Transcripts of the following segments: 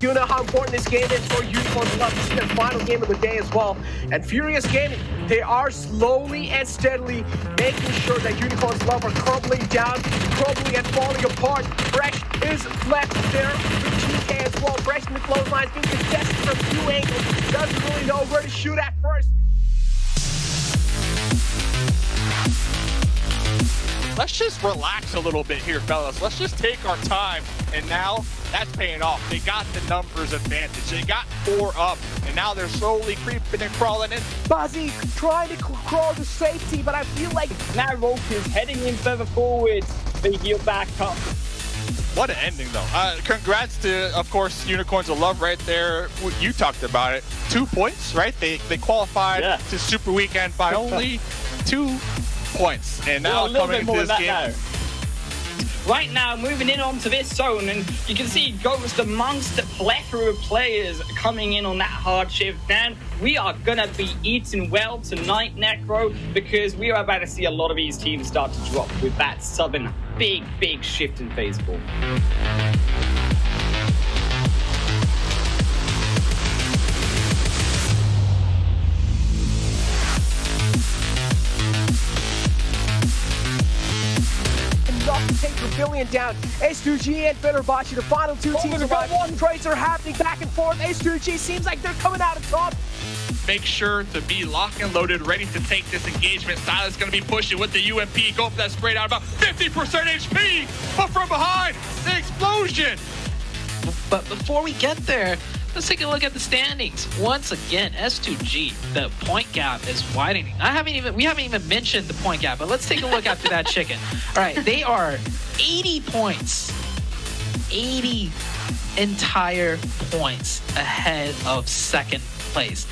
You know how important this game is for Unicorns Love. This is their final game of the day as well. And Furious Gaming, they are slowly and steadily making sure that Unicorns Love are crumbling down, crumbling and falling apart. Fresh is left there with TK as well. Fresh in the clothesline, being contested from a few angles. Doesn't really know where to shoot at first. Let's just relax a little bit here, fellas. Let's just take our time. And now that's paying off. They got the numbers advantage. They got 4 up, and now they're slowly creeping and crawling in. Buzzy trying to crawl to safety, but I feel like now Rolk is heading in further forward. They heal back up. What an ending, though. Congrats to, of course, Unicorns of Love right there. You talked about it. 2 points, right? They qualified to Super Weekend by only 2 points. And now coming into this game. Now. Right now, moving in onto this zone, and you can see Ghost amongst the plethora of players coming in on that hard shift. And we are gonna be eating well tonight, Necro, because we are about to see a lot of these teams start to drop with that sudden big shift in phase 4. To take Pavilion down. S2G and Fibonacci, the final 2 teams arrive. Trades are happening back and forth. S2G seems like they're coming out of top. Make sure to be locked and loaded, ready to take this engagement. Silas going to be pushing with the UMP. Go for that spray down, about 50% HP. But from behind, the explosion. But before we get there, let's take a look at the standings. Once again, S2G, the point gap is widening. We haven't even mentioned the point gap, but let's take a look after that chicken. All right, they are 80 points. 80 entire points ahead of second place.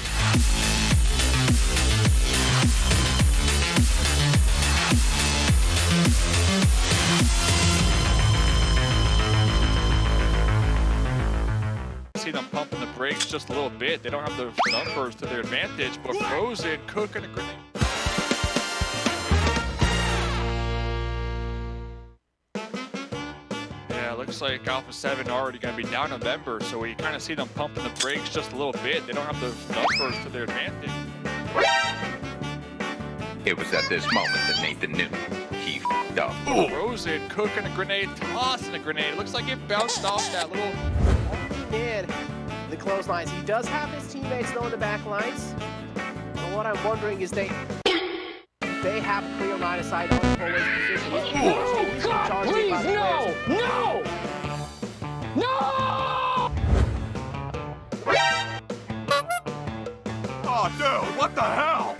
See them pumping the brakes just a little bit. They don't have the numbers to their advantage, but Frozen cooking a grenade. Yeah, looks like Alpha 7 already going to be down a member, so we kind of see them pumping the brakes just a little bit. They don't have the numbers to their advantage. It was at this moment that Nathan knew he f***ed up. Frozen cooking a grenade, tossing a grenade. It looks like it bounced off that little... In the clotheslines. He does have his teammates though in the back lines. But what I'm wondering is they have a clear line of sight on the forward position. Oh God, please, no! No! No! Oh, dude, what the hell?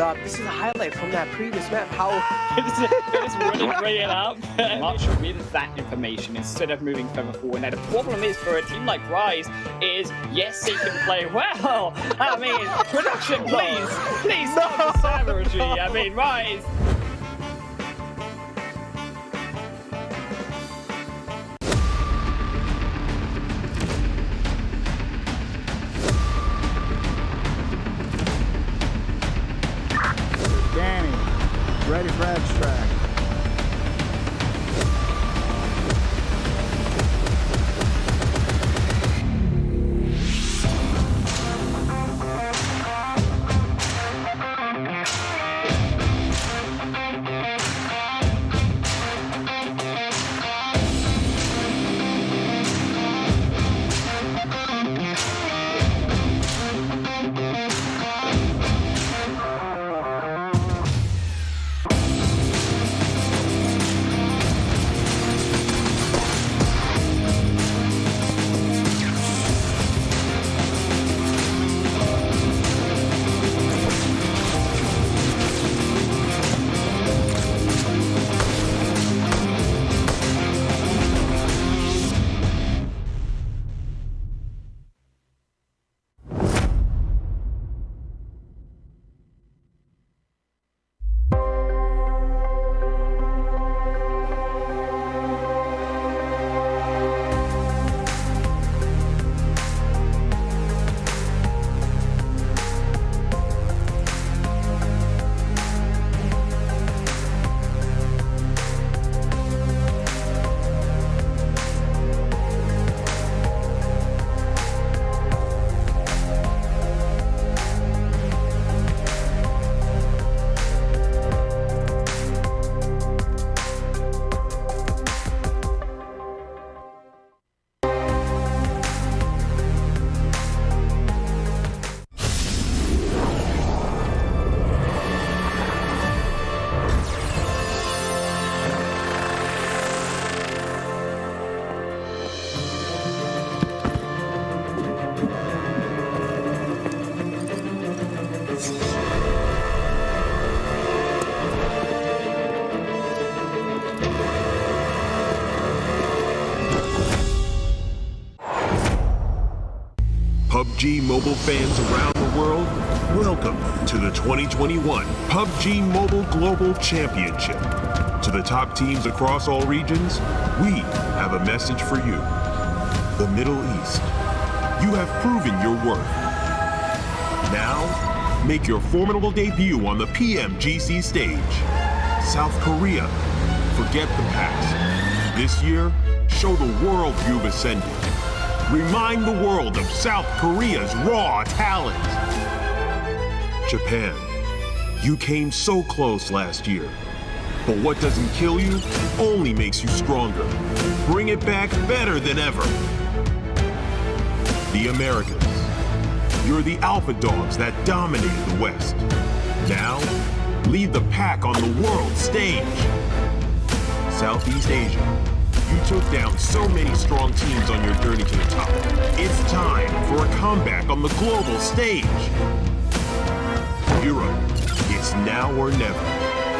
And this is a highlight from that previous map. How it is running right up. Much with that information instead of moving further forward. Now the problem is for a team like Rise is yes they can play well. I mean, production please stop the savagery. I mean, Rise. Ready for abstract. PUBG Mobile fans around the world, welcome to the 2021 PUBG Mobile Global Championship. To the top teams across all regions, we have a message for you. The Middle East, you have proven your worth. Now, make your formidable debut on the PMGC stage. South Korea, forget the past. This year, show the world you've ascended. Remind the world of South Korea's raw talent. Japan, you came so close last year. But what doesn't kill you only makes you stronger. Bring it back better than ever. The Americas, you're the alpha dogs that dominated the West. Now, lead the pack on the world stage. Southeast Asia, you took down so many strong teams on your journey to the top. It's time for a comeback on the global stage. Europe, it's now or never.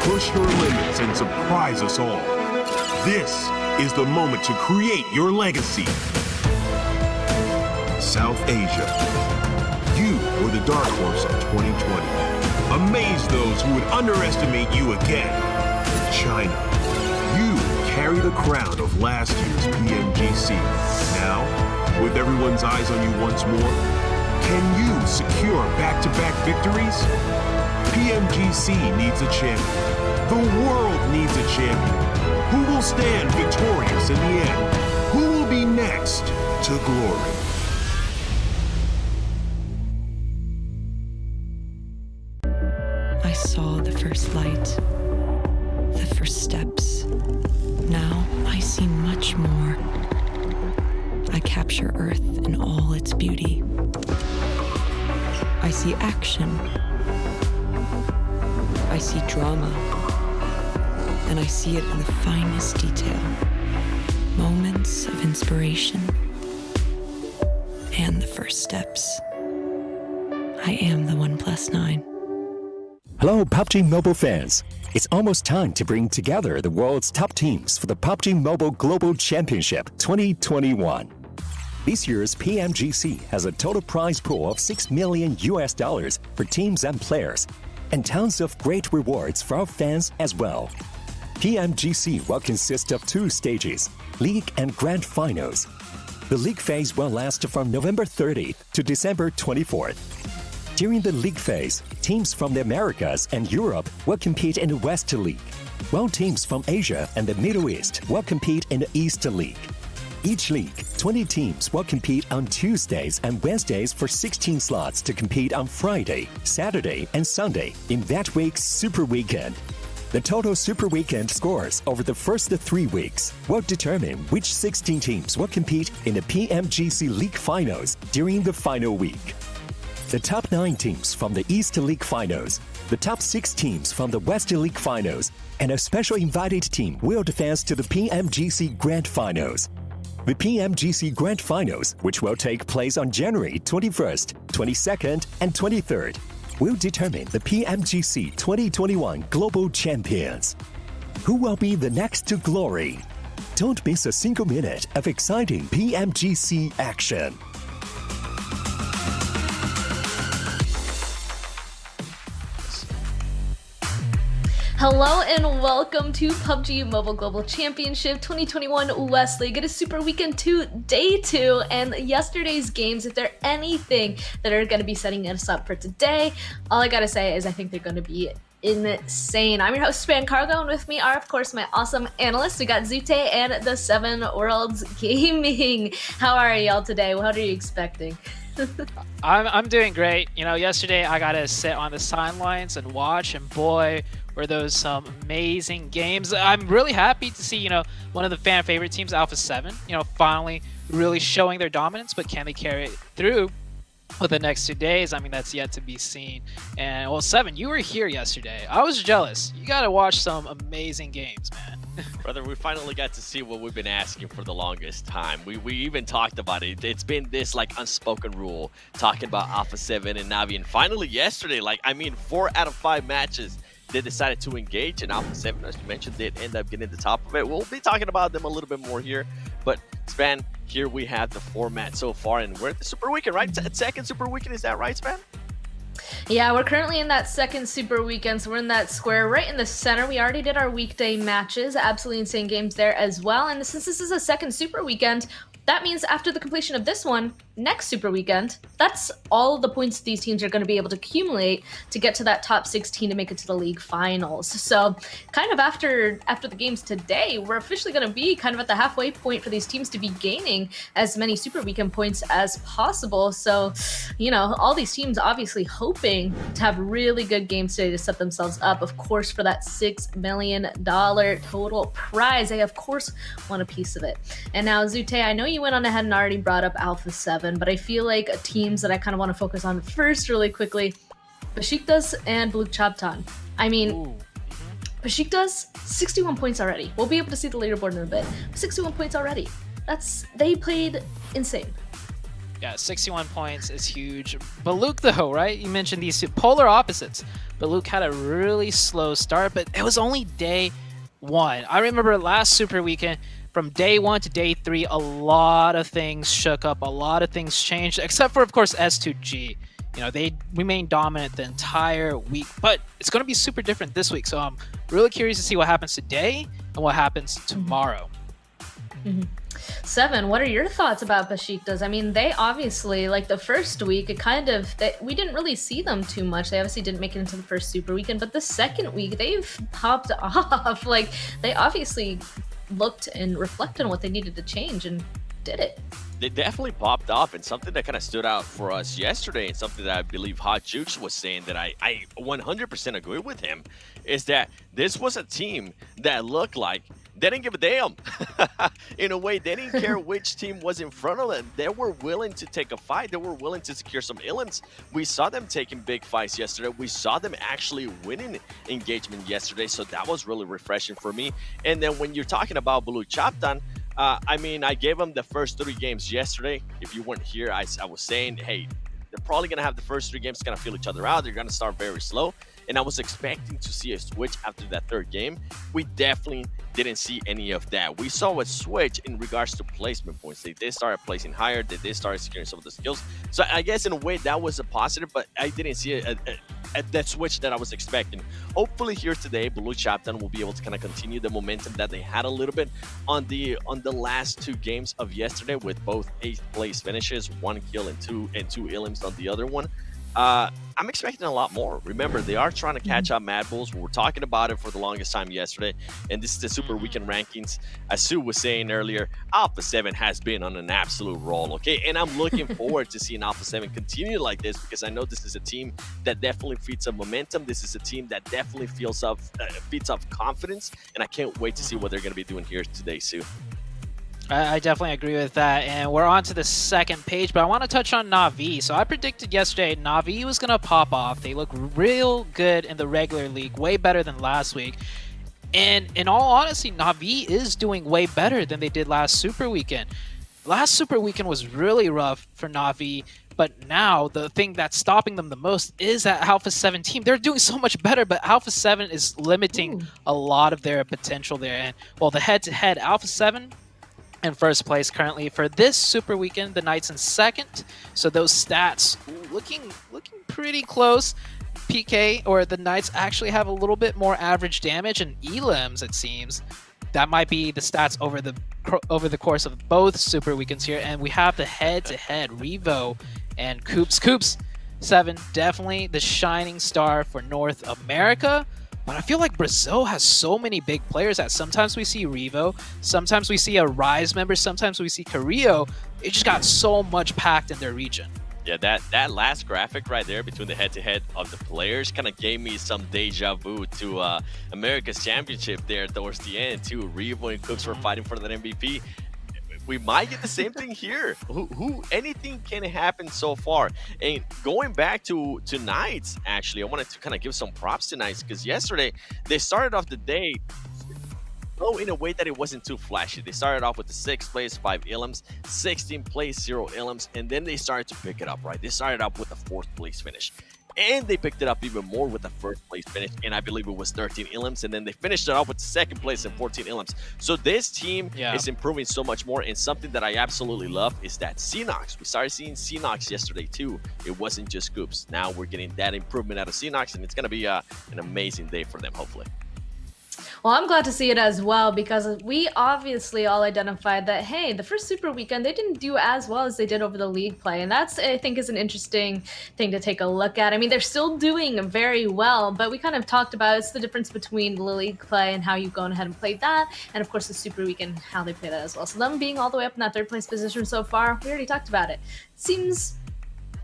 Push your limits and surprise us all. This is the moment to create your legacy. South Asia, you were the dark horse of 2020. Amaze those who would underestimate you again. China, you carry the crown of last year's PMGC. Now, with everyone's eyes on you once more, can you secure back-to-back victories? PMGC needs a champion. The world needs a champion. Who will stand victorious in the end? Who will be next to glory? I saw the first light, the first steps. Now I see much more. I capture Earth in all its beauty. I see action. I see drama. And I see it in the finest detail. Moments of inspiration. And the first steps. I am the 1+9. Hello, PUBG Mobile fans. It's almost time to bring together the world's top teams for the PUBG Mobile Global Championship 2021. This year's PMGC has a total prize pool of $6 million for teams and players, and tons of great rewards for our fans as well. PMGC will consist of 2 stages, League and Grand Finals. The League phase will last from November 30th to December 24th. During the League phase, teams from the Americas and Europe will compete in the West League, while teams from Asia and the Middle East will compete in the East League. Each league, 20 teams will compete on Tuesdays and Wednesdays for 16 slots to compete on Friday, Saturday, and Sunday in that week's Super Weekend. The total Super Weekend scores over the first 3 weeks will determine which 16 teams will compete in the PMGC League Finals during the final week. The top 9 teams from the East League Finals, the top 6 teams from the West League Finals, and a special invited team will advance to the PMGC Grand Finals. The PMGC Grand Finals, which will take place on January 21st, 22nd, and 23rd, will determine the PMGC 2021 Global Champions. Who will be the next to glory? Don't miss a single minute of exciting PMGC action. Hello and welcome to PUBG Mobile Global Championship 2021 West League. It is Super Weekend 2, Day 2, and yesterday's games, if they're anything that are going to be setting us up for today, all I gotta say is I think they're going to be insane. I'm your host, Span Cargo, and with me are, of course, my awesome analysts. We got Zute and the 7 Worlds Gaming. How are y'all today? What are you expecting? I'm doing great. You know, yesterday I got to sit on the sidelines and watch, and boy, were those some amazing games. I'm really happy to see, you know, one of the fan favorite teams, Alpha 7, you know, finally really showing their dominance, but can they carry it through with the next 2 days? I mean, that's yet to be seen. And well, 7, you were here yesterday. I was jealous. You got to watch some amazing games, man. Brother, we finally got to see what we've been asking for the longest time. We even talked about it. It's been this like unspoken rule, talking about Alpha 7 and Navi. And finally yesterday, like, I mean, 4 out of 5 matches, they decided to engage, and Alpha 7, as you mentioned, did end up getting the top of it. We'll be talking about them a little bit more here. But Span, here we have the format so far, and we're at the Super Weekend, right? Second Super Weekend, is that right, Span? Yeah, we're currently in that second Super Weekend, so we're in that square right in the center. We already did our weekday matches, absolutely insane games there as well. And since this is a second Super Weekend, that means after the completion of this one, next Super Weekend, that's all of the points these teams are going to be able to accumulate to get to that top 16 to make it to the league finals. So kind of after the games today, we're officially going to be kind of at the halfway point for these teams to be gaining as many Super Weekend points as possible. So, you know, all these teams obviously hoping to have really good games today to set themselves up, of course, for that $6 million total prize. They, of course, want a piece of it. And now, Zute, I know you went on ahead and already brought up Alpha 7, but I feel like teams that I kind of want to focus on first really quickly, Besiktas and Blue Chaptan. I mean, Besiktas, 61 points already. We'll be able to see the leaderboard in a bit. 61 points already. They played insane. Yeah, 61 points is huge. Baluk, though, right? You mentioned these two polar opposites. Baluk had a really slow start, but it was only day one. I remember last Super Weekend, from day 1 to day 3, a lot of things shook up, a lot of things changed, except for, of course, S2G. You know, they remained dominant the entire week, but it's going to be super different this week. So I'm really curious to see what happens today and what happens tomorrow. Seven, what are your thoughts about Besiktas? I mean, they obviously, like the first week, we didn't really see them too much. They obviously didn't make it into the first Super Weekend, but the second week, they've popped off. Like, they obviously looked and reflected on what they needed to change and did it. They definitely popped off, and something that kind of stood out for us yesterday, and something that I believe Hot Jukes was saying that I 100% agree with him, is that this was a team that looked like they didn't give a damn. In a way, they didn't care which team was in front of them. They were willing to take a fight. They were willing to secure some elims. We saw them taking big fights yesterday. We saw them actually winning engagement yesterday, so that was really refreshing for me. And then when you're talking about Blue Chaptan, I mean, I gave them the first 3 games yesterday. If you weren't here, I was saying, hey, they're probably going to have the first 3 games going to feel each other out. They're going to start very slow. And I was expecting to see a switch after that 3rd game. We definitely didn't see any of that. We saw a switch in regards to placement points. They did start placing higher. They did start securing some of the skills. So I guess in a way that was a positive, but I didn't see that switch that I was expecting. Hopefully here today, Blue Chapter will be able to kind of continue the momentum that they had a little bit on the last 2 games of yesterday, with both 8th place finishes, 1 kill and two elims on the other one. I'm expecting a lot more. Remember, they are trying to catch up Mad Bulls. We were talking about it for the longest time yesterday, and this is the Super Weekend rankings. As Sue was saying earlier, Alpha 7 has been on an absolute roll, okay? And I'm looking forward to seeing Alpha 7 continue like this, because I know this is a team that definitely feeds up momentum. This is a team that definitely feeds off confidence, and I can't wait to see what they're going to be doing here today, Sue. I definitely agree with that, and we're on to the second page, but I want to touch on Navi. So I predicted yesterday Navi was going to pop off. They look real good in the regular league, way better than last week. And in all honesty, Navi is doing way better than they did last Super Weekend. Last Super Weekend was really rough for Navi, but now the thing that's stopping them the most is that Alpha 7 team. They're doing so much better, but Alpha 7 is limiting a lot of their potential there. And well, the head-to-head, Alpha 7 in first place currently for this Super Weekend, the Knights in second. So those stats looking pretty close. PK, or the Knights, actually have a little bit more average damage and elims, it seems. That might be the stats over the course of both Super Weekends here. And we have the head-to-head Revo and Coops 7, definitely the shining star for North America. But I feel like Brazil has so many big players that sometimes we see Revo, sometimes we see a Rise member, sometimes we see Carrillo. It just got so much packed in their region. Yeah, that last graphic right there between the head-to-head of the players kind of gave me some deja vu to America's Championship there towards the end too. Revo and Cooks were fighting for that MVP. We might get the same thing here. Anything can happen so far. And going back to Knights, actually, I wanted to kind of give some props to Knights, because yesterday they started off the day in a way that it wasn't too flashy. They started off with the 6th place, 5 elims, 16th place, 0 elims, and then they started to pick it up, right? They started up with a 4th place finish. and they picked it up even more with the first place finish, and I believe it was 13 elims, and then they finished it off with second place and 14 elims. So this team is improving so much more, and something that I absolutely love is that Xenox. We started seeing Xenox yesterday too. It wasn't just scoops. Now we're getting that improvement out of Xenox, and it's going to be an amazing day for them, hopefully. Well, I'm glad to see it as well, because we obviously all identified that, hey, the first Super Weekend, they didn't do as well as they did over the league play. And that's, I think, is an interesting thing to take a look at. I mean, they're still doing very well, but we kind of talked about it's the difference between the league play and how you've gone ahead and played that. And of course, the Super Weekend, how they play that as well. So them being all the way up in that third place position so far, we already talked about it. Seems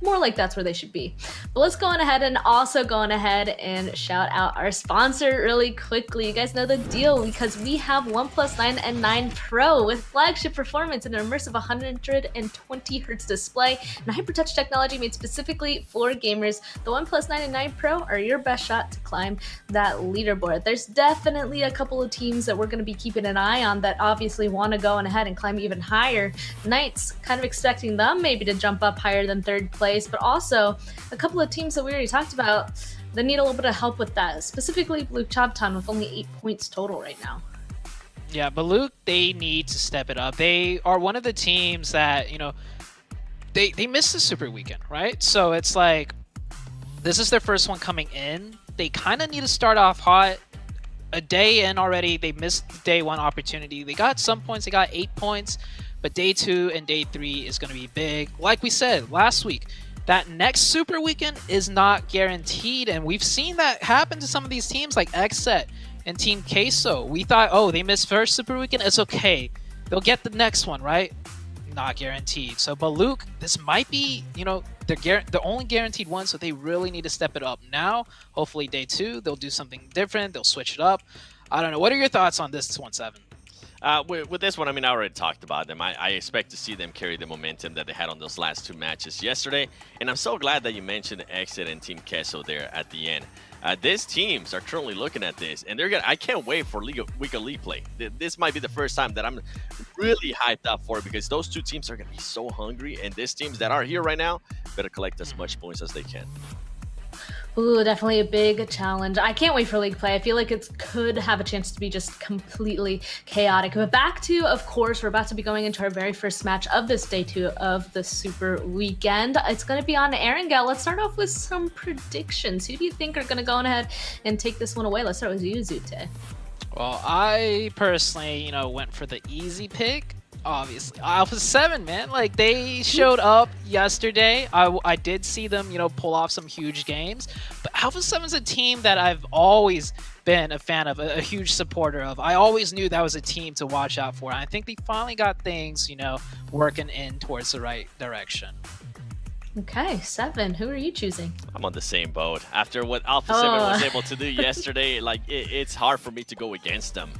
more like that's where they should be. But let's go on ahead and also go on ahead and shout out our sponsor really quickly. You guys know the deal, because we have OnePlus 9 and 9 Pro with flagship performance and an immersive 120 Hz display and HyperTouch technology made specifically for gamers. The OnePlus 9 and 9 Pro are your best shot to climb that leaderboard. There's definitely a couple of teams that we're going to be keeping an eye on that obviously want to go on ahead and climb even higher. Knights, kind of expecting them maybe to jump up higher than third place, but also a couple of teams that we already talked about that need a little bit of help with that, specifically Blue Chobton with only 8 points total right now. Yeah, but Luke, they need to step it up. They are one of the teams that, you know, they missed the Super Weekend, right? So it's like, this is their first one coming in. They kind of need to start off hot. A day in already, they missed the day one opportunity. They got some points, they got 8 points, but day 2 and day 3 is going to be big. Like we said last week, that next Super Weekend is not guaranteed, and we've seen that happen to some of these teams like XSET and Team Queso. We thought, oh, they missed first Super Weekend, it's okay. They'll get the next one, right? Not guaranteed. So, but Luke, this might be, you know, the only guaranteed one, so they really need to step it up now. Hopefully day 2, they'll do something different. They'll switch it up. I don't know. What are your thoughts on this 1-7? With this one, I mean, I already talked about them. I expect to see them carry the momentum that they had on those last 2 matches yesterday. And I'm so glad that you mentioned Exit and Team Queso there at the end. These teams are currently looking at this, and I can't wait for week of league play. This might be the first time that I'm really hyped up for it, because those 2 teams are going to be so hungry, and these teams that are here right now better collect as much points as they can. Ooh, definitely a big challenge. I can't wait for league play. I feel like it could have a chance to be just completely chaotic. But back to, of course, we're about to be going into our very first match of this day 2 of the Super Weekend. It's going to be on Erangel. Let's start off with some predictions. Who do you think are going to go on ahead and take this one away? Let's start with you, Zute. Well, I personally, you know, went for the easy pick. Obviously, Alpha 7, man, like they showed up yesterday. I did see them, you know, pull off some huge games, but Alpha 7's a team that I've always been a fan of, a huge supporter of. I always knew that was a team to watch out for. And I think they finally got things, you know, working in towards the right direction. Okay, 7. Who are you choosing? I'm on the same boat. After what Alpha 7 was able to do yesterday, like it's hard for me to go against them.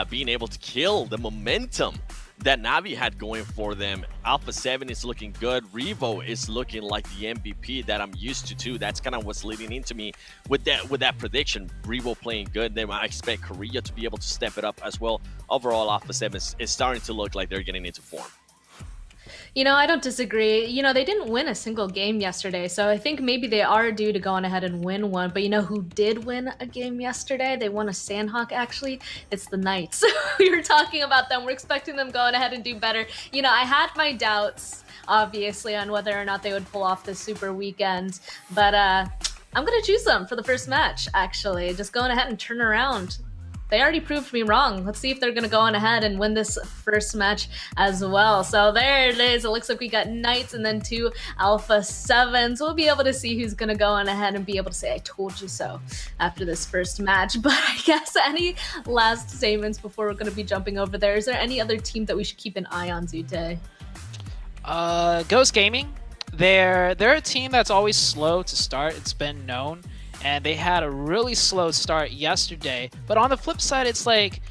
Being able to kill the momentum that Navi had going for them. Alpha 7 is looking good. Revo is looking like the MVP that I'm used to too. That's kind of what's leading into me with that prediction. Revo playing good. Then I expect Korea to be able to step it up as well. Overall, Alpha 7 is starting to look like they're getting into form. You know, I don't disagree. You know, they didn't win a single game yesterday, so I think maybe they are due to go on ahead and win one. But you know who did win a game yesterday? They won a Sanhok, actually. It's the Knights. We were talking about them. We're expecting them going ahead and do better. You know, I had my doubts, obviously, on whether or not they would pull off this Super Weekend. But I'm going to choose them for the first match, actually. Just going ahead and turn around. They already proved me wrong. Let's see if they're going to go on ahead and win this first match as well. So there it is. It looks like we got Knights and then 2 Alpha 7s. We'll be able to see who's going to go on ahead and be able to say, I told you so, after this first match. But I guess any last statements before we're going to be jumping over there? Is there any other team that we should keep an eye on, Zute? Ghost Gaming. They're a team that's always slow to start. It's been known. And they had a really slow start yesterday. But on the flip side, it's like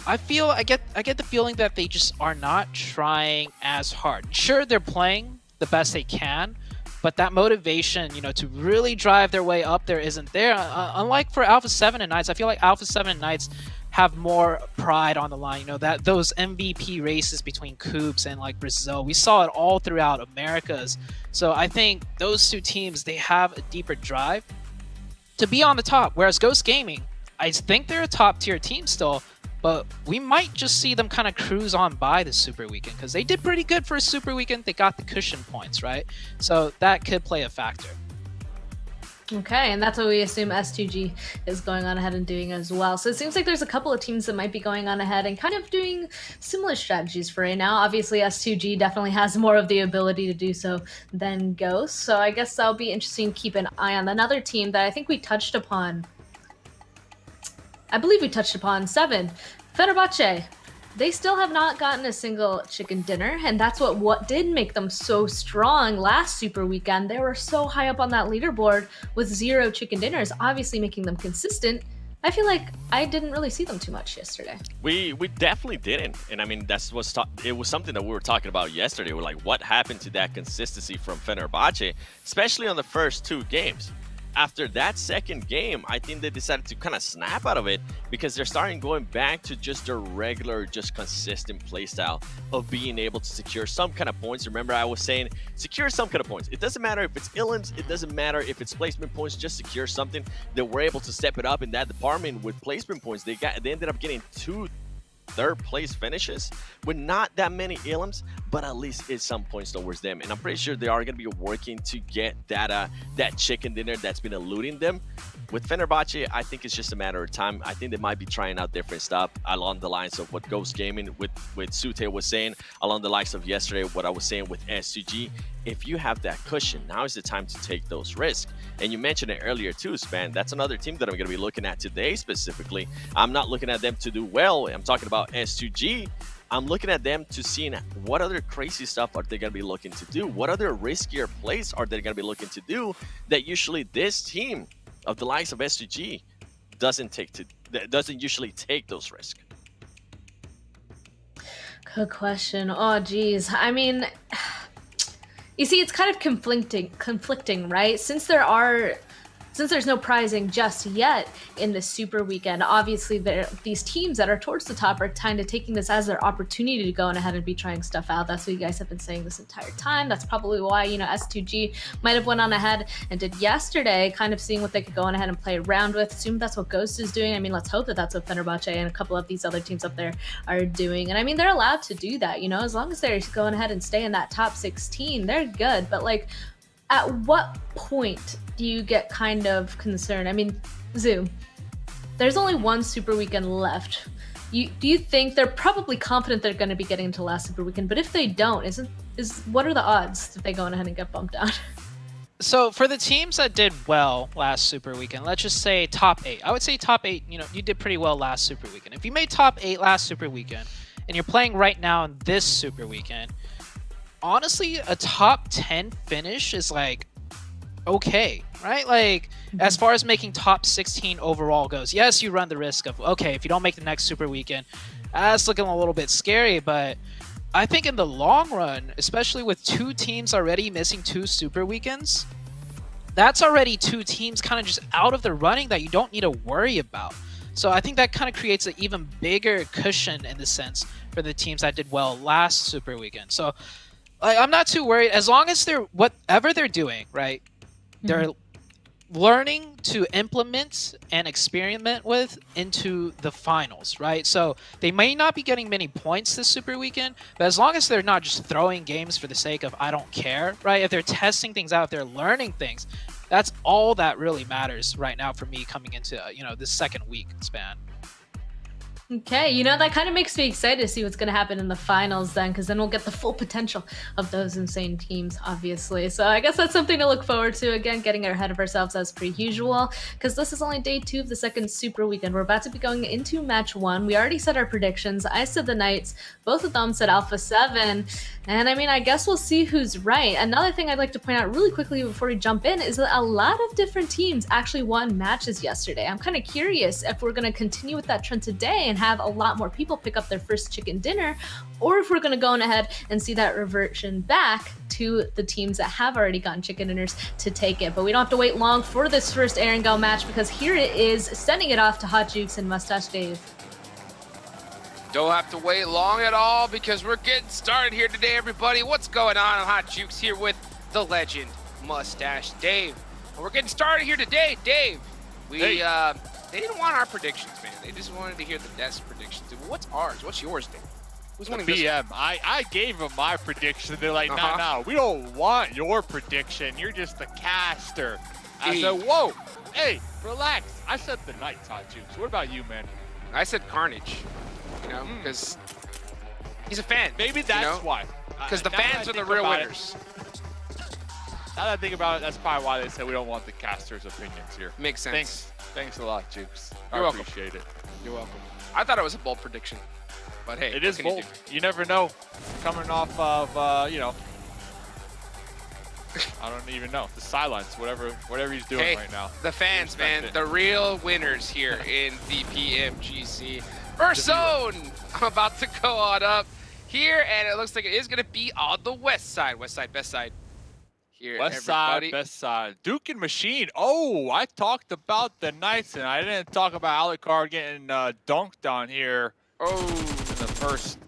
I get the feeling that they just are not trying as hard. Sure, they're playing the best they can, but that motivation, you know, to really drive their way up there isn't there. Unlike for Alpha 7 and Knights, I feel like Alpha 7 and Knights, have more pride on the line. You know, that those MVP races between Coups and like Brazil, we saw it all throughout Americas. So I think those two teams, they have a deeper drive to be on the top. Whereas Ghost Gaming, I think they're a top tier team still, but we might just see them kind of cruise on by the Super Weekend because they did pretty good for a Super Weekend. They got the cushion points, right? So that could play a factor. Okay, and that's what we assume S2G is going on ahead and doing as well. So it seems like there's a couple of teams that might be going on ahead and kind of doing similar strategies for right now. Obviously, S2G definitely has more of the ability to do so than Ghost. So I guess that'll be interesting to keep an eye on. Another team that I think we touched upon, I believe we touched upon, 7, Fenerbahce. They still have not gotten a single chicken dinner, and that's what did make them so strong last Super Weekend. They were so high up on that leaderboard with 0 chicken dinners, obviously making them consistent. I feel like I didn't really see them too much yesterday. We definitely didn't, and I mean it was something that we were talking about yesterday. We're like, what happened to that consistency from Fenerbahce, especially on the first 2 games? After that second game, I think they decided to kind of snap out of it because they're starting going back to just their regular, just consistent playstyle of being able to secure some kind of points. Remember, I was saying secure some kind of points. It doesn't matter if it's elims, it doesn't matter if it's placement points, just secure something. They were able to step it up in that department with placement points. They ended up getting 2 third-place finishes with not that many elims, but at least it's some points towards them. And I'm pretty sure they are going to be working to get that chicken dinner that's been eluding them. With Fenerbahce, I think it's just a matter of time. I think they might be trying out different stuff along the lines of what Ghost Gaming with Sute was saying, along the likes of yesterday, what I was saying with S2G. If you have that cushion, now is the time to take those risks. And you mentioned it earlier too, Span. That's another team that I'm going to be looking at today specifically. I'm not looking at them to do well. I'm talking about S2G. I'm looking at them to see what other crazy stuff are they going to be looking to do? What other riskier plays are they going to be looking to do that usually this team of the likes of S2G doesn't usually take those risks? Good question. Oh, geez. I mean, you see, it's kind of conflicting, right? Since there's no prizing just yet in the Super Weekend, obviously these teams that are towards the top are kind of taking this as their opportunity to go on ahead and be trying stuff out. That's what you guys have been saying this entire time. That's probably why, you know, S2G might have went on ahead and did yesterday, kind of seeing what they could go on ahead and play around with. Assume that's what Ghost is doing. I mean, let's hope that that's what Fenerbahce and a couple of these other teams up there are doing. And I mean, they're allowed to do that, you know, as long as they're going ahead and stay in that top 16, they're good. But like, at what point do you get kind of concerned? I mean, Zoom, there's only one Super Weekend left. Do you think they're probably confident they're going to be getting into last Super Weekend? But if they don't, what are the odds that they go on ahead and get bumped out? So for the teams that did well last Super Weekend, let's just say top 8. I would say top 8, you know, you did pretty well last Super Weekend. If you made top 8 last Super Weekend and you're playing right now in this Super Weekend, honestly, a top 10 finish is like okay, right? Like, as far as making top 16 overall goes, yes, you run the risk of, okay, if you don't make the next Super Weekend, that's looking a little bit scary, but I think in the long run, especially with 2 teams already missing 2 Super Weekends, that's already 2 teams kind of just out of the running that you don't need to worry about. So I think that kind of creates an even bigger cushion in the sense for the teams that did well last Super Weekend. So I'm not too worried as long as whatever they're doing, right? They're learning to implement and experiment with into the finals, right? So they may not be getting many points this Super Weekend, but as long as they're not just throwing games for the sake of I don't care, right? If they're testing things out, if they're learning things, that's all that really matters right now for me coming into, you know, this second week span. Okay, you know, that kind of makes me excited to see what's going to happen in the finals then, because then we'll get the full potential of those insane teams, obviously. So I guess that's something to look forward to. Again, getting ahead of ourselves as per usual, because this is only day 2 of the second Super Weekend. We're about to be going into match 1. We already said our predictions. I said the Knights. Both of them said Alpha 7. And I mean, I guess we'll see who's right. Another thing I'd like to point out really quickly before we jump in is that a lot of different teams actually won matches yesterday. I'm kind of curious if we're going to continue with that trend today and have a lot more people pick up their first chicken dinner, or if we're going to go on ahead and see that reversion back to the teams that have already gotten chicken dinners to take it. But we don't have to wait long for this first Erangel match, because here it is, sending it off to Hot Jukes and Mustache Dave. Don't have to wait long at all because we're getting started here today, everybody. What's going on? I'm Hot Jukes here with the legend, Mustache Dave. And we're getting started here today, Dave. They didn't want our predictions, man. They just wanted to hear the desk predictions. Well, what's ours? What's yours, Dave? Who's winning this BM. I gave them my prediction. They're like, no, we don't want your prediction. You're just the caster. I said, whoa, hey, relax. I said the Knights, Hot Jukes. What about you, man? I said Carnage. You know, because he's a fan. Maybe that's why. Because the fans are the real winners. Now that I think about it, that's probably why they said we don't want the casters' opinions here. Makes sense. Thanks a lot, Jukes. You're welcome. Appreciate it. You're welcome. I thought it was a bold prediction, but hey, it is bold. You never know. Coming off of, I don't even know, the silence, whatever he's doing right now. The fans, man, the real winners here in the PMGC. First zone, I'm about to go on up here, and it looks like it is going to be on the west side, best side. Here, west side, best side. Duke and Machine. Oh, I talked about the Knights, and I didn't talk about Alucard getting dunked on here. Oh, in the first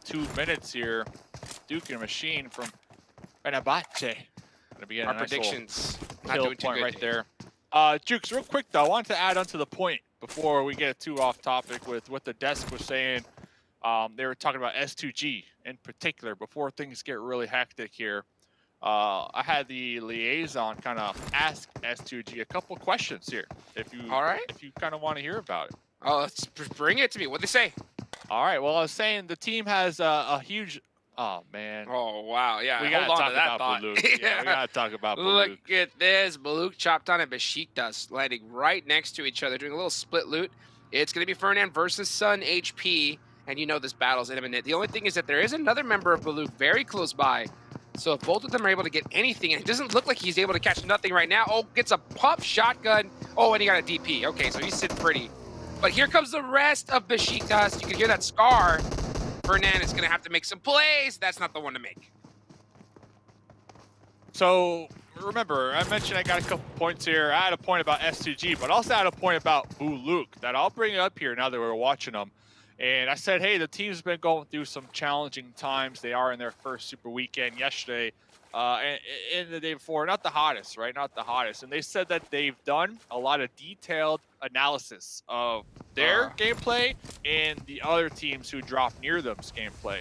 2 minutes here. Duke and Machine from Fibonacci. Our predictions not kill doing too point good, right there. Jukes, real quick though, I wanted to add on to the point before we get too off topic with what the desk was saying. They were talking about S2G in particular before things get really hectic here. I had the liaison kind of ask S2G a couple questions here. If you kind of want to hear about it. Oh, let's bring it to me. What'd they say? All right. Well, I was saying the team has a huge. Oh man. Oh wow. Yeah. We gotta talk about Baluk. Yeah, we gotta talk about Baluk. Look at this. Baluk chopped on and Besiktas landing right next to each other, doing a little split loot. It's gonna be Fernand versus Sun HP, and you know this battle's imminent. The only thing is that there is another member of Baluk very close by. So if both of them are able to get anything, and it doesn't look like he's able to catch nothing right now. Oh, gets a pop shotgun. Oh, and he got a DP. Okay, so he's sitting pretty. But here comes the rest of Besiktas. You can hear that scar. Fernand is going to have to make some plays. That's not the one to make. So remember, I mentioned I got a couple points here. I had a point about S2G, but also had a point about Baluk that I'll bring up here now that we're watching them. And I said, hey, the team's been going through some challenging times. They are in their first super weekend yesterday and the day before. Not the hottest, right? Not the hottest. And they said that they've done a lot of detailed analysis of their gameplay and the other teams who drop near them's gameplay.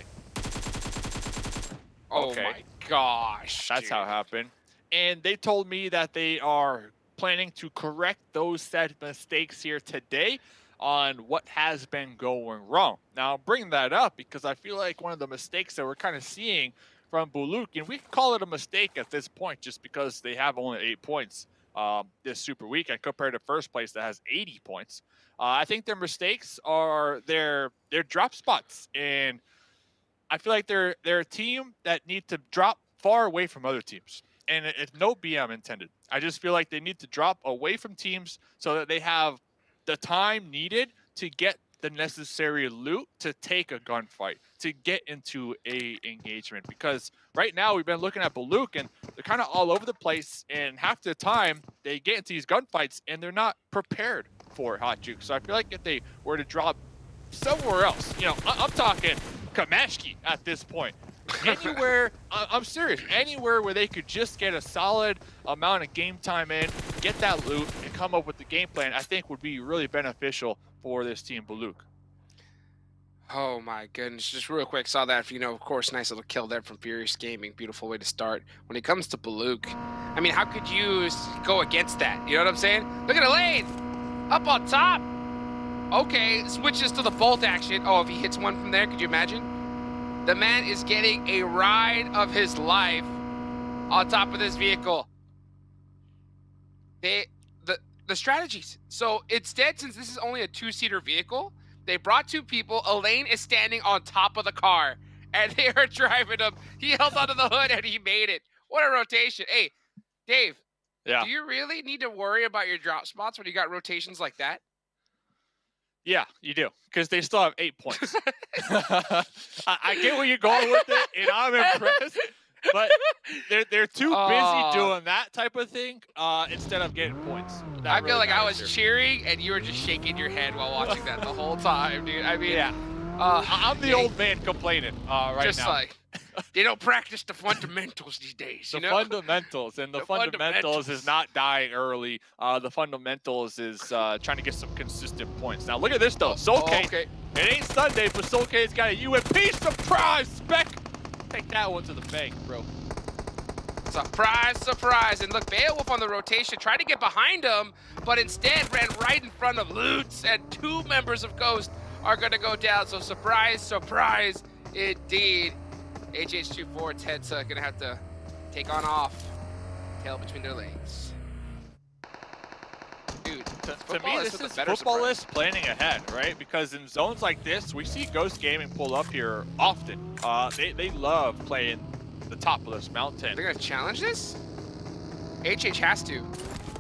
Oh my gosh. That's how it happened. And they told me that they are planning to correct those said mistakes here today on what has been going wrong. Now, I'll bring that up because I feel like one of the mistakes that we're kind of seeing from Baluk, and we can call it a mistake at this point just because they have only 8 points this super weekend compared to first place that has 80 points. I think their mistakes are their drop spots, and I feel like they're a team that need to drop far away from other teams, and it's no BM intended. I just feel like they need to drop away from teams so that they have the time needed to get the necessary loot to take a gunfight, to get into a engagement. Because right now we've been looking at Baluk and they're kind of all over the place, and half the time they get into these gunfights and they're not prepared for it, Hot Juke. So I feel like if they were to drop somewhere else, you know, I'm talking Kamashki at this point. Anywhere, I'm serious, anywhere where they could just get a solid amount of game time in, get that loot, and come up with the game plan, I think would be really beneficial for this team, Baluk. Oh my goodness, just real quick, saw that, you know, of course, nice little kill there from Furious Gaming, beautiful way to start. When it comes to Baluk, I mean, how could you go against that? You know what I'm saying? Look at the lane, up on top. Okay, switches to the bolt action. Oh, if he hits one from there, could you imagine? The man is getting a ride of his life on top of this vehicle. The strategies. So instead, since this is only a 2-seater vehicle, they brought 2 people. Elaine is standing on top of the car, and they are driving him. He held onto the hood, and he made it. What a rotation. Hey, Dave, do you really need to worry about your drop spots when you got rotations like that? Yeah, you do, because they still have 8 points. I get where you're going with it, and I'm impressed. But they're too busy doing that type of thing instead of getting points. I feel like I was cheering, and you were just shaking your head while watching that the whole time, dude. I mean, I'm the old man complaining right just now. Like, they don't practice the fundamentals these days. The fundamentals, and the fundamentals is not dying early. The fundamentals is trying to get some consistent points. Now look at this though. Okay. It ain't Sunday, but Solkay's got a UMP surprise spec. Take that one to the bank, bro. Surprise, surprise. And look, Beowulf on the rotation tried to get behind him, but instead ran right in front of Lutz, and 2 members of Ghost are going to go down. So surprise, surprise indeed. HH24 Tensa going to have to take on off. Tail between their legs. Dude, to me, this is footballists planning ahead, right? Because in zones like this, we see Ghost Gaming pull up here often. They love playing the top of this mountain. They're going to challenge this? HH has to.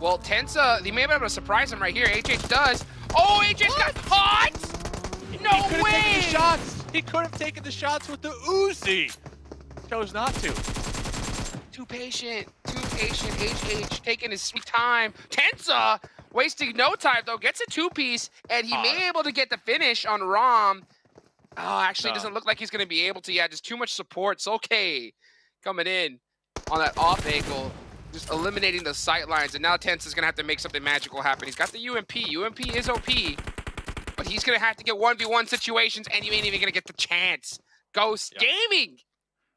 Well, Tensa, they may be able to surprise him right here. HH does. Oh, HH got caught! No way! He could have taken the shots with the Uzi. Chose not to. Too patient. HH taking his sweet time. Tensa wasting no time though. Gets a 2-piece, and he may be able to get the finish on Rom. Oh, actually, doesn't look like he's going to be able to. Yeah, just too much support. It's okay. Coming in on that off angle, just eliminating the sight lines, and now Tensa's going to have to make something magical happen. He's got the UMP. UMP is OP. But he's going to have to get 1v1 situations, and you ain't even going to get the chance. Ghost Gaming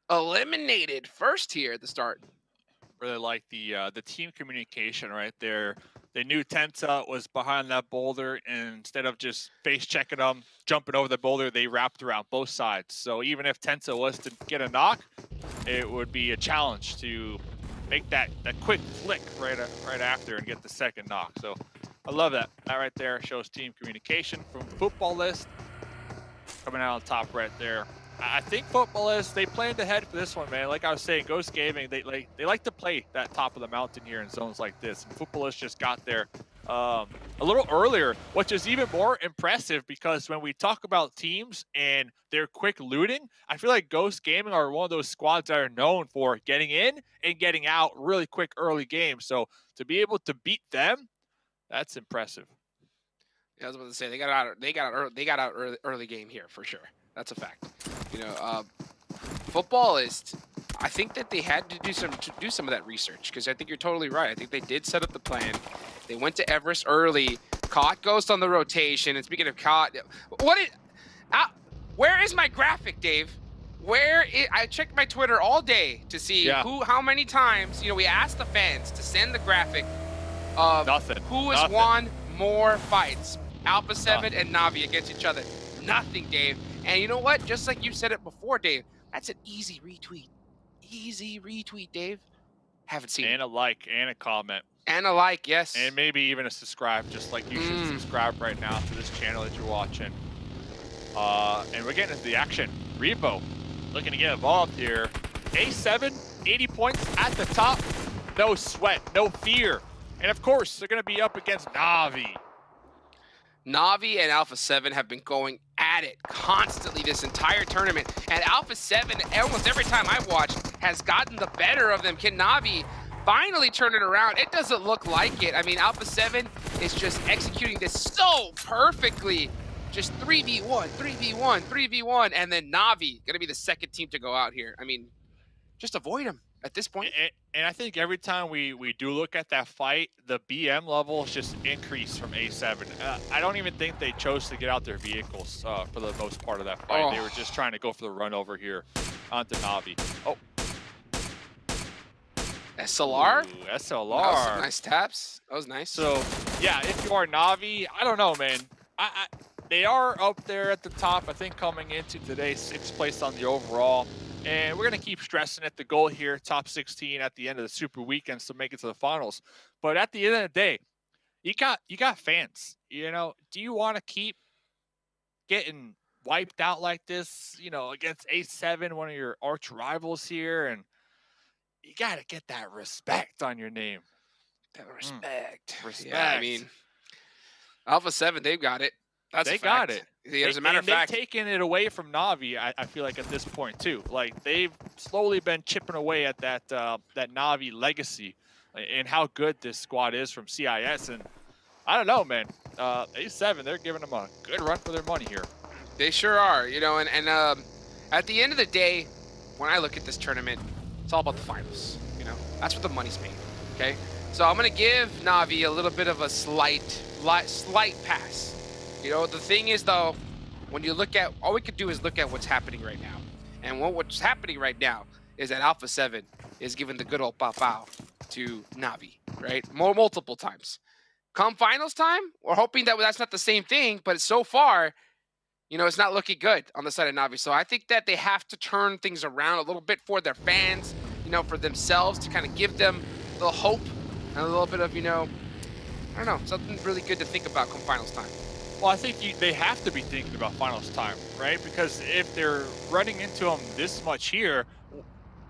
eliminated first here at the start. Really like the team communication right there. They knew Tensa was behind that boulder, and instead of just face checking them, jumping over the boulder, they wrapped around both sides. So even if Tensa was to get a knock, it would be a challenge to make that quick flick right after and get the second knock. So I love that. That right there shows team communication from Footballlist. Coming out on top right there. I think Footballlist, they planned ahead for this one, man. Like I was saying, Ghost Gaming, they like to play that top of the mountain here in zones like this. And Footballlist just got there a little earlier, which is even more impressive because when we talk about teams and their quick looting, I feel like Ghost Gaming are one of those squads that are known for getting in and getting out really quick early games. So to be able to beat them, that's impressive. Yeah, I was about to say they got out early game here for sure. That's a fact. You know, Footballlist, I think that they had to do some of that research because I think you're totally right. I think they did set up the plan. They went to Everest early, caught Ghost on the rotation. And speaking of caught, where is my graphic, Dave? I checked my Twitter all day to see how many times, you know, we asked the fans to send the graphic of who has won more fights, Alpha 7 and Navi against each other. Nothing, Dave. And you know what? Just like you said it before, Dave, that's an easy retweet. Easy retweet, Dave. Haven't seen it. And a like and a comment. And a like, yes. And maybe even a subscribe, just like you should subscribe right now to this channel that you're watching. And we're getting into the action. Revo looking to get involved here. A7, 80 points at the top. No sweat, no fear. And of course, they're going to be up against Navi. Navi and Alpha 7 have been going at it constantly this entire tournament. And Alpha 7, almost every time I've watched, has gotten the better of them. Can Navi finally turn it around? It doesn't look like it. I mean, Alpha 7 is just executing this so perfectly. Just 3v1, 3v1, 3v1, and then Navi gonna be the second team to go out here. I mean, just avoid him at this point. And I think every time we do look at that fight, the BM levels just increase from A7. I don't even think they chose to get out their vehicles for the most part of that fight. They were just trying to go for the run over here onto Navi. Oh. SLR? Ooh, SLR. That was some nice taps. That was nice. So, yeah, if you are Navi, I don't know, man. They are up there at the top, I think, coming into today, 6th place on the overall. And we're going to keep stressing it. The goal here, top 16 at the end of the Super Weekend to make it to the finals. But at the end of the day, you got fans. You know, do you want to keep getting wiped out like this, you know, against A7, one of your arch rivals here? And you got to get that respect on your name. That respect. Respect. Yeah, I mean, Alpha 7, they've got it. They got it. As a matter of fact, they've taken it away from Navi. I feel like at this point too. Like they've slowly been chipping away at that Navi legacy and how good this squad is from CIS. And I don't know, man. A7, they're giving them a good run for their money here. They sure are, you know, and at the end of the day, when I look at this tournament, it's all about the finals, you know? That's what the money's made, okay? So I'm gonna give Navi a little bit of a slight pass. You know, the thing is though, when you look at, all we could do is look at what's happening right now. And what's happening right now is that Alpha 7 is giving the good old pow to Navi, right? Multiple times. Come finals time, we're hoping that that's not the same thing, but so far, you know, it's not looking good on the side of Navi. So I think that they have to turn things around a little bit for their fans, you know, for themselves, to kind of give them a little hope and a little bit of, you know, I don't know, something really good to think about come finals time. Well, I think they have to be thinking about finals time, right? Because if they're running into them this much here,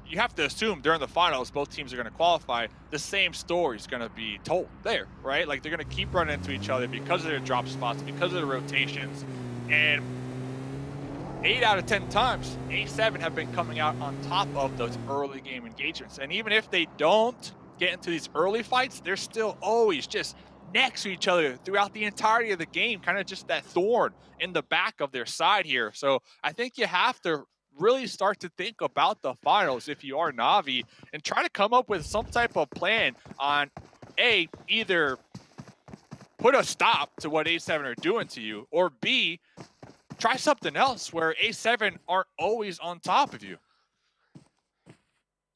you have to assume during the finals, both teams are going to qualify. The same story is going to be told there, right? Like, they're going to keep running into each other because of their drop spots, because of the rotations. And 8 out of 10 times, A7 have been coming out on top of those early game engagements. And even if they don't get into these early fights, they're still always just next to each other throughout the entirety of the game, kind of just that thorn in the back of their side here. So I think you have to really start to think about the finals if you are Navi, and try to come up with some type of plan on either put a stop to what A7 are doing to you, or B, try something else where A7 aren't always on top of you.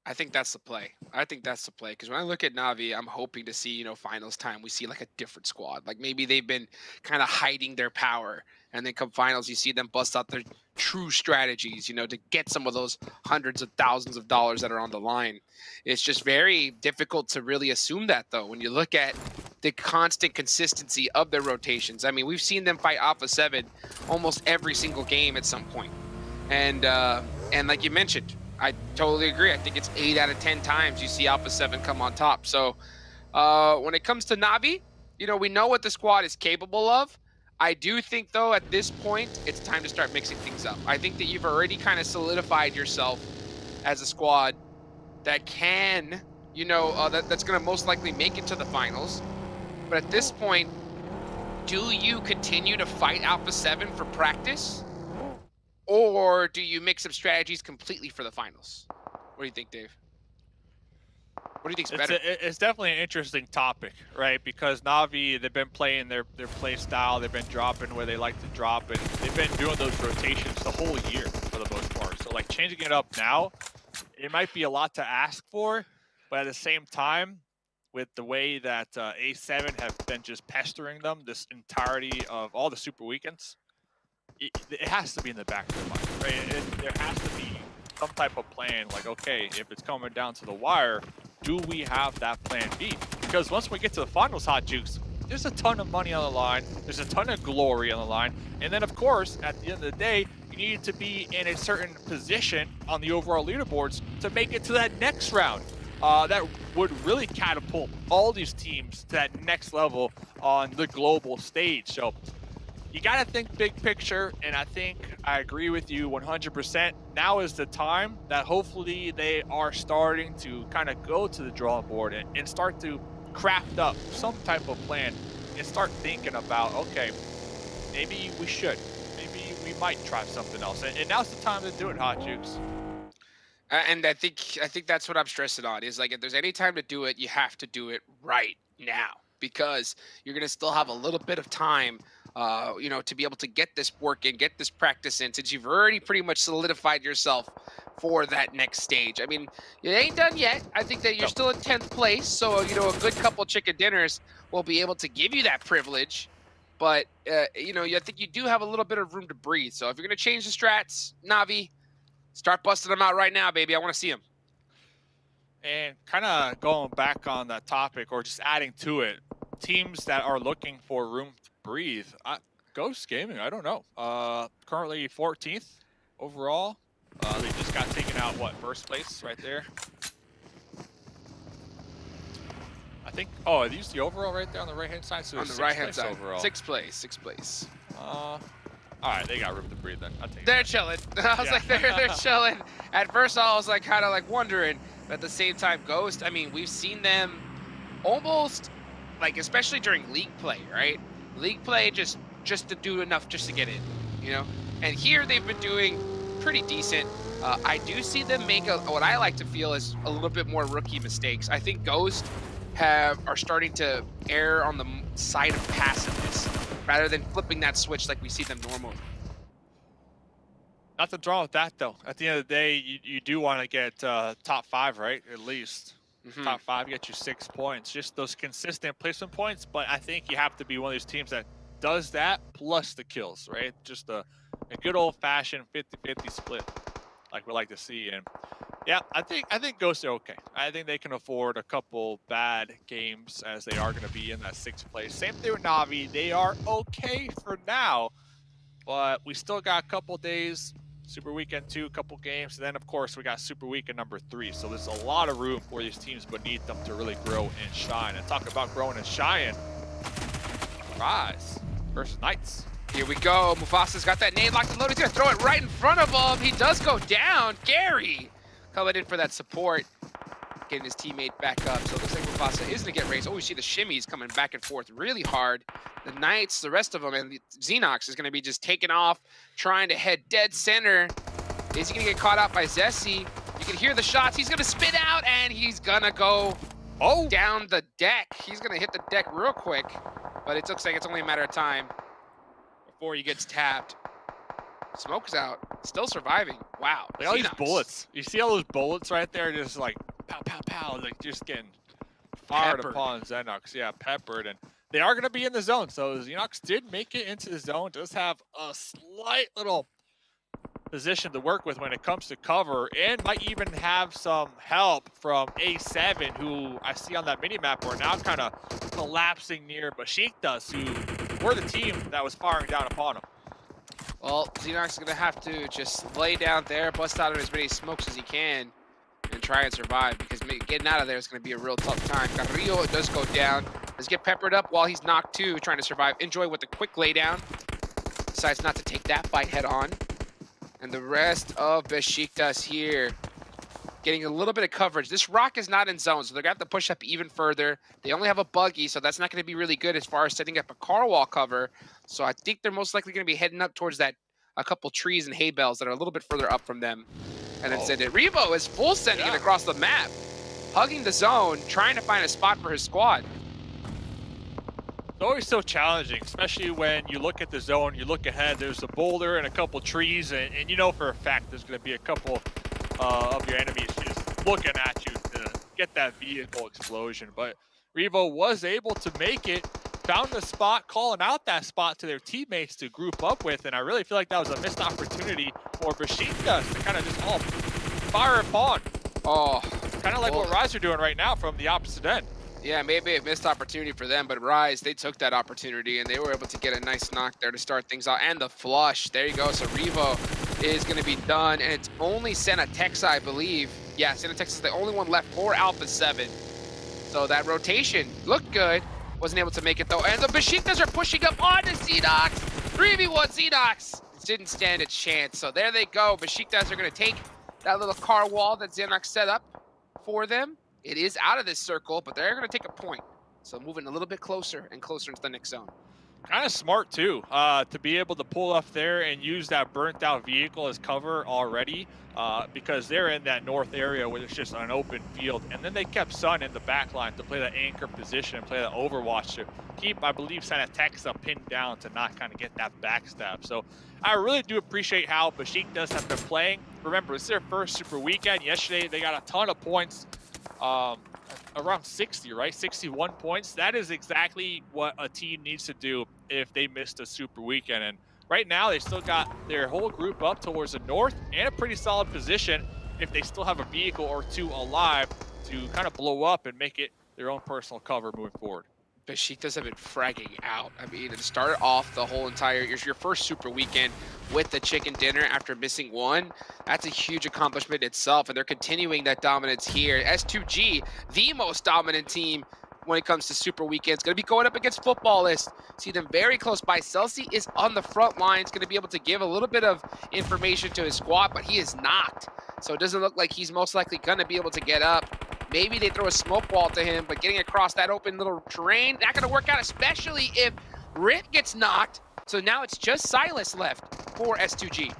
I think that's the play. I think that's the play. Because when I look at Navi, I'm hoping to see, you know, finals time, we see like a different squad. Like maybe they've been kind of hiding their power. And then come finals, you see them bust out their true strategies, you know, to get some of those hundreds of thousands of dollars that are on the line. It's just very difficult to really assume that, though, when you look at the constant consistency of their rotations. I mean, we've seen them fight Alpha 7 almost every single game at some point. And like you mentioned, I totally agree. I think it's 8 out of 10 times you see Alpha 7 come on top. So when it comes to Navi, you know, we know what the squad is capable of. I do think, though, at this point, it's time to start mixing things up. I think that you've already kind of solidified yourself as a squad that can, you know, that's going to most likely make it to the finals. But at this point, do you continue to fight Alpha 7 for practice? Or do you mix up strategies completely for the finals? What do you think, Dave? What do you think's better? It's definitely an interesting topic, right? Because Navi, they've been playing their play style. They've been dropping where they like to drop, and they've been doing those rotations the whole year for the most part. So, like, changing it up now, it might be a lot to ask for, but at the same time, with the way that A7 have been just pestering them this entirety of all the super weekends, it has to be in the back of their mind, right? There has to be some type of plan, like, okay, if it's coming down to the wire, do we have that plan B? Because once we get to the finals, Hot Jukes, there's a ton of money on the line, there's a ton of glory on the line, and then, of course, at the end of the day, you need to be in a certain position on the overall leaderboards to make it to that next round. That would really catapult all these teams to that next level on the global stage. So you got to think big picture, and I think I agree with you 100%. Now is the time that hopefully they are starting to kind of go to the drawing board and start to craft up some type of plan and start thinking about, okay, maybe we should. Maybe we might try something else. And now's the time to do it, Hot Jukes. And I think that's what I'm stressing on, is like, if there's any time to do it, you have to do it right now, because you're going to still have a little bit of time, you know, to be able to get this work in, get this practice in, since you've already pretty much solidified yourself for that next stage. I mean, it ain't done yet. I think that you're still in 10th place, so, you know, a good couple chicken dinners will be able to give you that privilege. But, you know, I think you do have a little bit of room to breathe. So if you're going to change the strats, Navi, start busting them out right now, baby. I want to see them. And kind of going back on that topic, or just adding to it, teams that are looking for room to breathe. Ghost Gaming, I don't know. Currently 14th overall. They just got taken out, what, first place right there? I think, oh, are these the overall right there on the right-hand side? So on the right-hand side, overall. sixth place. All right, they got room to breathe then. They're chilling. I was like, they're chilling. At first, I was like, kind of like wondering, but at the same time, Ghost, I mean, we've seen them almost, like, especially during league play, right? League play just to do enough just to get in, you know? And here they've been doing pretty decent. I do see them make what I like to feel is a little bit more rookie mistakes. I think Ghost are starting to err on the side of passiveness rather than flipping that switch like we see them normally. Nothing's wrong with that, though. At the end of the day, you do want to get top 5, right? At least. Top 5, get you 6 points. Just those consistent placement points, but I think you have to be one of those teams that does that plus the kills, right? Just a good old-fashioned 50-50 split like we like to see. And yeah, I think Ghosts are okay. I think they can afford a couple bad games as they are going to be in that 6th place. Same thing with Navi. They are okay for now, but we still got a couple days. Super Weekend 2, a couple games, and then of course we got Super Weekend number 3. So there's a lot of room for these teams beneath them to really grow and shine. And talk about growing and shining. Rise versus Knights. Here we go. Mufasa's got that nade locked and loaded. He's gonna throw it right in front of him. He does go down. Gary coming in for that support, getting his teammate back up. So it looks like Mufasa is gonna get raised. Oh, we see the shimmies coming back and forth really hard. The Knights, the rest of them, and Xenox is going to be just taking off, trying to head dead center. Is he going to get caught out by Zessi? You can hear the shots. He's going to spin out, and he's going to go down the deck. He's going to hit the deck real quick, but it looks like it's only a matter of time before he gets tapped. Smoke's out. Still surviving. Wow. Like all these bullets. You see all those bullets right there? Just like pow, pow, pow. Like just getting fired upon Xenox. Yeah, peppered. And they are going to be in the zone, so Xenox did make it into the zone. Does have a slight little position to work with when it comes to cover, and might even have some help from A7, who I see on that mini-map are now kind of collapsing near Besiktas, who were the team that was firing down upon him. Well, Xenox is going to have to just lay down there, bust out of as many smokes as he can, and try and survive, because getting out of there is going to be a real tough time. Carrillo does go down. Let's get peppered up while he's knocked too, trying to survive. Enjoy with a quick laydown. Decides not to take that fight head on. And the rest of Besiktas here getting a little bit of coverage. This rock is not in zone, so they're going to have to push up even further. They only have a buggy, so that's not going to be really good as far as setting up a car wall cover. So I think they're most likely going to be heading up towards that a couple trees and hay bales that are a little bit further up from them. And then send it. Revo is full sending it across the map, hugging the zone, trying to find a spot for his squad. It's always so challenging, especially when you look at the zone, you look ahead, there's a boulder and a couple trees, and you know for a fact there's going to be a couple of your enemies just looking at you to get that vehicle explosion. But Revo was able to make it, found the spot, calling out that spot to their teammates to group up with, and I really feel like that was a missed opportunity for Besiktas to kind of just all fire upon. Oh, kind of like what Rise are doing right now from the opposite end. Yeah, maybe a missed opportunity for them, but Rise, they took that opportunity, and they were able to get a nice knock there to start things out. And the flush, there you go. So Revo is going to be done, and it's only Senatexa, I believe. Yeah, Senatexa is the only one left for Alpha 7. So that rotation looked good. Wasn't able to make it, though. And the Besiktas are pushing up onto Xenox. 3v1 Xenox didn't stand a chance. So there they go. Besiktas are going to take that little car wall that Xenox set up for them. It is out of this circle, but they're going to take a point. So moving a little bit closer and closer into the next zone. Kind of smart, too, to be able to pull up there and use that burnt-out vehicle as cover already, because they're in that north area where it's just an open field. And then they kept Sun in the back line to play that anchor position and play that overwatch to keep, I believe, Senatexa pinned down to not kind of get that backstab. So I really do appreciate how Besiktas have been playing. Remember, it's their first Super Weekend. Yesterday, they got a ton of points. Around 60, right? 61 points. That is exactly what a team needs to do if they missed a Super Weekend. And right now, they still got their whole group up towards the north and a pretty solid position if they still have a vehicle or two alive to kind of blow up and make it their own personal cover moving forward. Besiktas have been fragging out. I mean, it started off the whole entire, it's your first Super Weekend with the chicken dinner after missing one. That's a huge accomplishment itself, and they're continuing that dominance here. S2G, the most dominant team when it comes to Super Weekends, going to be going up against Footballists. See them very close by. Celsi is on the front lines, going to be able to give a little bit of information to his squad, but he is knocked. So it doesn't look like he's most likely going to be able to get up. Maybe they throw a smoke wall to him, but getting across that open little terrain, not going to work out, especially if Rit gets knocked. So now it's just Silas left for S2G.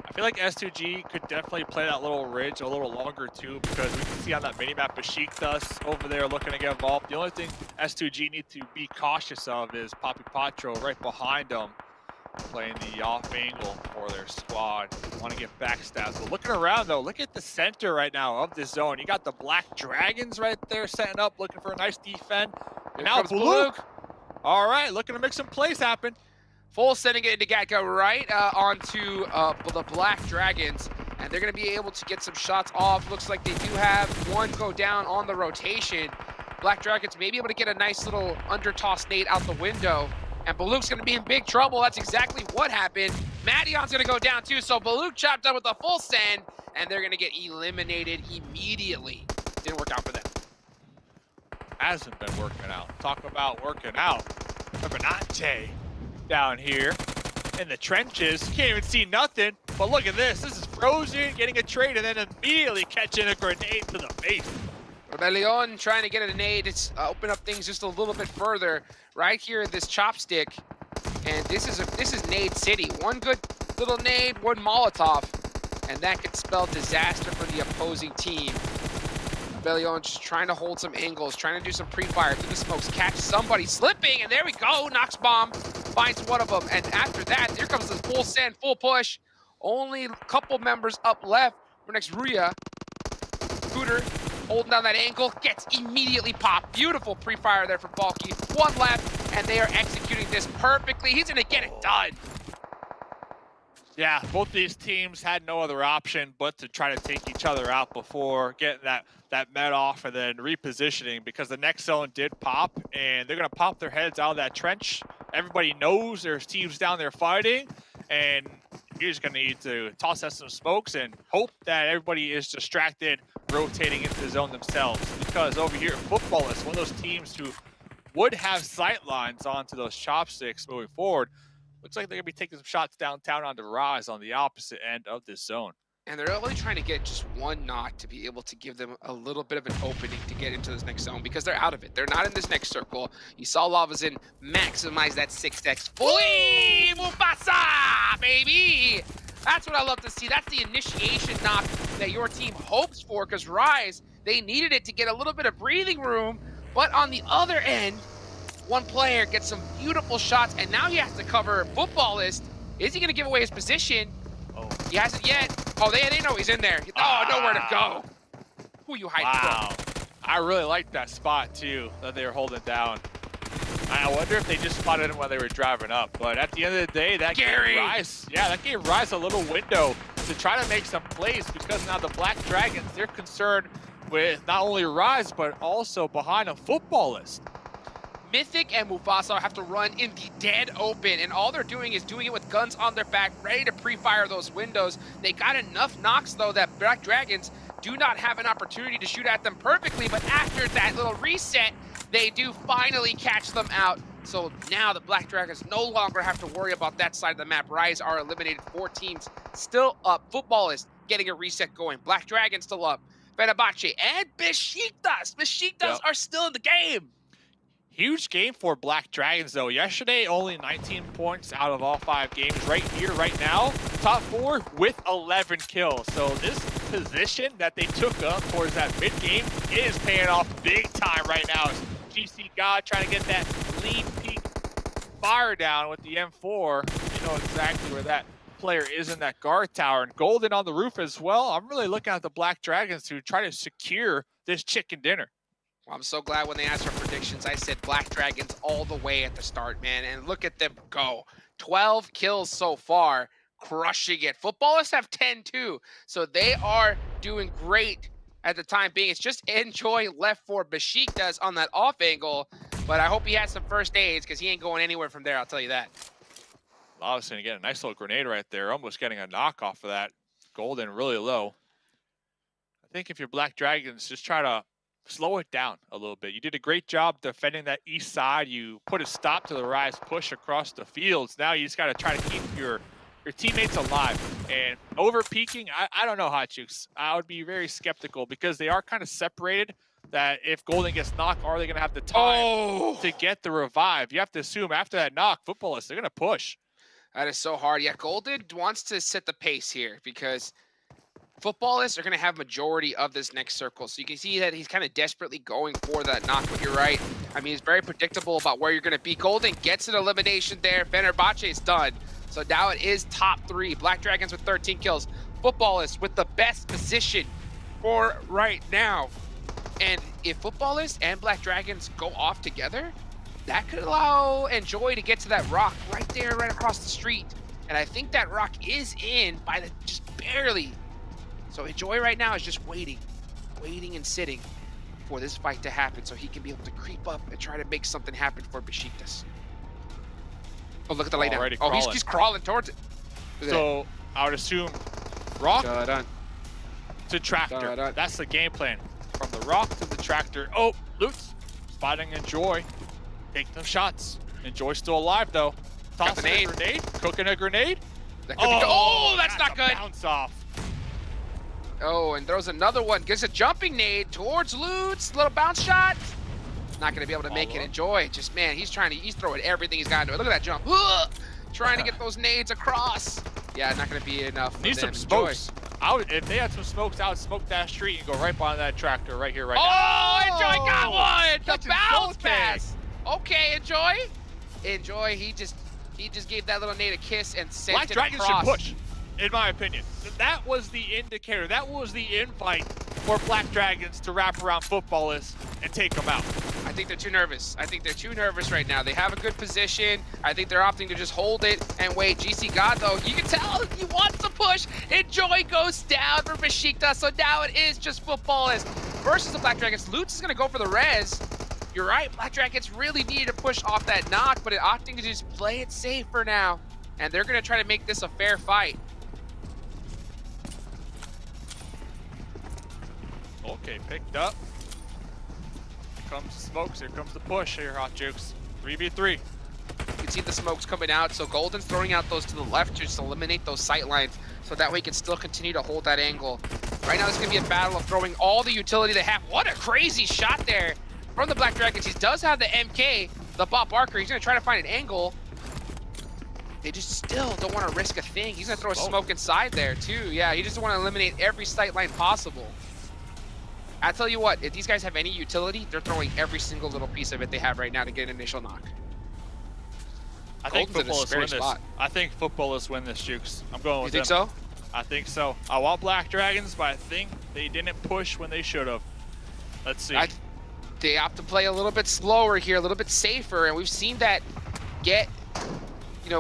I feel like S2G could definitely play that little ridge a little longer too, because we can see on that minimap Besiktas over there looking to get involved. The only thing S2G need to be cautious of is Papi Patro right behind them, playing the off angle for their squad. Want to get backstabs. But looking around though, look at the center right now of this zone. You got the Black Dragons right there setting up, looking for a nice defend. And now Buluk. All right, looking to make some plays happen. Full sending it into Gatka right onto the Black Dragons, and they're going to be able to get some shots off. Looks like they do have one go down on the rotation. Black Dragons may be able to get a nice little under-toss nade out the window, and Baluk's going to be in big trouble. That's exactly what happened. Madion's going to go down too, so Baluk chopped up with a full send, and they're going to get eliminated immediately. Didn't work out for them. Hasn't been working out. Talk about working out. Fibonacci down here in the trenches. Can't even see nothing, but look at this. This is Frozen getting a trade and then immediately catching a grenade to the face. Rebellion trying to get a nade. It's open up things just a little bit further. Right here in this chopstick. And this is nade city. One good little nade, one Molotov. And that could spell disaster for the opposing team. Rebellion just trying to hold some angles, trying to do some pre-fire through the smokes, catch somebody slipping, and there we go. Nox bomb finds one of them. And after that, here comes this full send, full push. Only a couple members up left for next Ruya. Cooter holding down that ankle, gets immediately popped. Beautiful pre-fire there from Balky. One left, and they are executing this perfectly. He's gonna get it done. Yeah, both these teams had no other option but to try to take each other out before getting that med off and then repositioning, because the next zone did pop and they're going to pop their heads out of that trench. Everybody knows there's teams down there fighting, and you're just going to need to toss out some smokes and hope that everybody is distracted rotating into the zone themselves, because over here Football is one of those teams who would have sight lines onto those chopsticks moving forward. Looks like they're going to be taking some shots downtown onto Rise on the opposite end of this zone. And they're only trying to get just one knock to be able to give them a little bit of an opening to get into this next zone, because they're out of it. They're not in this next circle. You saw Lavazin maximize that 6x. Fully Mufasa, baby! That's what I love to see. That's the initiation knock that your team hopes for, because Rise, they needed it to get a little bit of breathing room. But on the other end, one player gets some beautiful shots, and now he has to cover Footballist. Is he going to give away his position? Oh. He hasn't yet. Oh, they know he's in there. Oh, nowhere to go. Who you hiding from? I really liked that spot, too, that they were holding down. I wonder if they just spotted him while they were driving up. But at the end of the day, that gave Rise a little window to try to make some plays, because now the Black Dragons, they're concerned with not only Rise, but also behind a Footballist. Mythic and Mufasa have to run in the dead open, and all they're doing is doing it with guns on their back, ready to pre-fire those windows. They got enough knocks, though, that Black Dragons do not have an opportunity to shoot at them perfectly, but after that little reset, they do finally catch them out. So now the Black Dragons no longer have to worry about that side of the map. Rise are eliminated. 4 teams still up. Footballist getting a reset going. Black Dragons still up. Fibonacci and Besiktas. Besiktas are still in the game. Huge game for Black Dragons, though. Yesterday, only 19 points out of all 5 games. Right here, right now, top 4 with 11 kills. So this position that they took up towards that mid-game is paying off big time right now. GC God trying to get that lean peak fire down with the M4. You know exactly where that player is in that guard tower. And Golden on the roof as well. I'm really looking at the Black Dragons to try to secure this chicken dinner. Well, I'm so glad when they asked for predictions, I said Black Dragons all the way at the start, man. And look at them go. 12 kills so far, crushing it. Footballists have 10 too, so they are doing great at the time being. It's just Enjoy left for Besiktas on that off angle, but I hope he has some first aids, because he ain't going anywhere from there, I'll tell you that. Lawson again, a nice little grenade right there, almost getting a knock off of that. Golden really low. I think if you're Black Dragons, just try to slow it down a little bit. You did a great job defending that east side. You put a stop to the Rise push across the fields. Now you just got to try to keep your teammates alive. And over peaking, I don't know, Hot Chooks. I would be very skeptical, because they are kind of separated. that if Golden gets knocked, are they going to have the time to get the revive? You have to assume after that knock, Footballists, they're going to push. That is so hard. Yeah, Golden wants to set the pace here because Footballists are going to have majority of this next circle. So you can see that he's kind of desperately going for that knock, but you're right. I mean, he's very predictable about where you're going to be. Golden gets an elimination there. Fenerbahce is done. So now it is top 3. Black Dragons with 13 kills. Footballists with the best position for right now. And if Footballists and Black Dragons go off together, that could allow Enjoy to get to that rock right there, right across the street. And I think that rock is in by the just barely. So Enjoy right now is just waiting and sitting for this fight to happen so he can be able to creep up and try to make something happen for Besiktas. Oh, look at the laydown. Oh, he's crawling towards it. So I would assume rock to tractor. That's the game plan. From the rock to the tractor. Oh, Lutz spotting Enjoy. Take them shots. Enjoy's still alive though. Tossing a grenade. Cooking a grenade. That's not good. Bounce off. Oh, and throws another one. Gets a jumping nade towards Lutz. Little bounce shot. Not going to be able to make it. Enjoy. Just, man, he's throwing everything he's got into it. Look at that jump. Trying to get those nades across. Yeah, not going to be enough. Need some smokes. If they had some smokes, I would smoke that street and go right behind that tractor right here, right now. Enjoy got one. The bounce pass. Okay, Enjoy. He just gave that little nade a kiss and sent Black it Dragons across. should push, in my opinion. That was the indicator. That was the invite for Black Dragons to wrap around Footballists and take them out. I think they're too nervous. Right now. They have a good position. I think they're opting to just hold it and wait. GC God, though, you can tell he wants to push. Enjoy goes down for Besiktas, so now it is just Footballists versus the Black Dragons. Lutz is going to go for the res. You're right, Black Dragons really needed to push off that knock, but opting to just play it safe for now. And they're going to try to make this a fair fight. Okay, picked up. Here comes the smokes. Here comes the push here, Hot Jukes. 3v3. You can see the smokes coming out, so Golden's throwing out those to the left to just eliminate those sight lines, so that way he can still continue to hold that angle. Right now, this is going to be a battle of throwing all the utility they have. What a crazy shot there from the Black Dragons. He does have the MK, the Bob Barker. He's going to try to find an angle. They just still don't want to risk a thing. He's going to throw a smoke inside there, too. Yeah, he just want to eliminate every sight line possible. I tell you what, if these guys have any utility, they're throwing every single little piece of it they have right now to get an initial knock. I think Footballists win this. I think Footballists win this, Jukes. I'm going with them. You think so? I think so. I want Black Dragons, but I think they didn't push when they should have. Let's see. They opt to play a little bit slower here, a little bit safer, and we've seen that get,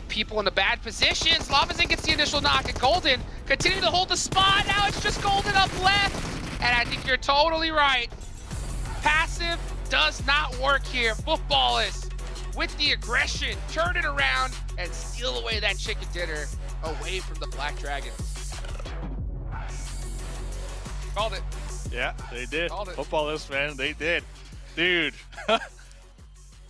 people in the bad positions. Lavazin gets the initial knock, and Golden continue to hold the spot. Now it's just Golden up left. And I think you're totally right. Passive does not work here. Footballists with the aggression, turn it around and steal away that chicken dinner away from the Black Dragons. Called it. Yeah, they did. Called it. Footballists, man, they did. Dude,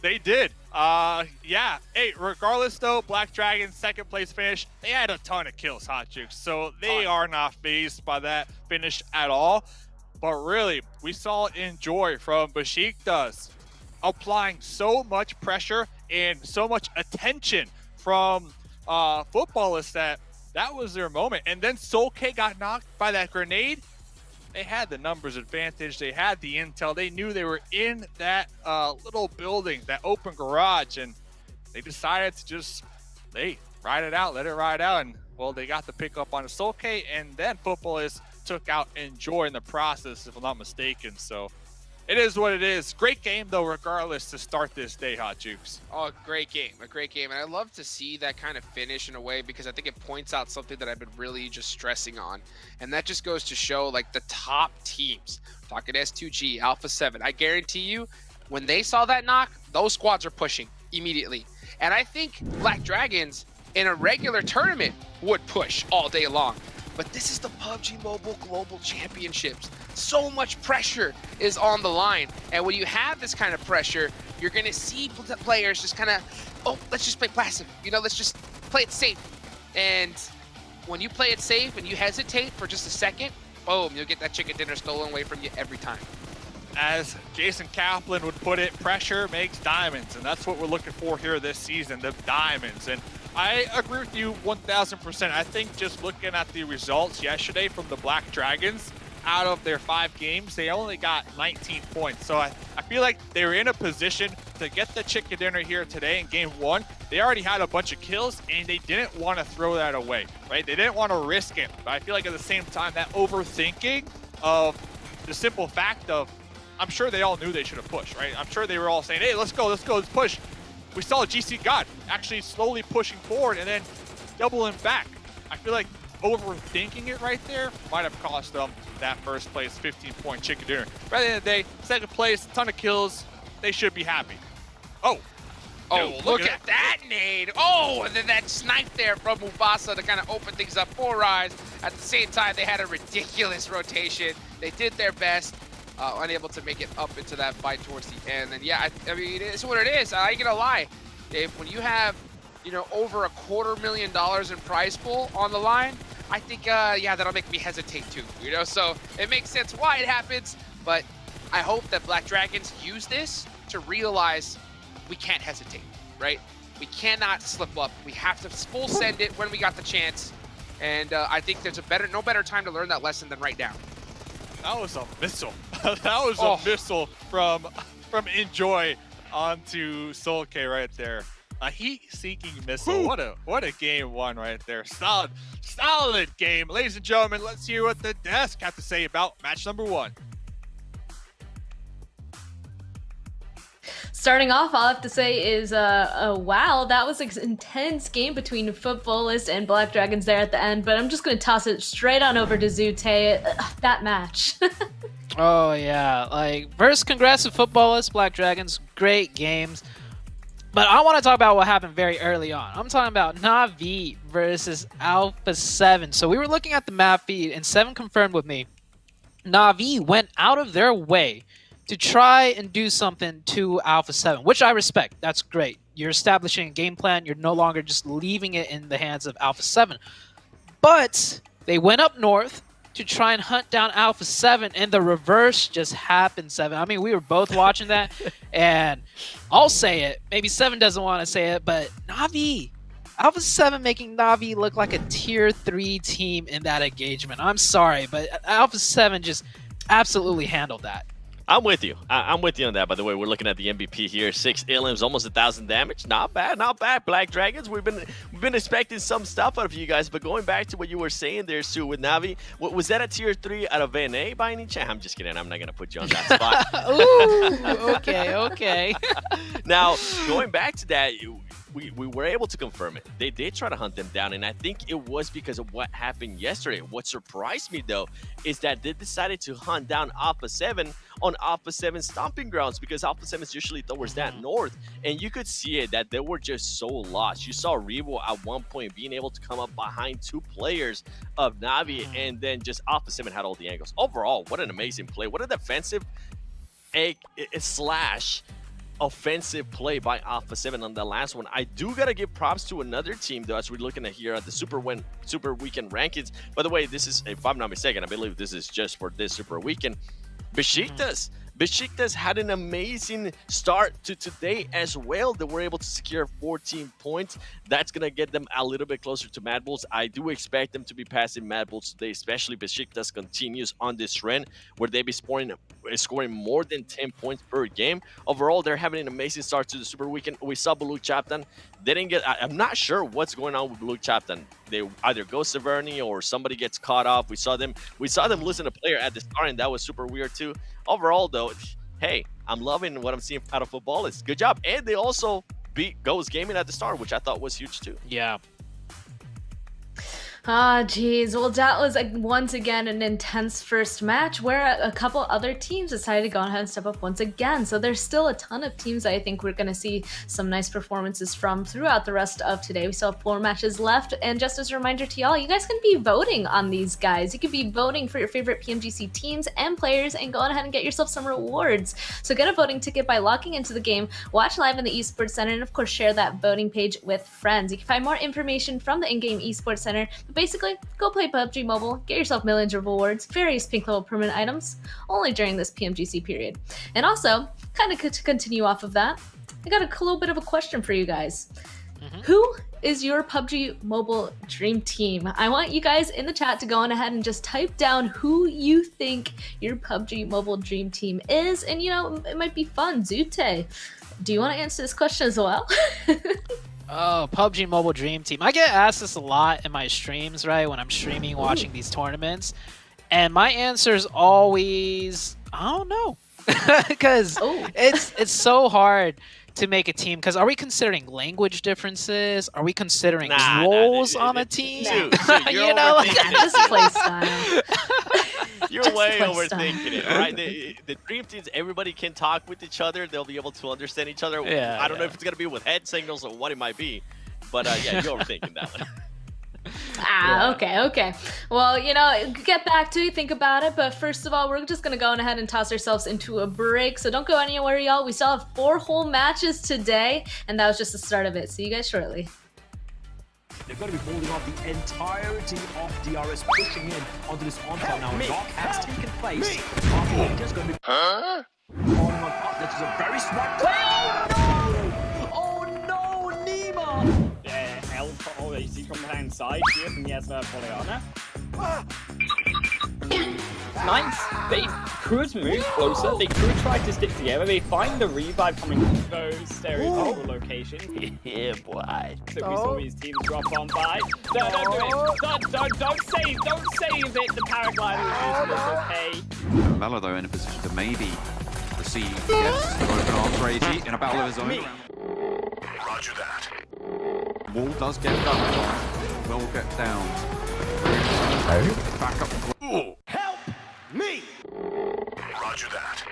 they did. Yeah. Hey, regardless though, Black Dragons second place finish. They had a ton of kills, Hot Jukes, so they are not fazed by that finish at all. But really, we saw Enjoy from Besiktas applying so much pressure and so much attention from Footballists that was their moment. And then Soulk got knocked by that grenade. They had the numbers advantage. They had the intel. They knew they were in that little building, that open garage, and they decided to just, ride it out, let it ride out. And, well, they got the pick up on Soulk, and then Footballists took out Enjoy in the process, if I'm not mistaken. So it is what it is. Great game, though, regardless, to start this day, Hot Jukes. Oh, a great game. And I love to see that kind of finish in a way because I think it points out something that I've been really just stressing on. And that just goes to show, like, the top teams, talking S2G, Alpha 7, I guarantee you, when they saw that knock, those squads are pushing immediately. And I think Black Dragons in a regular tournament would push all day long. But this is the PUBG Mobile Global Championships. So much pressure is on the line. And when you have this kind of pressure, you're going to see players just kind of, let's just play passive. Let's just play it safe. And when you play it safe and you hesitate for just a second, boom, you'll get that chicken dinner stolen away from you every time. as Jason Kaplan would put it, pressure makes diamonds, and that's what we're looking for here this season, the diamonds. And I agree with you 1000%. I think just looking at the results yesterday from the Black Dragons, out of their 5 games, they only got 19 points. So I feel like they were in a position to get the chicken dinner here today in game 1. They already had a bunch of kills, and they didn't want to throw that away, right? They didn't want to risk it. But I feel like at the same time, that overthinking of the simple fact of, I'm sure they all knew they should have pushed, right? I'm sure they were all saying, hey, let's go, let's push. We saw GC God actually slowly pushing forward and then doubling back. I feel like overthinking it right there might have cost them that first place 15-point chicken dinner. But at the end of the day, second place, ton of kills, they should be happy. Oh, look at that nade. Oh, and then that snipe there from Mufasa to kind of open things up for Rise. At the same time, they had a ridiculous rotation. They did their best, unable to make it up into that fight towards the end. And yeah, I mean, it's what it is. I ain't gonna lie, Dave, when you have, you know, over $250,000 in prize pool on the line, I think, yeah, that'll make me hesitate too, you know? So it makes sense why it happens, but I hope that Black Dragons use this to realize we can't hesitate, right? We cannot slip up. We have to full send it when we got the chance. And I think there's no better time to learn that lesson than right now. That was a missile. That was a missile from Enjoy onto Soul K right there. A heat-seeking missile. What a game 1 right there. Solid game. Ladies and gentlemen, let's hear what the desk have to say about match number 1. Starting off, all I have to say is, wow, that was an intense game between Footballist and Black Dragons there at the end, but I'm just going to toss it straight on over to Zute. That match. Oh, yeah. Like, first, congrats to Footballist, Black Dragons. Great games. But I want to talk about what happened very early on. I'm talking about Navi versus Alpha 7. So we were looking at the map feed, and 7 confirmed with me. Navi went out of their way to try and do something to Alpha 7, which I respect. That's great. You're establishing a game plan. You're no longer just leaving it in the hands of Alpha 7. But they went up north to try and hunt down Alpha 7, and the reverse just happened, 7. I mean, we were both watching that, and I'll say it. Maybe 7 doesn't want to say it, but Navi, Alpha 7 making Navi look like a tier 3 team in that engagement. I'm sorry, but Alpha 7 just absolutely handled that. I'm with you. I'm with you on that. By the way, we're looking at the MVP here. 6 elims, almost 1,000 damage. Not bad, not bad. Black Dragons. We've been expecting some stuff out of you guys, but going back to what you were saying there, Sue, with Navi, was that a tier 3 out of NA by any chance? I'm just kidding. I'm not gonna put you on that spot. Ooh, okay. Now, going back to that, we were able to confirm it. They did try to hunt them down, and I think it was because of what happened yesterday. What surprised me, though, is that they decided to hunt down Alpha 7 on Alpha 7's stomping grounds, because Alpha 7 is usually towards that north, and you could see it that they were just so lost. You saw Revo at one point being able to come up behind 2 players of Navi, and then just Alpha 7 had all the angles. Overall, what an amazing play. What a defensive slash offensive play by Alpha 7 on the last one. I do gotta give props to another team, though, as we're looking at here at the Super Weekend rankings. By the way, this is, if I'm not mistaken, I believe this is just for this Super Weekend. Besiktas had an amazing start to today as well. They were able to secure 14 points. That's going to get them a little bit closer to Mad Bulls. I do expect them to be passing Mad Bulls today, especially Besiktas continues on this trend where they be scoring more than 10 points per game. Overall, they're having an amazing start to the Super Weekend. We saw Blue Chapter. They didn't get, I'm not sure what's going on with Blue Chapter. They either go Severny or somebody gets caught off. We saw them losing a player at the start, and that was super weird too. Overall, though, hey, I'm loving what I'm seeing out of football. It's good job. And they also beat Ghost Gaming at the start, which I thought was huge too. Yeah. Geez. Well, that was once again an intense first match where a couple other teams decided to go ahead and step up once again. So there's still a ton of teams I think we're going to see some nice performances from throughout the rest of today. We still have 4 matches left. And just as a reminder to y'all, you guys can be voting on these guys. You can be voting for your favorite PMGC teams and players and go ahead and get yourself some rewards. So get a voting ticket by logging into the game, watch live in the Esports Center, and of course share that voting page with friends. You can find more information from the in-game Esports Center, the Basically, go play PUBG Mobile, get yourself millions of rewards, various pink level permanent items, only during this PMGC period. And also, kind of to continue off of that, I got a little bit of a question for you guys. Who is your PUBG Mobile dream team? I want you guys in the chat to go on ahead and just type down who you think your PUBG Mobile dream team is. And you know, it might be fun. Zute, do you want to answer this question as well? Oh, PUBG Mobile Dream Team. I get asked this a lot in my streams, right? When I'm streaming, watching these tournaments. And my answer is always, I don't know. Because it's so hard to make a team. Because are we considering language differences? Are we considering roles on a team? You're you know, like just play style. You're way overthinking it, all right? The dream teams, everybody can talk with each other. They'll be able to understand each other. Yeah, I don't know if it's going to be with head signals or what it might be. But yeah, you're overthinking that one. Okay. Well, you know, get back to it, think about it. But first of all, we're just going to go on ahead and toss ourselves into a break. So don't go anywhere, y'all. We still have 4 whole matches today. And that was just the start of it. See you guys shortly. They're going to be holding off the entirety of DRS, pushing in onto this on-time now. Doc has taken place. Just going to be falling on top. That is a very smart play. Oh no, Nima! Easy from the inside here from Yesva Poliana. Nice. They could move closer. They could try to stick together. They find the revive coming from those stereotypical locations. Yeah, boy. So we saw these teams drop on by. Don't do it. Don't save it. The paraglider is using this, okay? Valo, though, in a position to maybe receive open arms Reggie in a battle of his own. Roger that. Wall does get done. Will get down. Back up. Help me! Roger that.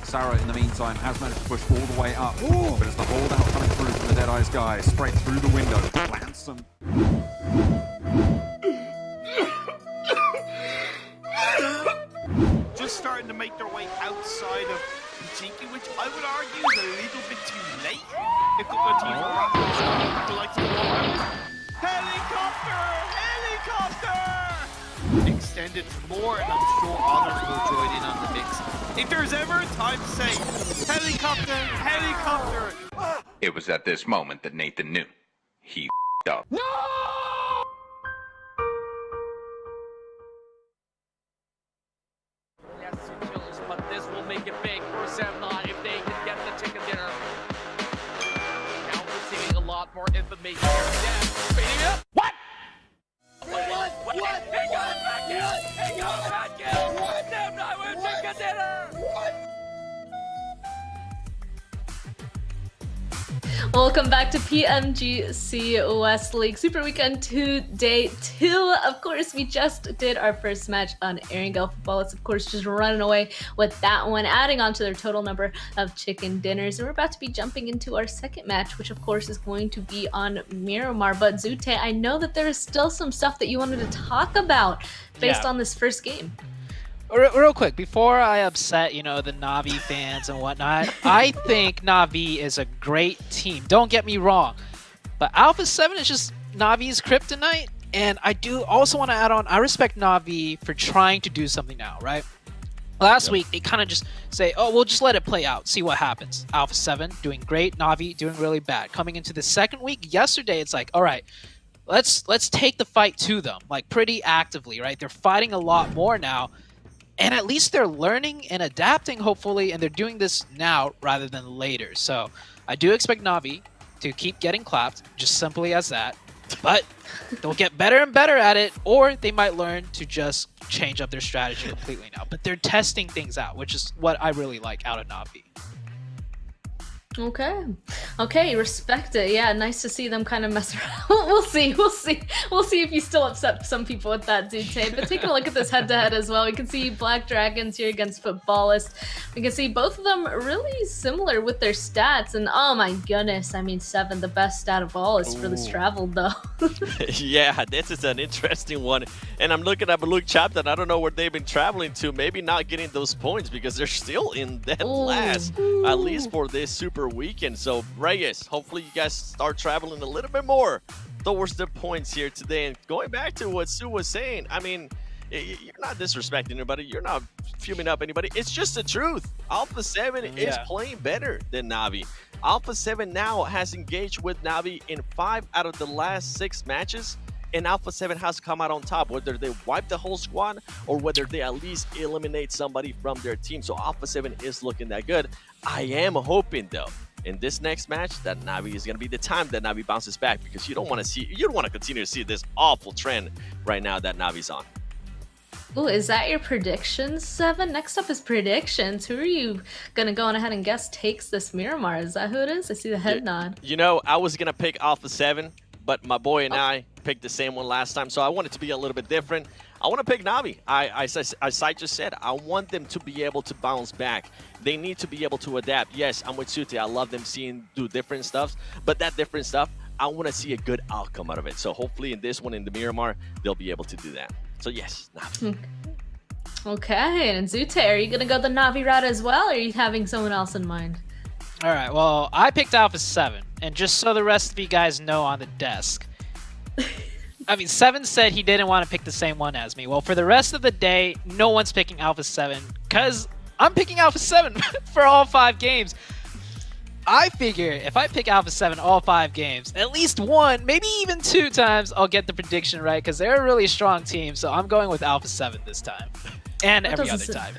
Sarah, in the meantime, has managed to push all the way up. But it's the holdout coming through from the Deadeye's guy, straight through the window. Plants some. Just starting to make their way outside of Pachinki, which I would argue is a little bit too late. A couple of teams were like helicopter! Extended more, and I'm sure others will join in on the mix. If there's ever a time to say, helicopter! It was at this moment that Nathan knew. He up. No! Yes, kills, but this will make it big for Sanhok if they can get the chicken dinner. Now we're seeing a lot more information here. Yeah, speeding up. What? What? Hang on, back in! Hang on, back in! What? Damn, now we're chicken dinner! What? Welcome back to PMGC West League Super Weekend 2, Day 2. Of course, we just did our first match on Erangel football. It's, of course, just running away with that one, adding on to their total number of chicken dinners. And we're about to be jumping into our second match, which, of course, is going to be on Miramar. But, Zute, I know that there is still some stuff that you wanted to talk about based on this first game. Real quick, before I upset, you know, the Navi fans and whatnot, I think Navi is a great team. Don't get me wrong. But Alpha 7 is just Navi's kryptonite. And I do also want to add on, I respect Navi for trying to do something now, right? Last week, they kind of just say, oh, we'll just let it play out, see what happens. Alpha 7 doing great, Navi doing really bad. Coming into the second week, yesterday, it's like, all right, let's take the fight to them, like pretty actively, right? They're fighting a lot more now. And at least they're learning and adapting, hopefully, and they're doing this now rather than later. So I do expect Navi to keep getting clapped, just simply as that. But they'll get better and better at it, or they might learn to just change up their strategy completely now. But they're testing things out, which is what I really like out of Navi. Okay, respect it. Yeah, nice to see them kind of mess around. We'll see if you still upset some people with that, Zute. But taking a look at this head-to-head as well, we can see Black Dragons here against Footballist. We can see both of them really similar with their stats, and oh my goodness, I mean 7, the best stat of all is for this travel though. Yeah, this is an interesting one, and I'm looking at Baluk Chapter, and I don't know where they've been traveling to. Maybe not getting those points because they're still in dead last, at least for this Super Weekend. So Reyes, hopefully you guys start traveling a little bit more towards the points here today. And going back to what Sue was saying, I mean, you're not disrespecting anybody. You're not fuming up anybody. It's just the truth. Alpha 7 is playing better than Navi. Alpha 7 now has engaged with Navi in 5 out of the last 6 matches. And Alpha 7 has come out on top, whether they wipe the whole squad or whether they at least eliminate somebody from their team. So Alpha 7 is looking that good. I am hoping, though, in this next match that Navi is going to be the time that Navi bounces back, because you don't want to continue to see this awful trend right now that Navi's on. Ooh, is that your predictions, Seven? Next up is predictions. Who are you gonna go on ahead and guess takes this Miramar? Is that who it is? I see the head nod. You know, I was gonna pick Alpha 7, but my boy and I picked the same one last time, so I want it to be a little bit different. I want to pick Navi. As I just said, I want them to be able to bounce back. They need to be able to adapt. Yes, I'm with Sute. I love them do different stuff, but that different stuff, I want to see a good outcome out of it. So hopefully in this one, in the Miramar, they'll be able to do that. So yes, Navi. Okay, and Zute, are you gonna go the Navi route as well, or are you having someone else in mind? All right, well, I picked Alpha 7, and just so the rest of you guys know on the desk, I mean, 7 said he didn't want to pick the same one as me. Well, for the rest of the day, no one's picking Alpha 7, because I'm picking Alpha 7 for all 5 games. I figure if I pick Alpha 7 all 5 games, at least 1, maybe even 2 times, I'll get the prediction right, because they're a really strong team, so I'm going with Alpha 7 this time. And every other time.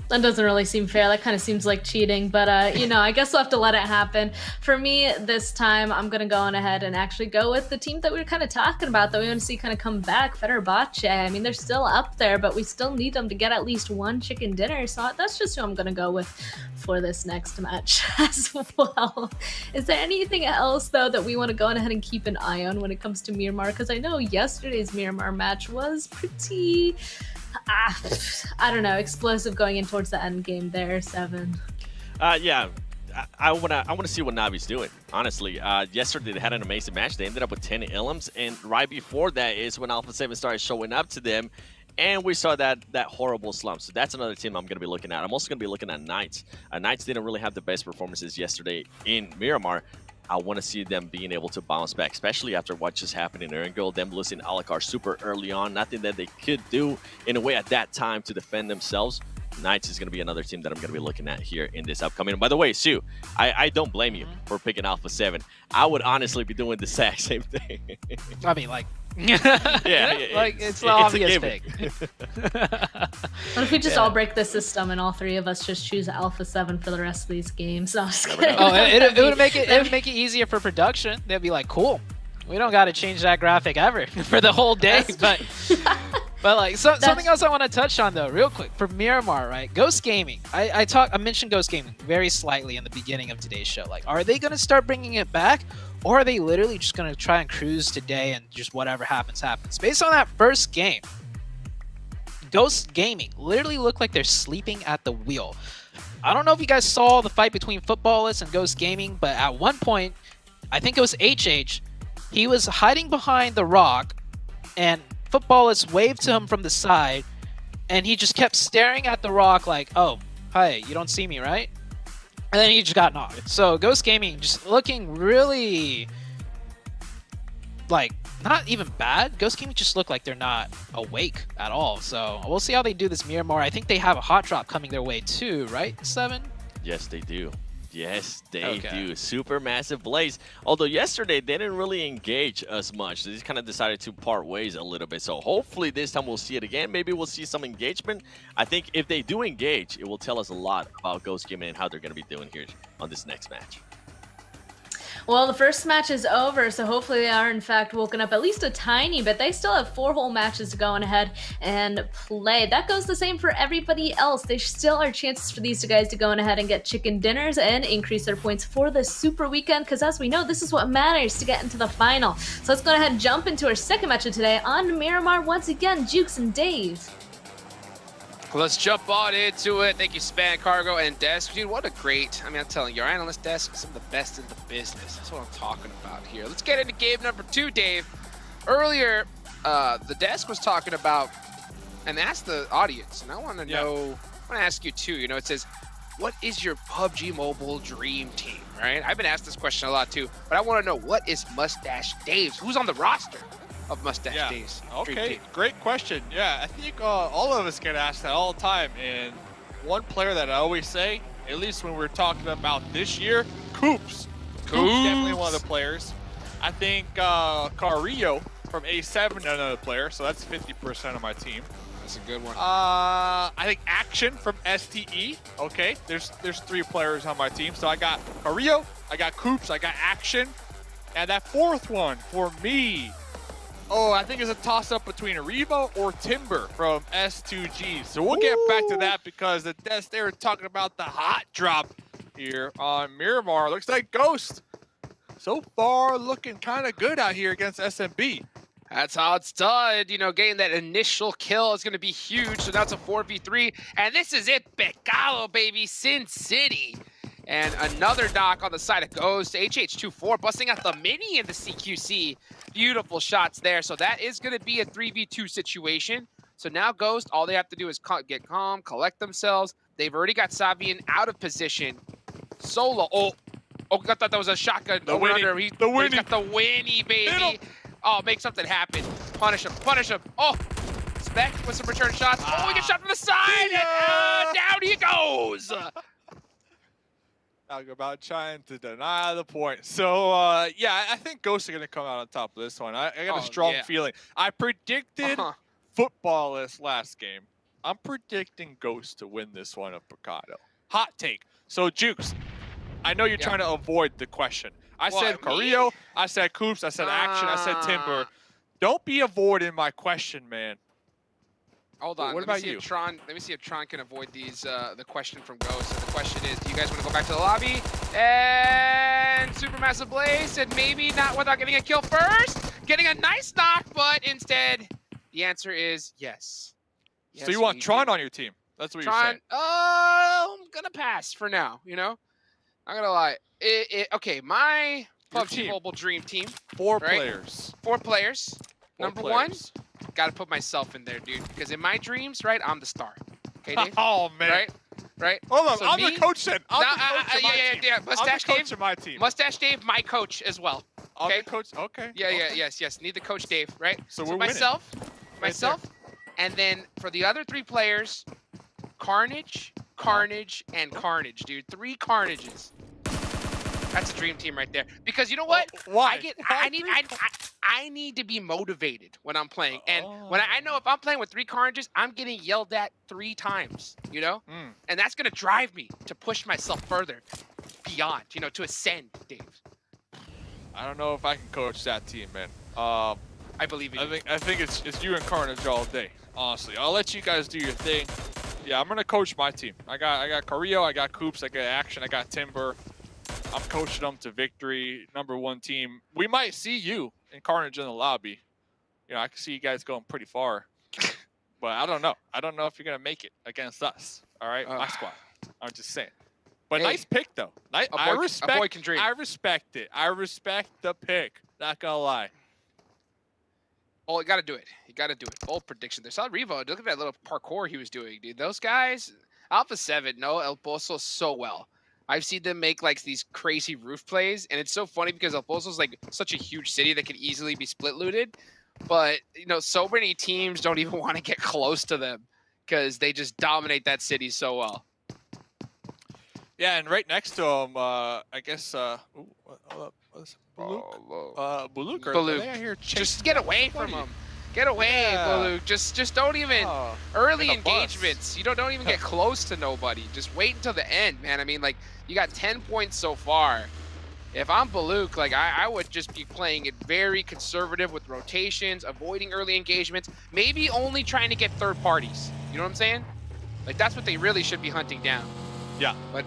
That doesn't really seem fair. That kind of seems like cheating, but you know, I guess we'll have to let it happen. For me, this time, I'm gonna go on ahead and actually go with the team that we were kind of talking about, that we want to see kind of come back, Fibonacci. I mean, they're still up there, but we still need them to get at least 1 chicken dinner, so that's just who I'm gonna go with for this next match as well. Is there anything else, though, that we want to go on ahead and keep an eye on when it comes to Miramar? Because I know yesterday's Miramar match was pretty... I don't know, explosive going in towards the end game there, 7. Yeah, I wanna see what Navi's doing. Honestly, yesterday they had an amazing match. They ended up with 10 Illims, and right before that is when Alpha 7 started showing up to them, and we saw that horrible slump. So that's another team I'm gonna be looking at. I'm also gonna be looking at Knights. Knights didn't really have the best performances yesterday in Miramar. I want to see them being able to bounce back, especially after what just happened in Erangel, them losing Alakar super early on. Nothing that they could do in a way at that time to defend themselves. Knights is going to be another team that I'm going to be looking at here in this upcoming. And by the way, Sue, I don't blame you for picking Alpha 7. I would honestly be doing the exact same thing. I mean, like, yeah, like it's the obvious pick. What if we just all break the system and all 3 of us just choose Alpha 7 for the rest of these games? No, oh, it would make it easier for production. They'd be like, cool, we don't got to change that graphic ever for the whole day. But like something else I want to touch on though, real quick, for Miramar, right? Ghost Gaming. I mentioned Ghost Gaming very slightly in the beginning of today's show. Like, are they gonna start bringing it back, or are they literally just gonna try and cruise today and just whatever happens happens? Based on that first game, Ghost Gaming literally looked like they're sleeping at the wheel. I don't know if you guys saw the fight between Footballists and Ghost Gaming, but at one point, I think it was HH, he was hiding behind the rock, and Footballists waved to him from the side, and he just kept staring at the rock like, oh, hi, you don't see me, right? And then he just got knocked. So Ghost Gaming just looking really, like, not even bad. Ghost Gaming just look like they're not awake at all. So we'll see how they do this Miramar. I think they have a hot drop coming their way too, right, 7? Yes, they do. Yes, they do. Super massive blaze. Although yesterday they didn't really engage as much. They just kind of decided to part ways a little bit. So hopefully this time we'll see it again. Maybe we'll see some engagement. I think if they do engage, it will tell us a lot about Ghost Gaming and how they're going to be doing here on this next match. Well, the first match is over, so hopefully they are in fact woken up at least a tiny bit. They still have 4 whole matches to go on ahead and play. That goes the same for everybody else. There still are chances for these 2 guys to go on ahead and get chicken dinners and increase their points for the Super Weekend, because as we know, this is what matters to get into the final. So let's go ahead and jump into our second match of today on Miramar. Once again, Jukes and Dave. Let's jump on into it. Thank you, Span Cargo and Desk. Dude, what a great, I mean, I'm telling you, our analyst desk is some of the best in the business. That's what I'm talking about here. Let's get into game number 2, Dave. Earlier, the desk was talking about, and asked the audience, and I want to know, I want to ask you too, you know, it says, what is your PUBG Mobile dream team, right? I've been asked this question a lot too, but I want to know, what is Mustache Dave's? Who's on the roster of Mustache Dave's dream Okay, team? great question. Yeah, I think all of us get asked that all the time. And one player that I always say, at least when we're talking about this year, Coops. Coops definitely one of the players. I think Carrillo from A7, another player, so that's 50% of my team. That's a good one. I think Action from STE. Okay, there's 3 players on my team. So I got Carrillo, I got Coops, I got Action, and that 4th one for me. Oh, I think it's a toss-up between Revo or Timber from S2G. So we'll get back to that because they were talking about the hot drop here on Miramar. Looks like Ghost. So far, looking kind of good out here against SMB. That's how it's done. You know, getting that initial kill is going to be huge. So that's a 4v3. And this is it. Pecado, baby. Sin City. And another knock on the side of Ghost. HH24 busting out the mini in the CQC. Beautiful shots there. So that is going to be a 3v2 situation. So now Ghost, all they have to do is get calm, collect themselves. They've already got Savian out of position. Solo. Oh, I thought that was a shotgun. The Winnie. He's got the Winnie, baby. Oh, make something happen. Punish him. Punish him. Oh, Spec with some return shots. Oh, he gets shot from the side. And down he goes. Talk about trying to deny the point. So, yeah, I think Ghosts are going to come out on top of this one. I got a strong feeling. I predicted footballless last game. I'm predicting Ghost to win this one of Picado. Hot take. So, Jukes, I know you're trying to avoid the question. I said Carrillo, I said Coops, I said Action, I said Timber. Don't be avoiding my question, man. Hold on. What about you? Let me see if Tron can avoid these. The question from Ghost. And the question is, do you guys want to go back to the lobby? And Supermassive Blaze said maybe not without getting a kill first. Getting a nice knock, but instead, the answer is yes. So you want Tron on your team? That's what you're saying. I'm gonna pass for now. You know, I'm gonna lie. Okay, my PUBG Mobile dream team. 4 players. 4 players. Number 1. Gotta put myself in there, dude. Because in my dreams, right, I'm the star. Okay, Dave? Oh, man. Right? Hold on, So I'm the coach then. I'm the coach of my team. Yeah. Mustache I'm the coach Dave, of my team. Mustache Dave, my coach as well. Okay? I'm the coach? Okay. Yes. Need the coach Dave, right? So we're myself, winning. and then for the other 3 players, Carnage, and Carnage, dude. 3 Carnages. That's a dream team right there. Because you know what? Why? I need to be motivated when I'm playing. And when I know if I'm playing with 3 Carnages, I'm getting yelled at 3 times, you know? And that's going to drive me to push myself further beyond, you know, to ascend, Dave. I don't know if I can coach that team, man. I believe in you. I think it's you and Carnage all day, honestly. I'll let you guys do your thing. Yeah, I'm going to coach my team. I got Carrillo, I got Coops, I got Action, I got Timber. I'm coaching them to victory, number 1 team. We might see you and Carnage in the lobby. You know, I can see you guys going pretty far. But I don't know. I don't know if you're going to make it against us. All right? My squad. I'm just saying. But hey, nice pick, though. I respect, a boy can dream. I respect it. I respect the pick. Not going to lie. Oh, you got to do it. You got to do it. Bold prediction there. Saw Revo. Look at that little parkour he was doing, dude. Those guys, Alpha 7, know El Pozo so well. I've seen them make like these crazy roof plays, and it's so funny because El Pozo's like such a huge city that could easily be split looted, but you know, so many teams don't even want to get close to them because they just dominate that city so well. Yeah, and right next to him, I guess, what's Baluk? Baluk. Just get away from him. Get away, Baluk. Just don't even early engagements. You don't even get close to nobody. Just wait until the end, man. I mean, like, you got 10 points so far. If I'm Baluk, like, I would just be playing it very conservative with rotations, avoiding early engagements, maybe only trying to get 3rd parties. You know what I'm saying? Like, that's what they really should be hunting down. Yeah. But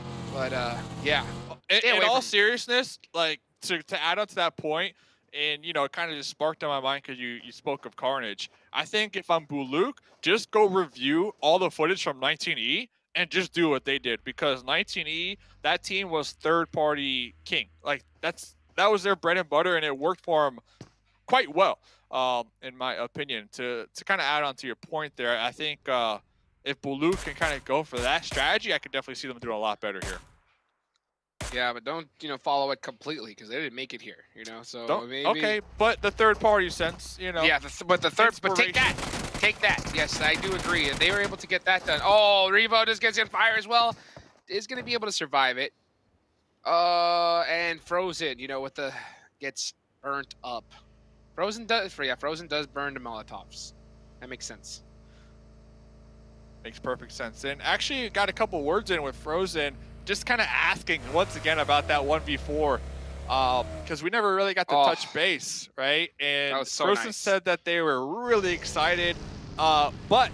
yeah. In all seriousness, like, to add on to that point, and, you know, it kind of just sparked on my mind because you spoke of Carnage. I think if I'm Buluk, just go review all the footage from 19E and just do what they did. Because 19E, that team was 3rd-party king. Like, that was their bread and butter, and it worked for them quite well, in my opinion. To kind of add on to your point there, I think if Bulu can kind of go for that strategy, I could definitely see them doing a lot better here. Yeah, but don't, follow it completely because they didn't make it here, So maybe. Okay, but the third party sense, Yeah, but take that. Take that. Yes, I do agree. They were able to get that done. Oh, Revo just gets in fire as well. Is going to be able to survive it. And Frozen, gets burnt up. Frozen does burn the Molotovs. That makes sense. Makes perfect sense. And actually got a couple words in with Frozen, just kind of asking once again about that 1v4, because we never really got to touch base, right? And that was so Frozen nice. said that they were really excited, but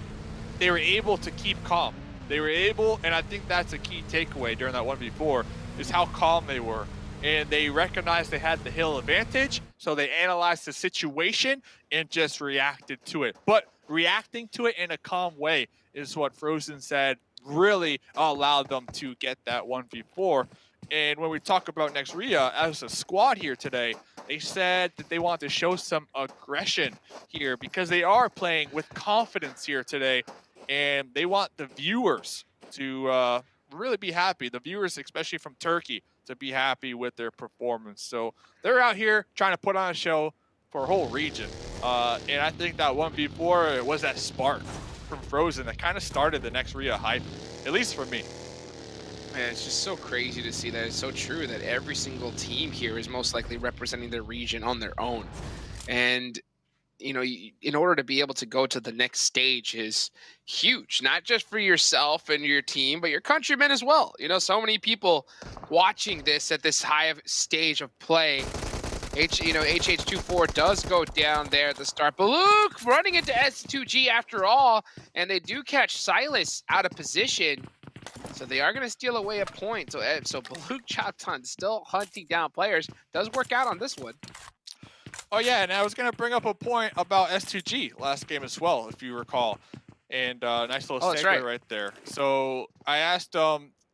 they were able to keep calm. They were able, and I think that's a key takeaway during that 1v4, is how calm they were. And they recognized they had the hill advantage, so they analyzed the situation and just reacted to it. But reacting to it in a calm way is what Frozen said really allowed them to get that 1v4. And when we talk about next RIA as a squad here today, they said that they want to show some aggression here because they are playing with confidence here today, and they want the viewers to really be happy. The viewers, especially from Turkey, to be happy with their performance. So they're out here trying to put on a show for a whole region. And I think that 1v4 was that spark from Frozen that kind of started the next RIA hype, at least for me. Man, it's just so crazy to see that. It's so true that every single team here is most likely representing their region on their own. And, in order to be able to go to the next stage is huge, not just for yourself and your team, but your countrymen as well. So many people watching this at this high of stage of play. HH24 does go down there at the start. Baluk running into S2G after all, and they do catch Silas out of position. So they are going to steal away a point. So Baluk Chapton still hunting down players. Does work out on this one. Oh yeah, and I was going to bring up a point about S2G last game as well, if you recall. And nice little segue right there. So I asked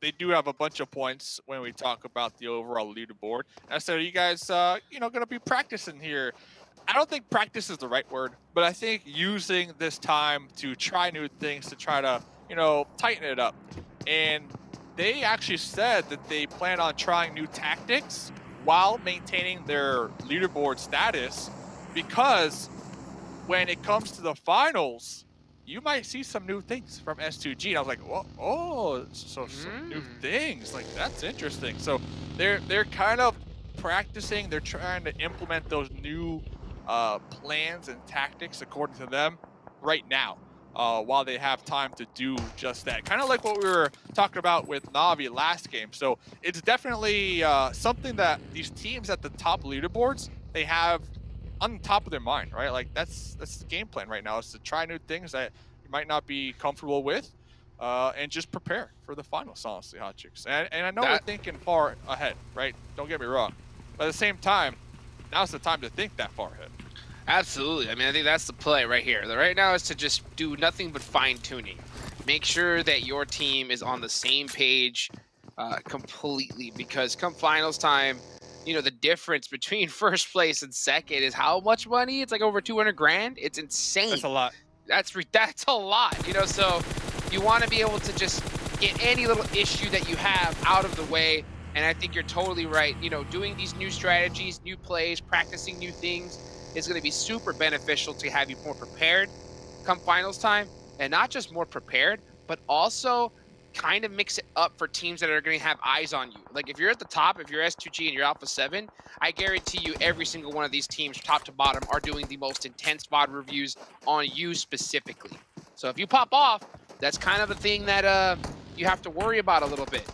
they do have a bunch of points when we talk about the overall leaderboard. And I said, are you guys, going to be practicing here? I don't think practice is the right word, but I think using this time to try new things, to try to, tighten it up. And they actually said that they plan on trying new tactics while maintaining their leaderboard status, because when it comes to the finals, you might see some new things from S2G. And I was like, so some new things. Like, that's interesting. So they're kind of practicing. They're trying to implement those new plans and tactics according to them right now, while they have time to do just that. Kind of like what we were talking about with Navi last game. So it's definitely something that these teams at the top leaderboards, they have on top of their mind, right? Like that's the game plan right now, is to try new things that you might not be comfortable with, and just prepare for the finals, honestly, Hot Chicks. And I know we're thinking far ahead, right? Don't get me wrong. But at the same time, now's the time to think that far ahead. Absolutely. I mean, I think that's the play right here. Right now is to just do nothing but fine-tuning. Make sure that your team is on the same page completely, because come finals time, the difference between first place and second is how much money? It's like over 200 grand. It's insane. That's a lot. That's a lot, so you want to be able to just get any little issue that you have out of the way. And I think you're totally right. Doing these new strategies, new plays, practicing new things is going to be super beneficial to have you more prepared come finals time. And not just more prepared, but also kind of mix it up for teams that are going to have eyes on you. Like if you're at the top, if you're S2G and you're Alpha 7, I guarantee you every single one of these teams, top to bottom, are doing the most intense VOD reviews on you specifically. So if you pop off, that's kind of the thing that you have to worry about a little bit.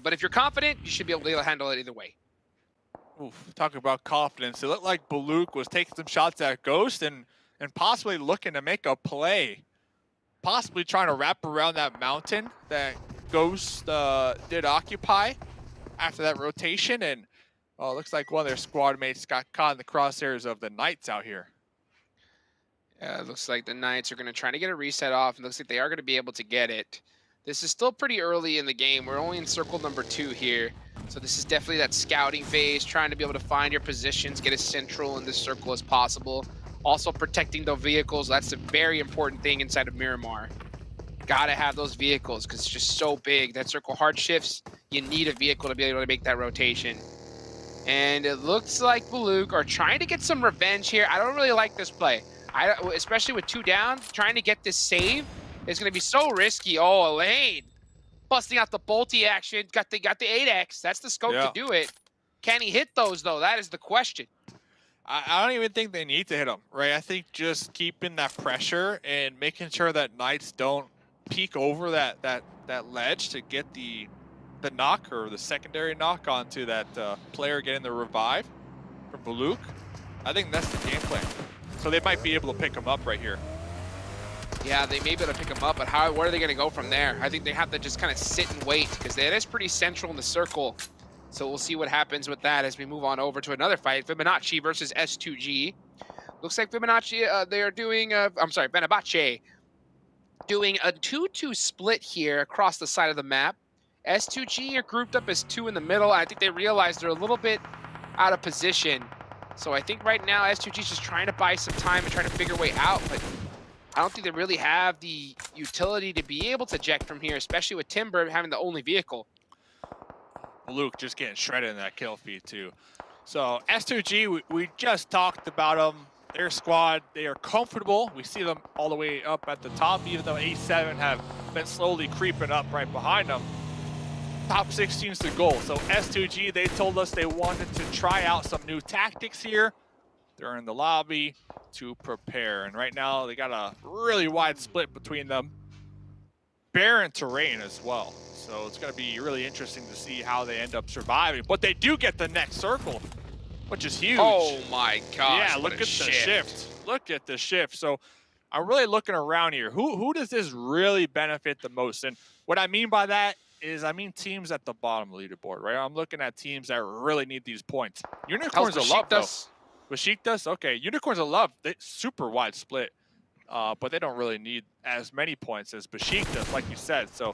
But if you're confident, you should be able to handle it either way. Oof, talking about confidence, it looked like Baluk was taking some shots at Ghost and possibly looking to make a play. Possibly trying to wrap around that mountain that Ghost did occupy after that rotation. And it looks like one of their squad mates got caught in the crosshairs of the Knights out here. Yeah, it looks like the Knights are going to try to get a reset off. It looks like they are going to be able to get it. This is still pretty early in the game. We're only in circle number 2 here. So this is definitely that scouting phase, trying to be able to find your positions, get as central in this circle as possible. Also protecting the vehicles. That's a very important thing inside of Miramar. Gotta have those vehicles because it's just so big. That circle hard shifts, you need a vehicle to be able to make that rotation. And it looks like Baluk are trying to get some revenge here. I don't really like this play. Especially with 2 down, trying to get this save is going to be so risky. Oh, Elaine busting out the bolty action. Got the 8x. That's the scope to do it. Can he hit those, though? That is the question. I don't even think they need to hit them, right? I think just keeping that pressure and making sure that Knights don't peek over that ledge to get the knock or the secondary knock onto that player getting the revive for Baluk. I think that's the game plan. So they might be able to pick him up right here. Yeah, they may be able to pick him up, but where are they going to go from there? I think they have to just kind of sit and wait because that is pretty central in the circle. So we'll see what happens with that as we move on over to another fight. Fibonacci versus S2G. Looks like Fibonacci, they are doing, Fenerbahce doing a 2-2 split here across the side of the map. S2G are grouped up as 2 in the middle. I think they realize they're a little bit out of position. So I think right now S2G is just trying to buy some time and trying to figure a way out, but I don't think they really have the utility to be able to eject from here, especially with Timber having the only vehicle. Luke just getting shredded in that kill feed too. So S2G, we just talked about them. Their squad, they are comfortable. We see them all the way up at the top, even though A7 have been slowly creeping up right behind them. Top 16's the goal. So S2G, they told us they wanted to try out some new tactics here. They're in the lobby to prepare. And right now they got a really wide split between them. Barren terrain as well. So it's going to be really interesting to see how they end up surviving. But they do get the next circle, which is huge. Oh my gosh. Yeah, look at the shift. Look at the shift. So I'm really looking around here. Who does this really benefit the most? And what I mean by that is I mean teams at the bottom of the leaderboard, right? I'm looking at teams that really need these points. Unicorns of Love, though. Besiktas, okay. Unicorns of Love, they super wide split, but they don't really need as many points as Besiktas, like you said. So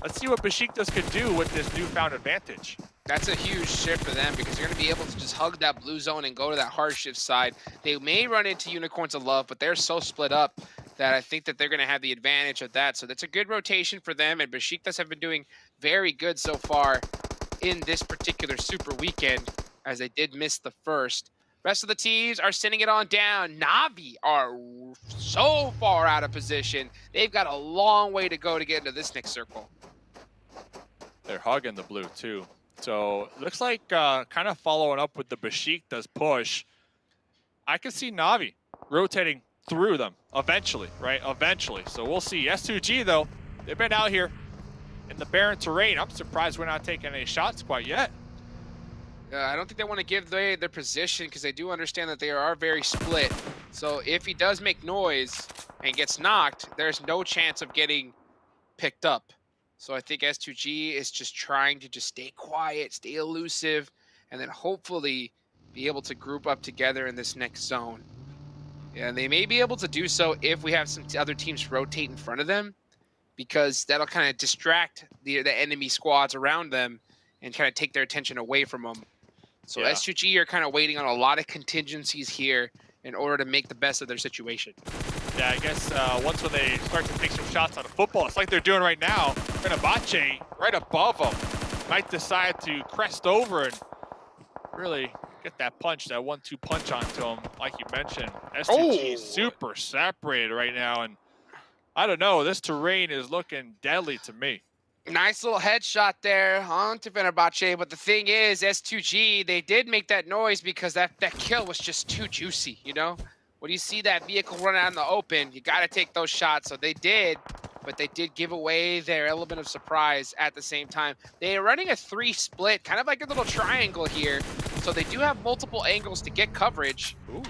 let's see what Besiktas could do with this newfound advantage. That's a huge shift for them because they're going to be able to just hug that blue zone and go to that hard shift side. They may run into Unicorns of Love, but they're so split up that I think that they're going to have the advantage of that. So that's a good rotation for them, and Besiktas have been doing very good so far in this particular super weekend, as they did miss the first. Rest of the teams are sending it on down. Navi are so far out of position. They've got a long way to go to get into this next circle. They're hugging the blue too. So looks like kind of following up with the Besiktas push. I can see Navi rotating through them eventually, right? Eventually. So we'll see. S2G though, they've been out here in the barren terrain. I'm surprised we're not taking any shots quite yet. I don't think they want to give away their position because they do understand that they are very split. So if he does make noise and gets knocked, there's no chance of getting picked up. So I think S2G is just trying to just stay quiet, stay elusive, and then hopefully be able to group up together in this next zone. And they may be able to do so if we have some other teams rotate in front of them, because that'll kind of distract the enemy squads around them and kind of take their attention away from them. So yeah. S2G are kind of waiting on a lot of contingencies here in order to make the best of their situation. Yeah, I guess once when they start to take some shots out of football, it's like they're doing right now. Fenerbahce right above them might decide to crest over and really get that punch, that 1-2 punch onto him, like you mentioned. S2G is super separated right now, and I don't know, this terrain is looking deadly to me. Nice little headshot there onto Fenerbahce, but the thing is, S2G, they did make that noise because that kill was just too juicy, you know? When you see that vehicle run out in the open, you got to take those shots. So they did, but they did give away their element of surprise at the same time. They are running a 3 split, kind of like a little triangle here. So they do have multiple angles to get coverage. Ooh.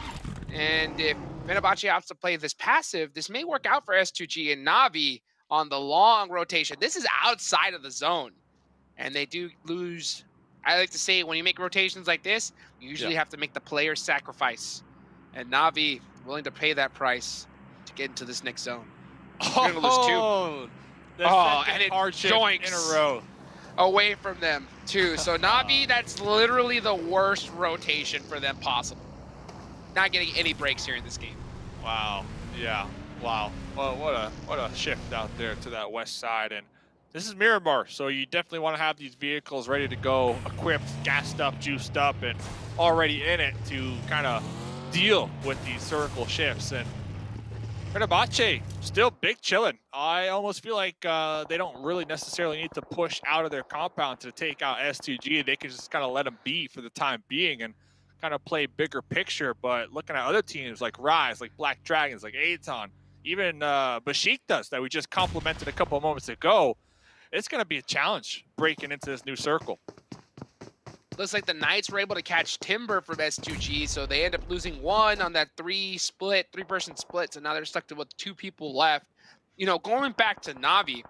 And if Fenerbahce opts to play this passive, this may work out for S2G and Navi on the long rotation. This is outside of the zone. And they do lose. I like to say when you make rotations like this, you usually have to make the player sacrifice. And Navi willing to pay that price to get into this next zone. They're gonna lose 2. And it joinks in a row away from them too. So Navi, that's literally the worst rotation for them possible. Not getting any breaks here in this game. Wow. Yeah. Wow, well, what a shift out there to that west side. And this is Miramar, so you definitely want to have these vehicles ready to go, equipped, gassed up, juiced up, and already in it to kind of deal with these circle shifts. And Fibonacci still big chilling. I almost feel like they don't really necessarily need to push out of their compound to take out S2G. They can just kind of let them be for the time being and kind of play bigger picture. But looking at other teams like Rise, like Black Dragons, like Aton, even Besiktas that we just complimented a couple of moments ago, it's going to be a challenge breaking into this new circle. Looks like the Knights were able to catch Timber from S2G, so they end up losing one on that three-person split, so now they're stuck to with 2 people left. You know, going back to Navi,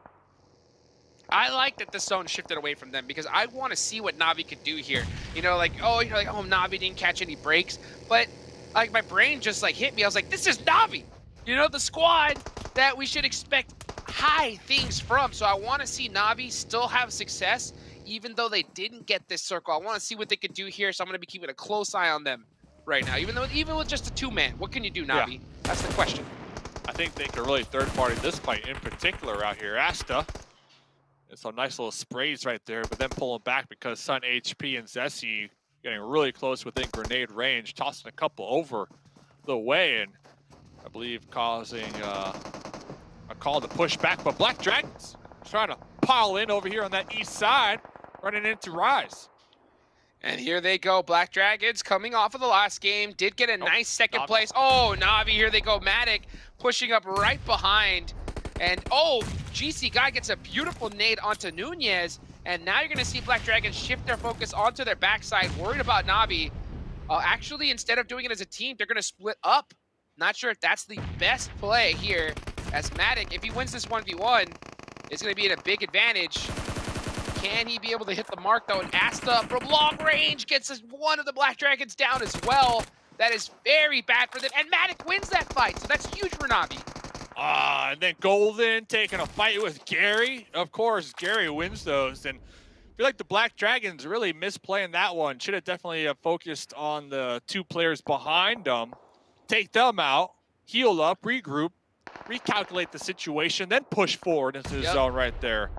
I like that the zone shifted away from them because I want to see what Navi could do here. You know, like, oh, Navi didn't catch any breaks, but like my brain just like hit me. I was like, this is Navi, you know, the squad that we should expect high things from. So I want to see Navi still have success, even though they didn't get this circle. I want to see what they could do here, so I'm going to be keeping a close eye on them right now. Even with just a 2-man, what can you do, Navi? Yeah. That's the question. I think they could really third-party this fight in particular out here. Asta, and some nice little sprays right there, but then pulling back because Sun HP and Zessie getting really close within grenade range, tossing a couple over the way, and I believe causing a call to push back. But Black Dragons trying to pile in over here on that east side, running into Rise. And here they go, Black Dragons coming off of the last game, did get a nice second place. Oh, Navi, here they go, Matic pushing up right behind. And oh, GC Guy gets a beautiful nade onto Nunez. And now you're gonna see Black Dragons shift their focus onto their backside, worried about Navi. Actually, instead of doing it as a team, they're gonna split up. Not sure if that's the best play here, as Matic, if he wins this 1v1, it's gonna be at a big advantage. Can he be able to hit the mark though? And Asta from long range gets one of the Black Dragons down as well. That is very bad for them. And Matic wins that fight, so that's huge for Navi. And then Golden taking a fight with Gary. Of course, Gary wins those. And I feel like the Black Dragons really misplaying that one. Should have definitely focused on the 2 players behind them. Take them out, heal up, regroup, recalculate the situation, then push forward into the zone right there.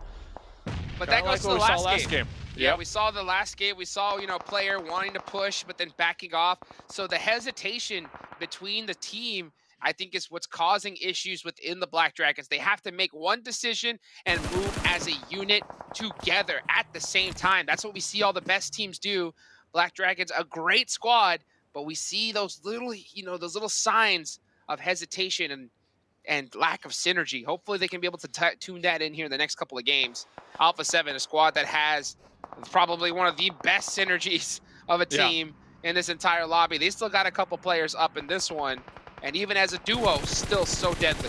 But that goes to the last game. Yeah, we saw the last game. We saw, player wanting to push, but then backing off. So the hesitation between the team, I think, is what's causing issues within the Black Dragons. They have to make one decision and move as a unit together at the same time. That's what we see all the best teams do. Black Dragons, a great squad, but we see those little, those little signs of hesitation and lack of synergy. Hopefully they can be able to tune that in here in the next couple of games. Alpha 7, a squad that has probably one of the best synergies of a team in this entire lobby. They still got a couple players up in this one, and even as a duo, still so deadly.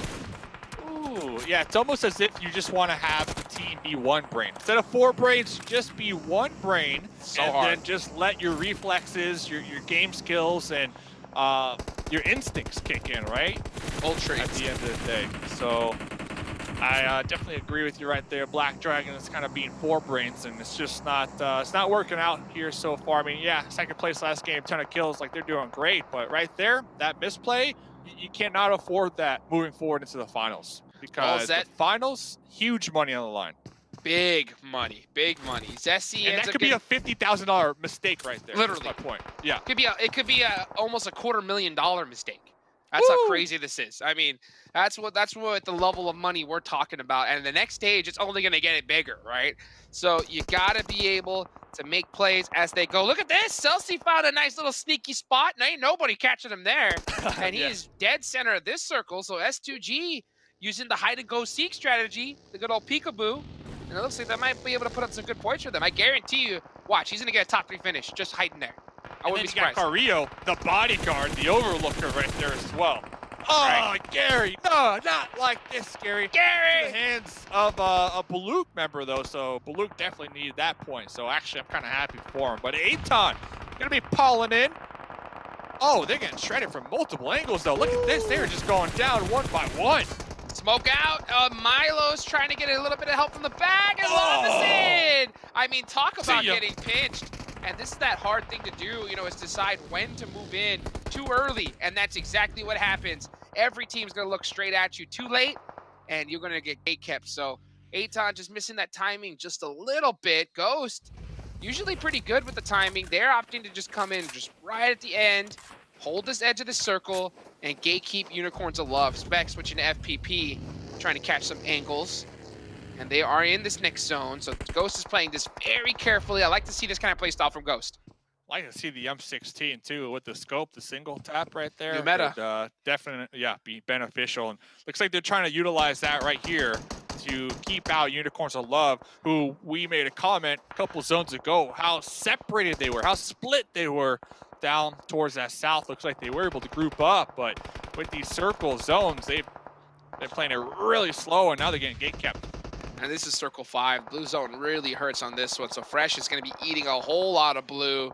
Ooh, yeah, it's almost as if you just want to have the team be one brain. Instead of 4 brains, just be one brain, then just let your reflexes, your game skills, and your instincts kick in, right? Ultra at the end of the day. So I definitely agree with you right there. Black Dragon is kind of being 4 brains, and it's just not it's not working out here so far. I mean, yeah, second place last game, 10 of kills, like they're doing great, but right there, that misplay, you cannot afford that moving forward into the finals, because the finals, huge money on the line. Big money, big money. Zessie and that could be a $50,000 mistake right there. Literally, that's my point. Yeah, it could be almost a $250,000 mistake. That's how crazy this is. I mean, that's what the level of money we're talking about. And the next stage, it's only going to get it bigger, right? So you got to be able to make plays as they go. Look at this. Celsi found a nice little sneaky spot, and ain't nobody catching him there. And he is dead center of this circle. So S2G using the hide-and-go-seek strategy, the good old peekaboo. And it looks like that might be able to put up some good points for them. I guarantee you, watch, he's going to get a top 3 finish just hiding there. I wouldn't be surprised. Got Carrillo, the bodyguard, the overlooker right there as well. Oh, Gary, no, not like this, Gary. Gary! To the hands of a Baluk member, though, so Baluk definitely needed that point. So actually, I'm kind of happy for him. But Aton gonna be pulling in. Oh, they're getting shredded from multiple angles, though. Look at this, they're just going down one by one. Smoke out. Milo's trying to get a little bit of help from the back, and Lavison! I mean, talk about getting pinched. And this is that hard thing to do, is decide when to move in too early. And that's exactly what happens. every team's going to look straight at you too late, and you're going to get gate kept. So Aton just missing that timing just a little bit. Ghost, usually pretty good with the timing. They're opting to just come in just right at the end, hold this edge of the circle, and gatekeep Unicorns of Love. Spec switching to FPP, trying to catch some angles. And they are in this next zone, so Ghost is playing this very carefully. I like to see this kind of play style from Ghost. I like to see the M16 too with the scope, the single tap right there. New meta. Could, definitely, yeah, be beneficial. And looks like they're trying to utilize that right here to keep out Unicorns of Love, who we made a comment a couple zones ago, how separated they were, how split they were down towards that south. Looks like they were able to group up, but with these circle zones, they've been playing it really slow, and now they're getting gate kept. And this is circle 5. Blue zone really hurts on this one, so Fresh is going to be eating a whole lot of blue.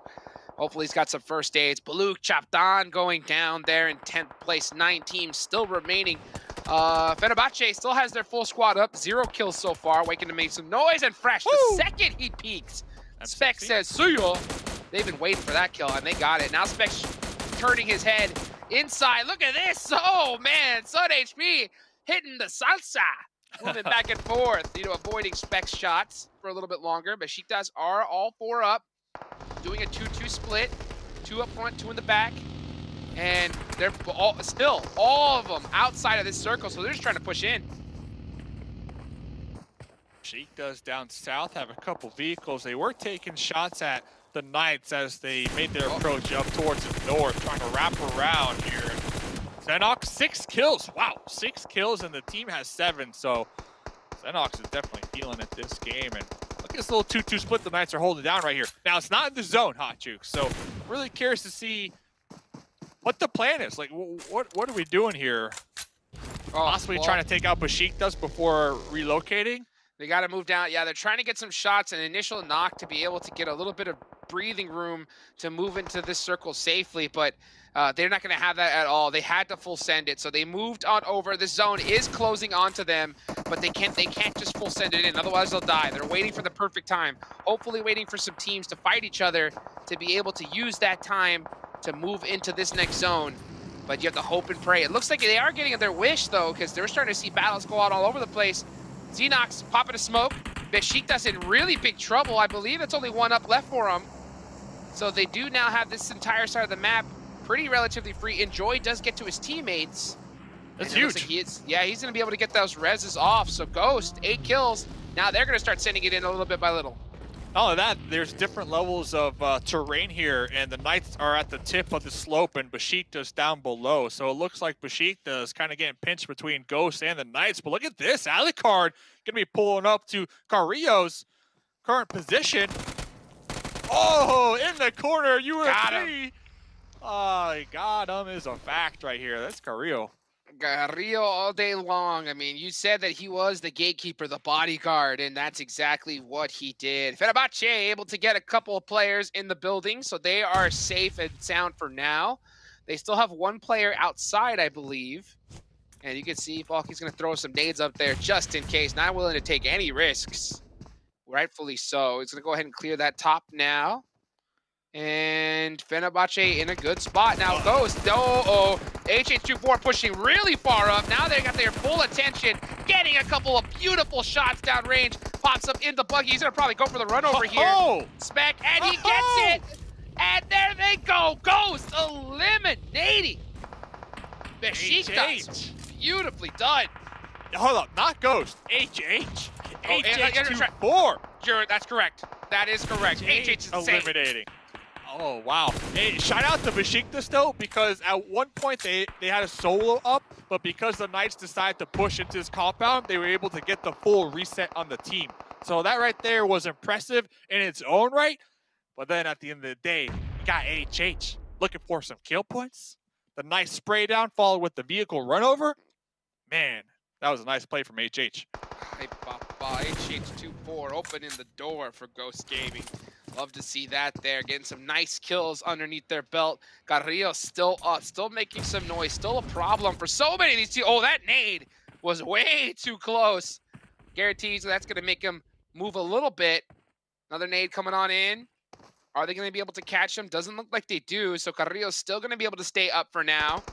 Hopefully he's got some first aids. Baluk Chaptan going down there in 10th place. 9 teams still remaining. Fenerbahce still has their full squad up. 0 kills so far. Waking to make some noise, and Fresh, the second he peeks. Spec says, Suyo. They've been waiting for that kill, and they got it. Now Spec's turning his head inside. Look at this. Oh, man. Sun HP hitting the salsa. Moving back and forth, avoiding Spec's shots for a little bit longer. Besiktas are all 4 up, doing a 2-2 split. 2 up front, 2 in the back. And they're all of them outside of this circle, so they're just trying to push in. Besiktas down south have a couple vehicles. They were taking shots at the Knights as they made their approach up towards the north, trying to wrap around here. Sanhok, 6 kills. Wow, 6 kills, and the team has 7. So Sanhok is definitely feeling it this game. And look at this little 2-2 split the Knights are holding down right here. Now, it's not in the zone, Hot Juke. So really curious to see what the plan is. Like, what are we doing here? Possibly trying to take out Besiktas before relocating? They got to move down. Yeah, they're trying to get some shots, an initial knock to be able to get a little bit of breathing room to move into this circle safely, but they're not going to have that at all. They had to full send it, so they moved on over. The zone is closing onto them, but they can't just full send it in, otherwise they'll die. They're waiting for the perfect time, hopefully waiting for some teams to fight each other to be able to use that time to move into this next zone. But you have to hope and pray. It looks like they are getting their wish, though, because they're starting to see battles go out all over the place. Xenox popping a smoke. Besiktas in really big trouble. I believe it's only 1 up left for them. So they do now have this entire side of the map pretty relatively free. Enjoy does get to his teammates. That's huge. Like he's going to be able to get those reses off. So Ghost, 8 kills. Now they're going to start sending it in a little bit by little. Not only that, there's different levels of terrain here, and the Knights are at the tip of the slope and Besiktas down below. So it looks like Besiktas kind of getting pinched between Ghost and the Knights. But look at this, Alucard going to be pulling up to Carrillo's current position. Oh, in the corner, you were free. Oh, he got him is a fact right here. That's Carrillo. Carrillo all day long. I mean, you said that he was the gatekeeper, the bodyguard, and that's exactly what he did. Fenerbahce able to get a couple of players in the building, so they are safe and sound for now. They still have 1 player outside, I believe. And you can see Falky's going to throw some nades up there just in case. Not willing to take any risks. Rightfully so. He's going to go ahead and clear that top now. And Fenerbahce in a good spot. Now Ghost, HH24 pushing really far up. Now they got their full attention, getting a couple of beautiful shots downrange. Pops up in the buggy. He's gonna probably go for the run over here. Spec, and he gets it. And there they go. Ghost eliminating Besiktas. Beautifully done. Hold up, not Ghost. HH. HH24. Sure, that's correct. That is correct. HH is eliminating. Oh, wow. Hey, shout out to Besiktas, though, because at one point they had a solo up, but because the Knights decided to push into this compound, they were able to get the full reset on the team. So that right there was impressive in its own right, but then at the end of the day, you got HH looking for some kill points. The nice spray down followed with the vehicle run over. Man, that was a nice play from HH. Hey, Papa, HH24 opening the door for Ghost Gaming. Love to see that there, getting some nice kills underneath their belt. Carrillo still up, still making some noise, still a problem for so many of these teams. Oh, that nade was way too close. Guarantees that's going to make him move a little bit. Another nade coming on in. Are they going to be able to catch him? Doesn't look like they do, so Carrillo's still going to be able to stay up for now.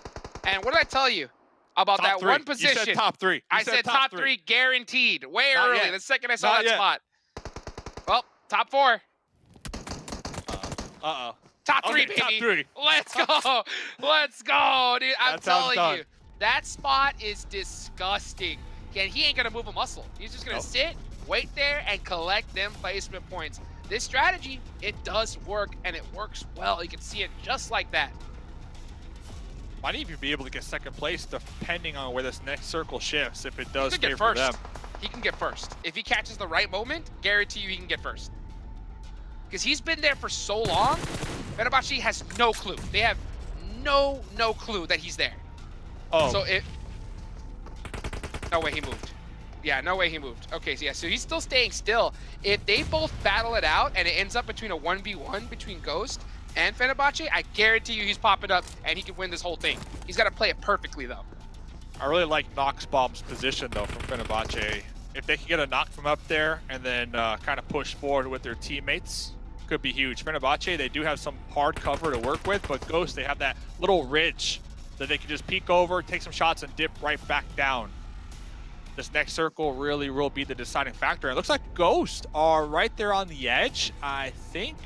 And what did I tell you? about Top that three. one position. You said top three. I said top three guaranteed. Way Not early. yet. The second I saw Not that yet. spot. Well, top 4. Uh-oh. Top 3, Okay, baby. top 3. Let's go. Let's go, dude. I'm That's how it's telling done. you, that spot is disgusting. And he ain't going to move a muscle. He's just going to sit, wait there, and collect them placement points. This strategy, it does work, and it works well. You can see it just like that. Might even be able to get second place depending on where this next circle shifts, if it does He can get favor first. them. He can get first. If he catches the right moment, guarantee you he can get first. Because he's been there for so long, Fibonacci has no clue. They have no clue that he's there. Oh. So no way he moved. Yeah, no way he moved. Okay, so yeah, so he's still staying still. If they both battle it out and it ends up between a 1v1 between Ghost and Fibonacci, I guarantee you he's popping up and he can win this whole thing. He's got to play it perfectly, though. I really like Noxbomb's position, though, from Fibonacci. If they can get a knock from up there and then kind of push forward with their teammates, could be huge. Fibonacci, they do have some hard cover to work with, but Ghost, they have that little ridge that they can just peek over, take some shots, and dip right back down. This next circle really will be the deciding factor. It looks like Ghost are right there on the edge. I think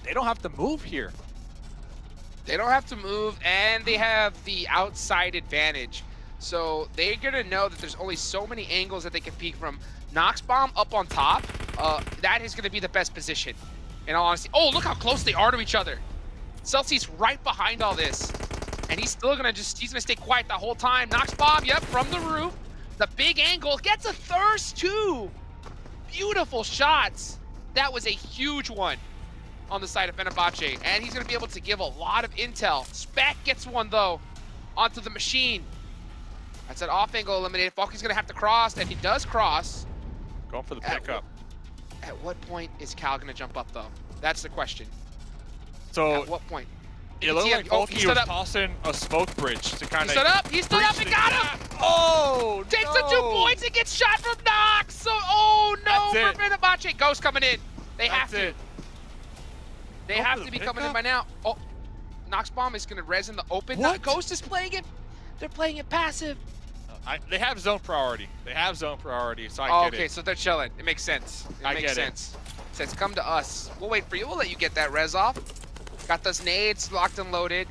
they don't have to move here. They don't have to move, and they have the outside advantage. So they're going to know that there's only so many angles that they can peek from. Noxbomb up on top, that is going to be the best position, in all honesty. Oh, look how close they are to each other. Celsi's right behind all this, and he's still going to he's going to stay quiet the whole time. Noxbomb, yep, from the roof. The big angle, gets a thirst too. Beautiful shots. That was a huge one on the side of Fibonacci, and he's going to be able to give a lot of intel. Spec gets one, though, onto the machine. That's an off angle eliminated. Falky's going to have to cross, and he does cross. Going for the pickup. At what point is Cal going to jump up, though? That's the question. So at what point? It looked like Falky was tossing a smoke bridge to kind of... He stood up and got him! Oh, takes the 2 points and gets shot from Nox! So, oh no, That's for Fibonacci. Ghost coming in. They have to. They Go have for to the be coming in pickup? by now. Oh, Noxbomb is going to res in the open. What? Ghost is playing it. They're playing it passive. They have zone priority. They have zone priority, so I get it. Okay, so they're chilling. It makes sense. I It get makes it. sense. Says, come to us. We'll wait for you. We'll let you get that res off. Got those nades locked and loaded.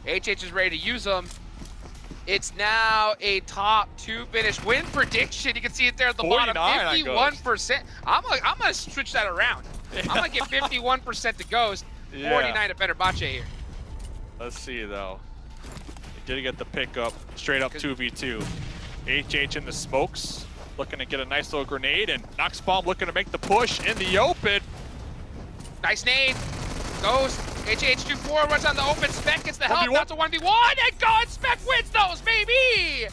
HH is ready to use them. It's now a top 2 finish win prediction. You can see it there at the bottom, 51%. I'm gonna switch that around. I'm gonna give 51% to Ghost, 49 to Fibonacci here. Let's see, though. They did get the pickup, straight up 2v2. HH in the smokes, looking to get a nice little grenade, and Noxbomb looking to make the push in the open. Nice nade. Ghost, HH24 runs on the open. Spec gets the help. 1v1. That's a 1v1. And God, Spec wins those, baby.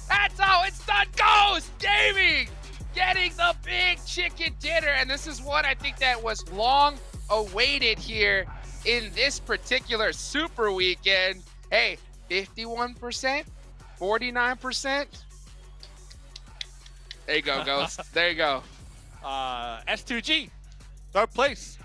That's how it's done. Ghost gaming, getting the big chicken dinner. And this is what I think that was long awaited here in this particular super weekend. Hey, 51%, 49%. There you go, Ghost. There you go. S2G, third place.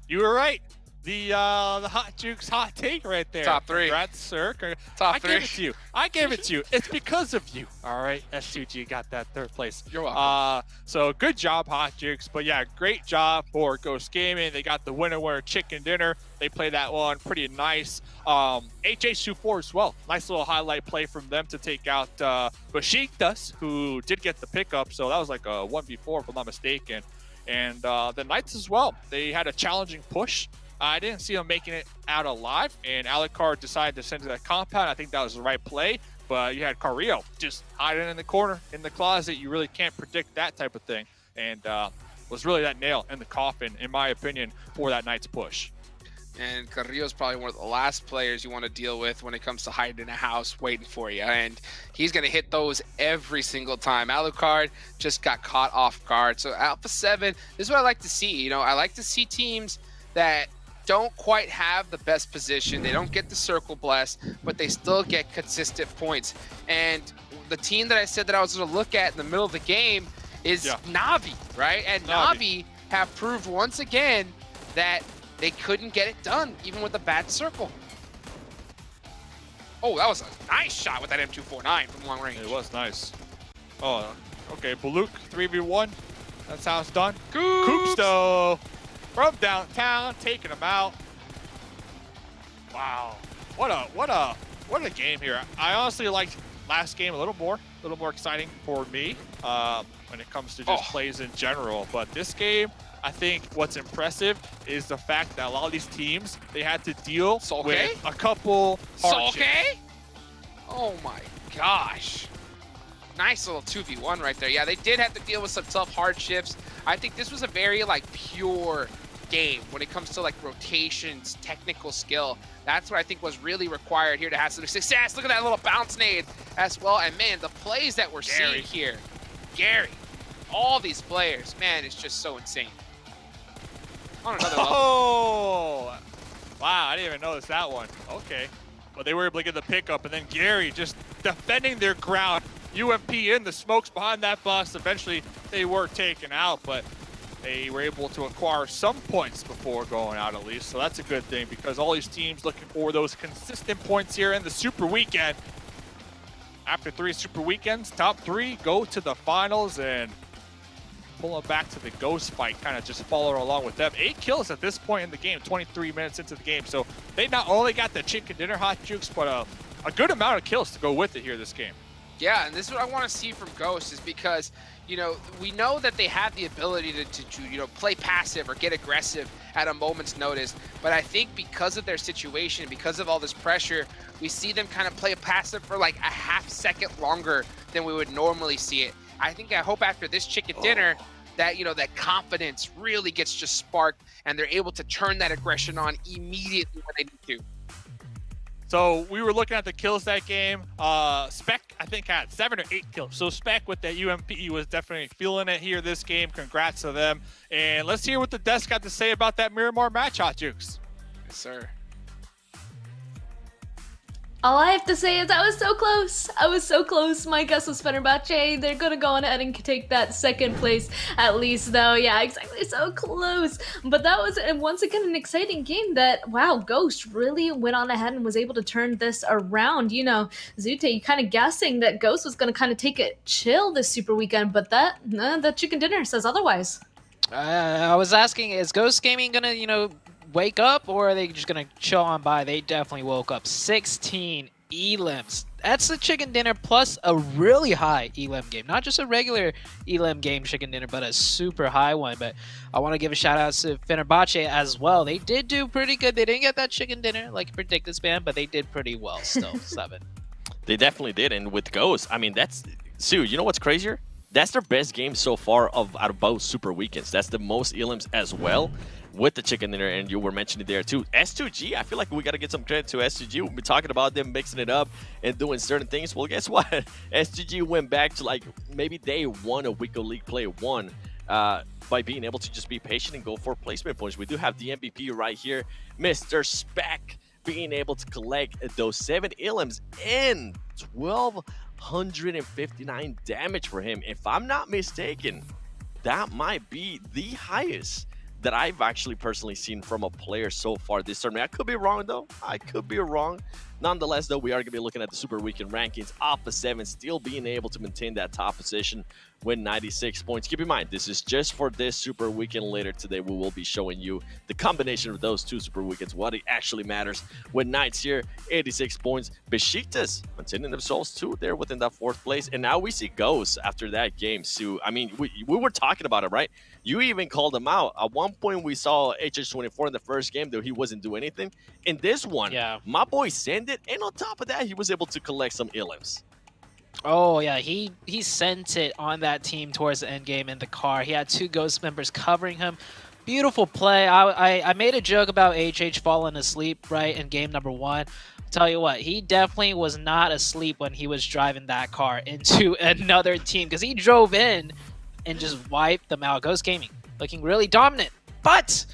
You were right. The Hot Jukes hot take right there. Top 3. Congrats, sir. Top I 3. gave it to you. I gave it to you. It's because of you. All right, S2G got that third place. You're welcome. So good job, Hot Jukes. But yeah, great job for Ghost Gaming. They got the winner chicken dinner. They played that one pretty nice. HH24 as well. Nice little highlight play from them to take out Besiktas, who did get the pickup. So that was like a 1v4 if I'm not mistaken. And the Knights as well. They had a challenging push. I didn't see them making it out alive, and Alucard decided to send to that compound. I think that was the right play, but you had Carrillo just hiding in the corner, in the closet. You really can't predict that type of thing, and was really that nail in the coffin, in my opinion, for that Knights push. And Carrillo's probably one of the last players you want to deal with when it comes to hiding in a house waiting for you. And he's going to hit those every single time. Alucard just got caught off guard. So Alpha 7, this is what I like to see. You know, I like to see teams that don't quite have the best position. They don't get the circle bless, but they still get consistent points. And the team that I said that I was going to look at in the middle of the game is Navi, right? And Navi have proved once again that they couldn't get it done, even with a bad circle. Oh, that was a nice shot with that M249 from long range. It was nice. Oh, okay. Baluk 3v1. That's how it's done. Coops though, from downtown, taking him out. Wow. What a game here. I honestly liked last game a little more exciting for me when it comes to just plays in general. But this game, I think what's impressive is the fact that a lot of these teams, they had to deal with a couple hardships. Oh my gosh. Nice little 2v1 right there. Yeah, they did have to deal with some tough hardships. I think this was a very like pure game when it comes to like rotations, technical skill. That's what I think was really required here to have some success. Look at that little bounce nade as well. And man, the plays that we're seeing here, Gary, all these players, man, it's just so insane. On another level. Oh, wow, I didn't even notice that one. Okay, but they were able to get the pickup, and then Gary just defending their ground. UMP in the smokes behind that bus. Eventually, they were taken out, but they were able to acquire some points before going out at least. So that's a good thing because all these teams looking for those consistent points here in the Super Weekend. After 3 Super Weekends, top 3 go to the finals and pulling back to the Ghost fight, kind of just follow along with them. 8 kills at this point in the game, 23 minutes into the game. So they not only got the chicken dinner hot jukes, but a good amount of kills to go with it here this game. Yeah, and this is what I want to see from Ghost is because, you know, we know that they have the ability to you know, play passive or get aggressive at a moment's notice. But I think because of their situation, because of all this pressure, we see them kind of play passive for like a half second longer than we would normally see it. I hope after this chicken dinner that, you know, that confidence really gets just sparked and they're able to turn that aggression on immediately when they need to. So we were looking at the kills that game. Spec, I think, had 7 or 8 kills. So Spec with that UMP was definitely feeling it here this game. Congrats to them. And let's hear what the desk got to say about that Miramar match, Hot Jukes. Yes, sir. All I have to say is I was so close. I was so close. My guess was Fibonacci. They're gonna go on ahead and take that second place at least, though. Yeah, exactly. So close. But that was once again an exciting game that, wow, Ghost really went on ahead and was able to turn this around. You know, Zute, you kind of guessing that Ghost was gonna kind of take it chill this Super Weekend, but that chicken dinner says otherwise. I was asking, is Ghost Gaming gonna, you know, wake up, or are they just gonna chill on by? They definitely woke up. 16 elims. That's the chicken dinner plus a really high elim game. Not just a regular elim game chicken dinner, but a super high one. But I want to give a shout out to Fibonacci as well. They did do pretty good. They didn't get that chicken dinner like you predicted, Spam, but they did pretty well still. 7. They definitely did. And with Ghost, I mean, that's... Sue, you know what's crazier? That's their best game so far out of both Super Weekends. That's the most elims as well with the chicken dinner, and you were mentioning there too. S2G, I feel like we got to get some credit to S2G. We've been talking about them mixing it up and doing certain things. Well, guess what? S2G went back to like maybe day 1 of Week of League Play 1 by being able to just be patient and go for placement points. We do have the MVP right here, Mr. Spec, being able to collect those 7 elims and 1,259 damage for him. If I'm not mistaken, that might be the highest that I've actually personally seen from a player so far this tournament. I could be wrong, though. I could be wrong. Nonetheless, though, we are going to be looking at the Super Weekend rankings. Alpha 7 still being able to maintain that top position with 96 points. Keep in mind, this is just for this Super Weekend. Later today, we will be showing you the combination of those 2 Super Weekends, what it actually matters. With Knights here, 86 points. Besiktas maintaining themselves too there within that 4th place. And now we see Ghosts after that game, Sue. I mean, we were talking about it, right? You even called him out. At one point, we saw HH24 in the first game, though he wasn't doing anything. In this one, my boy sent it, and on top of that, he was able to collect some elims. Oh yeah, he sent it on that team towards the end game in the car. He had 2 Ghost members covering him. Beautiful play. I made a joke about HH falling asleep right in game number 1. Tell you what, he definitely was not asleep when he was driving that car into another team, because he drove in and just wiped them out. Ghost Gaming looking really dominant, but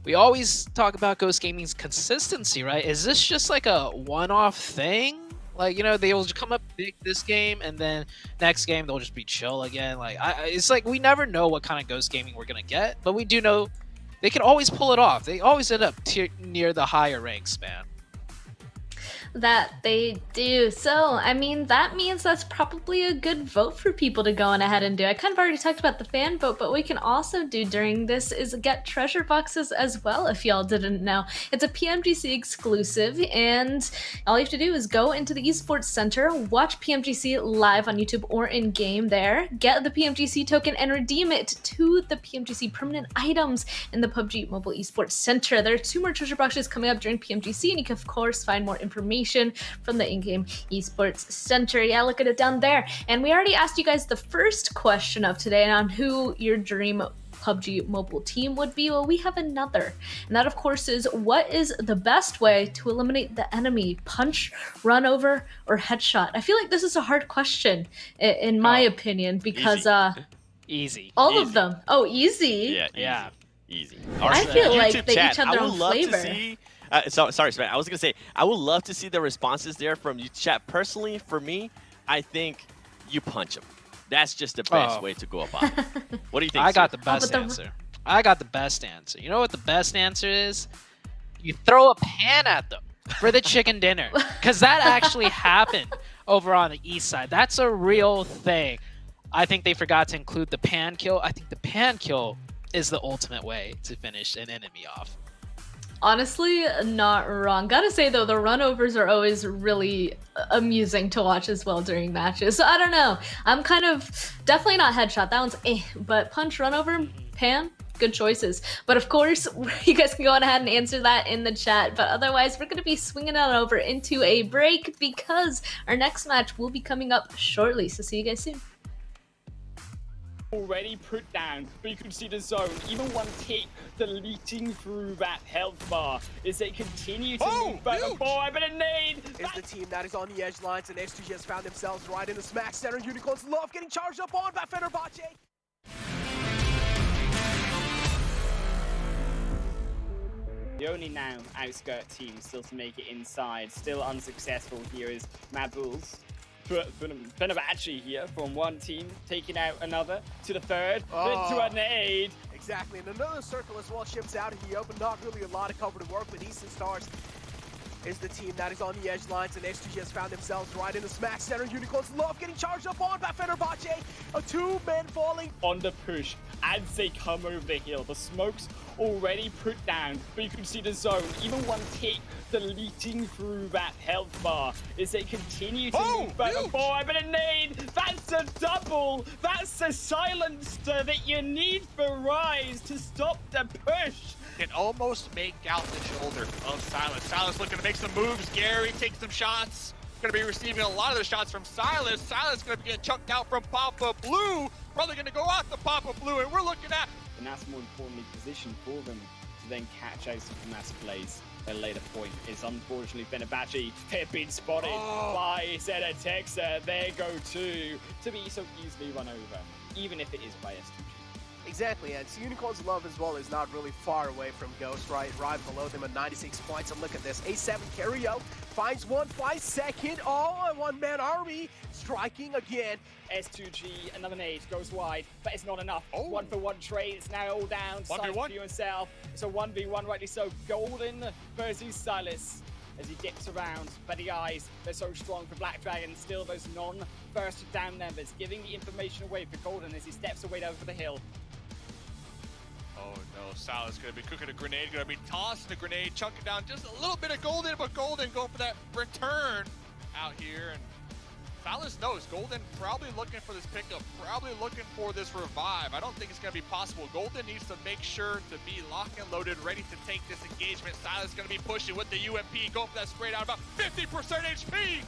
we always talk about Ghost Gaming's consistency, right? Is this just like a one-off thing? Like, you know, they'll just come up big this game, and then next game they'll just be chill again. Like, it's like we never know what kind of Ghost Gaming we're gonna get, but we do know they can always pull it off. They always end up near the higher ranks, man. that they do. So, I mean, that means that's probably a good vote for people to go on ahead and do. I kind of already talked about the fan vote, but what we can also do during this is get treasure boxes as well, if y'all didn't know. It's a PMGC exclusive, and all you have to do is go into the Esports Center, watch PMGC live on YouTube or in-game there, get the PMGC token, and redeem it to the PMGC permanent items in the PUBG Mobile Esports Center. There are 2 more treasure boxes coming up during PMGC, and you can, of course, find more information from the in-game Esports Center. Yeah, look at it down there. And we already asked you guys the first question of today on who your dream PUBG Mobile team would be. Well, we have another, and that of course is, what is the best way to eliminate the enemy? Punch, run over, or headshot? I feel like this is a hard question in my opinion, because easy. All of them. Oh, easy. Yeah, easy. I feel like YouTube they chat, each have their I would own love flavor. to see. Sorry, Sven. I was gonna say I would love to see the responses there from YouTube chat. Personally, for me, I think you punch them. That's just the best way to go about it. What do you think? I got Sue? the best answer. I got the best answer. You know what the best answer is? You throw a pan at them for the chicken dinner, because that actually happened over on the east side. That's a real thing. I think they forgot to include the pan kill. I think the pan kill is the ultimate way to finish an enemy off. Honestly, not wrong. Gotta say though, the runovers are always really amusing to watch as well during matches. So I don't know. I'm kind of definitely not headshot. That one's but punch, runover, pan, good choices. But of course, you guys can go on ahead and answer that in the chat. But otherwise, we're gonna be swinging on over into a break because our next match will be coming up shortly. So see you guys soon. Already put down, but you can see the zone. Even one tick deleting through that health bar as they continue to move back and forward. But a nade is the team that is on the edge lines, and S2G has found themselves right in the smack center. Unicorns love getting charged up on by Fibonacci. The only now outskirt team still to make it inside, still unsuccessful here is Mad Bulls. Fibonacci here from one team, taking out another to the third, then to a nade. Exactly, and another circle as well ships out here, but not really a lot of cover to work with. Eastern Stars is the team that is on the edge lines, and S2G has found themselves right in the smack center. Unicorns love getting charged up on by Fibonacci. A 2-man falling. On the push, as they come over the hill, the smoke's already put down, but you can see the zone. Even one tick deleting through that health bar as they continue to move back and forward. But a nade, that's a double. That's a silencer that you need for Rise to stop the push. Can almost make out the shoulder of Silas. Silas looking to make some moves. Gary takes some shots. Going to be receiving a lot of the shots from Silas. Silas going to be getting chunked out from Papa Blue. Probably going to go out the Papa Blue, and we're looking at... And that's more importantly positioned for them to then catch out some mass plays at a later point. Is unfortunately Fibonacci. They've been spotted by Zeta Texas. There go to be so easily run over, even if it is by S2G. Exactly, and Unicorn's love as well is not really far away from Ghost, right below them at 96 points. And look at this, A7 Carrio finds one, flies second. Oh, a one-man army striking again. S2G, another nade, goes wide, but it's not enough. 1-for-1 trade, it's now all down. 1v1 for himself. It's a 1v1, rightly so. Golden versus Silas as he dips around, but the eyes, they're so strong for Black Dragon. Still those non-first down numbers, giving the information away for Golden as he steps away over the hill. Oh no, Silas going to be cooking a grenade, going to be tossing a grenade, chunking down just a little bit of Golden, but Golden going for that return out here. And Silas knows Golden probably looking for this pickup, probably looking for this revive. I don't think it's going to be possible. Golden needs to make sure to be locked and loaded, ready to take this engagement. Silas going to be pushing with the UMP, going for that spray down, about 50% HP.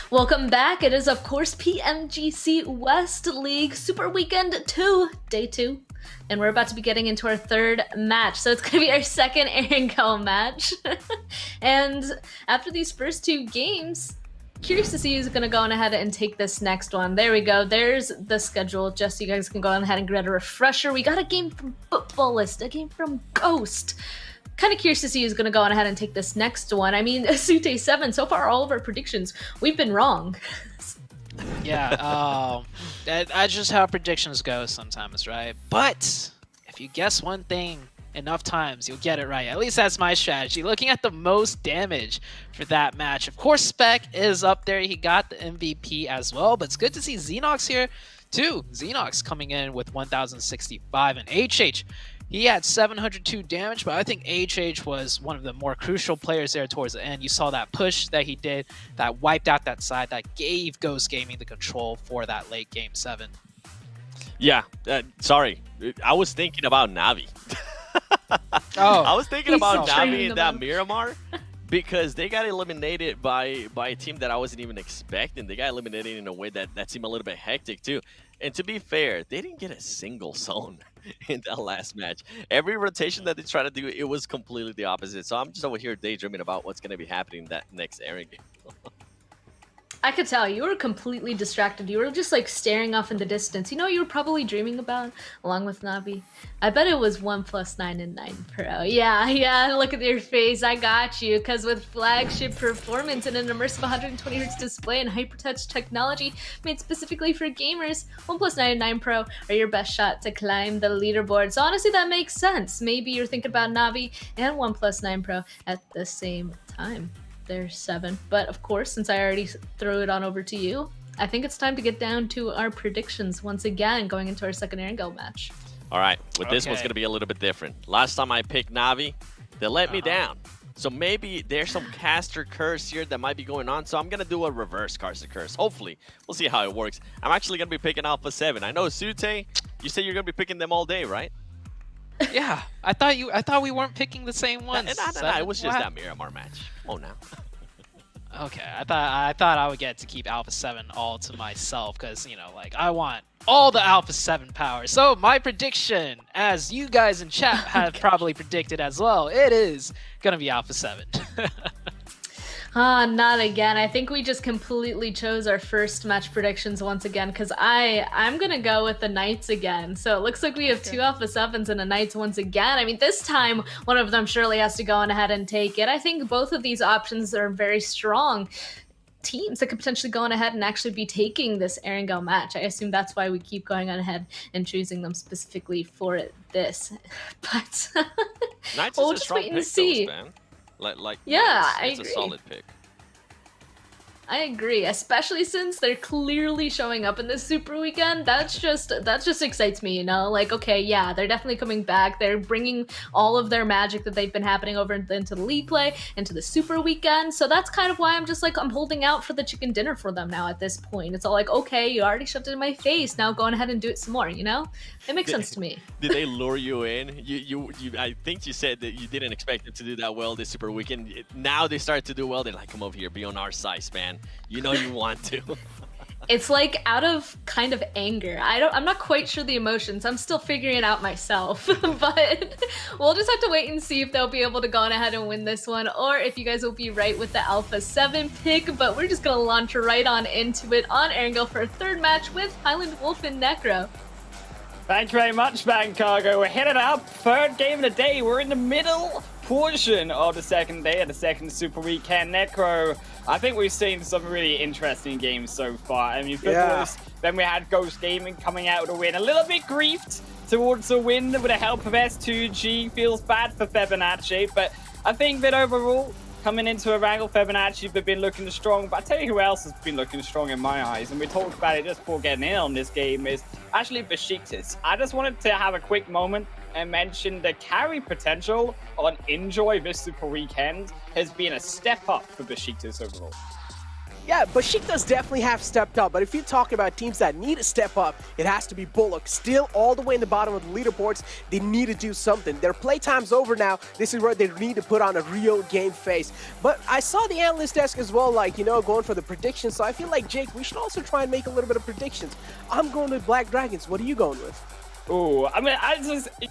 Welcome back. It is, of course, PMGC West League Super Weekend 2, Day 2. And we're about to be getting into our third match. So it's going to be our second Erangel match. And after these first 2 games, curious to see who's going to go on ahead and take this next one. There we go. There's the schedule. Just so you guys can go on ahead and get a refresher. We got a game from Footballist, a game from Ghost. Kind of curious to see who's going to go on ahead and take this next one. I mean, Sute 7, so far all of our predictions, we've been wrong. Yeah, that's just how predictions go sometimes, right? But if you guess one thing enough times, you'll get it right. At least that's my strategy. Looking at the most damage for that match. Of course, Spec is up there. He got the MVP as well, but it's good to see Xenox here too. Xenox coming in with 1,065, and HH, he had 702 damage, but I think HH was one of the more crucial players there towards the end. You saw that push that he did that wiped out that side, that gave Ghost Gaming the control for that late game 7. Yeah, sorry. I was thinking about Navi. Oh, I was thinking about Navi streaming in that them. Miramar because they got eliminated by a team that I wasn't even expecting. They got eliminated in a way that seemed a little bit hectic too. And to be fair, they didn't get a single zone in that last match. Every rotation that they tried to do, it was completely the opposite. So I'm just over here daydreaming about what's going to be happening in that next Erangel. I could tell you were completely distracted. You were just like staring off in the distance. You know what you were probably dreaming about along with Navi? I bet it was 1 + 9 and 9 Pro. Yeah, look at your face. I got you. Because with flagship performance and an immersive 120Hz display and hypertouch technology made specifically for gamers, 1 + 9 and 9 Pro are your best shot to climb the leaderboard. So honestly, that makes sense. Maybe you're thinking about Navi and 1 + 9 Pro at the same time. There's 7, but of course, since I already threw it on over to you, I think it's time to get down to our predictions once again going into our second Erangel match. All right, this one's going to be a little bit different. Last time I picked Navi, they let me down. So maybe there's some caster curse here that might be going on. So I'm going to do a reverse caster curse. Hopefully, we'll see how it works. I'm actually going to be picking Alpha 7. I know, Sute, you said you're going to be picking them all day, right? Yeah, I thought we weren't picking the same ones. Nah, it was just that Miramar match. Oh, now. Okay, I thought I would get to keep Alpha 7 all to myself because, you know, like, I want all the Alpha 7 power. So my prediction, as you guys in chat have probably predicted as well, it is going to be Alpha 7. Not again. I think we just completely chose our first match predictions once again because I'm going to go with the Knights again. So it looks like we have 2 Alpha 7s and a Knights once again. I mean, this time one of them surely has to go on ahead and take it. I think both of these options are very strong teams that could potentially go on ahead and actually be taking this Erangel match. I assume that's why we keep going on ahead and choosing them specifically for this. But Knights we'll is a just strong wait and pick, see. though, man. Like Yeah, it's I a agree. solid pick. I agree, especially since they're clearly showing up in this Super Weekend. That just excites me, you know? Like, okay, yeah, they're definitely coming back. They're bringing all of their magic that they've been happening over into the League Play, into the Super Weekend. So that's kind of why I'm just like, I'm holding out for the chicken dinner for them now at this point. It's all like, okay, you already shoved it in my face. Now go on ahead and do it some more, you know? It makes sense to me. Did they lure you in? You I think you said that you didn't expect them to do that well this Super Weekend. Now they start to do well. They're like, come over here, be on our size, man. You know you want to. It's like out of kind of anger. I'm not quite sure the emotions. I'm still figuring it out myself. But we'll just have to wait and see if they'll be able to go on ahead and win this one, or if you guys will be right with the Alpha 7 pick. But we're just gonna launch right on into it on Erangel for a third match with Highland Wolf and Necro. Thank you very much, Bank Cargo. We're headed up. Third game of the day. We're in the middle portion of the second day of the second Super Weekend. Necro, I think we've seen some really interesting games so far. I mean, then we had Ghost Gaming coming out with a win. A little bit griefed towards the win with the help of S2G. Feels bad for Fibonacci, but I think that overall, coming into Erangel, Fibonacci have been looking strong, but I tell you who else has been looking strong in my eyes, and we talked about it just before getting in on this game, is actually Besiktas. I just wanted to have a quick moment and mention the carry potential on Enjoy this Super Weekend has been a step up for Besiktas overall. Yeah, Besiktas definitely have stepped up, but if you're talking about teams that need to step up, it has to be Bullock. Still all the way in the bottom of the leaderboards, they need to do something. Their playtime's over now. This is where they need to put on a real game face. But I saw the analyst desk as well, like, you know, going for the predictions, so I feel like, Jake, we should also try and make a little bit of predictions. I'm going with Black Dragons. What are you going with? Oh, I mean,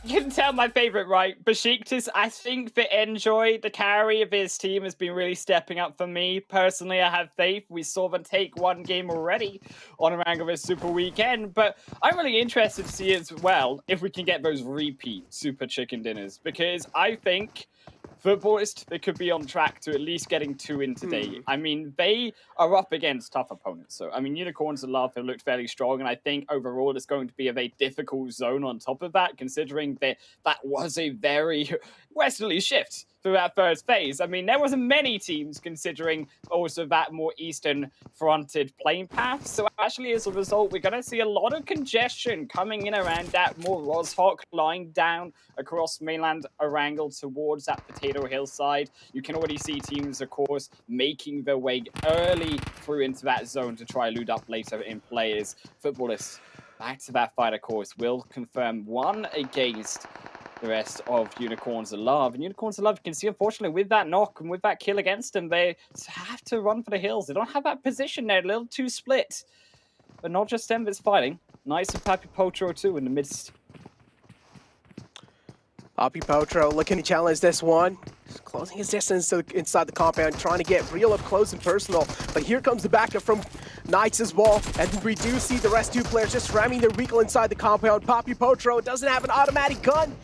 you can tell my favorite, right? Besiktas, I think that Enjoy, the carry of his team, has been really stepping up for me. Personally, I have faith. We saw them take one game already on Erangel this Super Weekend, but I'm really interested to see as well if we can get those repeat Super Chicken Dinners, because I think Footballist, they could be on track to at least getting 2 in today. I mean, they are up against tough opponents. So, I mean, Unicorns of Love have looked fairly strong, and I think overall it's going to be a very difficult zone on top of that, considering that that was a very westerly shift through that first phase. I mean, there wasn't many teams considering also that more eastern-fronted playing path. So actually, as a result, we're going to see a lot of congestion coming in around that more Roshok lying down across mainland Erangel towards that Potato Hill side. You can already see teams, of course, making their way early through into that zone to try loot up later in players. Footballists, back to that fight, of course, will confirm 1 against the rest of Unicorns of Love. And Unicorns of Love, you can see, unfortunately, with that knock and with that kill against them, they have to run for the hills. They don't have that position there, a little too split. But not just them that's fighting. Nice and Papi Potro, too, in the midst. Papi Potro looking to challenge this one. Just closing his distance inside the compound, trying to get real up close and personal. But here comes the backup from Knights as well. And we do see the rest 2 players just ramming their vehicle inside the compound. Papi Potro doesn't have an automatic gun.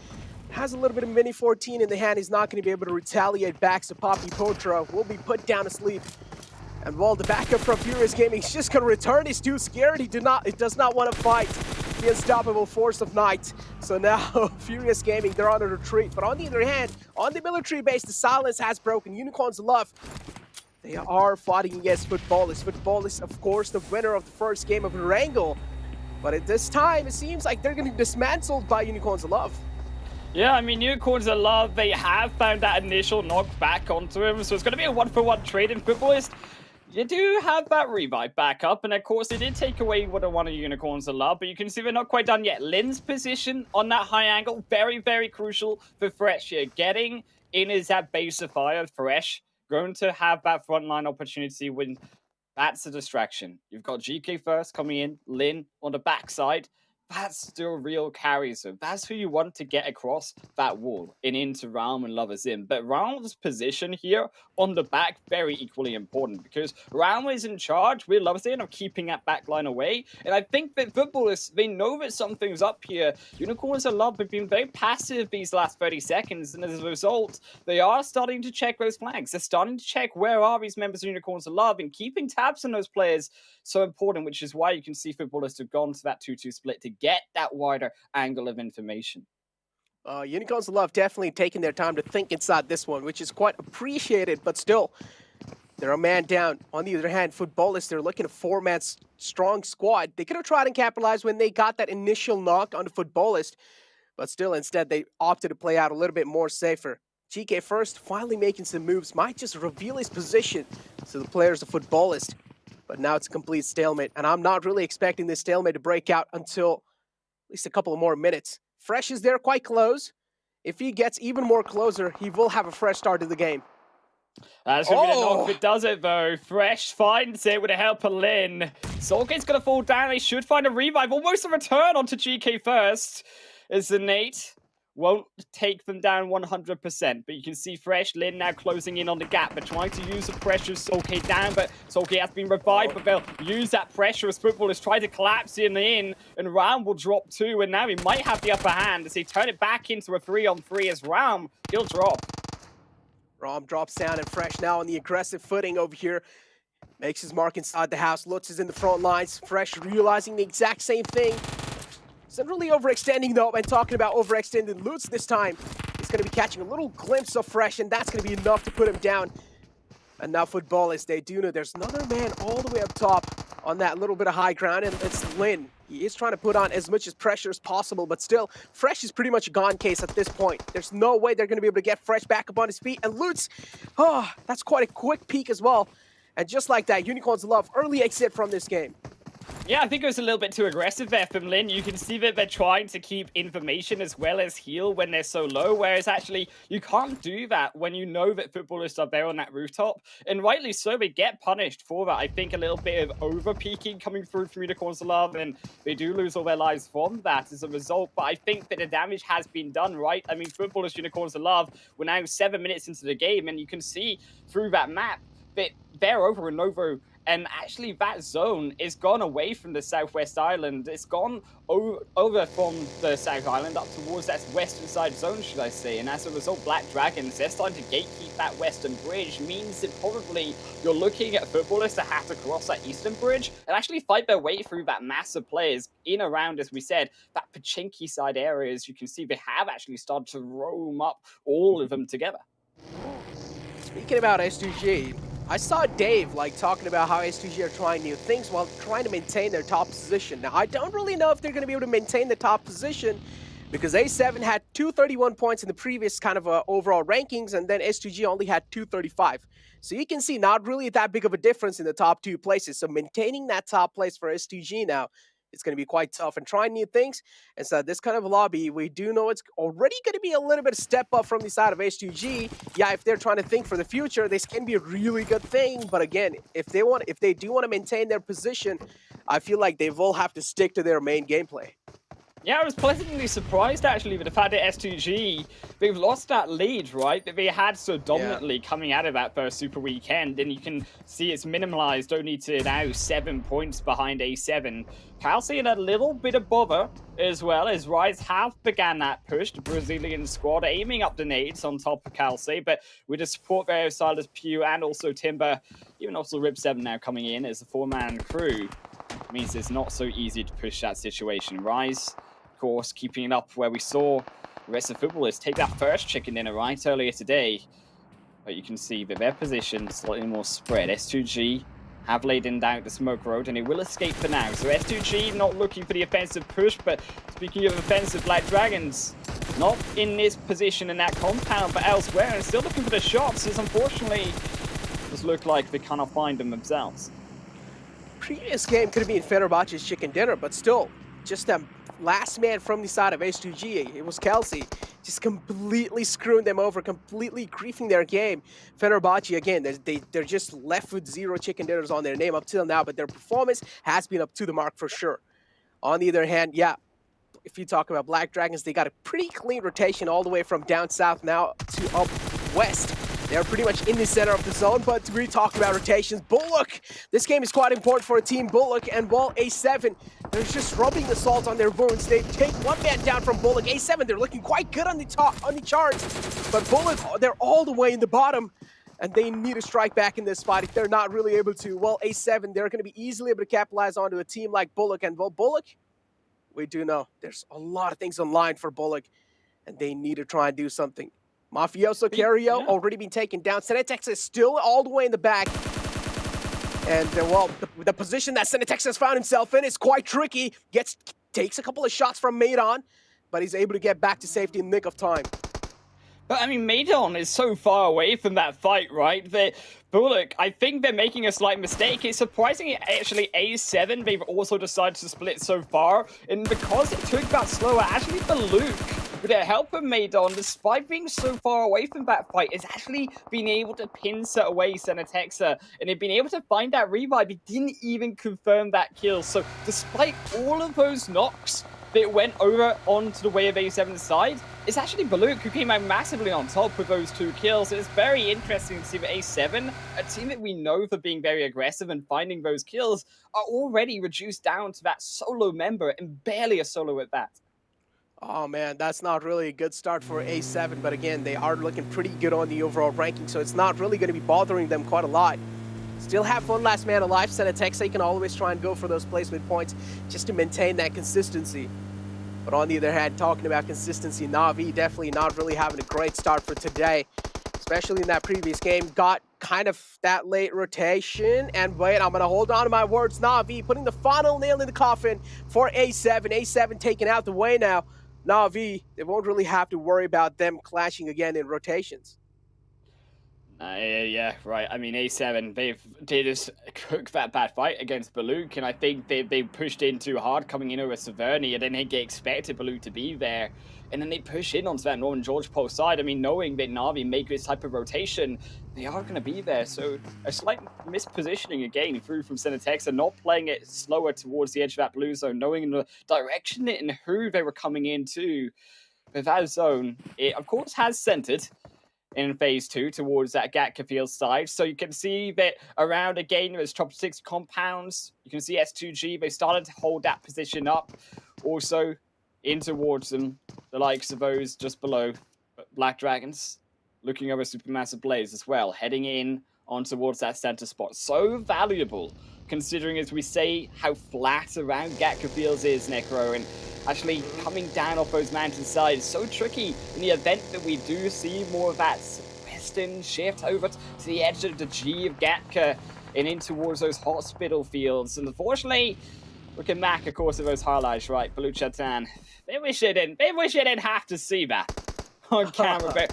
Has a little bit of Mini 14 in the hand. He's not going to be able to retaliate back, so Papi Potro will be put down to sleep. And while the backup from Furious Gaming is just going to return, he's too scared. He does not want to fight the unstoppable force of Night. So now Furious Gaming, they're on a retreat. But on the other hand, on the military base, the silence has broken. Unicorns of Love, they are fighting against Footballists. Footballists, of course, the winner of the first game of Erangel. But at this time, it seems like they're getting dismantled by Unicorns of Love. Yeah, I mean, Unicorns of Love, they have found that initial knock back onto him, so it's going to be a 1-for-1 trade in Footballist. You do have that revive back up, and of course, they did take away what one of Unicorns of Love, but you can see they're not quite done yet. Lin's position on that high angle, very, very crucial for Fresh here. Getting in is that base of fire. Fresh going to have that frontline opportunity when that's a distraction. You've got GK first coming in, Lin on the backside. That's still real carry, so that's who you want to get across that wall and into Realm and Lovers In. But Realm's position here on the back, very equally important, because Realm is in charge with Lovers In of keeping that back line away, and I think that Footballists, they know that something's up here. Unicorns of Love have been very passive these last 30 seconds, and as a result, they are starting to check those flags. They're starting to check where are these members of Unicorns of Love, and keeping tabs on those players so important, which is why you can see Footballists have gone to that 2-2 split to get that wider angle of information. Unicorns of Love definitely taking their time to think inside this one, which is quite appreciated, but still, they're a man down. On the other hand, Footballists, they're looking at a 4-man strong squad. They could have tried and capitalized when they got that initial knock on the Footballist, but still, instead, they opted to play out a little bit more safer. GK first, finally making some moves, might just reveal his position to the players of Footballist. But now it's a complete stalemate, and I'm not really expecting this stalemate to break out until at least a couple of more minutes. Fresh is there quite close. If he gets even more closer, he will have a fresh start to the game. That's going to be the knock if it does it, though. Fresh finds it with the help of Lin. Soulgate's going to fall down. He should find a revive. Almost a return onto GK first. As the Nate won't take them down 100%, but you can see Fresh, Lin now closing in on the gap. They're trying to use the pressure of Soulgate down, but Soulgate has been revived, but they'll use that pressure as Footballers try to collapse in, and Realm will drop 2, and now he might have the upper hand as they turn it back into a 3-on-3 as Realm, he'll drop. Realm drops down, and Fresh now on the aggressive footing over here. Makes his mark inside the house. Lutz is in the front lines. Fresh realizing the exact same thing. Isn't really overextending though, and talking about overextended Lutz this time. He's going to be catching a little glimpse of Fresh, and that's going to be enough to put him down. And now Footballists, they do know there's another man all the way up top on that little bit of high ground, and it's Lin. He is trying to put on as much as pressure as possible, but still, Fresh is pretty much a gone case at this point. There's no way they're going to be able to get Fresh back up on his feet, and Lutz, that's quite a quick peek as well. And just like that, Unicorns of Love, early exit from this game. Yeah, I think it was a little bit too aggressive there from Lin. You can see that they're trying to keep information as well as heal when they're so low, whereas actually you can't do that when you know that Footballists are there on that rooftop. And rightly so, they get punished for that. I think a little bit of over-peaking coming through from Unicorns of Love, and they do lose all their lives from that as a result. But I think that the damage has been done right. I mean, Footballists, Unicorns of Love, we're now 7 minutes into the game, and you can see through that map that they're over and over And actually, that zone is gone away from the Southwest Island. It's gone over from the South Island up towards that western side zone, should I say. And as a result, Black Dragons, they're starting to gatekeep that western bridge. Means that probably you're looking at footballers that have to cross that eastern bridge and actually fight their way through that mass of players in around, as we said, that Pachinki side area. As you can see, they have actually started to roam up all of them together. Speaking about S2G, I saw Dave talking about how S2G are trying new things while trying to maintain their top position. Now, I don't really know if they're going to be able to maintain the top position because A7 had 231 points in the previous kind of overall rankings, and then S2G only had 235. So you can see not really that big of a difference in the top 2 places. So maintaining that top place for S2G now, it's going to be quite tough, and trying new things. And so this kind of lobby, we do know it's already going to be a little bit of step up from the side of H2G. Yeah, if they're trying to think for the future, this can be a really good thing. But again, if they do want to maintain their position, I feel like they will have to stick to their main gameplay. Yeah, I was pleasantly surprised, actually, with the fact that S2G, they've lost that lead, right? That they had so dominantly coming out of that first Super Weekend, and you can see it's minimalized only to now 7 points behind A7. Calci in a little bit of bother as well, as Rise have began that push. The Brazilian squad aiming up the nades on top of Calci, but with the support there of Silas Pew and also Timber, even also Rip7 now coming in as a 4-man crew, means it's not so easy to push that situation. Rise, of course, keeping it up where we saw the rest of the footballers take that first chicken dinner right earlier today. But you can see that their position is slightly more spread. S2G have laid in down the smoke road, and it will escape for now. So S2G not looking for the offensive push, but speaking of offensive, Black Dragons not in this position in that compound, but elsewhere, and still looking for the shots, as unfortunately does look like they cannot find them themselves. Previous game could have been Fenerbahce's chicken dinner, but still, just a last man from the side of H2G, it was Kelsey, just completely screwing them over, completely griefing their game. Fenerbahce, again, they're just left with 0 chicken dinners on their name up till now, but their performance has been up to the mark for sure. On the other hand, yeah, if you talk about Black Dragons, they got a pretty clean rotation all the way from down south now to up west. They're pretty much in the center of the zone, but we talk about rotations. Bullock, this game is quite important for a team Bullock, and while A7, they're just rubbing the salt on their wounds. They take 1 man down from Bullock. A7, they're looking quite good on the top, on the charts, but Bullock, they're all the way in the bottom, and they need to strike back in this fight. If they're not really able to, well, A7, they're going to be easily able to capitalize onto a team like Bullock, and well, Bullock, we do know there's a lot of things on line for Bullock, and they need to try and do something. Mafioso Cario already been taken down. Senetex is still all the way in the back. And, well, the position that Senetex has found himself in is quite tricky. Takes a couple of shots from Maidon, but he's able to get back to safety in the nick of time. But, I mean, Maidon is so far away from that fight, right? Bullock, I think they're making a slight mistake. It's surprising, actually, A7, they've also decided to split so far. And because it took that slower, actually, Bullock, with the help of Maidon, despite being so far away from that fight, has actually been able to pincer away Senetexa, and they've been able to find that revive. He didn't even confirm that kill. So despite all of those knocks that went over onto the way of A7's side, it's actually Bullock who came out massively on top with those 2 kills. It's very interesting to see that A7, a team that we know for being very aggressive and finding those kills, are already reduced down to that solo member, and barely a solo at that. Oh man, that's not really a good start for A7, but again, they are looking pretty good on the overall ranking, so it's not really going to be bothering them quite a lot. Still have 1 last man alive. Senetexa can always try and go for those placement points just to maintain that consistency. But on the other hand, talking about consistency, Navi definitely not really having a great start for today, especially in that previous game. Got kind of that late rotation, and wait, I'm going to hold on to my words. Navi putting the final nail in the coffin for A7. A7 taking out the way now. Navi, they won't really have to worry about them clashing again in rotations. Yeah, right. I mean, A7, they just cook that bad fight against Bullock, and I think they pushed in too hard coming in over Severny, and then they expected Bullock to be there, and then they push in onto that Northern George post side. I mean, knowing that Navi make this type of rotation, they are going to be there. So a slight mispositioning again through from Senetex, and not playing it slower towards the edge of that blue zone, knowing the direction and who they were coming into. But that zone, it of course has centered. in phase 2 towards that Gatka field side. So you can see that around again, there's top 6 compounds. You can see S2G, they started to hold that position up. Also in towards them, the likes of those just below Black Dragons, looking over Supermassive Blaze as well, heading in on towards that center spot. So valuable, considering, as we say, how flat around Gatka Fields is, Necro, and actually coming down off those mountainsides. So tricky in the event that we do see more of that western shift over to the edge of the G of Gatka and in towards those hospital fields. And unfortunately, looking back, of course, at those highlights, right, Baluchatan, they wish they didn't have to see that on camera,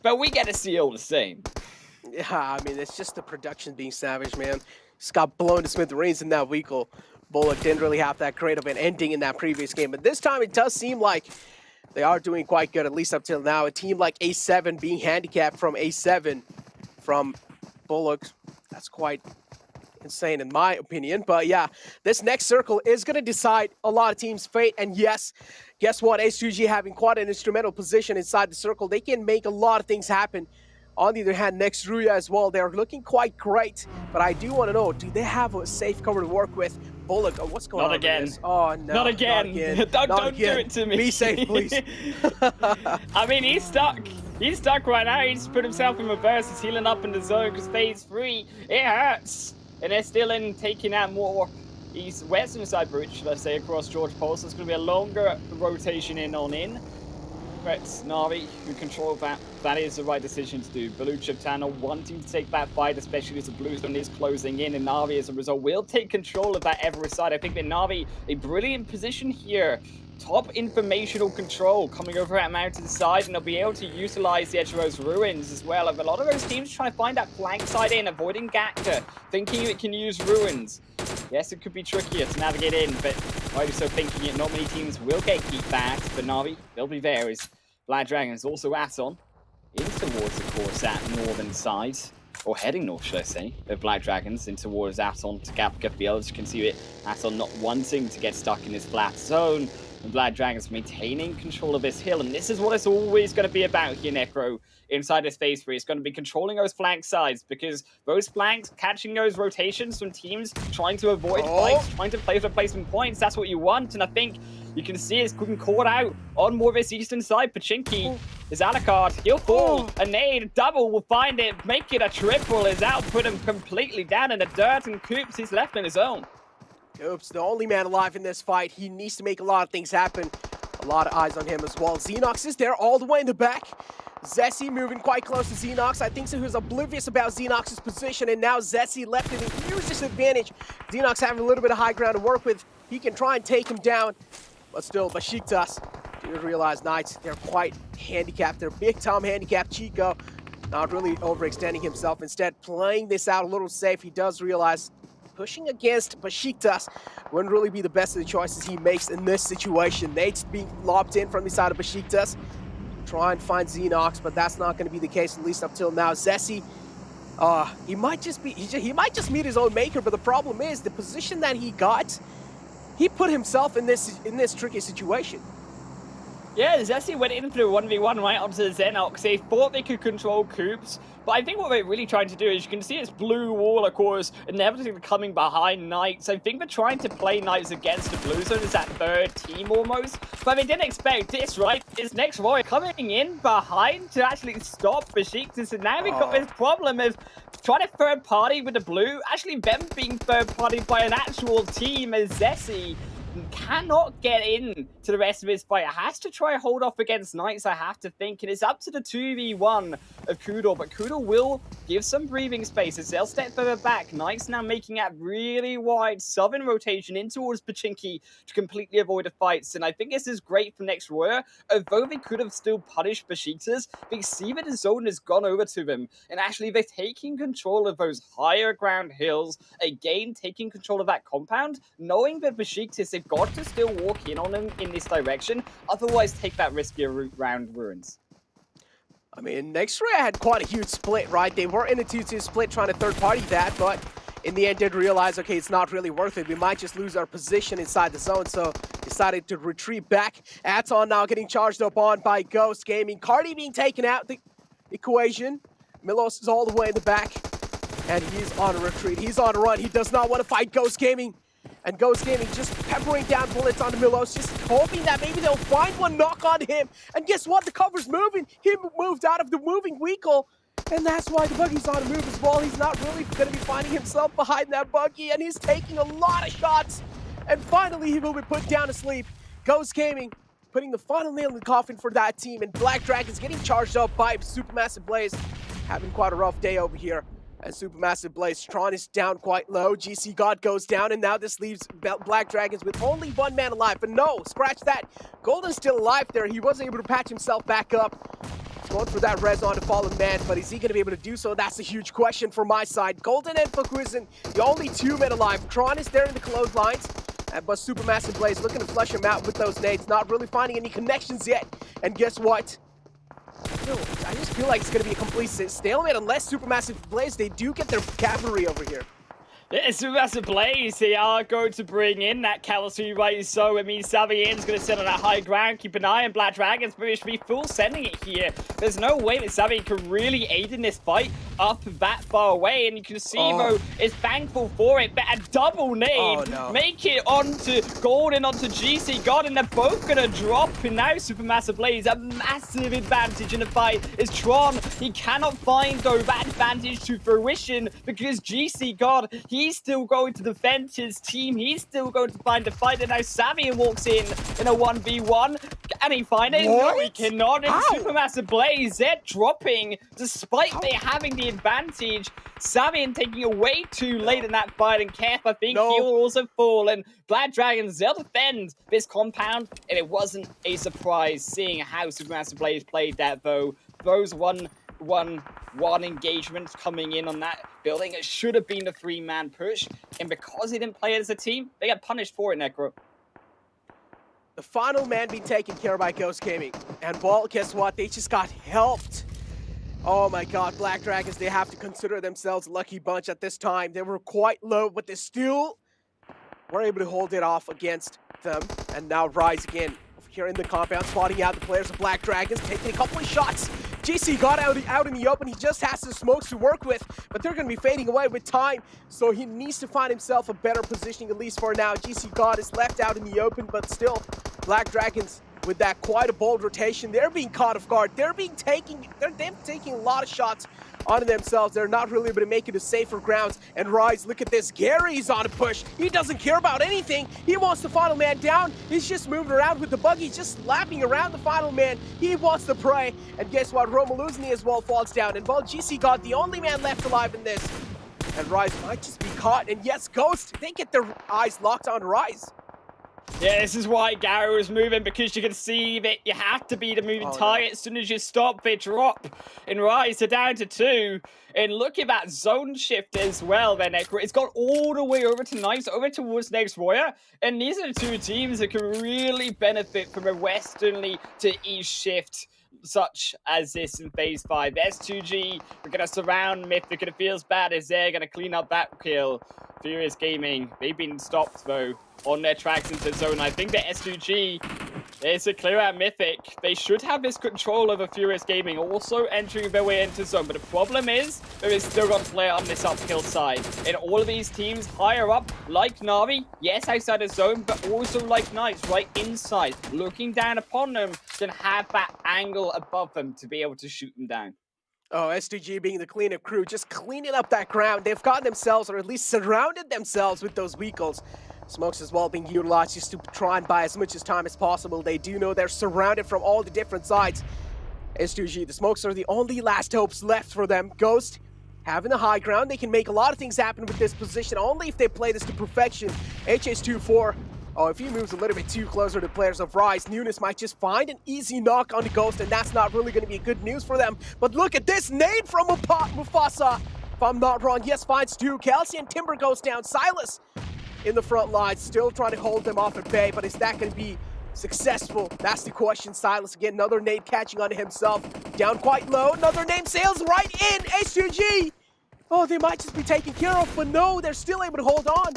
but we get to see all the same. Yeah, I mean, it's just the production being savage, man. Just got blown to smithereens in that vehicle. Bullock didn't really have that great of an ending in that previous game, but this time it does seem like they are doing quite good, at least up till now. A team like A7 being handicapped from A7 from Bullock, that's quite insane in my opinion. But yeah, this next circle is going to decide a lot of teams' fate. And yes, guess what? S2G having quite an instrumental position inside the circle. They can make a lot of things happen. On the other hand, next Ruya as well, they're looking quite great. But I do want to know, do they have a safe cover to work with? Bullock, oh, what's going on? Not again. Oh, no. Not again. Don't do it to me. Be safe, please. I mean, he's stuck. He's stuck right now. He's put himself in reverse. He's healing up in the zone because phase 3, it hurts. And they're still in taking out more western side bridge, should I say, across George Pole. So it's going to be a longer rotation in on in. But Navi, who control that, that is the right decision to do. Baluchatan wanting to take that fight, especially as the blue zone is closing in, and Navi, as a result, will take control of that Everest side. I think that Navi, a brilliant position here. Top informational control coming over at mountain side, and they'll be able to utilize the edge of those ruins as well. A lot of those teams trying to find that flank side in, avoiding Gatka, thinking it can use ruins. Yes, it could be trickier to navigate in, but I'm so thinking it. Not many teams will gatekeep that, but Navi, they'll be there. As Black Dragons also Aton in towards, of course, that northern side, or heading north, should I say, of Black Dragons in towards Aton to Gatka Field. As you can see it, Aton not wanting to get stuck in this flat zone. And Black Dragons maintaining control of this hill, and this is what it's always going to be about here, Necro. Inside this phase 3, it's going to be controlling those flank sides, because those flanks, catching those rotations from teams trying to avoid fights, trying to play for placement points, that's what you want. And I think you can see it's getting caught out on more of this eastern side. Pachinki is out of card. He'll fall. A nade, double will find it, make it a triple. Is out, put him completely down in the dirt, and Coops, he's left on his own. Coops, the only man alive in this fight. He needs to make a lot of things happen. A lot of eyes on him as well. Xenox is there all the way in the back. Zessi moving quite close to Xenox. I think so. He was oblivious about Xenox's position, and now Zessi left in a huge disadvantage. Xenox having a little bit of high ground to work with. He can try and take him down, but still, Besiktas didn't realize Knights, they're quite handicapped. They're big time handicapped. Chico not really overextending himself. Instead, playing this out a little safe. He does realize pushing against Besiktas wouldn't really be the best of the choices he makes in this situation. Nate's being lobbed in from the side of Besiktas. Try and find Xenox, but that's not going to be the case, at least up till now. Zessi, he might just meet his own maker, but the problem is the position that he got, he put himself in this tricky situation. Yeah, Zessi went in through 1v1 right onto the Xenox. They thought they could control Coops, but I think what they're really trying to do is, you can see this blue wall, of course, inevitably coming behind Knights. I think they're trying to play Knights against the blue zone as that third team almost, but they didn't expect this, right? This next Roy coming in behind to actually stop Besiktas, and now we've got this problem of trying to third party with the blue, actually them being third partied by an actual team as Zessi cannot get in to the rest of his fight. It has to try hold off against Knights, I have to think, and it's up to the 2v1 of Kudor, but Kudor will give some breathing space as they'll step further back. Knights now making that really wide southern rotation in towards Pachinki to completely avoid the fights, and I think this is great for next Royer. Although they could have still punished Besiktas, they see that the zone has gone over to them, and actually they're taking control of those higher ground hills, again taking control of that compound, knowing that Besiktas, they've got to still walk in on them in this direction, otherwise take that riskier route round ruins. I mean, next Royer had quite a huge split, right? They were in a 2-2 split trying to third party that, but in the end did realize, okay, it's not really worth it. We might just lose our position inside the zone, so decided to retreat back. Aton now getting charged up on by Ghost Gaming. Cardi being taken out. equation. Milos is all the way in the back, and he's on a retreat. He's on a run. He does not want to fight Ghost Gaming. And Ghost Gaming just peppering down bullets onto Milos, just hoping that maybe they'll find one knock on him. And guess what? The cover's moving. He moved out of the moving vehicle. And that's why the buggy's on a move as well. He's not really going to be finding himself behind that buggy. And he's taking a lot of shots. And finally, he will be put down to sleep. Ghost Gaming putting the final nail in the coffin for that team. And Black Dragon's getting charged up by Supermassive Blaze. Having quite a rough day over here. And Supermassive Blaze, Tron is down quite low. GC God goes down, and now this leaves Black Dragons with only one man alive. But no, scratch that. Golden's still alive there. He wasn't able to patch himself back up. He's going for that res on to Fallen Man, but is he going to be able to do so? That's a huge question for my side. Golden and Fakuzen, the only 2 men alive. Tron is there in the clotheslines. But Supermassive Blaze looking to flush him out with those nades. Not really finding any connections yet. And guess what? I just feel like it's going to be a complete stalemate unless Supermassive Blaze, they do get their cavalry over here. Yeah, Supermassive Blaze, they are going to bring in that cavalry, right? So it means Savien's going to sit on that high ground, keep an eye on Black Dragons, but it should be full sending it here. There's no way that Savien can really aid in this fight up that far away, and you can see Mo is thankful for it, but a double nade, make it onto Golden, onto GC God, and they're both going to drop, and now Supermassive Blaze, a massive advantage in the fight is Tron. He cannot find, though, that advantage to fruition, because GC God, he's still going to defend his team. He's still going to find a fight. And now Savien walks in a 1v1. Can he find it? What? No, he cannot. And Supermassive Blaze, they're dropping despite they having the advantage. Savien taking it way too late in that fight. And Kef, I think he will also fall. And Black Dragons, they'll defend this compound. And it wasn't a surprise seeing how Supermassive Blaze played that, though. Those one engagement coming in on that building. It should have been a 3-man push, and because he didn't play it as a team, they got punished for it, Necro. The final man being taken care of by Ghost Gaming. And well, guess what? They just got helped. Oh my god, Black Dragons, they have to consider themselves a lucky bunch at this time. They were quite low, but they still were able to hold it off against them. And now Rise again here in the compound, spotting out the players of Black Dragons, taking a couple of shots. GC got out in the open. He just has the smokes to work with, but they're going to be fading away with time, so he needs to find himself a better positioning, at least for now. GC God is left out in the open, but still, Black Dragons, with that quite a bold rotation, they're being caught off guard. They're taking a lot of shots onto themselves. They're not really able to make it to safer grounds. And Rise, look at this. Gary's on a push. He doesn't care about anything. He wants the final man down. He's just moving around with the buggy, just lapping around the final man. He wants the prey. And guess what? Romaluzny as well falls down. And well, GC got the only man left alive in this. And Rise might just be caught. And yes, Ghost, they get their eyes locked on Rise. Yeah, this is why Gary was moving, because you can see that you have to be the moving target. As soon as you stop, they drop. And Rise are down to 2. And look at that zone shift as well then, Necro. It's gone all the way over to Knights, over towards Next Warrior. And these are the 2 teams that can really benefit from a westernly to east shift, such as this in Phase 5. S2G, we're going to surround Myth. They're going to feel as bad as they're going to clean up that kill. Furious Gaming, they've been stopped, though, on their tracks into zone. I think the S2G is a clear out Mythic. They should have this control over Furious Gaming, also entering their way into zone. But the problem is, they're still going to play on this uphill side. And all of these teams higher up, like Navi, yes, outside the zone, but also like Knights, right inside, looking down upon them, can have that angle above them to be able to shoot them down. Oh, S2G being the cleanup crew, just cleaning up that ground. They've got themselves, or at least surrounded themselves with those vehicles. Smokes as well being utilized just to try and buy as much as time as possible. They do know they're surrounded from all the different sides. S2G, the smokes are the only last hopes left for them. Ghost having the high ground. They can make a lot of things happen with this position, only if they play this to perfection. HS24. Oh, if he moves a little bit too closer to players of Rise, Nunes might just find an easy knock on the Ghost, and that's not really going to be good news for them. But look at this nade from Mufasa. If I'm not wrong, yes, finds 2. Kelsey and Timber goes down. Silas in the front line, still trying to hold them off at bay, but is that going to be successful? That's the question. Silas again, another nade catching onto himself. Down quite low, another nade sails right in. H2G. Oh, they might just be taken care of, but no, they're still able to hold on.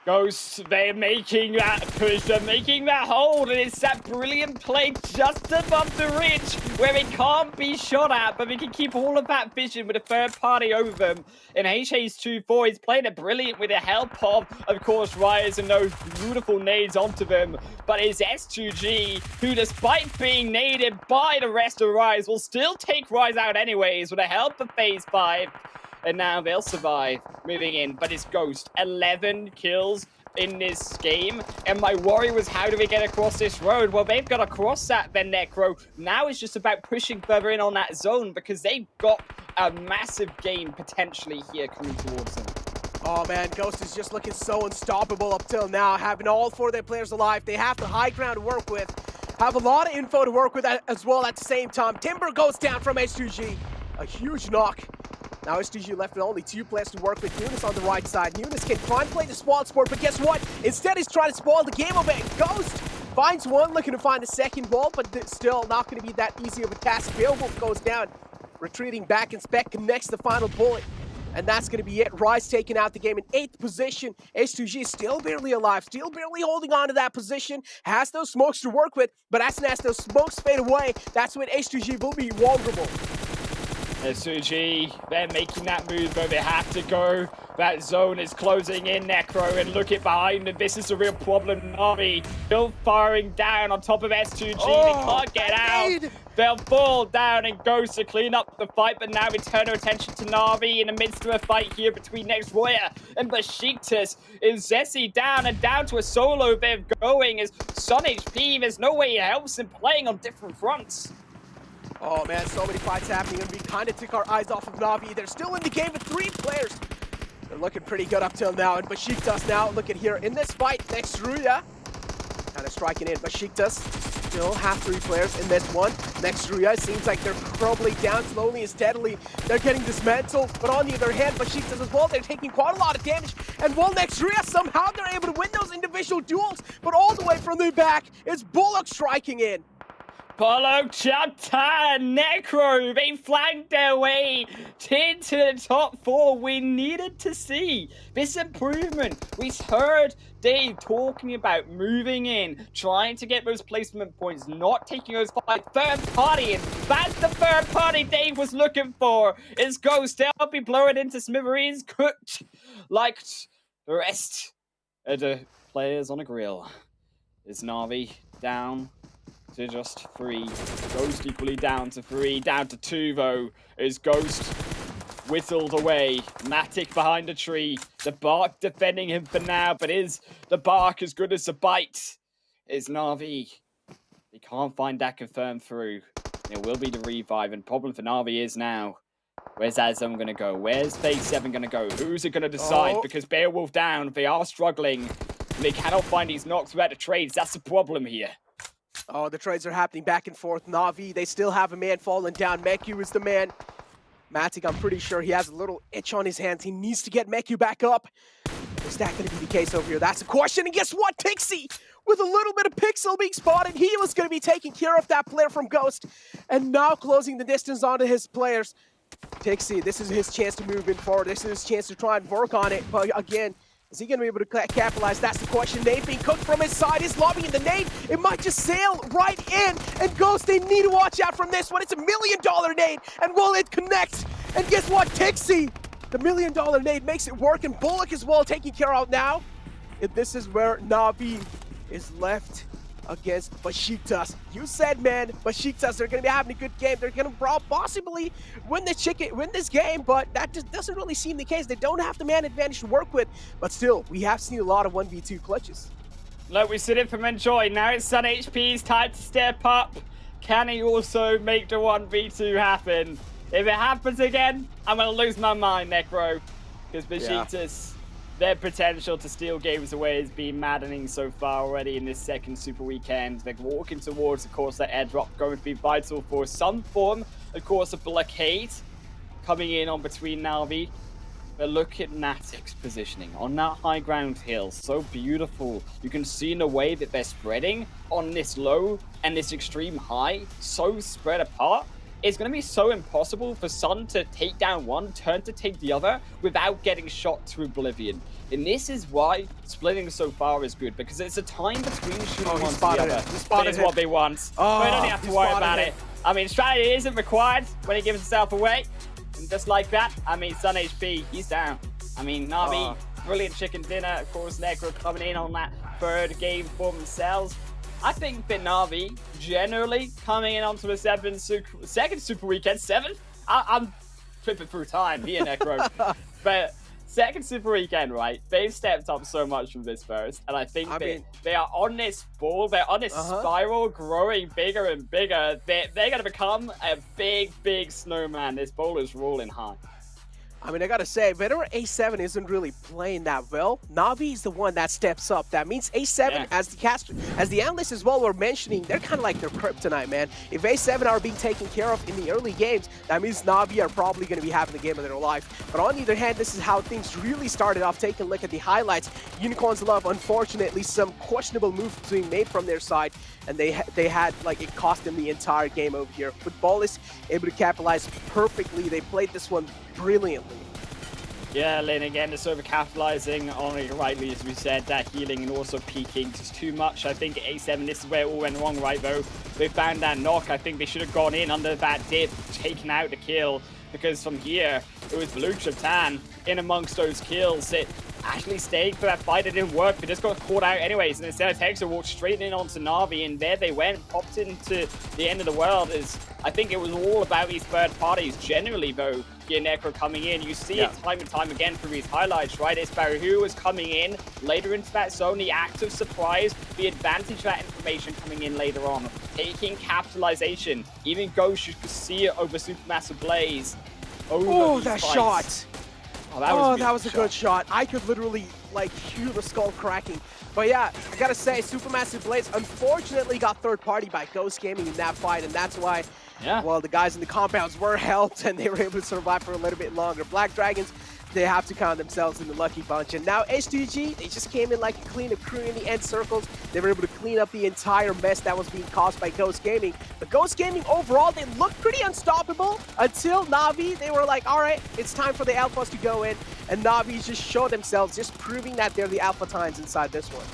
Ghost, they're making that push, they're making that hold, and it's that brilliant play just above the ridge where it can't be shot at, but we can keep all of that vision with a third party over them. And HH24 is playing it brilliant with the help of course, Rise and those beautiful nades onto them. But it's S2G, who despite being naded by the rest of Rise, will still take Rise out anyways with the help of Phase 5. And now they'll survive moving in. But it's Ghost, 11 kills in this game. And my worry was, how do we get across this road? Well, they've got across that, then Necro. Now it's just about pushing further in on that zone because they've got a massive game potentially here coming towards them. Oh man, Ghost is just looking so unstoppable up till now, having all 4 of their players alive. They have the high ground to work with, have a lot of info to work with as well at the same time. Timber goes down from S2G, a huge knock. Now S2G left with only 2 players to work with. Nunes on the right side. Nunes can try and play the spoil sport, but guess what? Instead, he's trying to spoil the game of it. Ghost finds one, looking to find a second wall, but still not going to be that easy of a task. Beowulf goes down, retreating back, and Spec connects the final bullet. And that's going to be it. Rise taking out the game in 8th position. S2G is still barely alive, still barely holding on to that position. Has those smokes to work with, but as soon as those smokes fade away, that's when S2G will be vulnerable. S2G, they're making that move, but they have to go. That zone is closing in, Necro, and look it behind them. This is a real problem. Navi still firing down on top of S2G. They can't get out. They'll fall down and Ghost to clean up the fight, but now we turn our attention to Navi in the midst of a fight here between Next Roya and Besiktas. Is Zessie down and down to a solo they're going as Sun HP. There's no way it helps him playing on different fronts. Oh man, so many fights happening, and we kind of took our eyes off of Navi. They're still in the game with 3 players. They're looking pretty good up till now, and Besiktas now, look at here, in this fight, Next Ruya kind of striking in. Besiktas still have 3 players in this one. Next Ruya seems like they're crumbling down slowly and steadily. They're getting dismantled, but on the other hand, Besiktas as well, they're taking quite a lot of damage. And while Next Ruya, somehow they're able to win those individual duels, but all the way from the back, it's Bullock striking in. Polo Chapter, Necro, they flanked their way into the top 4. We needed to see this improvement. We heard Dave talking about moving in, trying to get those placement points, not taking those fights. Third party, and that's the third party Dave was looking for. It's Ghost. They'll be blowing into smithereens, cooked like the rest of the players on a grill. Is Navi down to just 3. Ghost equally down to 3. Down to 2 though. Is Ghost whittled away. Matic behind a tree. The bark defending him for now, but is the bark as good as the bite? Is Navi. He can't find that confirmed through. It will be the revive, and problem for Navi is now, where's that zone going to go? Where's Phase 7 going to go? Who's it going to decide? Because Beowulf down, they are struggling. They cannot find these knocks without the trades. That's the problem here. Oh, the trades are happening back and forth. Navi, they still have a man falling down. Meku is the man. Matic, I'm pretty sure he has a little itch on his hands. He needs to get Meku back up. Is that going to be the case over here? That's the question. And guess what? Tixie, with a little bit of pixel being spotted, he was going to be taking care of that player from Ghost. And now closing the distance onto his players. Tixie, this is his chance to move in forward. This is his chance to try and work on it. But again, is he going to be able to capitalize? That's the question. Nade being cooked from his side. Is lobbing the nade. It might just sail right in. And Ghost, they need to watch out from this one. It's $1 million nade. And will it connect? And guess what? Tixie, the $1 million nade makes it work. And Bullock as well taking care of now. And this is where Navi is left against Besiktas. You said, man, Besiktas, they're going to be having a good game. They're going to possibly win this game, but that just doesn't really seem the case. They don't have the man advantage to work with, but still, we have seen a lot of 1v2 clutches. Look, we see it from Enjoy. Now it's Sun HP's time to step up. Can he also make the 1v2 happen? If it happens again, I'm going to lose my mind, Necro, because Besiktas, their potential to steal games away has been maddening so far already in this second Super Weekend. They're walking towards, of course, that airdrop going to be vital for some form, of course, of blockade coming in on between Navi. But look at Matic's positioning on that high ground hill. So beautiful. You can see in the way that they're spreading on this low and this extreme high, so spread apart. it's going to be so impossible for Sun to take down one, turn to take the other without getting shot to oblivion. And this is why splitting so far is good, because it's a time between shooting one to the other. That is what they want. Oh, we don't have to worry about it. I mean, strategy isn't required when he gives himself away. And just like that, I mean, Sun HP, he's down. I mean, Navi, brilliant chicken dinner. Of course, Necro coming in on that third game for themselves. I think that Navi, generally, coming in onto the second Super Weekend, 7th? I'm tripping through time here, Necro. But second Super Weekend, right? They've stepped up so much from this first. And I think they are on this ball, they're on this spiral, growing bigger and bigger. They're going to become a big, big snowman. This ball is rolling high. I mean, I gotta say, whenever A7 isn't really playing that well, Navi is the one that steps up. That means A7, as the analysts as well were mentioning, they're kind of like their kryptonite, man. If A7 are being taken care of in the early games, that means Navi are probably going to be having the game of their life. But on the other hand, this is how things really started off. Taking a look at the highlights, Unicorns Love, unfortunately, some questionable moves being made from their side, and they had, like, it cost them the entire game over here. But Ballis able to capitalize perfectly. They played this one brilliantly. Yeah, Lynn again just over-capitalizing on it rightly, as we said, that healing and also peeking just too much. I think A7, this is where it all went wrong, right, though. They found that knock. I think they should have gone in under that dip, taken out the kill, because from here, it was Blue Chapter in amongst those kills. It actually stayed for that fight. It didn't work. They just got caught out anyways, and instead Texas walked straight in onto Navi, and there they went, popped into the end of the world. I think it was all about these third parties. Generally, though, here Necro coming in, you see it time and time again through these highlights, right? It's Baruhu was coming in later into that zone, the act of surprise, the advantage of that information coming in later on, taking capitalization. Even Ghost, you could see it over Supermassive Blaze. Oh, that shot! Oh, that was a good shot. I could literally, like, hear the skull cracking. But yeah, I gotta say, Supermassive Blaze unfortunately got third party by Ghost Gaming in that fight, and that's why, well, the guys in the compounds were helped, and they were able to survive for a little bit longer. Black Dragons, they have to count themselves in the lucky bunch. And now H2G, they just came in like a cleanup crew in the end circles. They were able to clean up the entire mess that was being caused by Ghost Gaming. But Ghost Gaming overall, they looked pretty unstoppable until Navi. They were like, all right, it's time for the Alphas to go in. And Navi just showed themselves, just proving that they're the Alpha Times inside this one.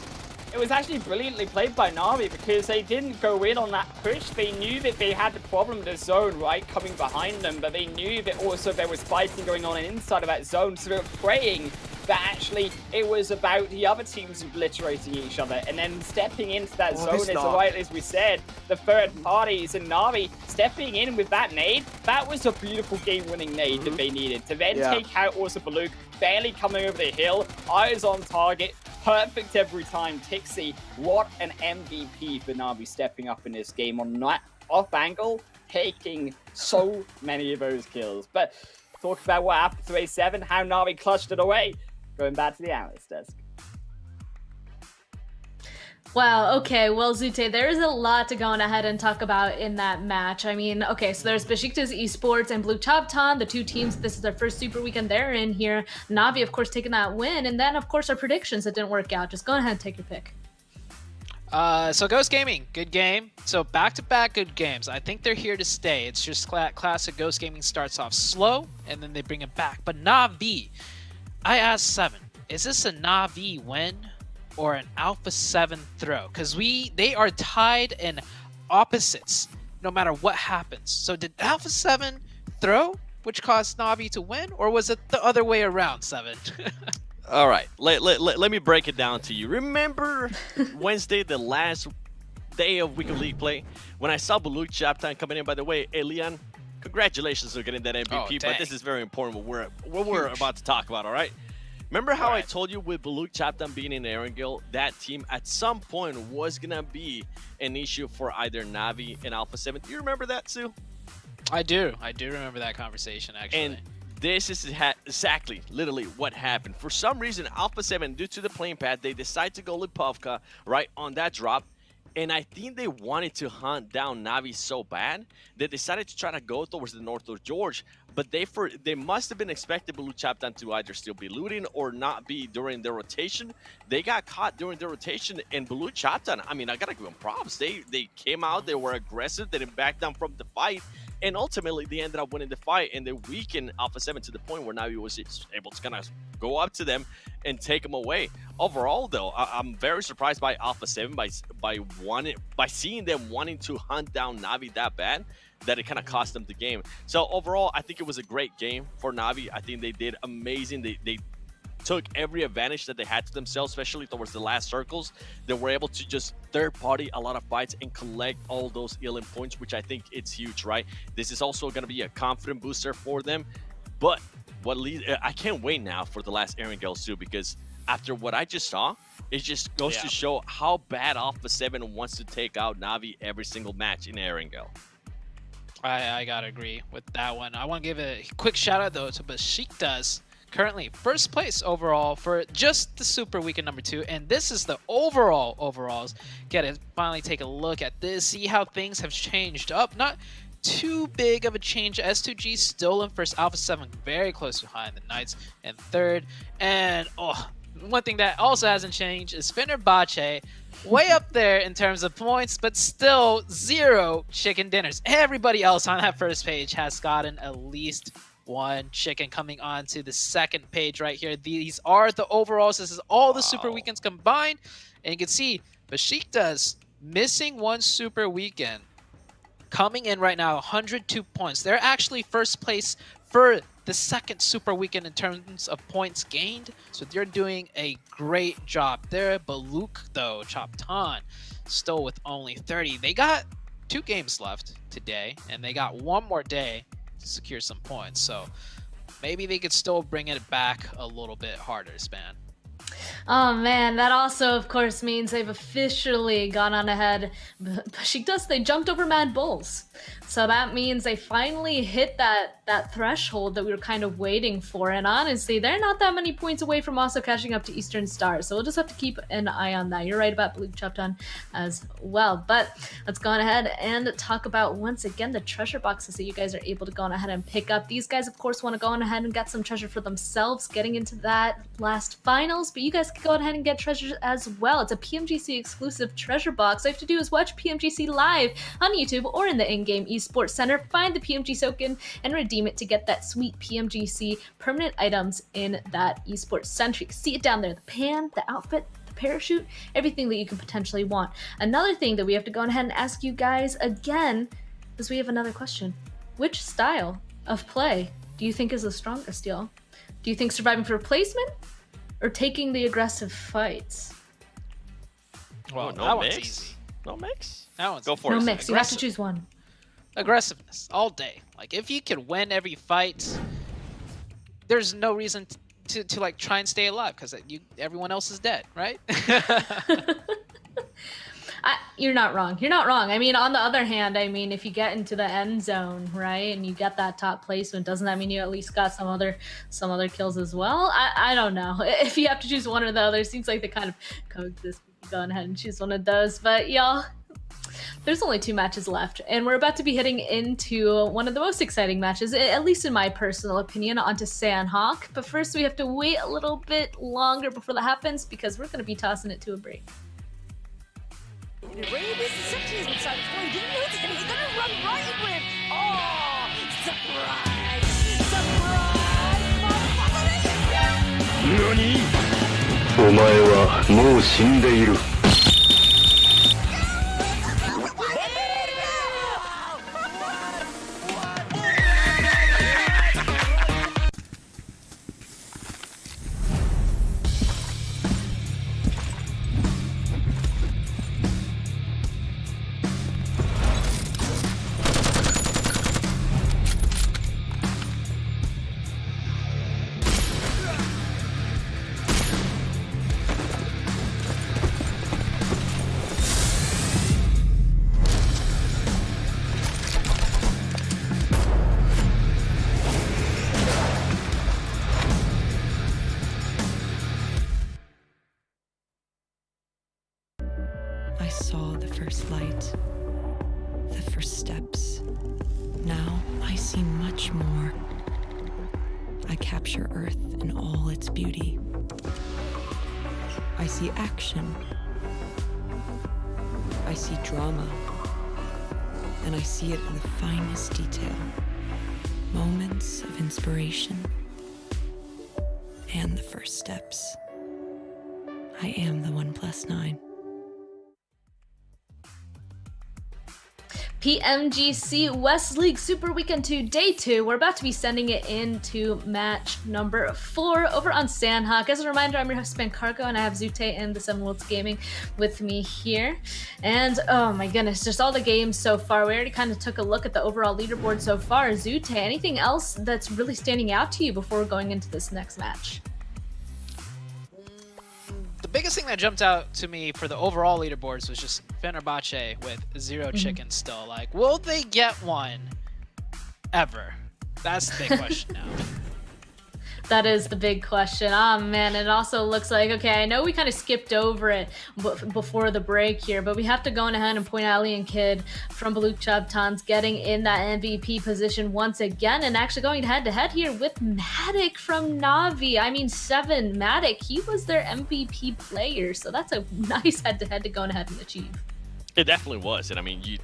It was actually brilliantly played by Navi, because they didn't go in on that push. They knew that they had the problem in the zone, right, coming behind them, but they knew that also there was fighting going on inside of that zone, so they were praying that actually it was about the other teams obliterating each other, and then stepping into that zone, as right as we said, the third parties, and Navi stepping in with that nade. That was a beautiful game-winning nade that they needed to then take out also Baluk, barely coming over the hill, eyes on target, perfect every time. Tixi, what an MVP for Navi stepping up in this game on that off angle, taking so many of those kills. But talk about what happened to A7, how Navi clutched it away. Going back to the analyst desk. Wow, okay, well, Zute, there's a lot to go on ahead and talk about in that match. I mean, okay, so there's Besiktas Esports and Blue Chapter, the two teams, this is their first super weekend they're in here. Navi, of course, taking that win, and then, of course, our predictions that didn't work out. Just go ahead and take your pick. So Ghost Gaming, good game. So back-to-back good games. I think they're here to stay. It's just classic Ghost Gaming starts off slow, and then they bring it back. But Navi, I asked 7, is this a Navi win or an Alpha 7 throw? Because they are tied in opposites no matter what happens. So did Alpha 7 throw, which caused Navi to win, or was it the other way around, 7? All right, let me break it down to you. Remember Wednesday, the last day of Week of League play, when I saw Blue Chapter coming in? By the way, Elian, congratulations on getting that MVP, but this is very important what we're about to talk about, all right? Remember how I told you with Blue Chapter being in Erangel, that team at some point was going to be an issue for either Navi and Alpha 7? Do you remember that, Sue? I do remember that conversation, actually. And this is exactly, literally what happened. For some reason, Alpha 7, due to the playing path, they decided to go Lipovka right on that drop. And I think they wanted to hunt down Navi so bad, they decided to try to go towards the north of George. But they must have been expecting Blue Chapter to either still be looting or not be during their rotation. They got caught during their rotation, and Blue Chapter, I mean, I gotta give them props. They came out, they were aggressive, they didn't back down from the fight, And ultimately, they ended up winning the fight, and they weakened Alpha 7 to the point where Navi was able to kind of go up to them and take them away. Overall, though, I'm very surprised by Alpha 7 by seeing them wanting to hunt down Navi that bad that it kind of cost them the game. So overall, I think it was a great game for Navi. I think they did amazing. They took every advantage that they had to themselves, especially towards the last circles. They were able to just third-party a lot of fights and collect all those ELM points, which I think it's huge, right? This is also going to be a confident booster for them. But I can't wait now for the last Erangel too, because after what I just saw, it just goes to show how bad Alpha 7 wants to take out Navi every single match in Erangel. I gotta agree with that one. I want to give a quick shout out though to Besiktas, currently first place overall for just the Super Weekend number 2, and this is the overalls. Get to finally take a look at this, see how things have changed up. Not too big of a change. S2G still in first, Alpha 7 very close behind the Knights in third, and one thing that also hasn't changed is Fenerbahce way up there in terms of points, but still 0 chicken dinners. Everybody else on that first page has gotten at least 1 chicken. Coming on to the second page right here, these are the overalls. This is all the Super Weekends combined, and you can see Besiktas missing 1 Super Weekend, coming in right now 102 points. They're actually first place for the second Super Weekend in terms of points gained, so they're doing a great job there. Baluk though, Choptan, still with only 30. They got 2 games left today, and they got 1 more day to secure some points, so maybe they could still bring it back a little bit harder, Span. Oh man, that also of course means they've officially gone on ahead. Besiktas, they jumped over Mad Bulls. So that means they finally hit that threshold that we were kind of waiting for. And honestly, they're not that many points away from also catching up to Eastern Star. So we'll just have to keep an eye on that. You're right about Blue Chopton as well. But let's go on ahead and talk about, once again, the treasure boxes that you guys are able to go on ahead and pick up. These guys, of course, want to go on ahead and get some treasure for themselves, getting into that last finals. But you guys can go ahead and get treasures as well. It's a PMGC exclusive treasure box. All you have to do is watch PMGC live on YouTube or in the in-game Esports Center. Find the PMG token and redeem it to get that sweet PMGC permanent items in that Esports Center. You can see it down there, the pan, the outfit, the parachute, everything that you can potentially want. Another thing that we have to go ahead and ask you guys again is we have another question. Which style of play do you think is the strongest, y'all? Do you think surviving for replacement or taking the aggressive fights? Well, no that mix. one's easy. No mix? That one's Go for No it. mix. You have to choose one. Aggressiveness all day. Like, if you can win every fight, there's no reason to like try and stay alive, because everyone else is dead, right? You're not wrong. You're not wrong. I mean, on the other hand, I mean, if you get into the end zone, right, and you get that top placement, doesn't that mean you at least got some other kills as well? I don't know. If you have to choose one or the other, it seems like they kind of coexist. Go on ahead and choose one of those. But y'all, there's only 2 matches left, and we're about to be heading into one of the most exciting matches, at least in my personal opinion, onto Sanhok. But first, we have to wait a little bit longer before that happens, because we're going to be tossing it to a break. This section is inside before he didn't notice, and he's gonna run right into him. Oh, surprise! Surprise! NANI?! お前はもう死んでいる。I saw the first light, the first steps. Now I see much more. I capture Earth in all its beauty. I see action. I see drama. and I see it in the finest detail. Moments of inspiration and the first steps. I am the 1+9. PMGC West League Super Weekend 2 Day 2. We're about to be sending it into match number 4 over on Sanhok. As a reminder, I'm your host, Cargo, and I have Zute and the 7 Worlds Gaming with me here. And oh my goodness, just all the games so far. We already kind of took a look at the overall leaderboard so far. Zute, anything else that's really standing out to you before going into this next match? The biggest thing that jumped out to me for the overall leaderboards was just Fibonacci with 0 chickens still. Like, will they get one ever? That's the big question now. That is the big question. Oh man, it also looks like, okay, I know we kind of skipped over it before the break here, but we have to go on ahead and point out Alien Kid from Baluk Chaptan's getting in that MVP position once again, and actually going head-to-head here with Matic from Navi. I mean, 7, Matic, he was their MVP player, so that's a nice head-to-head to go ahead and achieve. It definitely was, and I mean, you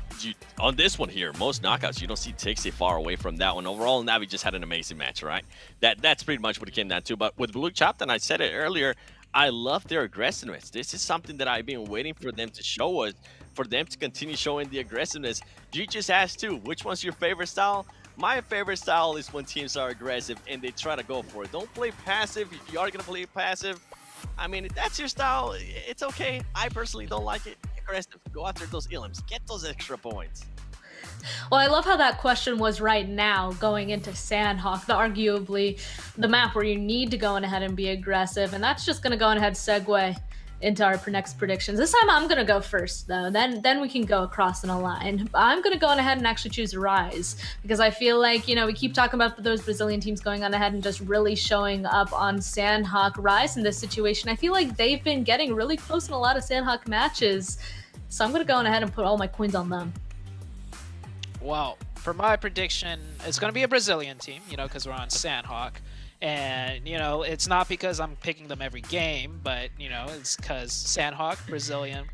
on this one here, most knockouts, you don't see Tixie far away from that one. Overall, Navi just had an amazing match, right? That's pretty much what it came down to. But with Baluk Chapter, I said it earlier, I love their aggressiveness. This is something that I've been waiting for them to show us, for them to continue showing the aggressiveness. You just asked too, which one's your favorite style? My favorite style is when teams are aggressive and they try to go for it. Don't play passive. If you are going to play passive, I mean, if that's your style, it's okay. I personally don't like it. Aggressive. Go after those elims. Get those extra points. Well, I love how that question was right now going into Sanhok, arguably the map where you need to go on ahead and be aggressive, and that's just going to go on ahead segue into our next predictions. This time I'm going to go first, though. Then we can go across in a line. I'm going to go on ahead and actually choose Rise, because I feel like, you know, we keep talking about those Brazilian teams going on ahead and just really showing up on Sanhok. Rise in this situation, I feel like they've been getting really close in a lot of Sanhok matches, so I'm going to go on ahead and put all my coins on them. Well, for my prediction, it's going to be a Brazilian team, you know, because we're on Sanhok. And, you know, it's not because I'm picking them every game, but, you know, it's because Sanhok, Brazilian,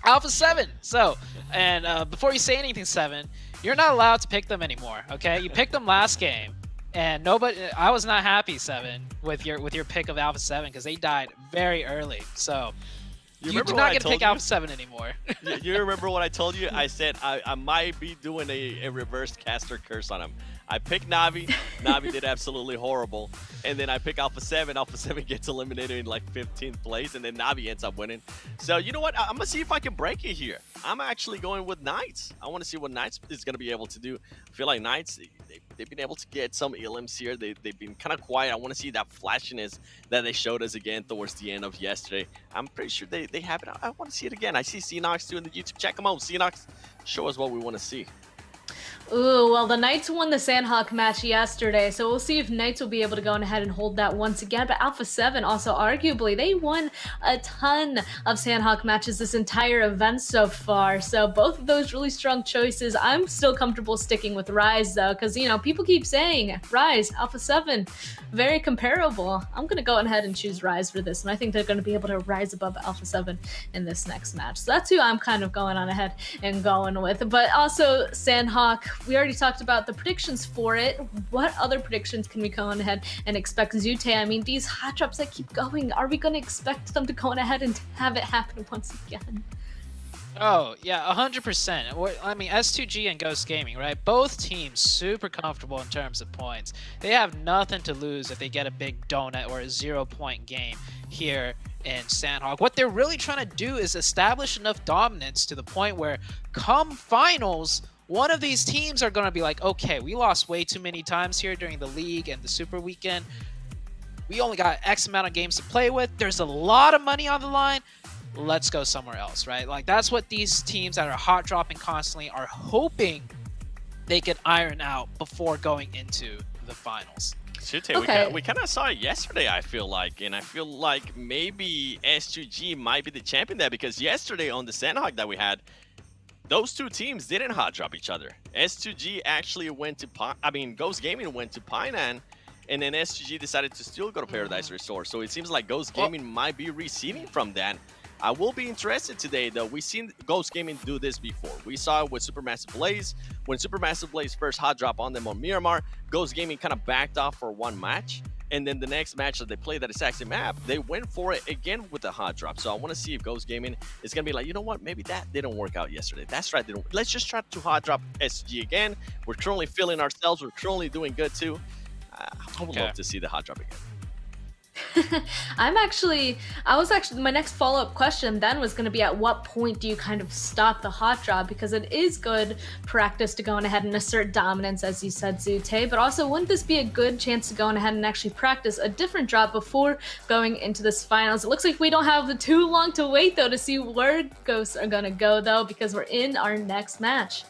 Alpha 7. So, and before you say anything, 7, you're not allowed to pick them anymore, okay? You picked them last game, and I was not happy, 7, with your pick of Alpha 7 because they died very early. So, you do not get to pick Alpha 7 anymore. You remember what I told you? I said I might be doing a reverse caster curse on him. I picked Navi. Navi did absolutely horrible. And then I pick Alpha 7. Alpha 7 gets eliminated in like 15th place. And then Navi ends up winning. So you know what? I'm going to see if I can break it here. I'm actually going with Knights. I want to see what Knights is going to be able to do. I feel like Knights, they've been able to get some elims here. They've been kind of quiet. I want to see that flashiness that they showed us again towards the end of yesterday. I'm pretty sure they have it. I want to see it again. I see Xenox too in the YouTube chat. Come on, Xenox. Show us what we want to see. Ooh, well, the Knights won the Sanhok match yesterday, so we'll see if Knights will be able to go on ahead and hold that once again. But Alpha 7 also, arguably, they won a ton of Sanhok matches this entire event so far. So both of those really strong choices. I'm still comfortable sticking with Rise, though, because, you know, people keep saying Rise, Alpha 7, very comparable. I'm going to go ahead and choose Rise for this, and I think they're going to be able to rise above Alpha 7 in this next match. So that's who I'm kind of going on ahead and going with. But also, Sanhok, we already talked about the predictions for it. What other predictions can we go on ahead and expect? Zute, I mean, these hot drops that keep going, are we going to expect them to go on ahead and have it happen once again? Oh, yeah, 100%. I mean, S2G and Ghost Gaming, right? Both teams super comfortable in terms of points. They have nothing to lose if they get a big donut or a 0-point game here in Sanhok. What they're really trying to do is establish enough dominance to the point where come finals, one of these teams are going to be like, okay, we lost way too many times here during the league and the Super Weekend. We only got X amount of games to play with. There's a lot of money on the line. Let's go somewhere else, right? Like, that's what these teams that are hot dropping constantly are hoping they can iron out before going into the finals. Shute, okay. we kind of saw it yesterday, I feel like, and I feel like maybe S2G might be the champion there, because yesterday on the Sanhok that we had, those two teams didn't hot drop each other. S2G actually went to, Ghost Gaming went to Painan, and then S2G decided to still go to Paradise Resort. So it seems like Ghost Gaming might be receding from that. I will be interested today, though. We've seen Ghost Gaming do this before. We saw it with Supermassive Blaze. When Supermassive Blaze first hot drop on them on Miramar, Ghost Gaming kind of backed off for one match. And then the next match that they played that exact same map, they went for it again with the hot drop. So I want to see if Ghost Gaming is going to be like, you know what, maybe that didn't work out yesterday. That's right. Let's just try to hot drop SG again. We're currently feeling ourselves. We're currently doing good too. I would love to see the hot drop again. My next follow-up question then was going to be, at what point do you kind of stop the hot drop? Because it is good practice to go on ahead and assert dominance, as you said, Zute, but also wouldn't this be a good chance to go on ahead and actually practice a different drop before going into this finals? It looks like we don't have too long to wait, though, to see where Ghosts are going to go, though, because we're in our next match.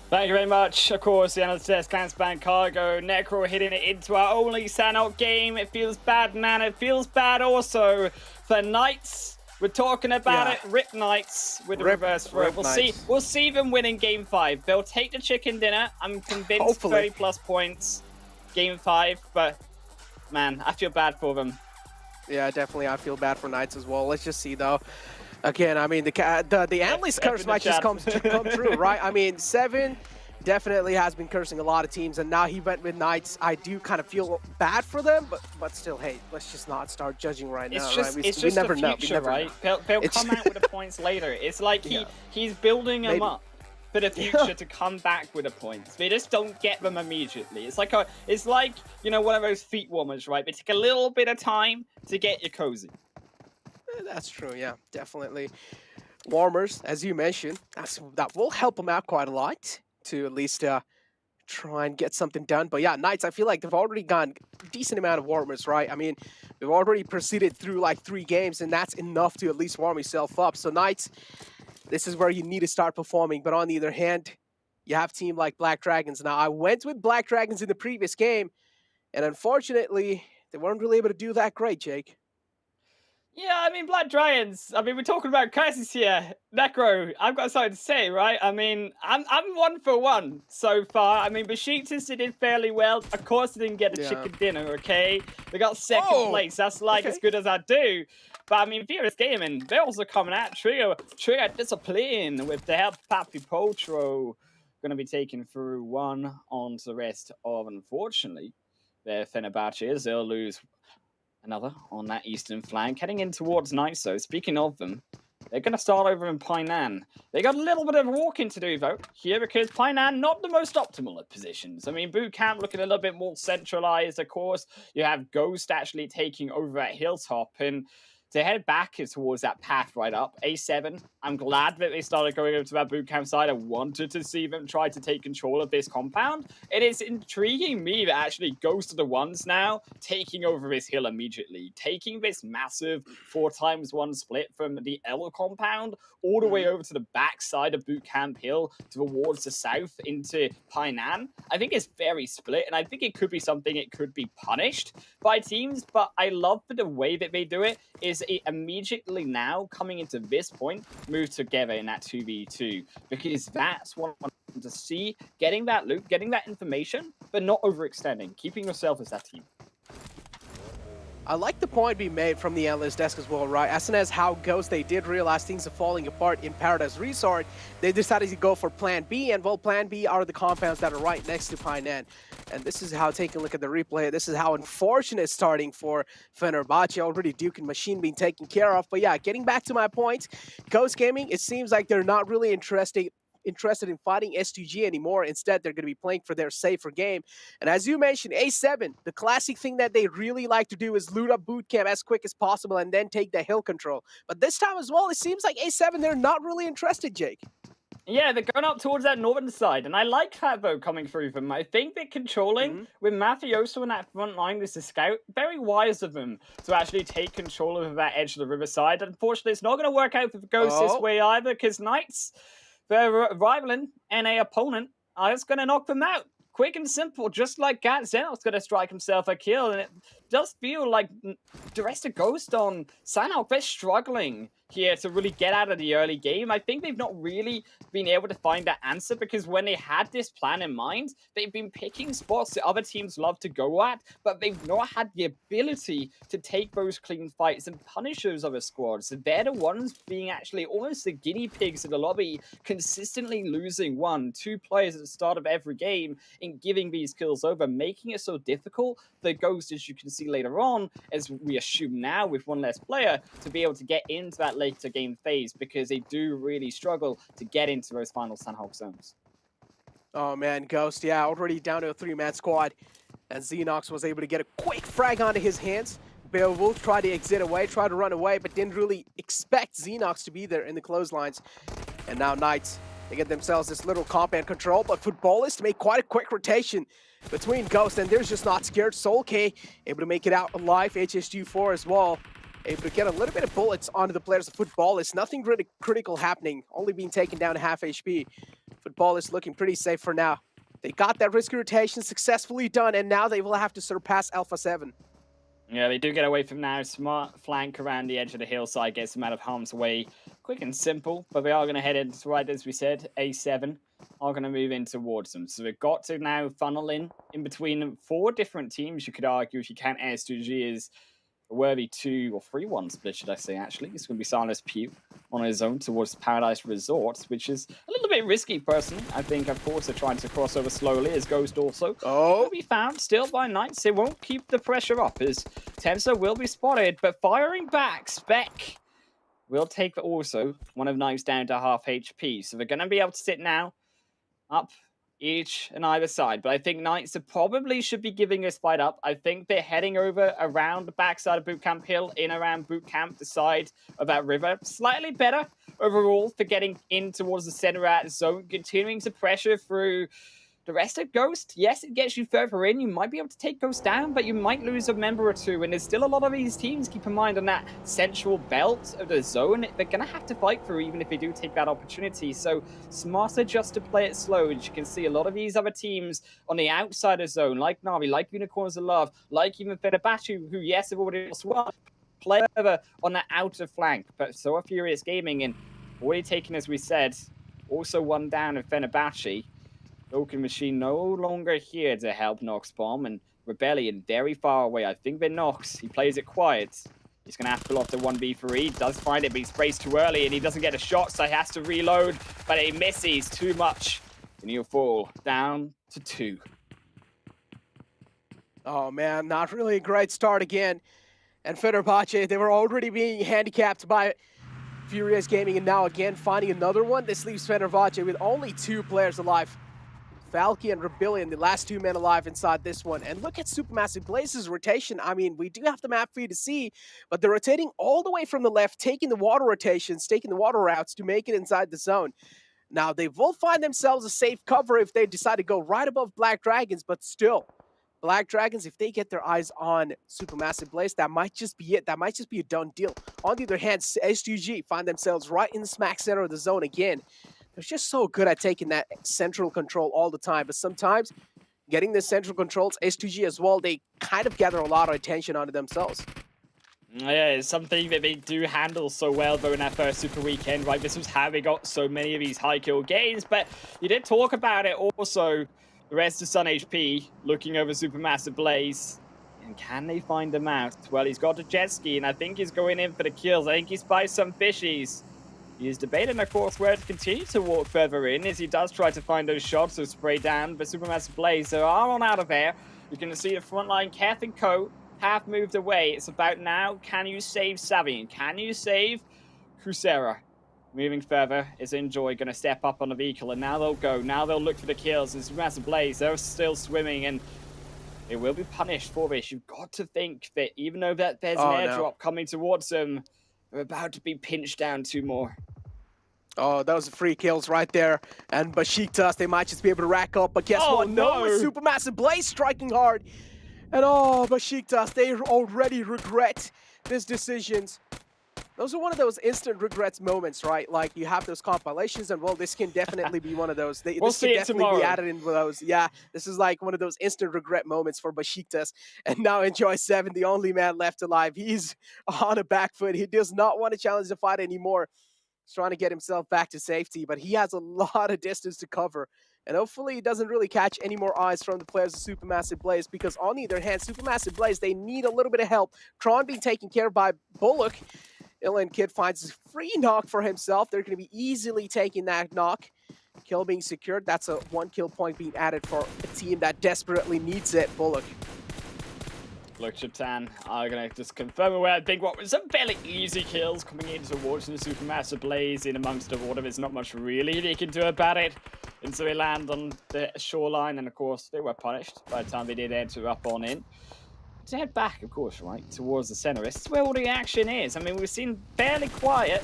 Thank you very much. Of course, the analyst says Transparent Cargo, Necro hitting it into our only Sanhok game. It feels bad, man. It feels bad also for Knights. We're talking about it. Rip Knights with the reverse throw. We'll see them win in Game 5. They'll take the chicken dinner. I'm convinced. Hopefully. 30+ points. Game 5, but man, I feel bad for them. Yeah, definitely. I feel bad for Knights as well. Let's just see, though. Again, I mean, the analyst curse might just come true, right? I mean, Seven definitely has been cursing a lot of teams, and now he went with Knights. I do kind of feel bad for them, but still, hey, let's just not start judging right now, right? We never know, right? They'll come out with the points later. It's like he's building them up for the future to come back with the points. They just don't get them immediately. It's like you know, one of those feet warmers, right? They take a little bit of time to get you cozy. That's true, yeah, definitely. Warmers, as you mentioned, that will help them out quite a lot to at least try and get something done. But yeah, Knights, I feel like they've already gone a decent amount of warmers, right? I mean, we've already proceeded through like 3 games, and that's enough to at least warm yourself up. So Knights, this is where you need to start performing. But on the other hand, you have a team like Black Dragons. Now, I went with Black Dragons in the previous game, and unfortunately, they weren't really able to do that great, Jake. Yeah, I mean, Black Dragons. I mean, we're talking about curses here. Necro, I've got something to say, right? I mean, I'm 1 for 1 so far. I mean, Besiktas did fairly well. Of course, they didn't get a chicken dinner, okay? They got second place. That's like as good as I do. But I mean, Furious Gaming, they're also coming out. Trigger Discipline with the help of Papi Potro. Going to be taken through 1 on the rest of, unfortunately, their Fenerbahce. They'll lose another on that eastern flank, heading in towards Knights, though. Speaking of them, they're going to start over in Painan. They got a little bit of walking to do, though, here, because Painan not the most optimal of positions. I mean, Boot Camp looking a little bit more centralized, of course. You have Ghost actually taking over at Hilltop, and to head back towards that path right up. A7, I'm glad that they started going over to that boot camp side. I wanted to see them try to take control of this compound. It is intriguing me that actually Ghost are the ones now taking over this hill immediately, taking this massive 4x1 split from the L compound all the way over to the back side of Boot Camp Hill towards the south into Painan. I think it's very split, and I think it could be something it could be punished by teams, but I love the way that they do it is it immediately now coming into this point move together in that 2v2, because that's what I want to see, getting that loot, getting that information, but not overextending, keeping yourself as that team. I like the point being made from the analyst desk as well, right? As soon as how Ghost, they did realize things are falling apart in Paradise Resort, they decided to go for Plan B, and well, Plan B are the compounds that are right next to Painan. And this is how, taking a look at the replay, this is how unfortunate starting for Fenerbahce. Already Duke and Machine being taken care of. But yeah, getting back to my point, Ghost Gaming, it seems like they're not really interested in fighting S2G anymore. Instead, they're going to be playing for their safer game. And as you mentioned, A7, the classic thing that they really like to do is loot up boot camp as quick as possible and then take the hill control. But this time as well, it seems like A7, they're not really interested, Jake. Yeah, they're going up towards that northern side, and I like that, though, coming through them. I think they're controlling, with Mafioso in that front line, this is Scout, very wise of them to actually take control of that edge of the riverside. Unfortunately, it's not going to work out for Ghost this way either, because Knights, their rivaling NA opponent, are just going to knock them out. Quick and simple, just like Gat. Xenok's going to strike himself a kill, and it does feel like the rest of Ghost on Sanhok, they're struggling here to really get out of the early game. I think they've not really been able to find that answer because when they had this plan in mind, they've been picking spots that other teams love to go at, but they've not had the ability to take those clean fights and punish those other squads. They're the ones being actually almost the guinea pigs in the lobby, consistently losing 1-2 players at the start of every game in giving these kills over, making it so difficult for Ghost, as you can see later on, as we assume now with one less player, to be able to get into that later game phase because they do really struggle to get into those final Sanhok zones. Oh man, Ghost, yeah, already down to a 3-man squad. And Xenox was able to get a quick frag onto his hands. Beowulf tried to exit away, tried to run away, but didn't really expect Xenox to be there in the clotheslines. And now Knights, they get themselves this little compound control, but Footballists make quite a quick rotation between Ghost, and they're just not scared. Soul K able to make it out alive, HSG4 as well. Able to get a little bit of bullets onto the players of Footballists. Nothing really critical happening, only being taken down to half HP. Footballists looking pretty safe for now. They got that risky rotation successfully done, and now they will have to surpass Alpha 7. Yeah, they do get away from now. Smart flank around the edge of the hillside, gets them out of harm's way. Quick and simple, but they are going to head into, right as we said, A7 are going to move in towards them. So they've got to now funnel in between 4 different teams, you could argue, if you count S2G as a worthy 2 or 3-1 split, should I say, actually. It's going to be Silas Pugh on his own towards Paradise Resort, which is a little bit risky, personally. I think, of course, they're trying to cross over slowly, as Ghost also will be found still by Knights. They won't keep the pressure up, as Tensor will be spotted, but firing back, Spec will take also one of Knights down to half HP. So they're going to be able to sit now up each and either side, but I think Knights probably should be giving this fight up. I think they're heading over around the backside of Bootcamp Hill, in around Bootcamp, the side of that river. Slightly better overall for getting in towards the center at zone, continuing to pressure through the rest of Ghost. Yes, it gets you further in. You might be able to take Ghost down, but you might lose a member or two. And there's still a lot of these teams, keep in mind, on that central belt of the zone. They're going to have to fight through, even if they do take that opportunity. So smarter just to play it slow. As you can see, a lot of these other teams on the outside of zone, like Navi, like Unicorns of Love, like even Fibonacci, who, yes, have already lost one, play over on the outer flank. But so are Furious Gaming, and already taken, as we said, also one down in Fibonacci. Token Machine no longer here to help Nox Bomb, and Rebellion very far away. I think they're Nox. He plays it quiet. He's going to have to pull off the 1v3. Does find it, but he's sprayed too early, and he doesn't get a shot, so he has to reload, but he misses too much. And he'll fall down to 2. Oh man, not really a great start again. And Fibonacci, they were already being handicapped by Furious Gaming, and now again finding another one. This leaves Fibonacci with only 2 players alive. Falky and Rebellion, the last 2 men alive inside this one. And look at Supermassive Blaze's rotation. I mean, we do have the map for you to see, but they're rotating all the way from the left, taking the water rotations, taking the water routes to make it inside the zone. Now, they will find themselves a safe cover if they decide to go right above Black Dragons, but still, Black Dragons, if they get their eyes on Supermassive Blaze, that might just be it. That might just be a done deal. On the other hand, S2G find themselves right in the smack center of the zone again. They're just so good at taking that central control all the time, but sometimes getting the central controls, S2G as well, they kind of gather a lot of attention onto themselves. Yeah, it's something that they do handle so well, though, in that first Super Weekend, right? This was how they got so many of these high kill games, but you did talk about it also. The rest of Sun HP looking over Supermassive Blaze. And can they find him out? Well, he's got a jet ski, and I think he's going in for the kills. I think he spies some fishies. He is debating, of course, where to continue to walk further in as he does try to find those shots of spray down. But Supermassive Blaze, they are on out of there. You can see the front line, Keth and Co. have moved away. It's about now, can you save Savian? Can you save Crucera? Moving further is Enjoy going to step up on the vehicle, and now they'll go. Now they'll look for the kills. And Supermassive Blaze, they're still swimming, and they will be punished for this. You've got to think that even though there's an airdrop coming towards them, they're about to be pinched down 2 more. Oh, those are free kills right there. And Besiktas, they might just be able to rack up. But guess what? No, it's Supermassive Blaze striking hard. And Besiktas, they already regret these decisions. Those are one of those instant regrets moments, right? Like you have those compilations, and well, this can definitely be one of those. We'll This see can it definitely tomorrow. be added in those. Yeah, this is like one of those instant regret moments for Besiktas. And now Enjoy7, the only man left alive. He's on a back foot. He does not want to challenge the fight anymore. He's trying to get himself back to safety, but he has a lot of distance to cover. And hopefully he doesn't really catch any more eyes from the players of Supermassive Blaze, because on the other hand, Supermassive Blaze, they need a little bit of help. Tron being taken care of by Bullock. Ilan Kid finds a free knock for himself. They're going to be easily taking that knock. Kill being secured. That's a 1 kill point being added for a team that desperately needs it. Bullock. Look, Chaptan are going to just confirm away. I think what was some fairly easy kills coming in towards the Supermassive Blaze in amongst the water. There's not much really they can do about it. And so they land on the shoreline, and of course they were punished by the time they did enter up on in. To head back, of course, right, towards the center. This is where all the action is. I mean, we've seen fairly quiet,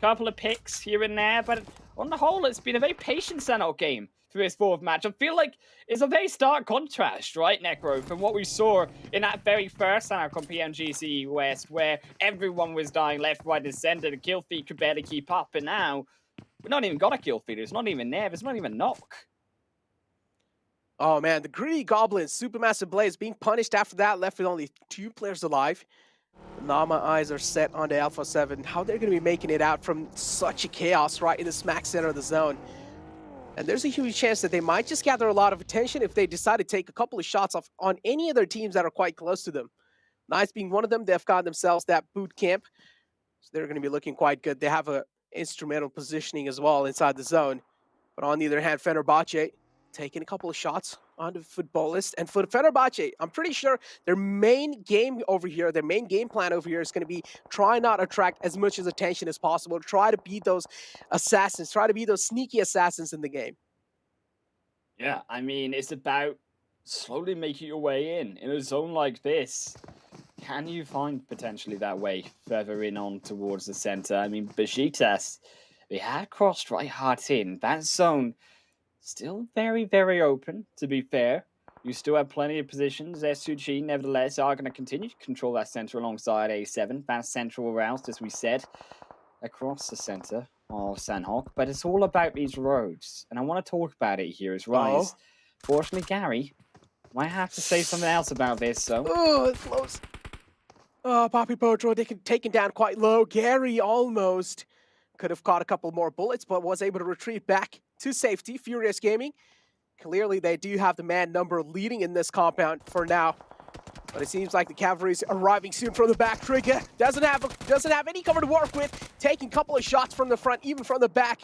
couple of picks here and there, but on the whole, it's been a very patient Sanhok game through this fourth match. I feel like it's a very stark contrast, right, Necro, from what we saw in that very first Sanhok on PMGC West, where everyone was dying left, right, and center. The kill feed could barely keep up, and now we've not even got a kill feed. It's not even there. There's not even knock. Oh man, the Greedy Goblins, Supermassive Blaze being punished after that, left with only 2 players alive. Now my eyes are set on the Alpha 7. How they're going to be making it out from such a chaos right in the smack center of the zone. And there's a huge chance that they might just gather a lot of attention if they decide to take a couple of shots off on any of their teams that are quite close to them. Nice being one of them, they've got themselves that boot camp. So they're going to be looking quite good. They have a instrumental positioning as well inside the zone. But on the other hand, Fenerbahce taking a couple of shots on the footballist. And for Fenerbahce, I'm pretty sure their main game over here, their main game plan over here is going to be try not attract as much as attention as possible. Try to beat those assassins. Try to be those sneaky assassins in the game. Yeah, I mean, it's about slowly making your way in a zone like this. Can you find potentially that way further in on towards the center? I mean, Besiktas, they had crossed right hard in. That zone still very, very open, to be fair. You still have plenty of positions. S2G, nevertheless, are going to continue to control that center alongside A7. That's central aroused, as we said, across the center of Sanhok. But it's all about these roads. And I want to talk about it here as Rise. Fortunately, Gary might have to say something else about this, so. Oh, it's close. Oh, Papi Potro taken down quite low. Gary almost could have caught a couple more bullets, but was able to retreat back to safety. Furious Gaming, clearly they do have the man number leading in this compound for now. But it seems like the cavalry's arriving soon from the back. Trigger doesn't have any cover to work with, taking a couple of shots from the front, even from the back,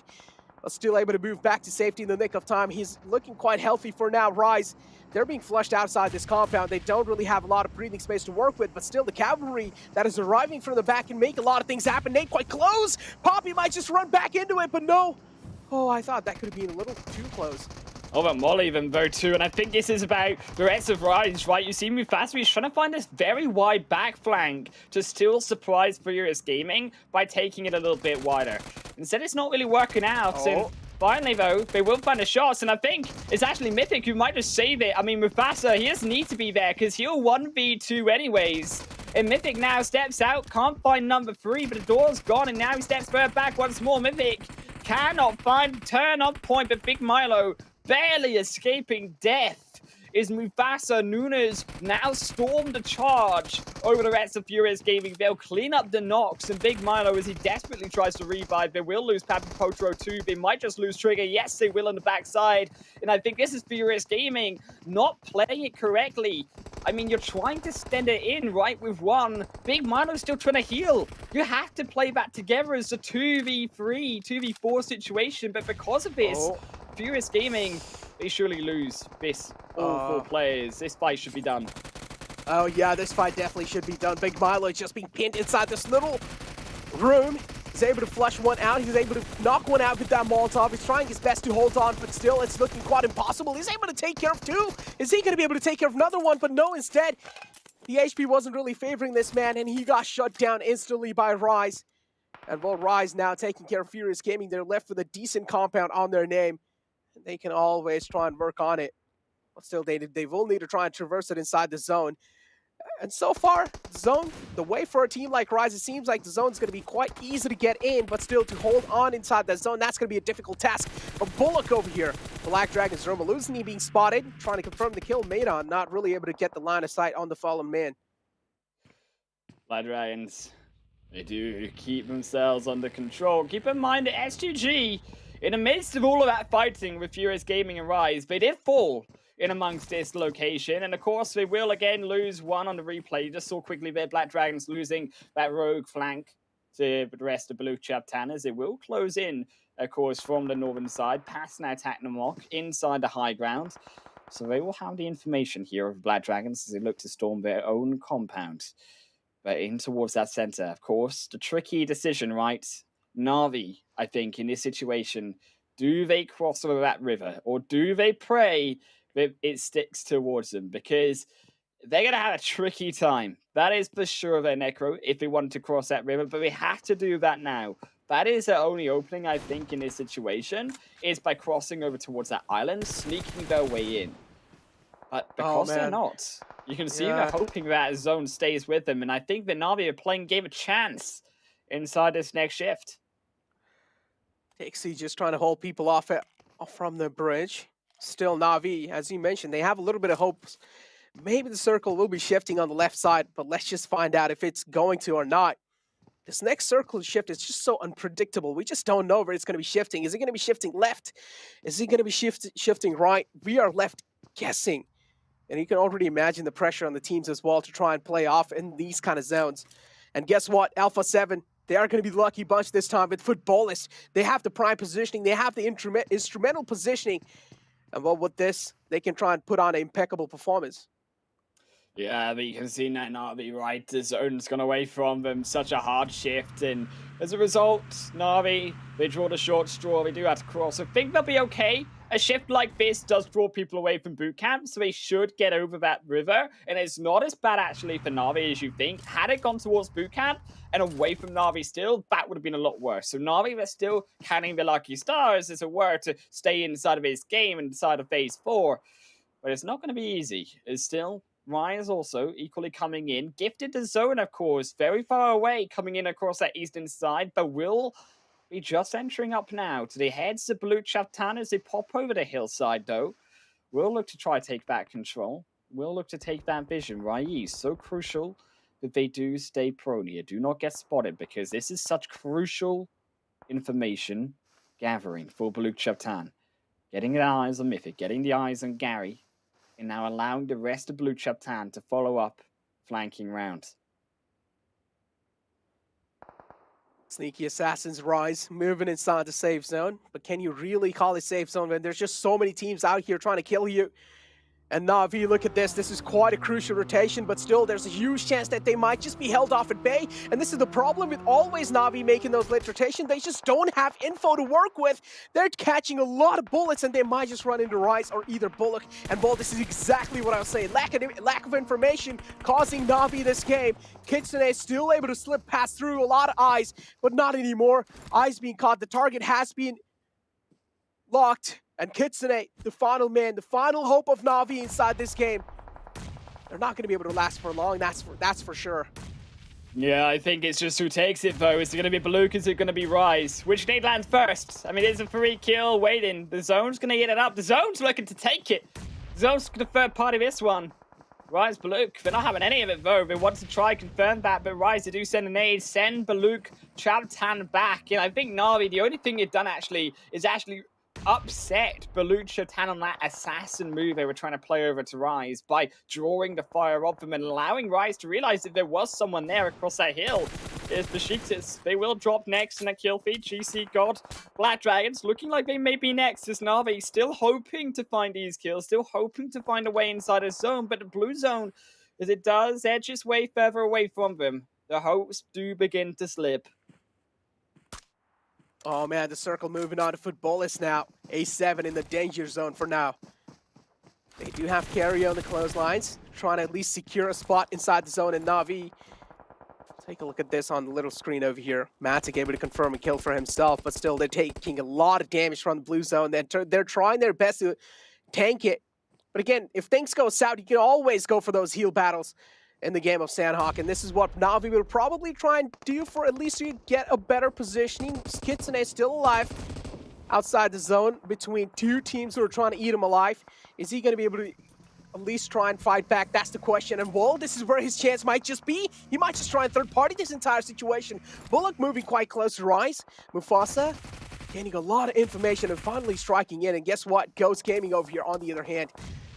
but still able to move back to safety in the nick of time. He's looking quite healthy for now. Rise, they're being flushed outside this compound. They don't really have a lot of breathing space to work with, but still the cavalry that is arriving from the back can make a lot of things happen. Nate quite close. Poppy might just run back into it, but no. Oh, I thought that could have been a little too close. Oh, but Molly then though too, and I think this is about the rest of Rise, right? You see Mufasa, he's trying to find this very wide back flank to still surprise Furious Gaming by taking it a little bit wider. Instead, it's not really working out, and finally though, they will find the shots, and I think it's actually Mythic who might just save it. I mean, Mufasa, he doesn't need to be there, because he'll 1v2 anyways. And Mythic now steps out, can't find number 3, but the door's gone, and now he steps further back once more. Mythic cannot find turn-up point, but Big Milo barely escaping death. Is Mufasa. Nunes now stormed the charge over the rest of Furious Gaming. They'll clean up the knocks, and Big Milo, as he desperately tries to revive, they will lose Papi Potro too. They might just lose Trigger. Yes, they will on the backside. And I think this is Furious Gaming not playing it correctly. I mean, you're trying to stand it in, right, with one. Big Milo's still trying to heal. You have to play that together as a 2v3, 2v4 situation, but because of this, Furious Gaming, they surely lose this. All 4 players. This fight should be done. Oh yeah, this fight definitely should be done. Big Milo just being pinned inside this little room. He's able to flush one out. He's able to knock one out with that Molotov. He's trying his best to hold on, but still it's looking quite impossible. He's able to take care of 2. Is he going to be able to take care of another one? But no, instead, the HP wasn't really favoring this man, and he got shut down instantly by Rise. And well, Rise now taking care of Furious Gaming. They're left with a decent compound on their name. They can always try and work on it. But still, they will need to try and traverse it inside the zone. And so far, Zone, the way for a team like Rise, it seems like the zone's going to be quite easy to get in, but still to hold on inside that zone, that's going to be a difficult task. But Bullock over here, Black Dragon's Roma Luzny being spotted, trying to confirm the kill. Maidon not really able to get the line of sight on the fallen man. Black Dragons, they do keep themselves under control. Keep in mind that S2G, in the midst of all of that fighting with Furious Gaming and Rise, they did fall in amongst this location, and of course they will again lose one on the replay. You just saw quickly there Black Dragons losing that rogue flank to the rest of Blue Chapter as it will close in, of course, from the northern side, past now Taknamok, inside the high ground. So they will have the information here of Black Dragons as they look to storm their own compound. But in towards that center, of course, the tricky decision, right? Navi, I think, in this situation, do they cross over that river, or do they pray that it sticks towards them? Because they're going to have a tricky time. That is for sure their Necro, if they wanted to cross that river, but they have to do that now. That is their only opening, I think, in this situation, is by crossing over towards that island, sneaking their way in. But because they're not, you can see they're hoping that zone stays with them, and I think that Navi are playing game a chance inside this next shift. Dixie just trying to hold people off from the bridge. Still Navi, as you mentioned, they have a little bit of hope. Maybe the circle will be shifting on the left side, but let's just find out if it's going to or not. This next circle shift is just so unpredictable. We just don't know where it's going to be shifting. Is it going to be shifting left? Is it going to be shifting right? We are left guessing. And you can already imagine the pressure on the teams as well to try and play off in these kind of zones. And guess what? Alpha 7, they are going to be the lucky bunch this time with Footballists. They have the prime positioning. They have the instrumental positioning. And well, with this, they can try and put on an impeccable performance. Yeah, but you can see that Navi, right? The zone's gone away from them. Such a hard shift. And as a result, Navi, they draw the short straw. They do have to cross. I think they'll be okay. A shift like this does draw people away from boot camp, so they should get over that river. And it's not as bad, actually, for Navi as you think. Had it gone towards boot camp and away from Navi still, that would have been a lot worse. So Navi, they're still counting the lucky stars, as it were, to stay inside of this game and inside of phase 4. But it's not going to be easy. It's still Rise also equally coming in. Gifted the zone, of course, very far away, coming in across that eastern side, but will be just entering up now to the heads of Blue Chapter as they pop over the hillside, though. Will look to try to take back control. Will look to take that vision, right? So crucial that they do stay prone here. Do not get spotted, because this is such crucial information gathering for Blue Chapter. Getting the eyes on Mythic, getting the eyes on Gary, and now allowing the rest of Blue Chapter to follow up, flanking round. Sneaky Assassins Rise, moving inside the safe zone. But can you really call it safe zone when there's just so many teams out here trying to kill you? And Navi, look at this. This is quite a crucial rotation, but still there's a huge chance that they might just be held off at bay. And this is the problem with always Navi making those late rotations. They just don't have info to work with. They're catching a lot of bullets, and they might just run into Rise or either Bullock. And well, this is exactly what I was saying. Lack of information causing Navi this game. Kitsune is still able to slip past through a lot of eyes, but not anymore. Eyes being caught. The target has been locked. And Kitsune, the final man, the final hope of Navi inside this game. They're not going to be able to last for long, that's for sure. Yeah, I think it's just who takes it, though. Is it going to be Baluk? Is it going to be Rise? Which nade lands first? I mean, it's a free kill waiting. The zone's going to get it up. The zone's looking to take it. The zone's the third party of this one. Rise, Baluk. They're not having any of it, though. They want to try confirm that, but Rise, they do send a nade. Send Baluk, Chaptan back. And I think Navi, the only thing they've done is upset Blue Chapter on that assassin move they were trying to play over to Rise by drawing the fire off them and allowing Rise to realize that there was someone there across that hill. There's Besiktas. They will drop next in a kill feed. GC got Black Dragons looking like they may be next as Navi still hoping to find these kills, still hoping to find a way inside a zone, but the blue zone, as it does edge its way further away from them, the hopes do begin to slip. Oh man, the circle moving on to Footballists now. A7 in the danger zone for now. They do have carry on the clotheslines, trying to at least secure a spot inside the zone, and Navi. Take a look at this on the little screen over here. Matic able to confirm a kill for himself, but still they're taking a lot of damage from the blue zone. They're trying their best to tank it. But again, if things go south, you can always go for those heal battles. in the game of Sanhok, and this is what Navi will probably try and do for at least to get a better positioning. Kitsune still alive outside the zone between two teams who are trying to eat him alive. Is he going to be able to at least try and fight back? That's the question. And well, this is where his chance might just be. He might just try and third party this entire situation. Bullock moving quite close to Rise. Mufasa gaining a lot of information and finally striking in. And guess what? Ghost Gaming over here, on the other hand,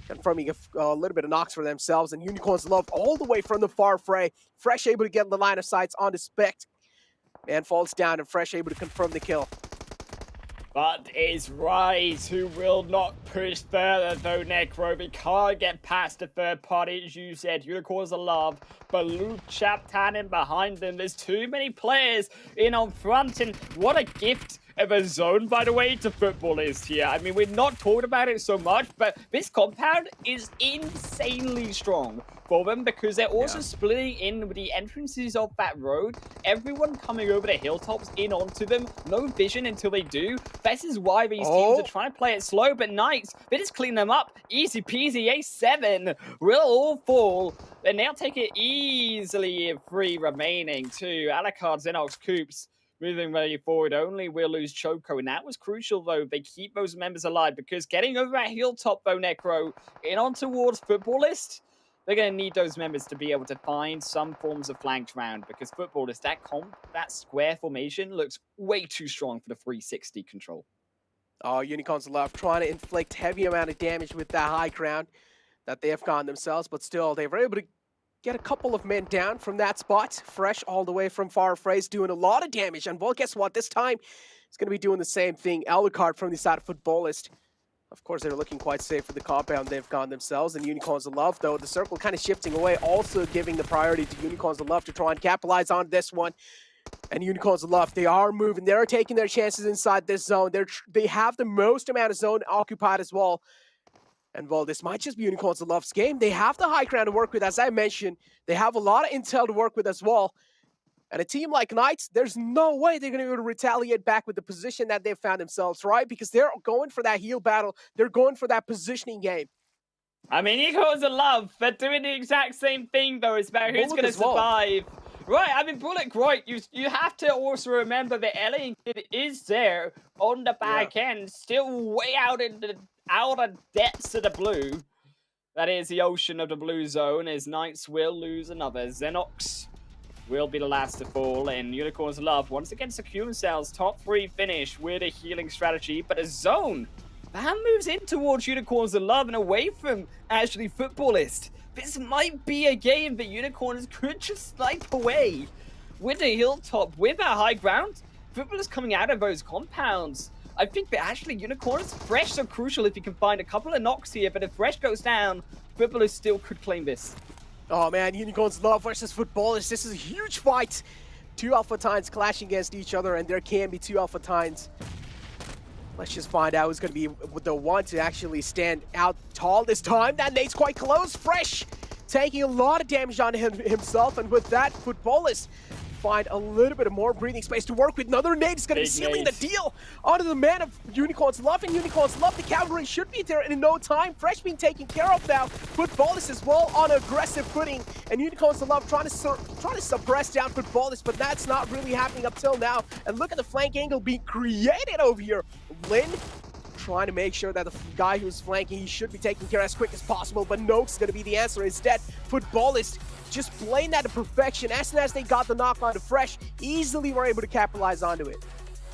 confirming a little bit of knocks for themselves. And Unicorns Love all the way from the far fray. Fresh able to get the line of sights on the Spect. Man falls down and Fresh able to confirm the kill. But it's Rise who will not push further though, Necro. We can't get past the third party, as you said. Unicorns of Love, but Luke Chaptan in behind them. There's too many players in on front, and what a gift of a zone, by the way, to football is here. I mean, we're not talking about it so much, but this compound is insanely strong for them because they're also splitting in with the entrances of that road. Everyone coming over the hilltops in onto them. No vision until they do. This is why these teams are trying to play it slow, but Knights, they just clean them up. Easy peasy, A7 will all fall. And they'll take it easily, 3 remaining to Alucard, Xenox, Coops. Moving really forward only, we'll lose Choco, and that was crucial, though. They keep those members alive, because getting over that hilltop, though, Necro, in on towards Footballist, they're going to need those members to be able to find some forms of flanked round, because Footballist, that square formation looks way too strong for the 360 control. Oh, Unicorns Love trying to inflict heavy amount of damage with that high ground that they have gone themselves, but still, they were able to get a couple of men down from that spot. Fresh all the way from far phrase, doing a lot of damage. And well, guess what? This time, it's going to be doing the same thing. Alucard from the side of Footballist. Of course, they're looking quite safe for the compound they've gone themselves. And Unicorns of Love, though, the circle kind of shifting away, also giving the priority to Unicorns of Love to try and capitalize on this one. And Unicorns of Love, they are moving. They're taking their chances inside this zone. They have the most amount of zone occupied as well. And well, this might just be Unicorns of Love's game. They have the high ground to work with, as I mentioned. They have a lot of intel to work with as well. And a team like Knights, there's no way they're going to be able to retaliate back with the position that they've found themselves, right? Because they're going for that heal battle. They're going for that positioning game. I mean, Unicorns of Love, they're doing the exact same thing, though. It's about who's going to survive. Right, I mean, Bullock, right, you have to also remember that Alien Kid is there on the back end, still way out in the outer depths of the blue. That is the ocean of the blue zone, as Knights will lose another. Xenox will be the last to fall, and Unicorns of Love once again secure themselves top 3 finish with a healing strategy, but a zone that moves in towards Unicorns of Love and away from actually Footballist. This might be a game that Unicorns could just snipe away with a hilltop, with a high ground. Footballist coming out of those compounds. I think that actually Unicorns, Fresh so crucial if you can find a couple of knocks here, but if Fresh goes down, Footballist still could claim this. Oh man, Unicorns Love versus Footballist. This is a huge fight. 2 Alpha Tines clashing against each other, and there can be 2 Alpha Tines. Let's just find out who's going to be the one to actually stand out tall this time. That nade's quite close. Fresh taking a lot of damage on himself, and with that, Footballist find a little bit of more breathing space to work with. Another nade is going to be sealing the deal onto the man of Unicorns Love, and Unicorns Love, the cavalry should be there in no time. Fresh being taken care of now. Footballist as well on aggressive footing, and Unicorns Love trying to suppress down Footballist, but that's not really happening up till now. And look at the flank angle being created over here. Lin trying to make sure that the guy who's flanking, he should be taken care of as quick as possible, but Noak's going to be the answer instead. Footballist just playing that to perfection. As soon as they got the knock onto Fresh, easily were able to capitalize onto it.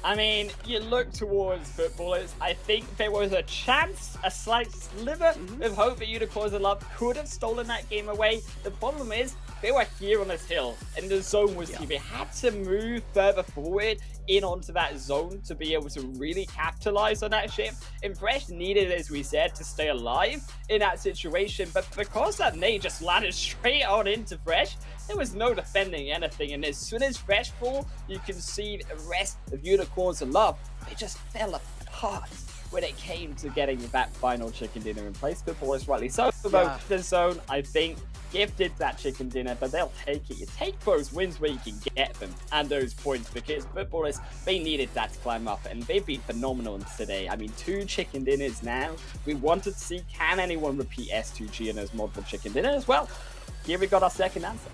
I mean, you look towards Footballers, I think there was a chance, a slight sliver of hope that Unicorns of Love could have stolen that game away. The problem is, they were here on this hill, and the zone was here. They had to move further forward in onto that zone to be able to really capitalize on that shift. And Fresh needed, as we said, to stay alive in that situation, but because that nade just landed straight on into Fresh, there was no defending anything, and as soon as Fresh fall, you can see the rest of Unicorns of Love, they just fell apart when it came to getting that final chicken dinner in place. Footballers rightly so, though the zone, I think, gifted that chicken dinner, but they'll take it. You take those wins where you can get them, and those points, because Footballers, they needed that to climb up, and they've been phenomenal today. I mean, 2 chicken dinners now. We wanted to see, can anyone repeat S2G and those multiple chicken dinners? Well, here we got our second answer.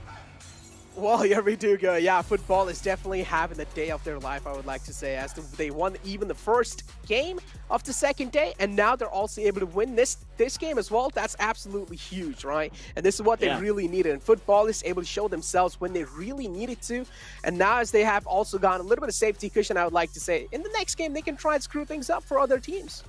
Well, here we do go. Yeah, football is definitely having the day of their life, I would like to say, as they won even the first game of the second day, and now they're also able to win this game as well. That's absolutely huge, right? And this is what they really needed. And football is able to show themselves when they really needed to. And now as they have also gotten a little bit of safety cushion, I would like to say, in the next game, they can try and screw things up for other teams.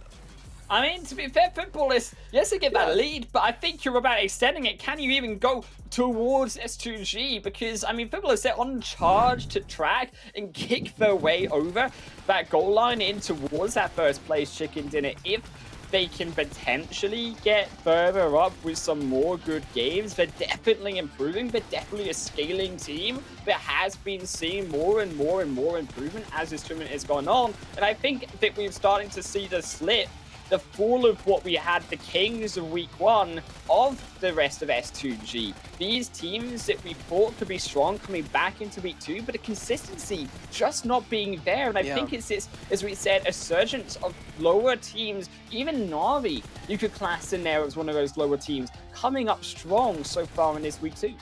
I mean, to be fair, football is, yes, they get that lead, but I think you're about extending it. Can you even go towards S2G? Because, I mean, football is set on charge to track and kick their way over that goal line in towards that first place chicken dinner. If they can potentially get further up with some more good games, they're definitely improving. They're definitely a scaling team that has been seeing more and more and more improvement as this tournament has gone on. And I think that we're starting to see the slip, the fall of what we had the Kings of week 1 of the rest of S2G. These teams that we thought could be strong coming back into week 2, but the consistency just not being there. And I think it's this, as we said, a surgence of lower teams. Even Navi, you could class in there as one of those lower teams, coming up strong so far in this week 2.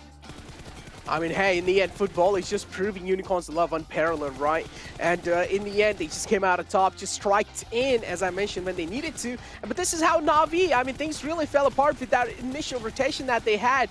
I mean, hey, in the end, football is just proving Unicorns' love unparalleled, right? And in the end, they just came out on top, just striked in, as I mentioned, when they needed to. But this is how Navi, I mean, things really fell apart with that initial rotation that they had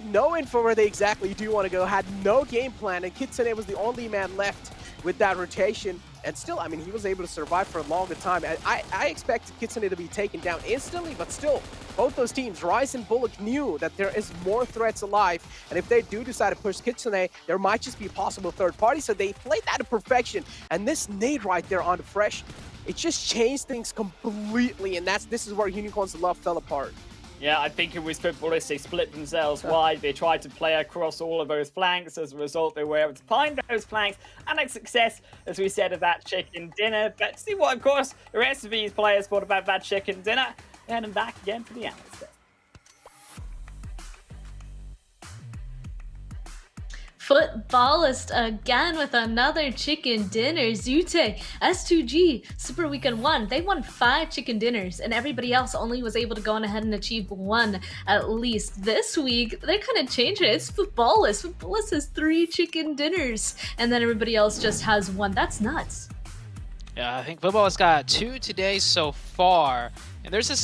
no info where they exactly do want to go, had no game plan, and Kitsune was the only man left with that rotation. And still, I mean, he was able to survive for a longer time. I expected Kitsune to be taken down instantly, but still, both those teams, Rise and Bullock, knew that there is more threats alive. And if they do decide to push Kitsune, there might just be a possible third party. So they played that to perfection. And this nade right there on the fresh, it just changed things completely. And this is where Unicorns' love fell apart. Yeah, I think it was footballists. They split themselves wide. They tried to play across all of those flanks. As a result, they were able to find those flanks and a success, as we said, of that chicken dinner. But see what, of course, the rest of these players thought about that chicken dinner. Heading back again to the analyst desk. Footballist again with another chicken dinner. Zute, S2G, Super Weekend 1. They won 5 chicken dinners, and everybody else only was able to go on ahead and achieve 1 at least. This week, they kind of changed it. It's Footballist. Footballist has 3 chicken dinners, and then everybody else just has 1. That's nuts. Yeah, I think Footballist got 2 today so far. And there's a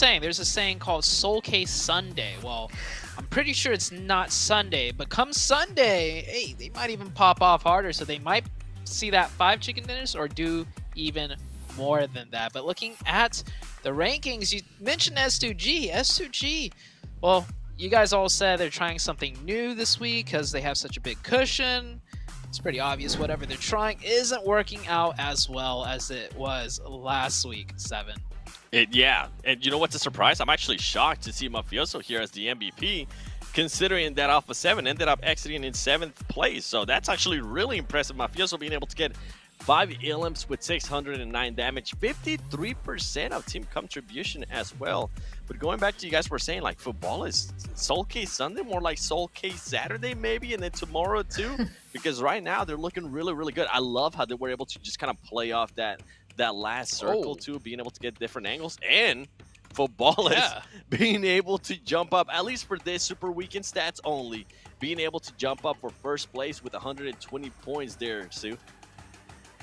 saying called Soul Case Sunday. Well, I'm pretty sure it's not Sunday, but come Sunday, hey, they might even pop off harder. So they might see that 5 chicken dinners or do even more than that. But looking at the rankings, you mentioned S2G. S2G, well, you guys all said they're trying something new this week because they have such a big cushion. It's pretty obvious whatever they're trying isn't working out as well as it was last week, 7. Yeah, and you know what's a surprise? I'm actually shocked to see Mafioso here as the MVP, considering that Alpha 7 ended up exiting in 7th place. So that's actually really impressive. Mafioso being able to get 5 Illims with 609 damage, 53% of team contribution as well. But going back to you guys were saying, like, football is Soul Case Sunday, more like Soul Case Saturday maybe, and then tomorrow too, because right now they're looking really, really good. I love how they were able to just kind of play off that last circle too, being able to get different angles, and football is being able to jump up, at least for this Super Weekend stats only, being able to jump up for first place with 120 points there, Sue.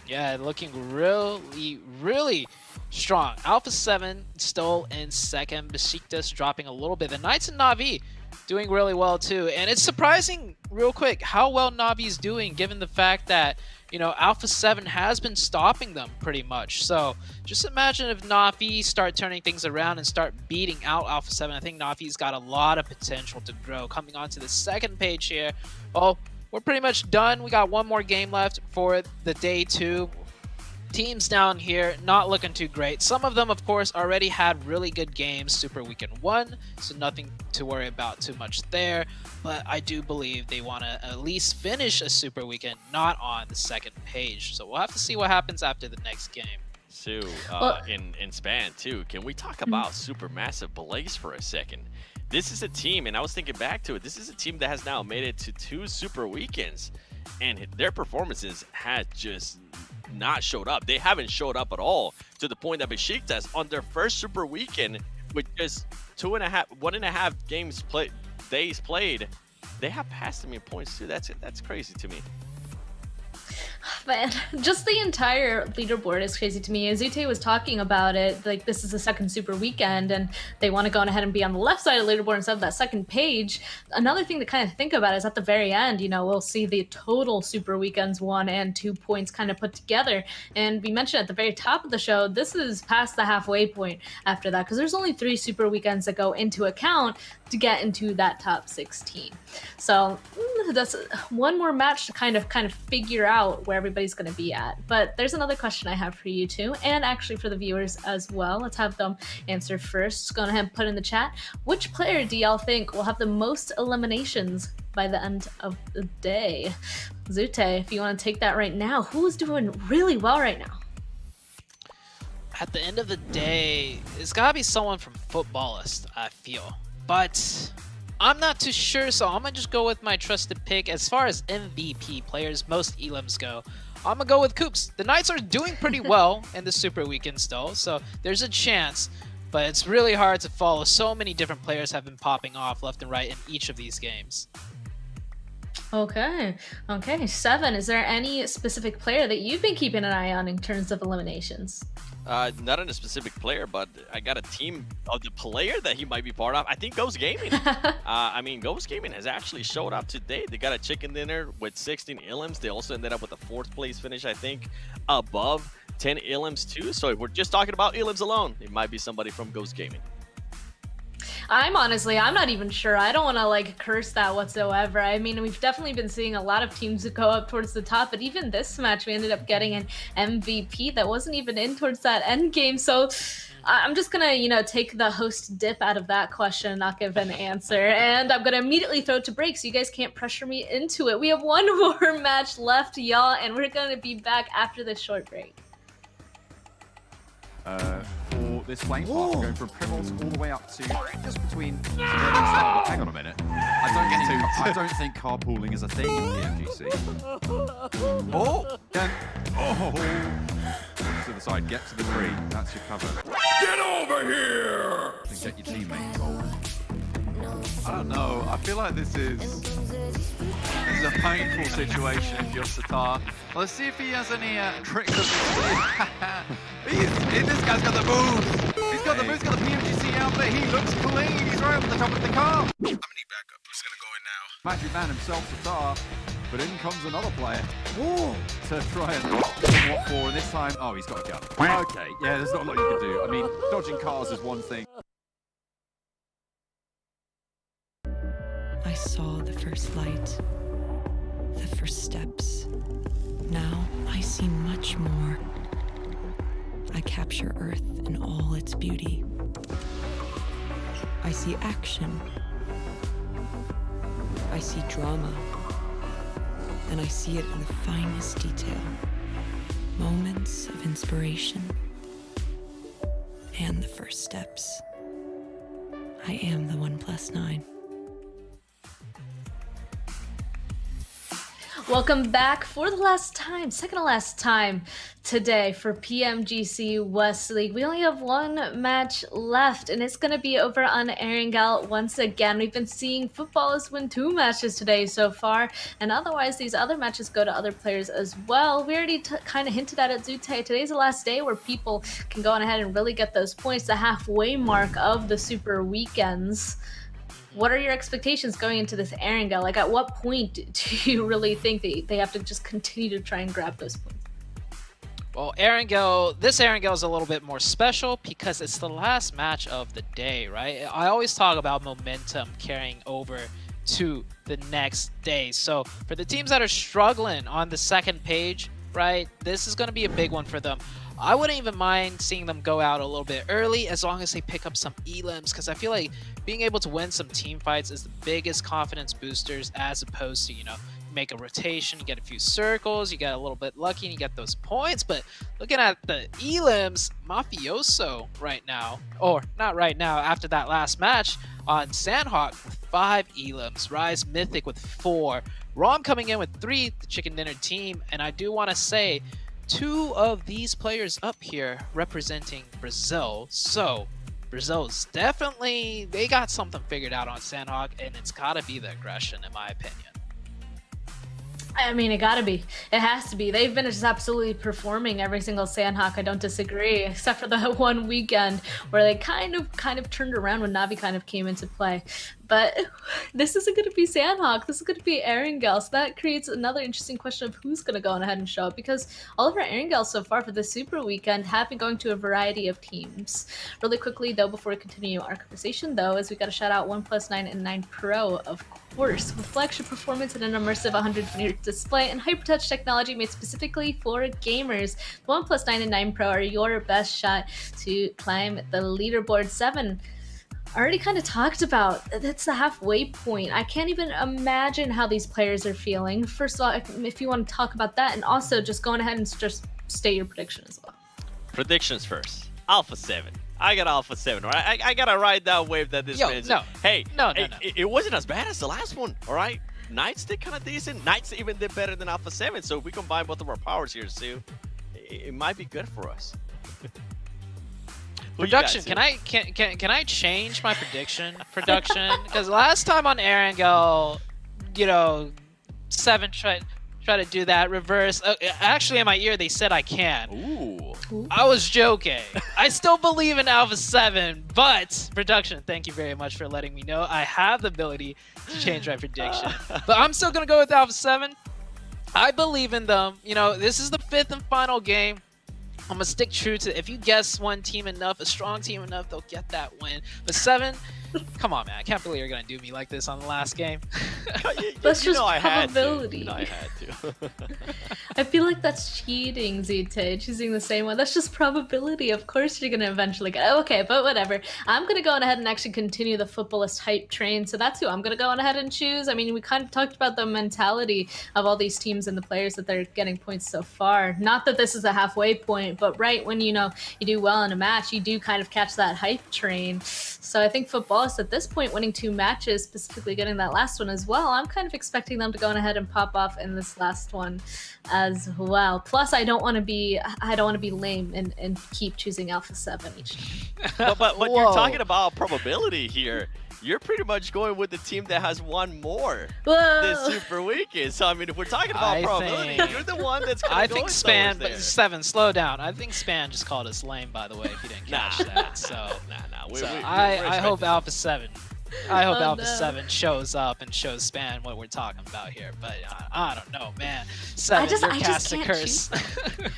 Yeah, looking really, really strong. Alpha 7 still in second. Besiktas dropping a little bit. The Knights and Navi doing really well too. And it's surprising, real quick, how well Navi's doing given the fact that, you know, Alpha 7 has been stopping them pretty much. So just imagine if Navi start turning things around and start beating out Alpha 7. I think Navi's got a lot of potential to grow. Coming on to the second page here. Well, we're pretty much done. We got one more game left for the day 2. Teams down here not looking too great. Some of them, of course, already had really good games Super Weekend 1, so nothing to worry about too much there. But I do believe they want to at least finish a Super Weekend not on the second page. So we'll have to see what happens after the next game. Sue, in Span too, can we talk about Supermassive Blaze for a second? This is a team, and I was thinking back to it, this is a team that has now made it to 2 Super Weekends, and their performances had just not showed up. They haven't showed up at all, to the point that Besiktas on their first Super Weekend with just 1.5 days played, they have passed them in points too. That's crazy to me. Man, just the entire leaderboard is crazy to me. Azute was talking about it, like this is the second super weekend and they want to go ahead and be on the left side of the leaderboard instead of that second page. Another thing to kind of think about is at the very end, you know, we'll see the total super weekends 1 and 2 points kind of put together. And we mentioned at the very top of the show, this is past the halfway point after that, because there's only 3 super weekends that go into account to get into that top 16. So that's one more match to kind of figure out where everybody's going to be at. But there's another question I have for you too, and actually for the viewers as well. Let's have them answer first. Just go ahead and put in the chat, which player do y'all think will have the most eliminations by the end of the day? Zute, if you want to take that right now, who's doing really well right now? At the end of the day, it's gotta be someone from Footballist, I feel. But I'm not too sure, so I'm gonna just go with my trusted pick. As far as MVP players, most elims go, I'm gonna go with Coops. The Knights are doing pretty well in the Super Weekends though, so there's a chance, but it's really hard to follow. So many different players have been popping off left and right in each of these games. Okay, 7, is there any specific player that you've been keeping an eye on in terms of eliminations? Not on a specific player, but I got a team of the player that he might be part of. I think Ghost Gaming. I mean, Ghost Gaming has actually showed up today. They got a chicken dinner with 16 elims. They also ended up with a 4th place finish, I think, above 10 elims too. So if we're just talking about elims alone, it might be somebody from Ghost Gaming. I'm not even sure. I don't want to like curse that whatsoever. I mean, we've definitely been seeing a lot of teams go up towards the top, but even this match, we ended up getting an MVP that wasn't even in towards that end game. So I'm just gonna, you know, take the host dip out of that question and not give an answer. And I'm gonna immediately throw it to break so you guys can't pressure me into it. We have one more match left, y'all, and we're gonna be back after this short break. For this flame path, going from Primals all the way up to just between. Hang on a minute. I don't think carpooling is a thing in PMGC. Oh! To the side, get to the tree. That's your cover. Get over here! And get your teammate involved. I don't know. I feel like this is a painful situation if you're Satar. Let's see if he has any tricks up his sleeve. This guy's got the moves. He's got the moves, got the PMGC out there. He looks clean. He's right up the top of the car. I'm gonna need backup. Who's gonna go in now? Magic Man himself, Satar. But in comes another player. Ooh. To try and what for, and this time, oh, he's got a gun. Okay, yeah, there's not a lot you can do. I mean, dodging cars is one thing. I saw the first light, the first steps. Now I see much more. I capture Earth in all its beauty. I see action. I see drama. And I see it in the finest detail. Moments of inspiration. And the first steps. I am the 1+9. Welcome back for the last time, second to last time today for PMGC West League. We only have one match left, and it's going to be over on Erangel once again. We've been seeing Footballers win 2 matches today so far, and otherwise these other matches go to other players as well. We already kind of hinted at it, Zute. Today's the last day where people can go on ahead and really get those points, the halfway mark of the Super Weekends. What are your expectations going into this Erangel? Like, at what point do you really think they have to just continue to try and grab those points? Well, this Erangel is a little bit more special because it's the last match of the day, right? I always talk about momentum carrying over to the next day. So for the teams that are struggling on the second page, right, this is going to be a big one for them. I wouldn't even mind seeing them go out a little bit early as long as they pick up some elims, because I feel like being able to win some team fights is the biggest confidence boosters, as opposed to, you know, make a rotation, you get a few circles, you get a little bit lucky and you get those points. But looking at the elims, Mafioso right now, or not right now, after that last match on Sanhok with 5 elims, Rise Mythic with 4, Rom coming in with 3, the Chicken Dinner team. And I do want to say 2 of these players up here representing Brazil, so Brazil's definitely, they got something figured out on Sanhok, and it's got to be the aggression, in my opinion. I mean, it gotta be. It has to be. They've been just absolutely performing every single Sanhok. I don't disagree, except for the one weekend where they kind of turned around when Navi kind of came into play. But this isn't going to be Sanhok. This is going to be Erangel. So that creates another interesting question of who's going to go on ahead and show up, because all of our Erangel so far for the Super Weekend have been going to a variety of teams. Really quickly, though, before we continue our conversation, though, is we got to shout out 1+9 and 9 Pro, of course, with flagship performance and an immersive 120Hz display and hypertouch technology made specifically for gamers. The 1+9 and 9 Pro are your best shot to climb the leaderboard 7. Already kind of talked about, that's the halfway point. I can't even imagine how these players are feeling. First of all, if you want to talk about that, and also just going ahead and just state your prediction as well. Predictions first. Alpha 7. I got Alpha 7, all right? I gotta ride that wave that this man's no. Hey, no. It wasn't as bad as the last one, all right? Knights did kind of decent. Knights even did better than Alpha 7, so if we combine both of our powers here, Sue, it might be good for us. Production, can I change my prediction? Production, because last time on Erangel, 7 tried to do that reverse. Actually, in my ear, they said I can. Ooh. I was joking. I still believe in Alpha 7, but production, thank you very much for letting me know. I have the ability to change my prediction, but I'm still gonna go with Alpha 7. I believe in them. This is the 5th and final game. I'm gonna stick true to, if you guess one team enough, a strong team enough, they'll get that win. But 7, come on, man. I can't believe you're gonna do me like this on the last game. That's just probability. I had to. I feel like that's cheating, Zite, choosing the same one. That's just probability. Of course you're gonna eventually get it. Okay, but whatever. I'm gonna go on ahead and actually continue the footballist hype train. So that's who I'm gonna go on ahead and choose. I mean, we kind of talked about the mentality of all these teams and the players that they're getting points so far. Not that this is a halfway point, but right when you do well in a match, you do kind of catch that hype train. So I think footballists at this point, winning 2 matches, specifically getting that last one as well, I'm kind of expecting them to go on ahead and pop off in this last one as well. Plus, I don't want to be lame and keep choosing Alpha 7 each. But you're talking about probability here. You're pretty much going with the team that has won more this Super Weekend. So, I mean, if we're talking about probability, you're the one that's going to go. I think Span, but 7, slow down. I think Span just called us lame, by the way, if you didn't catch that. So, I hope Alpha 7. I hope Alpha 7 shows up and shows Span what we're talking about here. But I don't know, man. 7, you're cast a curse.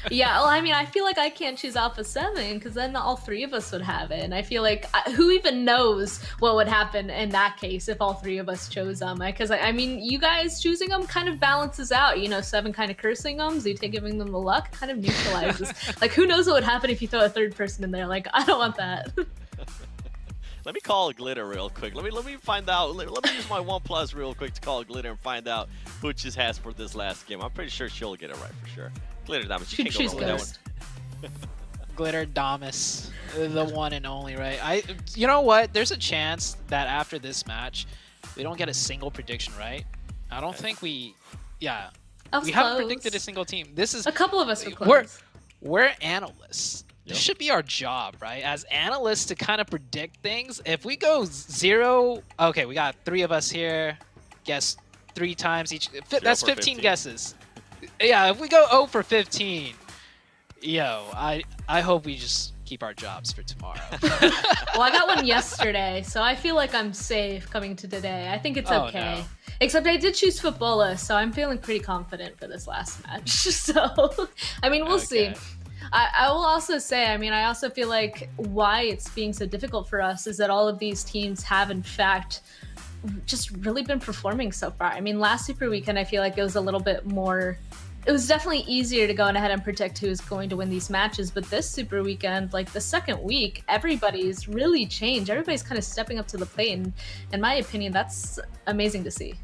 Yeah, well, I mean, I feel like I can't choose Alpha 7 because then all 3 of us would have it. And I feel like who even knows what would happen in that case if all 3 of us chose them? Because, I mean, you guys choosing them kind of balances out. 7 kind of cursing them, Zute giving them the luck kind of neutralizes. Like, who knows what would happen if you throw a 3rd person in there? Like, I don't want that. Let me call Glitter real quick. Let me find out. Let me use my 1+ real quick to call Glitter and find out who just has for this last game. I'm pretty sure she'll get it right for sure. Glitter Damas, you can't go wrong with that one. Glitter Damas, the one and only, right? You know what? There's a chance that after this match, we don't get a single prediction right. I don't think we haven't predicted a single team. This is a couple of us were close. We're analysts. This should be our job, right? As analysts to kind of predict things. If we go 0, okay, we got 3 of us here. Guess 3 times each. That's 15 guesses. Yeah, if we go 0 for 15, I hope we just keep our jobs for tomorrow. Well, I got one yesterday, so I feel like I'm safe coming to today. I think it's okay. No. Except I did choose Footballa, so I'm feeling pretty confident for this last match. So, I mean, we'll see. I will also say, I mean, I also feel like why it's being so difficult for us is that all of these teams have, in fact, just really been performing so far. I mean, last Super Weekend, I feel like it was a little bit more... It was definitely easier to go ahead and predict who's going to win these matches, but this Super Weekend, like the second week, everybody's really changed. Everybody's kind of stepping up to the plate, and in my opinion, that's amazing to see.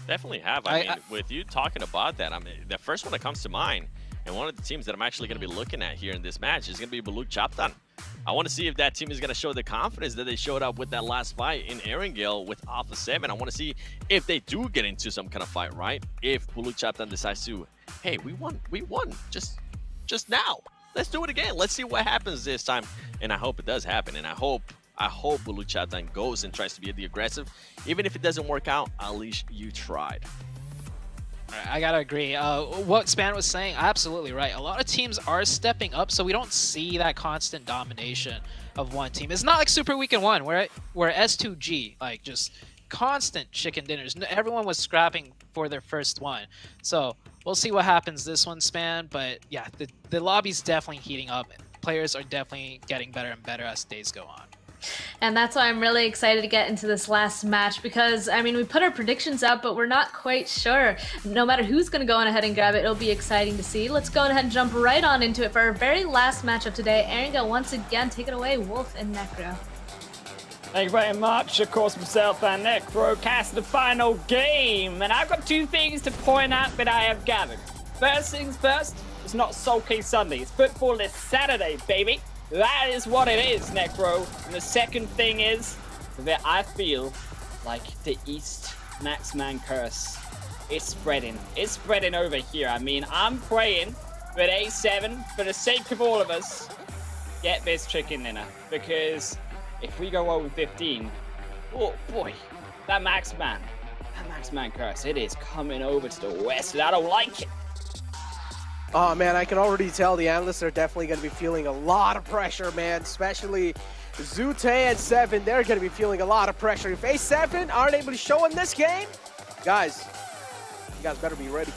Definitely have. I mean, with you talking about that, I mean, the first one that comes to mind, and one of the teams that I'm actually going to be looking at here in this match is going to be PMGC Schedule. I want to see if that team is going to show the confidence that they showed up with that last fight in Erangel with Alpha 7. I want to see if they do get into some kind of fight, right? If PMGC Schedule decides to, hey, we won just now. let's do it again. Let's see what happens this time. And I hope it does happen. And I hope Blue Chapter goes and tries to be the aggressive. Even if it doesn't work out, at least you tried. I gotta agree. What Span was saying, absolutely right. A lot of teams are stepping up, so we don't see that constant domination of one team. It's not like Super Weekend 1, where S2G, like, just constant chicken dinners. Everyone was scrapping for their first one. So we'll see what happens this one, Span. But yeah, the lobby's definitely heating up. Players are definitely getting better and better as days go on. And that's why I'm really excited to get into this last match because, I mean, we put our predictions out, but we're not quite sure. No matter who's going to go on ahead and grab it, it'll be exciting to see. Let's go ahead and jump right on into it for our very last matchup today. Erangel, once again, take it away, Wolf and Necro. Thank you very much. Of course, myself and Necro cast the final game. And I've got 2 things to point out that I have gathered. First things first, it's not Sulky Sunday. It's football this Saturday, baby. That is what it is, Necro. And the second thing is that I feel like the East Maxman curse is spreading. It's spreading over here. I mean, I'm praying that A7, for the sake of all of us, get this chicken dinner. Because if we go over 15, oh boy, that Maxman curse, it is coming over to the West, and I don't like it. Oh man, I can already tell the analysts are definitely going to be feeling a lot of pressure, man. Especially Zute and 7, they're going to be feeling a lot of pressure. If A7 aren't able to show in this game, guys, you guys better be ready.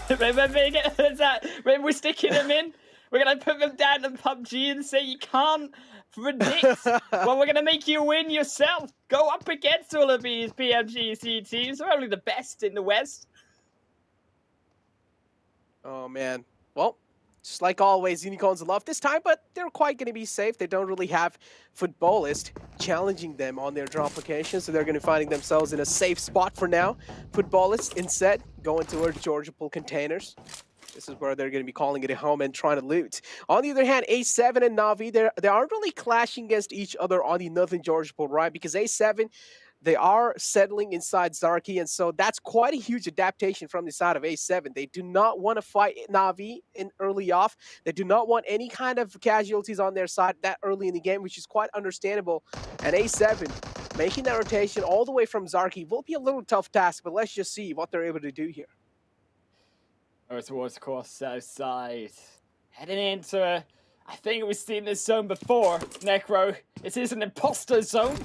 When we're sticking them in, we're going to put them down to PUBG and say you can't predict. Well, we're going to make you win yourself. Go up against all of these PMGC teams. They're only the best in the West. Oh man, well, just like always, Unicorns love this time, but they're quite going to be safe. They don't really have Footballist challenging them on their draw application, so they're going to be finding themselves in a safe spot for now. Footballist instead going towards Georgia Pool containers. This is where they're going to be calling it a home and trying to loot. On the other hand, A7 and Navi, they aren't really clashing against each other on the Northern Georgia Pool, right? Because A7, they are settling inside Zarki, and so that's quite a huge adaptation from the side of A7. They do not want to fight Navi in early off. They do not want any kind of casualties on their side that early in the game, which is quite understandable. And A7 making that rotation all the way from Zarki will be a little tough task, but let's just see what they're able to do here. Over towards the course south side. Heading into, I think we've seen this zone before, Necro. It is an imposter zone.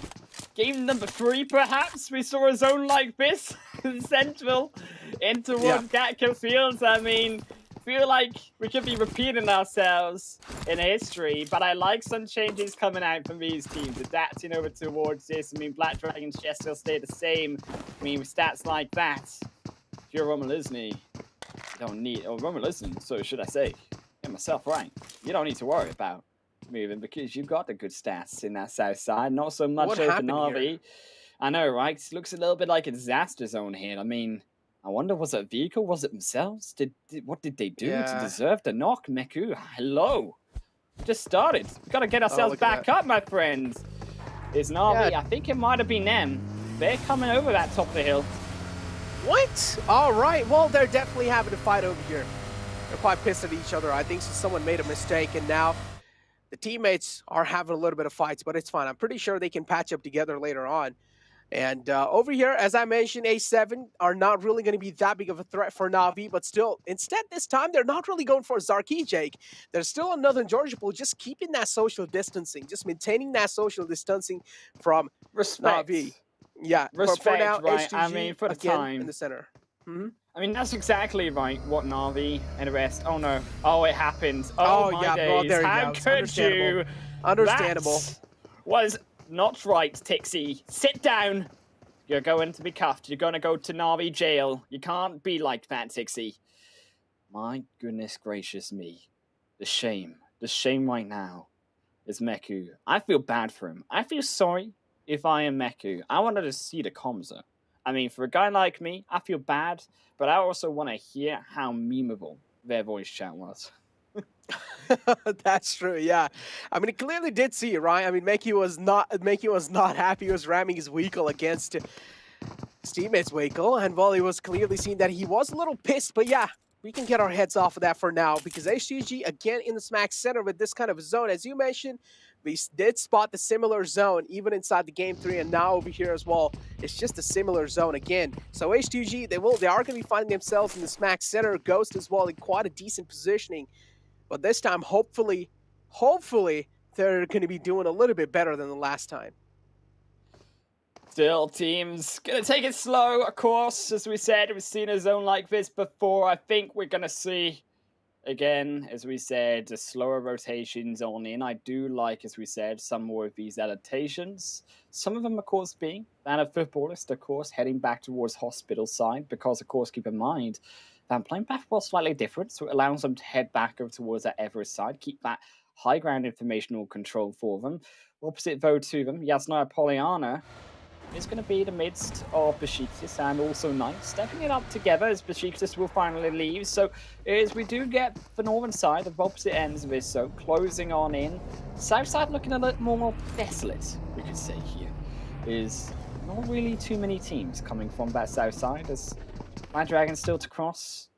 Game number 3, perhaps, we saw a zone like this in Central in towards Gatka Fields. I mean, feel like we could be repeating ourselves in history, but I like some changes coming out from these teams, adapting over towards this. I mean, Black Dragon's just still stay the same. I mean, with stats like that, if you're Roman Lisney, you don't need, or Roman Lisney, so should I say, get myself right. You don't need to worry about moving because you've got the good stats in that south side, not so much over Navi. I know, right? It looks a little bit like a disaster zone here. I mean, I wonder, was it a vehicle? Was it themselves? What did they do to deserve the knock? Meku, hello. Just started. We've got to get ourselves back up, my friends. It's Navi. I think it might have been them. They're coming over that top of the hill. What? All right. Well, they're definitely having a fight over here. They're quite pissed at each other. I think someone made a mistake, and now the teammates are having a little bit of fights, but it's fine. I'm pretty sure they can patch up together later on. And over here, as I mentioned, A7 are not really going to be that big of a threat for Navi, but still, instead this time, they're not really going for Zarki, Jake. There's still another Georgia Pool, just keeping that social distancing, just maintaining that social distancing from Navi. Yeah, respect, for now, right? H2G, I mean, for the again, time in the center. I mean, that's exactly right. What Navi and the rest. Oh no! Oh, it happened. Oh my days! Well, there you How go. could you? Understandable. That was not right, Tixie. Sit down. You're going to be cuffed. You're going to go to Navi jail. You can't be like that, Tixie. My goodness gracious me. The shame right now is Meku. I feel bad for him. I feel sorry if I am Meku. I wanted to see the comms. I mean, for a guy like me, I feel bad, but I also want to hear how memeable their voice chat was. That's true, yeah. I mean, it clearly did see it, right? I mean, Meki was not happy. He was ramming his vehicle against his teammate's vehicle, and well, he was clearly seeing that he was a little pissed, but yeah, we can get our heads off of that for now, because HTG again in the smack center with this kind of zone. As you mentioned, we did spot the similar zone even inside the game 3, and now over here as well. It's just a similar zone again. So HTG, they are going to be finding themselves in the smack center. Ghost as well in quite a decent positioning, but this time hopefully they're going to be doing a little bit better than the last time. Still, teams gonna take it slow, of course. As we said, we've seen a zone like this before. I think we're gonna see, again, as we said, the slower rotations on in. I do like, as we said, some more of these adaptations. Some of them, of course, being that of footballist, of course, heading back towards hospital side, because, of course, keep in mind that playing basketball is slightly different, so it allows them to head back over towards that Everest side, keep that high ground informational control for them. Opposite, though, to them, Yasnaya Pollyanna is going to be the midst of Besiktas and also Knight, stepping it up together as Besiktas will finally leave. So as we do get the northern side, the opposite ends of this zone, closing on in. South side looking a little more desolate, we could say here. Is not really too many teams coming from that south side, as my Dragon still to cross.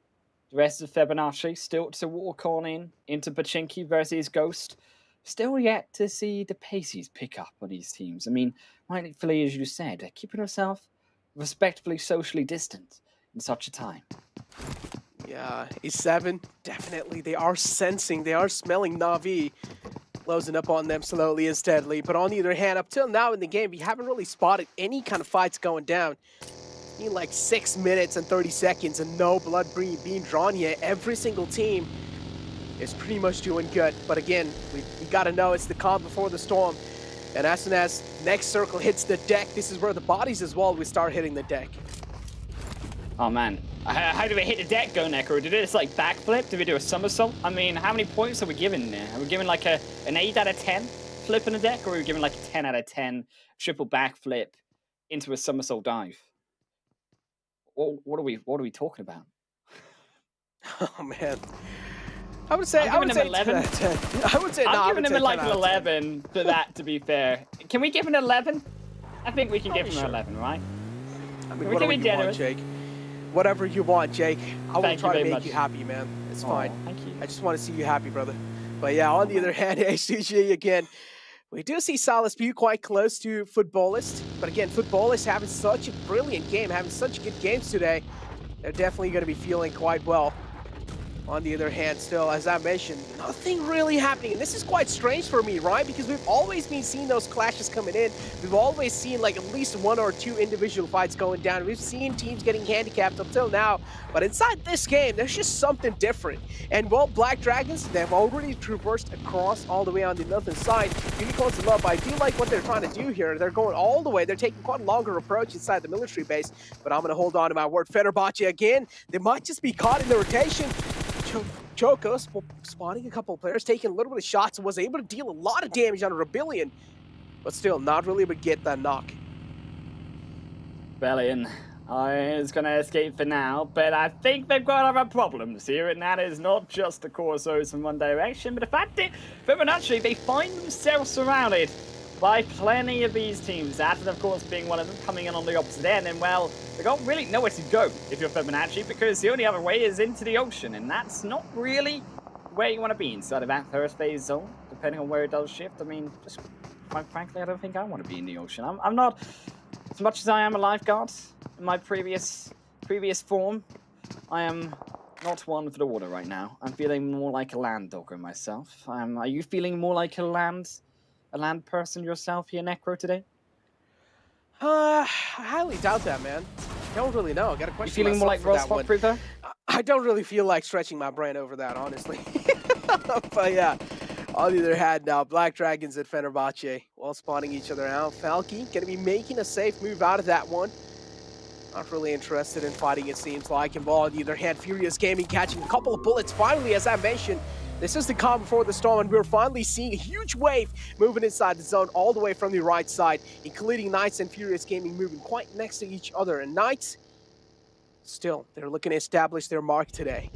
The rest of Fibonacci still to walk on in into Pachinki versus Ghost. Still yet to see the paces pick up on these teams. I mean, rightfully, as you said, they're keeping themselves respectfully socially distant in such a time. Yeah, E7, definitely. They are sensing, they are smelling Navi closing up on them slowly and steadily. But on the other hand, up till now in the game, we haven't really spotted any kind of fights going down. In like 6 minutes and 30 seconds and no blood being drawn yet. Every single team is pretty much doing good. But again, we gotta know it's the calm before the storm. And as soon as next circle hits the deck, this is where the bodies as well, we start hitting the deck. Oh man, how do we hit the deck, go Necro? Did it just like backflip? Did we do a somersault? I mean, how many points are we giving there? Are we giving like an 8 out of 10 flip in the deck, or are we giving like a 10 out of 10 triple backflip into a somersault dive? What are we talking about? Oh man. I would say 11. I would say I'm giving him like an 11 for that, to be fair. Can we give him an 11? I think we can give him an 11, right? I mean, whatever you want, Jake. Whatever you want, Jake. I will try to make you happy, man. It's fine. Thank you. I just want to see you happy, brother. But yeah, on the other hand, HCG again, we do see Salas Pew quite close to Footballist. But again, Footballist having such a brilliant game, having such good games today. They're definitely going to be feeling quite well. On the other hand, still, as I mentioned, nothing really happening. And this is quite strange for me, right? Because we've always been seeing those clashes coming in. We've always seen like at least 1 or 2 individual fights going down. We've seen teams getting handicapped up till now. But inside this game, there's just something different. And well, Black Dragons, they've already traversed across all the way on the northern side. Unicorns love, I do like what they're trying to do here. They're going all the way. They're taking quite a longer approach inside the military base. But I'm going to hold on to my word. Fibonacci again. They might just be caught in the rotation. Choco spawning a couple of players, taking a little bit of shots, and was able to deal a lot of damage on a Rebellion, but still not really able to get that knock. Rebellion is going to escape for now, but I think they've got other problems here, and that is not just the Corsos in one direction, but the fact that Fibonacci, they find themselves surrounded by plenty of these teams. That, of course, being one of them coming in on the opposite end, and well, they don't really know where to go if you're Fibonacci, because the only other way is into the ocean, and that's not really where you want to be inside of that first phase zone, depending on where it does shift. I mean, just quite frankly, I don't think I want to be in the ocean. I'm not, as much as I am a lifeguard in my previous form, I am not one for the water right now. I'm feeling more like a land dogger myself. Are you feeling more like a land person yourself here, Necro, today? I highly doubt that, man. I don't really know. I got a question. You feeling more like Ross River? I don't really feel like stretching my brain over that, honestly. But yeah, on the other hand, now Black Dragons and Fibonacci while spawning each other out. Falky gonna be making a safe move out of that one. Not really interested in fighting, it seems like. And on the other hand, Furious Gaming catching a couple of bullets. Finally, as I mentioned, this is the calm before the storm, and we're finally seeing a huge wave moving inside the zone all the way from the right side, including Knights and Furious Gaming moving quite next to each other. And Knights, still, they're looking to establish their mark today.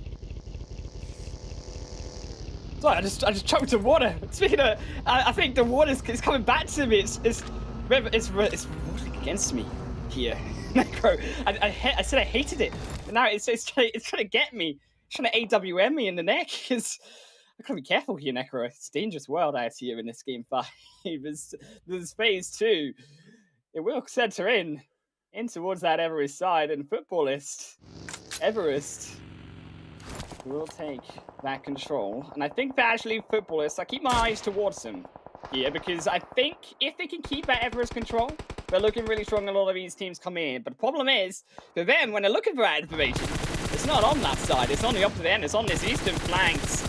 Sorry, I just choked in water. Speaking of, I think the water is coming back to me. It's rolling against me here, Necro. I said I hated it, but now it's trying to get me. trying to AWM me in the neck. Because I gotta be careful here, Necro. It's a dangerous world out here in this game 5. There's phase 2. It will center in towards that Everest side, and Footballist Everest will take that control. And I think that actually Footballist, I keep my eyes towards him here, because I think if they can keep that Everest control, they're looking really strong. A lot of these teams come in. But the problem is, for them, when they're looking for that information, it's not on that side. It's on the opposite end. It's on this eastern flanks.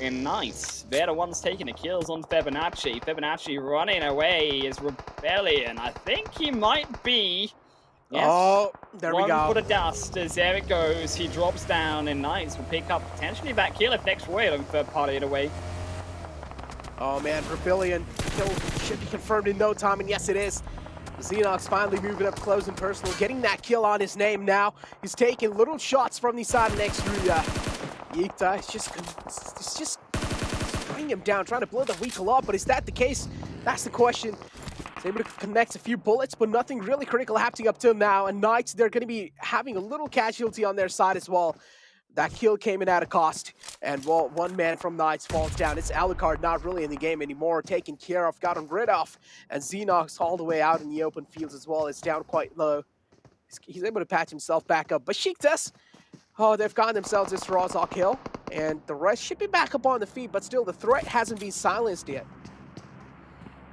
And nice. They're the ones taking the kills on Fibonacci. Fibonacci running away is Rebellion. I think he might be... Yes, oh, there we go. One for the dust, as there it goes. He drops down, and Knights will pick up potentially that kill if next way on third party it away. Oh man, Rebellion kill should be confirmed in no time, and yes it is. Xenox finally moving up close and personal, getting that kill on his name now. He's taking little shots from the side next to Yikta. It's just bringing him down, trying to blow the vehicle up, but is that the case? That's the question. He's able to connect a few bullets, but nothing really critical happening up till now. And Knights, they're going to be having a little casualty on their side as well. That kill came in at a cost. And, well, one man from Knights falls down. It's Alucard not really in the game anymore, taken care of, gotten rid of. And Xenox all the way out in the open fields as well. It's down quite low. He's able to patch himself back up. But Besiktas, oh, they've gotten themselves this Razak kill. And the rest should be back up on the feet, but still the threat hasn't been silenced yet.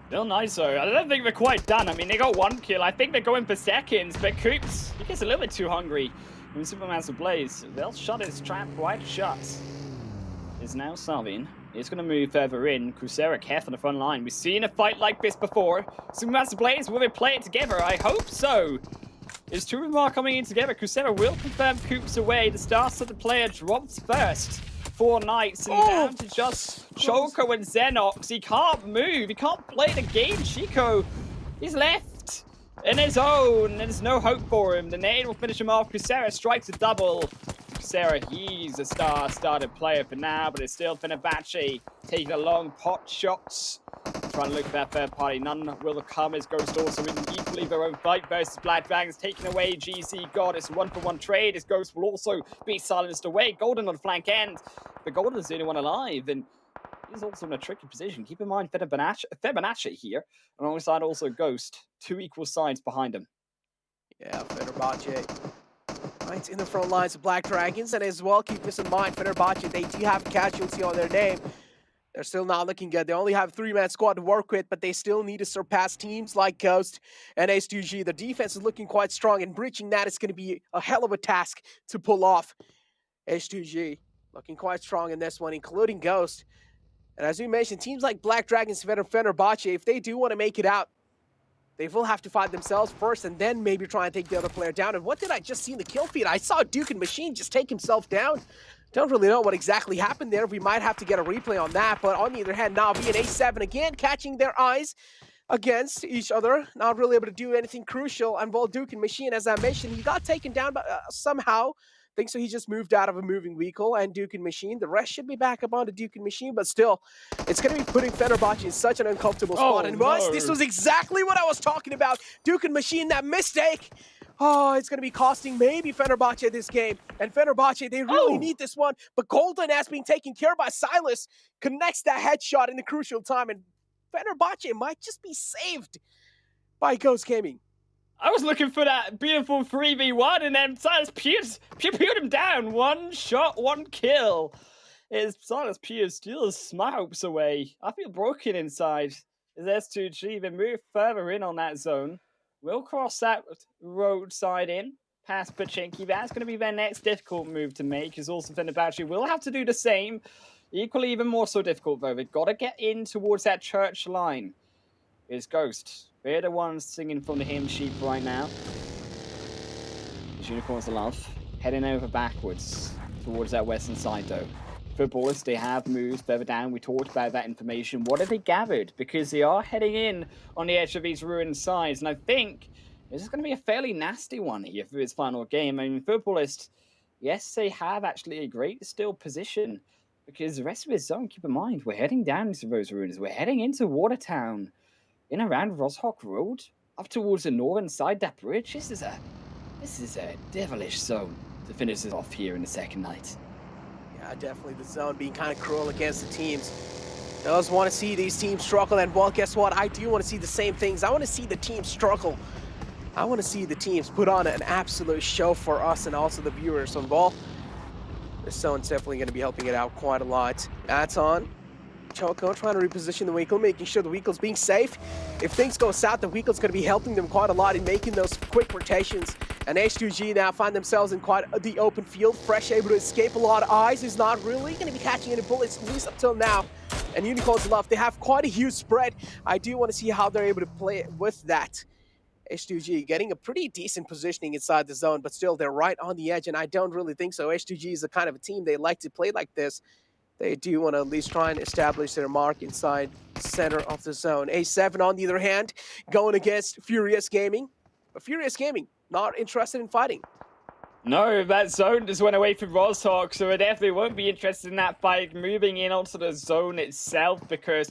Still nice though. I don't think they're quite done. I mean, they got one kill. I think they're going for seconds, but Coops, he gets a little bit too hungry. When Superman's Blaze, they'll shut his trap right shut. Is now Salvin. He's going to move further in. Crucera careful on the front line. We've seen a fight like this before. Superman's Blaze, will they play it together? I hope so. Is Miramar coming in together? Crucera will confirm Coops away. The stars of the player drops first. 4 Knights and down to just Choco and Xenox. He can't move. He can't play the game. Chico, he's left in his own. There's no hope for him. The nade will finish him off. Crucera strikes a double. Crucera, he's a star-started player for now, but it's still Fibonacci taking the long pot shots. Trying to look for that third party. None will come as Ghost also in equally their own fight versus Black Dragons, taking away GC God. It's 1-for-1 trade as Ghost will also be silenced away. Golden on the flank end. But Golden is the only one alive, and he's also in a tricky position. Keep in mind Fibonacci here, and alongside also Ghost. 2 equal sides behind him. Yeah, Fenerbahce. Right in the front lines of Black Dragons, and as well, keep this in mind, Fenerbahce, they do have a casualty on their name. They're still not looking good. They only have a 3-man squad to work with, but they still need to surpass teams like Ghost and H2G. The defense is looking quite strong, and breaching that is going to be a hell of a task to pull off. H2G looking quite strong in this one, including Ghost. And as we mentioned, teams like Black Dragons and Fenerbahce, if they do want to make it out, they will have to fight themselves first and then maybe try and take the other player down. And what did I just see in the kill feed? I saw Duke and Machine just take himself down. Don't really know what exactly happened there. We might have to get a replay on that. But on the other hand, Navi and A7 again catching their eyes against each other. Not really able to do anything crucial. And while Duke and Machine, as I mentioned, he got taken down somehow. I think so he just moved out of a moving vehicle, and Duke and Machine. The rest should be back up onto Duke and Machine, but still, it's going to be putting Fenerbahce in such an uncomfortable spot. And this was exactly what I was talking about. Duke and Machine, that mistake. Oh, it's going to be costing maybe Fenerbahce this game. And Fenerbahce, they really need this one. But Golden, as being taken care of by Silas, connects that headshot in the crucial time. And Fenerbahce might just be saved by Ghost Gaming. I was looking for that beautiful 3v1, and then Silas Pierce pewed him down. 1 shot, 1 kill. As Silas Pierce steals my hopes away. I feel broken inside. As S2G, they move further in on that zone. We'll cross that roadside in, past Pachinki. That's going to be their next difficult move to make, as also Fenerbahce will have to do the same. Equally, even more so difficult, though. They've got to get in towards that church line. Is Ghost. They're the ones singing from the hymn sheet right now. Unicorns of Love. Heading over backwards towards that western side, though. Footballers, they have moved further down. We talked about that information. What have they gathered? Because they are heading in on the edge of these ruined sides. And I think this is going to be a fairly nasty one here for this final game. I mean, Footballers, yes, they have actually a great still position. Because the rest of his zone, keep in mind, we're heading down into those ruins. We're heading into Watertown. In around Roshok Road, up towards the northern side, that bridge. This is a devilish zone to finish it off here in the second night. Yeah, definitely the zone being kind of cruel against the teams. Does want to see these teams struggle, and well, guess what? I do want to see the same things. I want to see the teams struggle. I want to see the teams put on an absolute show for us and also the viewers. So, well, this zone's definitely going to be helping it out quite a lot. That's on. Choco trying to reposition the Weakle, making sure the Weakle's being safe. If things go south, the Weakle's going to be helping them quite a lot in making those quick rotations. And H2G now find themselves in quite the open field. Fresh able to escape a lot of eyes. Is not really going to be catching any bullets, at least up till now. And Unicorns love. They have quite a huge spread. I do want to see how they're able to play with that. H2G getting a pretty decent positioning inside the zone, but still they're right on the edge, and I don't really think so. H2G is the kind of a team they like to play like this. They do want to at least try and establish their mark inside center of the zone. A7 on the other hand, going against Furious Gaming. But Furious Gaming, not interested in fighting. No, that zone just went away from Rozhok, so I definitely won't be interested in that fight. Moving in onto the zone itself, because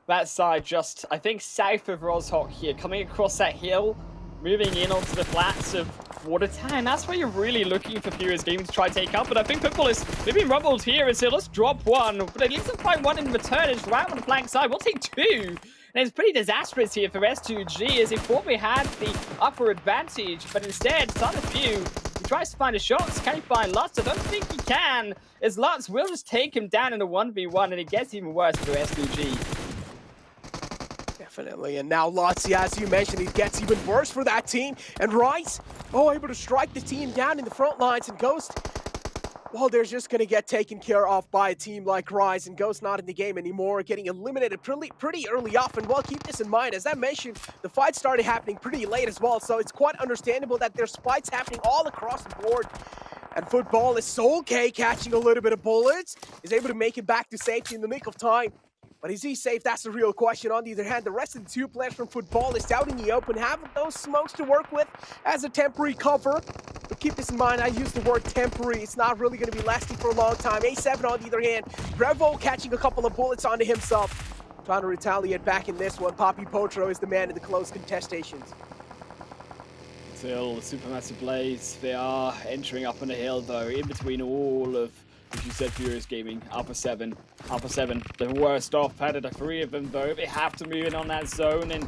that side just, I think, south of Rozhok here, coming across that hill, moving in onto the flats of Watertown. That's where you're really looking for Furious Gaming to try to take up. But I think Pitbull is maybe rumbled here and say, let's drop one. But at least they'll find one in return. It's right on the flank side. We'll take two. And it's pretty disastrous here for S2G, as they probably had the upper advantage. But instead, Sanhok, he tries to find a shot. Can he find Lutz? I don't think he can, as Lutz will just take him down in a 1v1, and it gets even worse for S2G. Definitely, and now Lutz, as you mentioned, it gets even worse for that team. And Rice, able to strike the team down in the front lines, and Ghost, well, they're just going to get taken care of by a team like Rise, and Ghost not in the game anymore, getting eliminated pretty early off. And well, keep this in mind, as I mentioned, the fight started happening pretty late as well, so it's quite understandable that there's fights happening all across the board. And Football is so okay, catching a little bit of bullets, is able to make it back to safety in the nick of time. But is he safe? That's the real question. On the other hand, the rest of the two players from Football is out in the open, have those smokes to work with as a temporary cover. But keep this in mind, I use the word temporary. It's not really going to be lasting for a long time. A7 on the other hand, Revo catching a couple of bullets onto himself. Trying to retaliate back in this one. Papi Potro is the man in the close contestations. Still, Supermassive Blaze, they are entering up on the hill though, in between all of, as you said, Furious Gaming, Alpha 7, the worst off out of the three of them though. They have to move in on that zone, and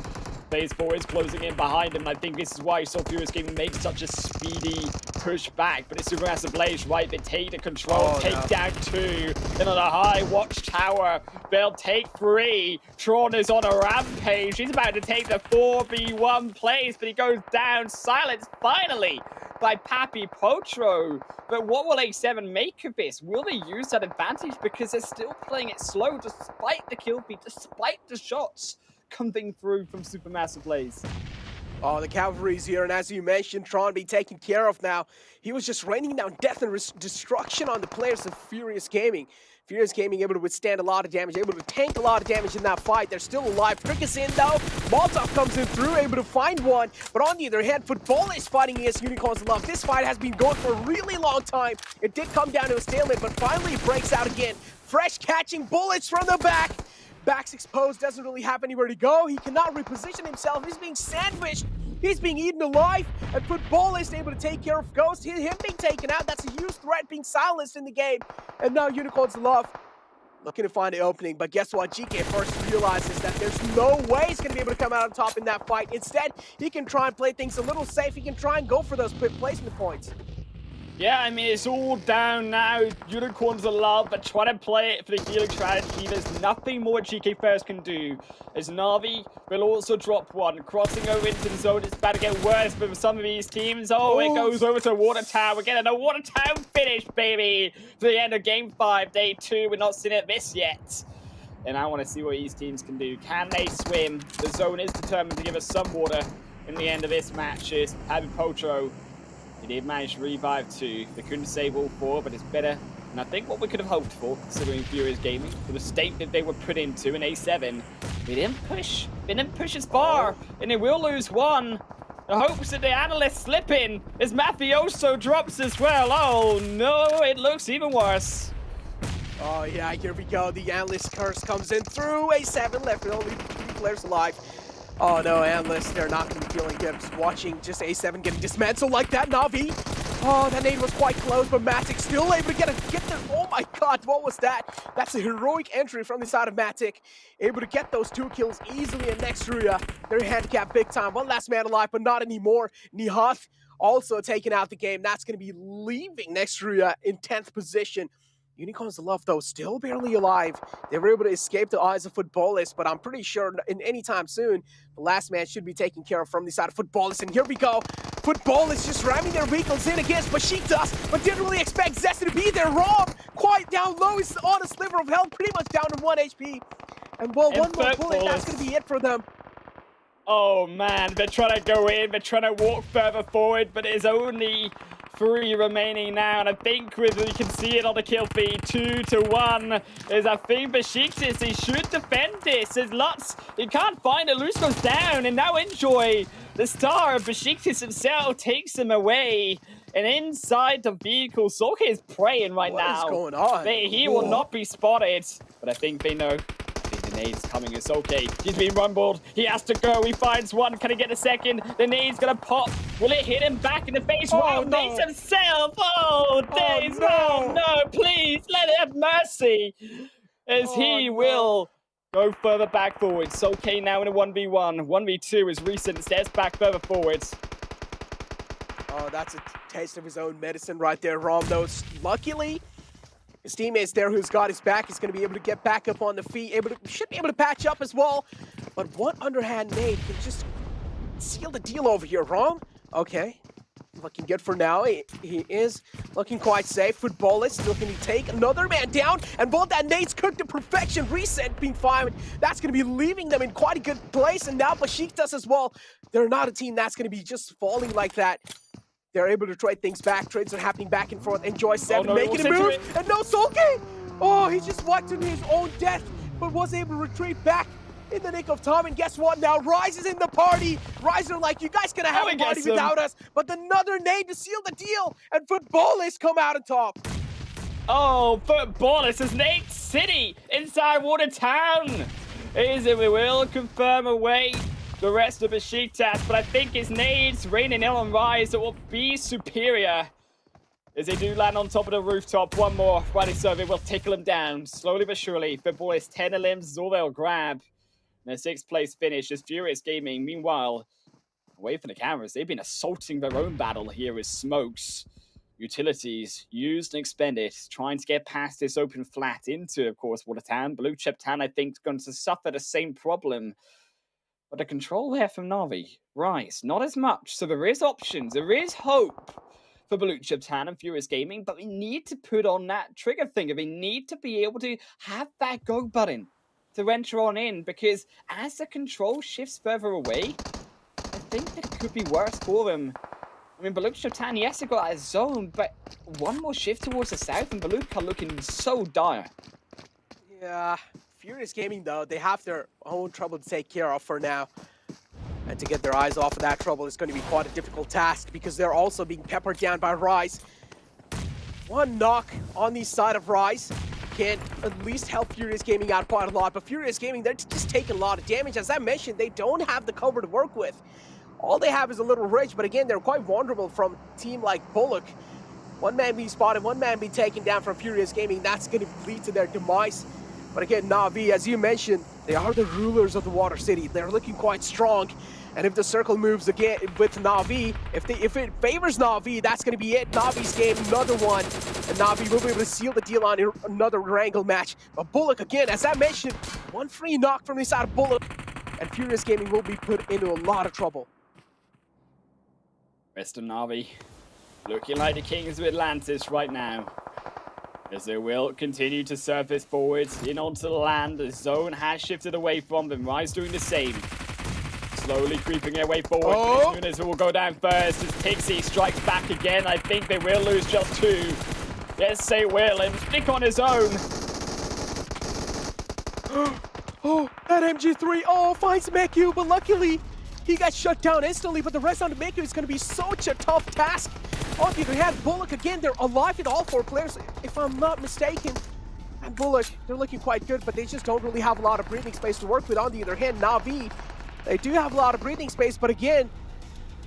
Phase 4 is closing in behind them. And I think this is why you saw Furious Gaming make such a speedy push back. But it's Supermassive Blaze, right? They take the control, take down 2. Then on a high watchtower, they'll take 3. Tron is on a rampage. He's about to take the 4v1 place, but he goes down. Silenced finally by Papi Potro. But what will A7 make of this? Will they use that advantage? Because they're still playing it slow despite the kill feed, despite the shots coming through from Supermassive Blaze. Oh, the cavalry's here, and as you mentioned, Tron being taken care of now. He was just raining down death and destruction on the players of Furious Gaming. Furious Gaming able to withstand a lot of damage, able to tank a lot of damage in that fight. They're still alive. Trick is in though. Molotov comes in through, able to find one. But on the other hand, Football is fighting against Unicorns Love. This fight has been going for a really long time. It did come down to a stalemate, but finally it breaks out again. Fresh catching bullets from the back. Back's exposed, doesn't really have anywhere to go. He cannot reposition himself. He's being sandwiched. He's being eaten alive. And Football is able to take care of Ghost. Him being taken out, that's a huge threat, being silenced in the game. And now Unicorns Love looking to find the opening. But guess what? GK first realizes that there's no way he's going to be able to come out on top in that fight. Instead, he can try and play things a little safe. He can try and go for those quick placement points. Yeah, I mean, it's all down now. Unicorns are love, but trying to play it for the healing strategy. There's nothing more GK First can do. As Navi will also drop one. Crossing over into the zone, it's about to get worse for some of these teams. Oh, it goes over to Water Tower. We're getting a Water Tower finish, baby. For the end of Game 5, Day 2. We're not seeing it this yet. And I want to see what these teams can do. Can they swim? The zone is determined to give us some water in the end of this match. Is Papi Potro. He did manage to revive 2. They couldn't save all 4, but it's better than I think what we could have hoped for, considering Furious Gaming, for the state that they were put into in A7. They didn't push. They didn't push as far, and they will lose 1. The hopes that the analysts slip in as Mafioso drops as well. Oh no, it looks even worse. Oh yeah, here we go. The analyst curse comes in through. A7 left with only 3 players alive. Oh no, analysts, they're not going to be feeling good. Just watching just A7 getting dismantled like that. Navi Oh, that nade was quite close, but Matic still able to get there. Oh my god, what was that? That's a heroic entry from the side of Matic. Able to get those 2 kills easily, and Nextria, they're handicapped big time. One last man alive, but not anymore. Nihath also taking out the game. That's going to be leaving Nextria in 10th position. Unicorns Love, though, still barely alive. They were able to escape the eyes of Footballists, but I'm pretty sure in any time soon, the last man should be taken care of from the side of Footballists. And here we go. Footballists just ramming their vehicles in against Besiktas, but didn't really expect Zesta to be there. Wrong. Quite down low. He's on a sliver of health, pretty much down to 1 HP. And well, one more bullet, that's going to be it for them. Oh man, they're trying to go in, they're trying to walk further forward, but there's only 3 remaining now, and I think you can see it on the kill feed, 2-1. Is I think Besiktas, they should defend this. There's lots, you can't find it. Loose goes down, and now Enjoy, the star of Besiktas himself, takes him away. And inside the vehicle, Soke is praying right now. What is going on? He will not be spotted, but I think they know. The nade's coming, it's okay. He's being rumbled. He has to go. He finds one. Can he get a second? The nade's gonna pop. Will it hit him back in the face? Wow, no. Nade's himself. Oh, Days. no. No, please. Let it have mercy. As he will go further back forward. It's okay now in a 1v1. 1v2 is recent. Steps back further forwards. Oh, that's a taste of his own medicine right there, Rom. Though, luckily, his teammates there who's got his back is going to be able to get back up on the feet, should be able to patch up as well. But one underhand nade can just seal the deal over here, Rom. Okay, looking good for now. He is looking quite safe. Footballist looking to take another man down, and both that nade's cooked to perfection. Reset being fired. That's going to be leaving them in quite a good place, and now Besiktas as well. They're not a team that's going to be just falling like that. They're able to trade things back. Trades are happening back and forth. Enjoy 7, making a move, and no Solke! Oh, he just walked into his own death, but was able to retreat back in the nick of time. And guess what now? Rise is in the party. Rise are like, you guys gonna have a party without us, but another nade to seal the deal, and Footballists come out on top. Oh, Footballists is Nade City inside Water Town. We will confirm away the rest of Besiktas, but I think his nades raining in on Rise that will be superior. As they do land on top of the rooftop, one more. Righty so, they will tickle him down, slowly but surely. Footballist 10 limbs is all they'll grab. And a 6th place finish is Furious Gaming. Meanwhile, away from the cameras, they've been assaulting their own battle here with smokes. Utilities used and expended, trying to get past this open flat into, of course, Water Town. Blue Chip Town, I think, is going to suffer the same problem. But the control there from Navi, Rise, not as much. So there is options, there is hope for Blue Chip Town and Furious Gaming, but we need to put on that trigger finger. We need to be able to have that go button to enter on in, because as the control shifts further away, I think that it could be worse for them. I mean, Blue Chip Town, yes, they've got a zone, but one more shift towards the south, and Blue are looking so dire. Yeah. Furious Gaming, though, they have their own trouble to take care of for now. And to get their eyes off of that trouble is going to be quite a difficult task, because they're also being peppered down by Rise. One knock on the side of Rise can at least help Furious Gaming out quite a lot. But Furious Gaming, they're just taking a lot of damage. As I mentioned, they don't have the cover to work with. All they have is a little ridge, but again, they're quite vulnerable from a team like Bullock. One man being spotted, one man being taken down from Furious Gaming. That's going to lead to their demise. But again, Navi, as you mentioned, they are the rulers of the Water City. They're looking quite strong. And if the circle moves again with Navi, if it favors Navi, that's going to be it. Navi's game, another one. And Navi will be able to seal the deal on another Erangel match. But Bullock, again, as I mentioned, one free knock from the side of Bullock. And Furious Gaming will be put into a lot of trouble. Rest of Navi looking like the Kings of Atlantis right now, as they will continue to surface forwards in onto the land. The zone has shifted away from them. Rise doing the same. Slowly creeping their way forward. Oh. Nunes will go down first as Pixie strikes back again. I think they will lose just 2. Yes, they will. And Nick on his own. Oh, that MG3. Oh, finds Meku, but luckily he got shut down instantly. But the rest on the Meku is going to be such a tough task. On the other hand, Bullock, again, they're alive with all 4 players, if I'm not mistaken. And Bullock, they're looking quite good, but they just don't really have a lot of breathing space to work with. On the other hand, Navi, they do have a lot of breathing space, but again,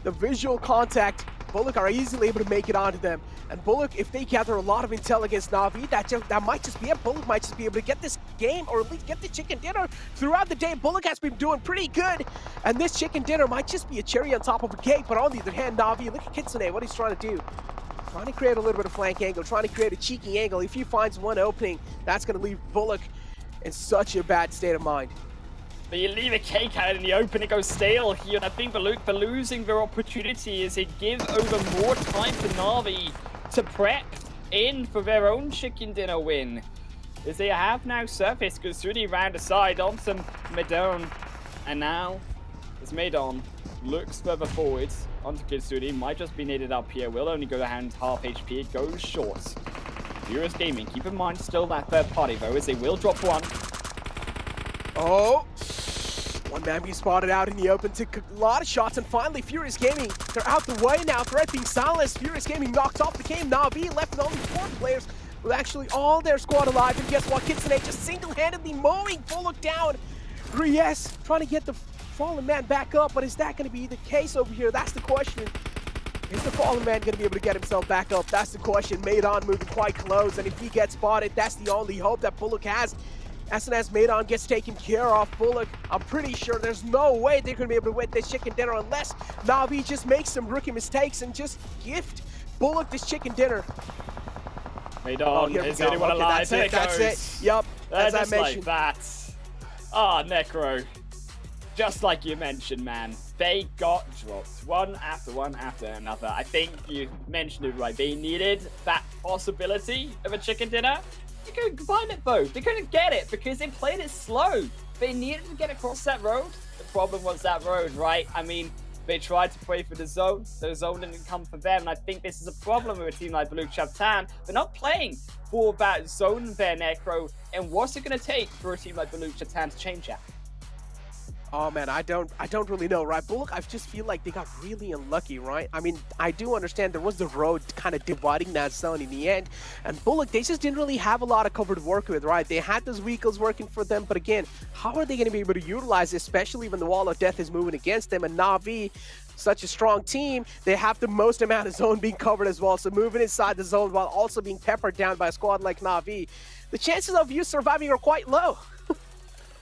the visual contact Bullock are easily able to make it onto them. And Bullock, if they gather a lot of intel against Navi, that might just be it. Bullock might just be able to get this game, or at least get the chicken dinner throughout the day. Bullock has been doing pretty good, and this chicken dinner might just be a cherry on top of a cake. But on the other hand, Navi, look at Kitsune, what he's trying to do. Trying to create a little bit of flank angle, trying to create a cheeky angle. If he finds one opening, that's going to leave Bullock in such a bad state of mind. But you leave a cake out in the open, it goes stale here, and I think Baluk for losing their opportunity is it gives over more time to Navi to prep in for their own chicken dinner win. As they have now surfaced, Gazuni round aside on some Medon, and now as Medon looks further forwards onto Kitsune, might just be needed up here, will only go down half HP, it goes short. Furious Gaming, keep in mind still that third party though, as they will drop one. Oh, one man being spotted out in the open, took a lot of shots, and finally Furious Gaming, they're out the way now, threat being silenced. Furious Gaming knocked off the game. Navi left with only 4 players with actually all their squad alive, and guess what, Kitsune just single-handedly mowing Bullock down. Ries trying to get the fallen man back up, but is that going to be the case over here? That's the question. Is the fallen man going to be able to get himself back up? That's the question. Maidon moving quite close, and if he gets spotted, that's the only hope that Bullock has. As soon as Maidon gets taken care of, Bullock, I'm pretty sure there's no way they're going to be able to win this chicken dinner unless Navi just makes some rookie mistakes and just gift Bullock this chicken dinner. Maidon is the only one alive. That's it. Yup, as I mentioned. Like that. Ah, Necro. Just like you mentioned, man, they got dropped one after another. I think you mentioned it right. They needed that possibility of a chicken dinner. They couldn't find it though. They couldn't get it because they played it slow. They needed to get across that road. The problem was that road, right? I mean, they tried to play for the zone. The zone didn't come for them. And I think this is a problem with a team like Baluk Chaptan. They're not playing for that zone there, Necro. And what's it going to take for a team like Baluk Chaptan to change that? Oh man, I don't really know, right? Bullock, I just feel like they got really unlucky, right? I mean, I do understand there was the road kind of dividing that zone in the end, and Bullock, they just didn't really have a lot of cover to work with, right? They had those vehicles working for them, but again, how are they going to be able to utilize it, especially when the Wall of Death is moving against them? And Navi, such a strong team, they have the most amount of zone being covered as well, so moving inside the zone while also being peppered down by a squad like Navi, the chances of you surviving are quite low.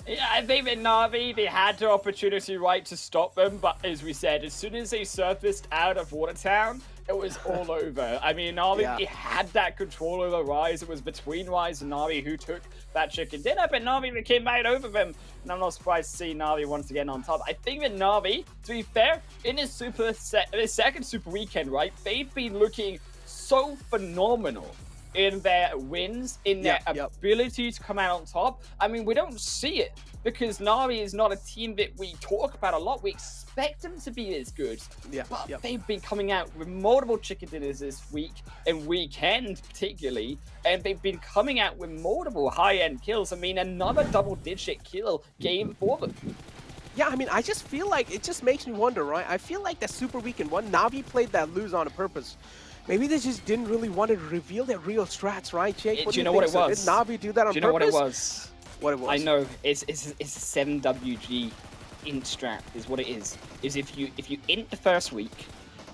Yeah, I think that Navi, they had the opportunity, right, to stop them, but as we said, as soon as they surfaced out of Watertown, it was all over. I mean, Navi they had that control over Rise. It was between Rise and Navi who took that chicken dinner, but Navi came right over them, and I'm not surprised to see Navi once again on top. I think that Navi, to be fair, in his second Super Weekend, right, they've been looking so phenomenal in their wins, in their ability to come out on top. I mean, we don't see it because Navi is not a team that we talk about a lot. We expect them to be as good. But they've been coming out with multiple chicken dinners this week and weekend particularly, and they've been coming out with multiple high-end kills. I mean, another double-digit kill game for them. Yeah, I mean, I just feel like it just makes me wonder, right? I feel like that Super Weekend 1, Navi played that lose on purpose. Maybe they just didn't really want to reveal their real strats, right, Jake? Do you know what it was? Did Navi do that on purpose? Do you know what it was? What it was? I know. It's a 7WG int strat is what it is. Is if you int the first week,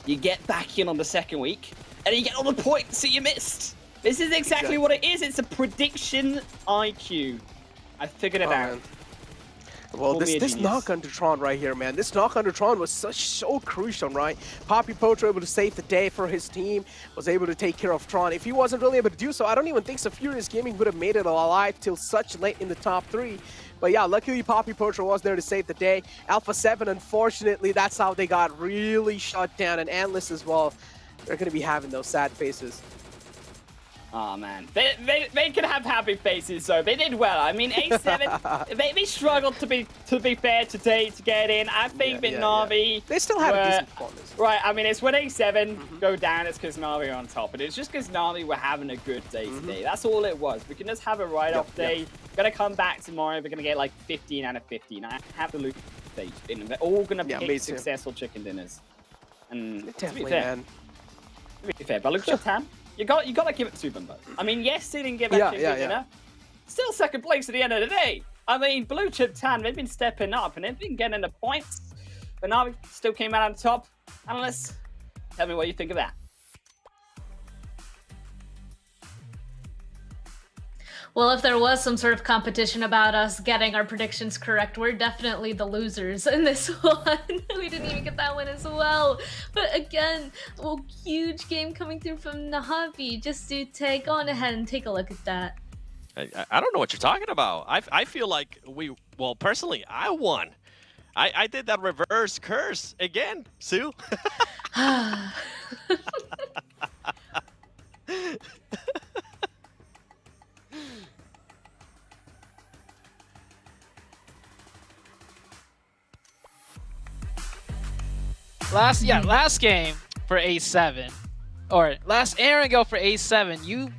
you get back in on the second week, and you get all the points that you missed. This is exactly what it is. It's a prediction IQ. I figured it out. Man. Well, this knock under Tron right here, man. This knock under Tron was so crucial, right? Poppy Poacher able to save the day for his team, was able to take care of Tron. If he wasn't really able to do so, I don't even think so Furious Gaming would have made it alive till such late in the top 3. But yeah, luckily Poppy Poacher was there to save the day. Alpha 7, unfortunately, that's how they got really shut down. And Endless as well. They're going to be having those sad faces. Oh man, they can have happy faces, so they did well. I mean, A7, they struggled to be fair today to get in. I think that Navi they still have a decent performance. Right, I mean, it's when A7 go down, it's because Navi are on top, and it's just because Navi were having a good day today. That's all it was. We can just have a write-off day. We're gonna come back tomorrow. We're gonna get like 15 out of 15. I have to lose faith in them. They're all gonna pick successful chicken dinners. And to be fair, but look at Chaptan. You got to give it to them, though. I mean, yes, they didn't give that chicken dinner. Still second place at the end of the day. I mean, Blue Chaptan, they've been stepping up and they've been getting the points. But Navi still came out on top. Analysts, Tell me what you think of that. Well, if there was some sort of competition about us getting our predictions correct, we're definitely the losers in this one. We didn't even get that one as well. But again, well, huge game coming through from Navi. Just to go on ahead and take a look at that. I don't know what you're talking about. I feel like well, personally, I won. I did that reverse curse again, Sue. Last game for A7, or last Erangel for A7, you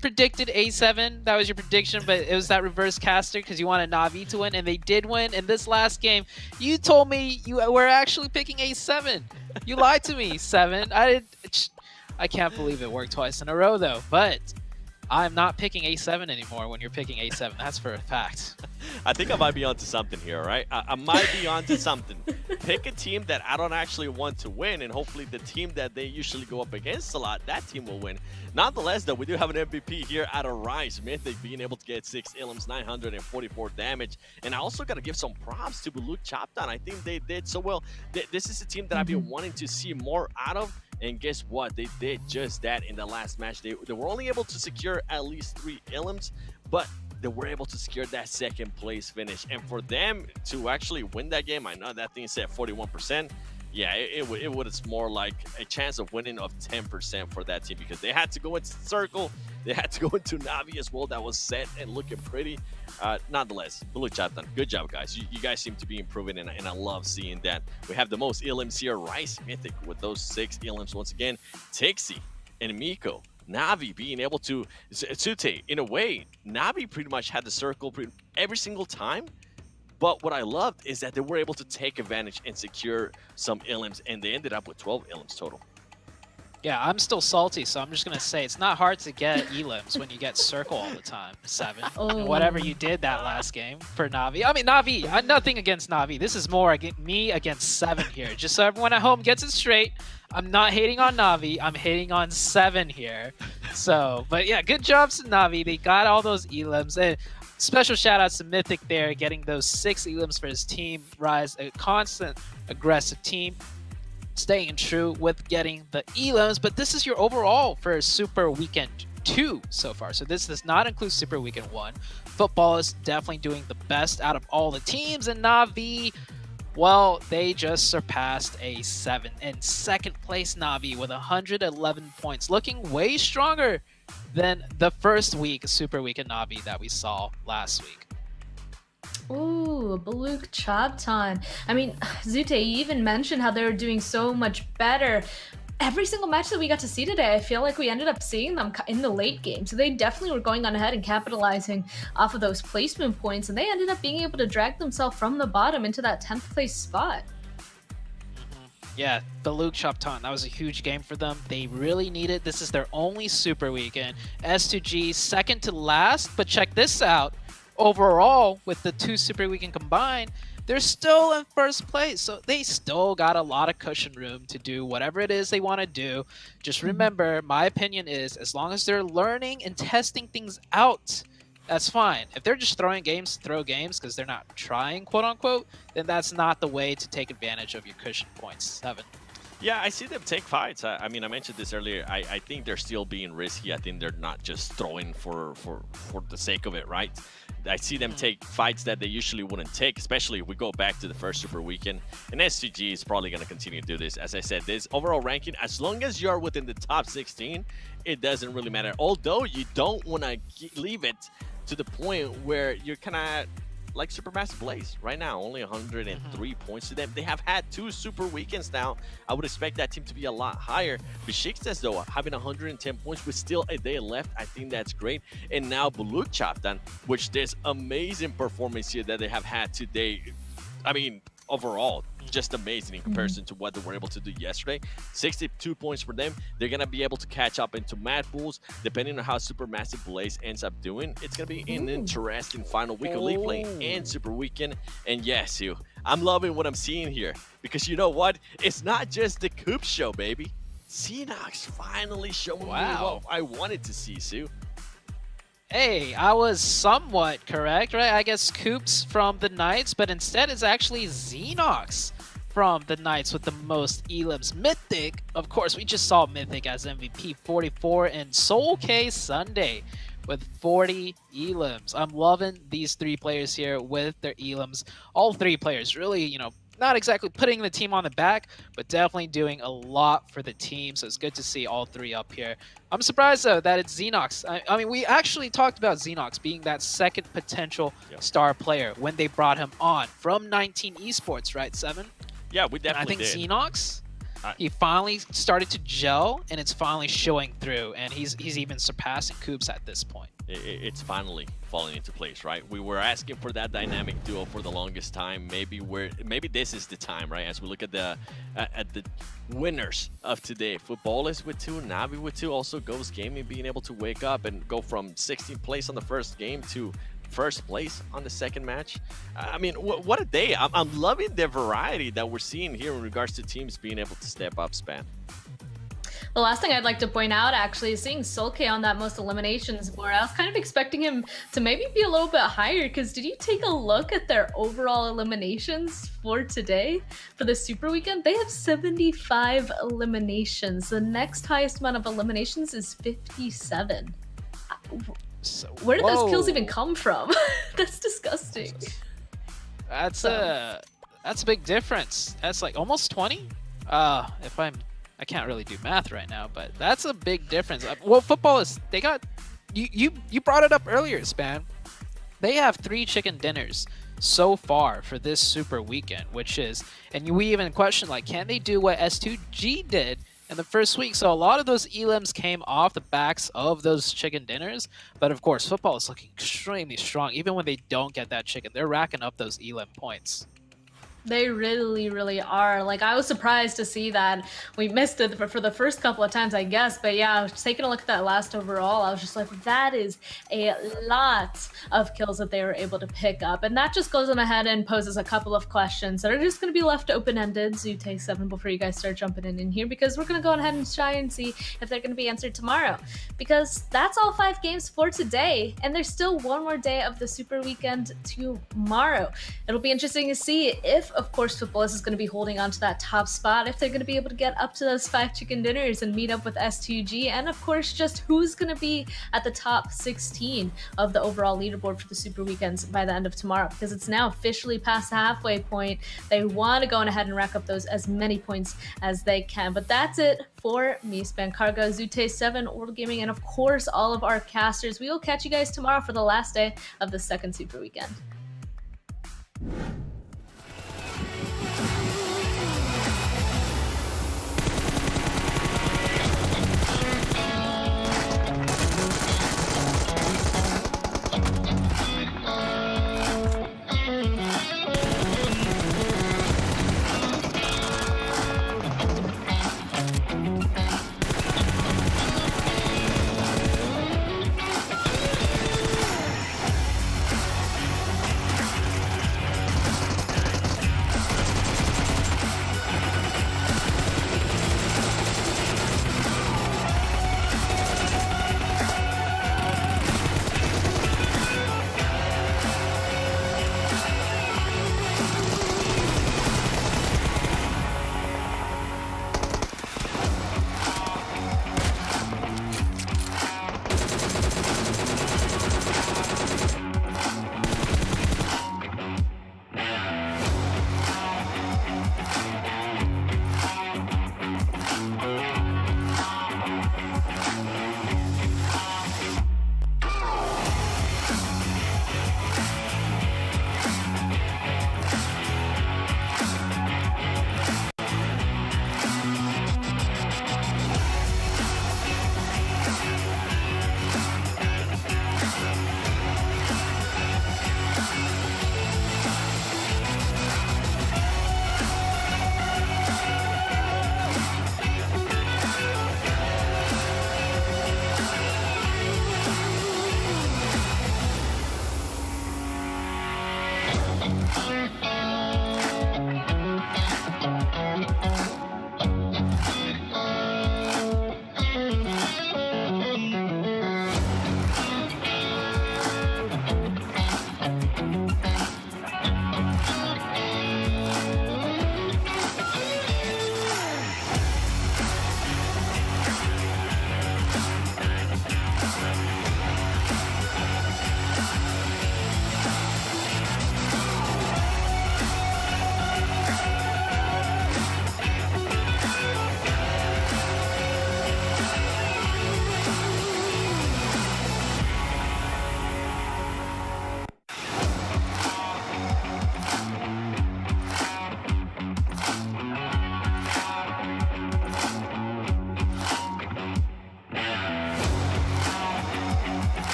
predicted A7. That was your prediction, but it was that reverse caster because you wanted Navi to win, and they did win. In this last game, you told me you were actually picking A7. You lied to me, 7. I can't believe it worked twice in a row, though. But I'm not picking A7 anymore when you're picking A7. That's for a fact. I think I might be onto something here, right? I might be onto something. Pick a team that I don't actually want to win, and hopefully the team that they usually go up against a lot, that team will win. Nonetheless, though, we do have an MVP here out of Rise. Mythic being able to get 6 Illims, 944 damage. And I also got to give some props to Blue Chapter. I think they did so well. This is a team that I've been wanting to see more out of. And guess what? They did just that in the last match. They were only able to secure at least 3 Illims, but they were able to secure that second place finish. And for them to actually win that game, I know that thing said 41%. Yeah, it was more like a chance of winning of 10% for that team because they had to go into Circle. They had to go into Navi as well. That was set and looking pretty. Nonetheless, Blue Chapter, good job, guys. You guys seem to be improving, and I love seeing that. We have the most Illims here. Rice Mythic with those 6 Illims once again. Tixi and Miko. Navi being able to... Sute, in a way, Navi pretty much had the Circle every single time. But what I loved is that they were able to take advantage and secure some Illims, and they ended up with 12 Illims total. Yeah, I'm still salty, so I'm just going to say it's not hard to get Elims when you get Circle all the time, 7. And whatever you did that last game for Navi. I mean, Navi, nothing against Navi. This is more me against 7 here. Just so everyone at home gets it straight. I'm not hating on Navi. I'm hating on 7 here. So, but yeah, good job to Navi. They got all those Elims. And special shout outs to Mythic there, getting those 6 Elims for his team. Rise, a constant aggressive team, staying true with getting the Elims. But this is your overall for Super Weekend 2 so far. So this does not include Super Weekend 1. Football is definitely doing the best out of all the teams, and Navi, well, they just surpassed A7. In second place, Navi with 111 points, looking way stronger than the first week, Super Weekend Navi, that we saw last week. Ooh, Baluk Chaptan. I mean, Zute, you even mentioned how they were doing so much better. Every single match that we got to see today, I feel like we ended up seeing them in the late game. So they definitely were going on ahead and capitalizing off of those placement points, and they ended up being able to drag themselves from the bottom into that 10th place spot. Yeah, the Luke Chaptan, that was a huge game for them. They really needed, this is their only Super Weekend. S2G second to last, but check this out. Overall, with the 2 Super Weekend combined, they're still in first place. So they still got a lot of cushion room to do whatever it is they want to do. Just remember, my opinion is, as long as they're learning and testing things out, that's fine. If they're just throwing games to throw games because they're not trying, quote unquote, then that's not the way to take advantage of your cushion points. 7. Yeah, I see them take fights. I mean, I mentioned this earlier. I think they're still being risky. I think they're not just throwing for the sake of it, right? I see them take fights that they usually wouldn't take, especially if we go back to the first Super Weekend. And SCG is probably going to continue to do this. As I said, this overall ranking, as long as you're within the top 16, it doesn't really matter. Although you don't want to leave it to the point where you're kind of like Supermassive Blaze right now, only 103 points to them. They have had 2 Super Weekends now. I would expect that team to be a lot higher. Besiktas, though, having 110 points with still a day left, I think that's great. And now Baluk Chaptan, which this amazing performance here that they have had today. I mean, overall, just amazing in comparison to what they were able to do yesterday. 62 points for them. They're going to be able to catch up into Mad Bulls, depending on how Supermassive Blaze ends up doing. It's going to be an interesting final week of League Play and Super Weekend. And yes, I'm loving what I'm seeing here, because you know what? It's not just the Coop show, baby. Xenox finally showing me Wow. what I wanted to see, Sue. Hey, I was somewhat correct, right? I guess Coops from the Knights, but instead it's actually Xenox from the Knights with the most elims. Mythic, of course, we just saw Mythic as MVP 44, and Soul K Sunday with 40 elims. I'm loving these three players here with their elims. All three players really, you know, not exactly putting the team on the back, but definitely doing a lot for the team. So it's good to see all three up here. I'm surprised, though, that it's Xenox. I mean, we actually talked about Xenox being that second potential star player when they brought him on from 19 Esports, right, Seven? Yeah, we definitely did. I think did. Xenox, he finally started to gel, and it's finally showing through, and he's even surpassing Coops at this point. It's finally falling into place, right? We were asking for that dynamic duo for the longest time. Maybe this is the time, right? As we look at the winners of today, Football is with 2, Navi with 2, also Ghost Gaming being able to wake up and go from 16th place on the first game to first place on the second match. I mean, what a day! I'm loving the variety that we're seeing here in regards to teams being able to step up, Span. The last thing I'd like to point out, actually, is seeing Solke on that most eliminations board. I was kind of expecting him to maybe be a little bit higher, because did you take a look at their overall eliminations for today, for the Super Weekend? They have 75 eliminations. The next highest amount of eliminations is 57. So, where did those kills even come from? That's disgusting. That's a big difference. That's like almost 20. I can't really do math right now, but that's a big difference. Well, football is, they got, you brought it up earlier, Span. They have 3 chicken dinners so far for this Super Weekend, which is, and we even questioned, like, can they do what S2G did in the first week? So a lot of those elims came off the backs of those chicken dinners, but of course, football is looking extremely strong. Even when they don't get that chicken, they're racking up those elim points. They really, really are. Like, I was surprised to see that. We missed it for the first couple of times, I guess. But yeah, taking a look at that last overall, I was just like, that is a lot of kills that they were able to pick up. And that just goes on ahead and poses a couple of questions that are just going to be left open-ended. So you take 7 before you guys start jumping in here, because we're going to go ahead and try and see if they're going to be answered tomorrow. Because that's all 5 games for today. And there's still one more day of the Super Weekend tomorrow. It'll be interesting to see if, of course, Football is going to be holding on to that top spot, if they're going to be able to get up to those 5 chicken dinners and meet up with S2G, and of course, just who's going to be at the top 16 of the overall leaderboard for the Super Weekends by the end of tomorrow, because it's now officially past the halfway point. They want to go ahead and rack up those as many points as they can. But that's it for me, Span Cargo, Zute7, World Gaming, and of course, all of our casters. We will catch you guys tomorrow for the last day of the second Super Weekend.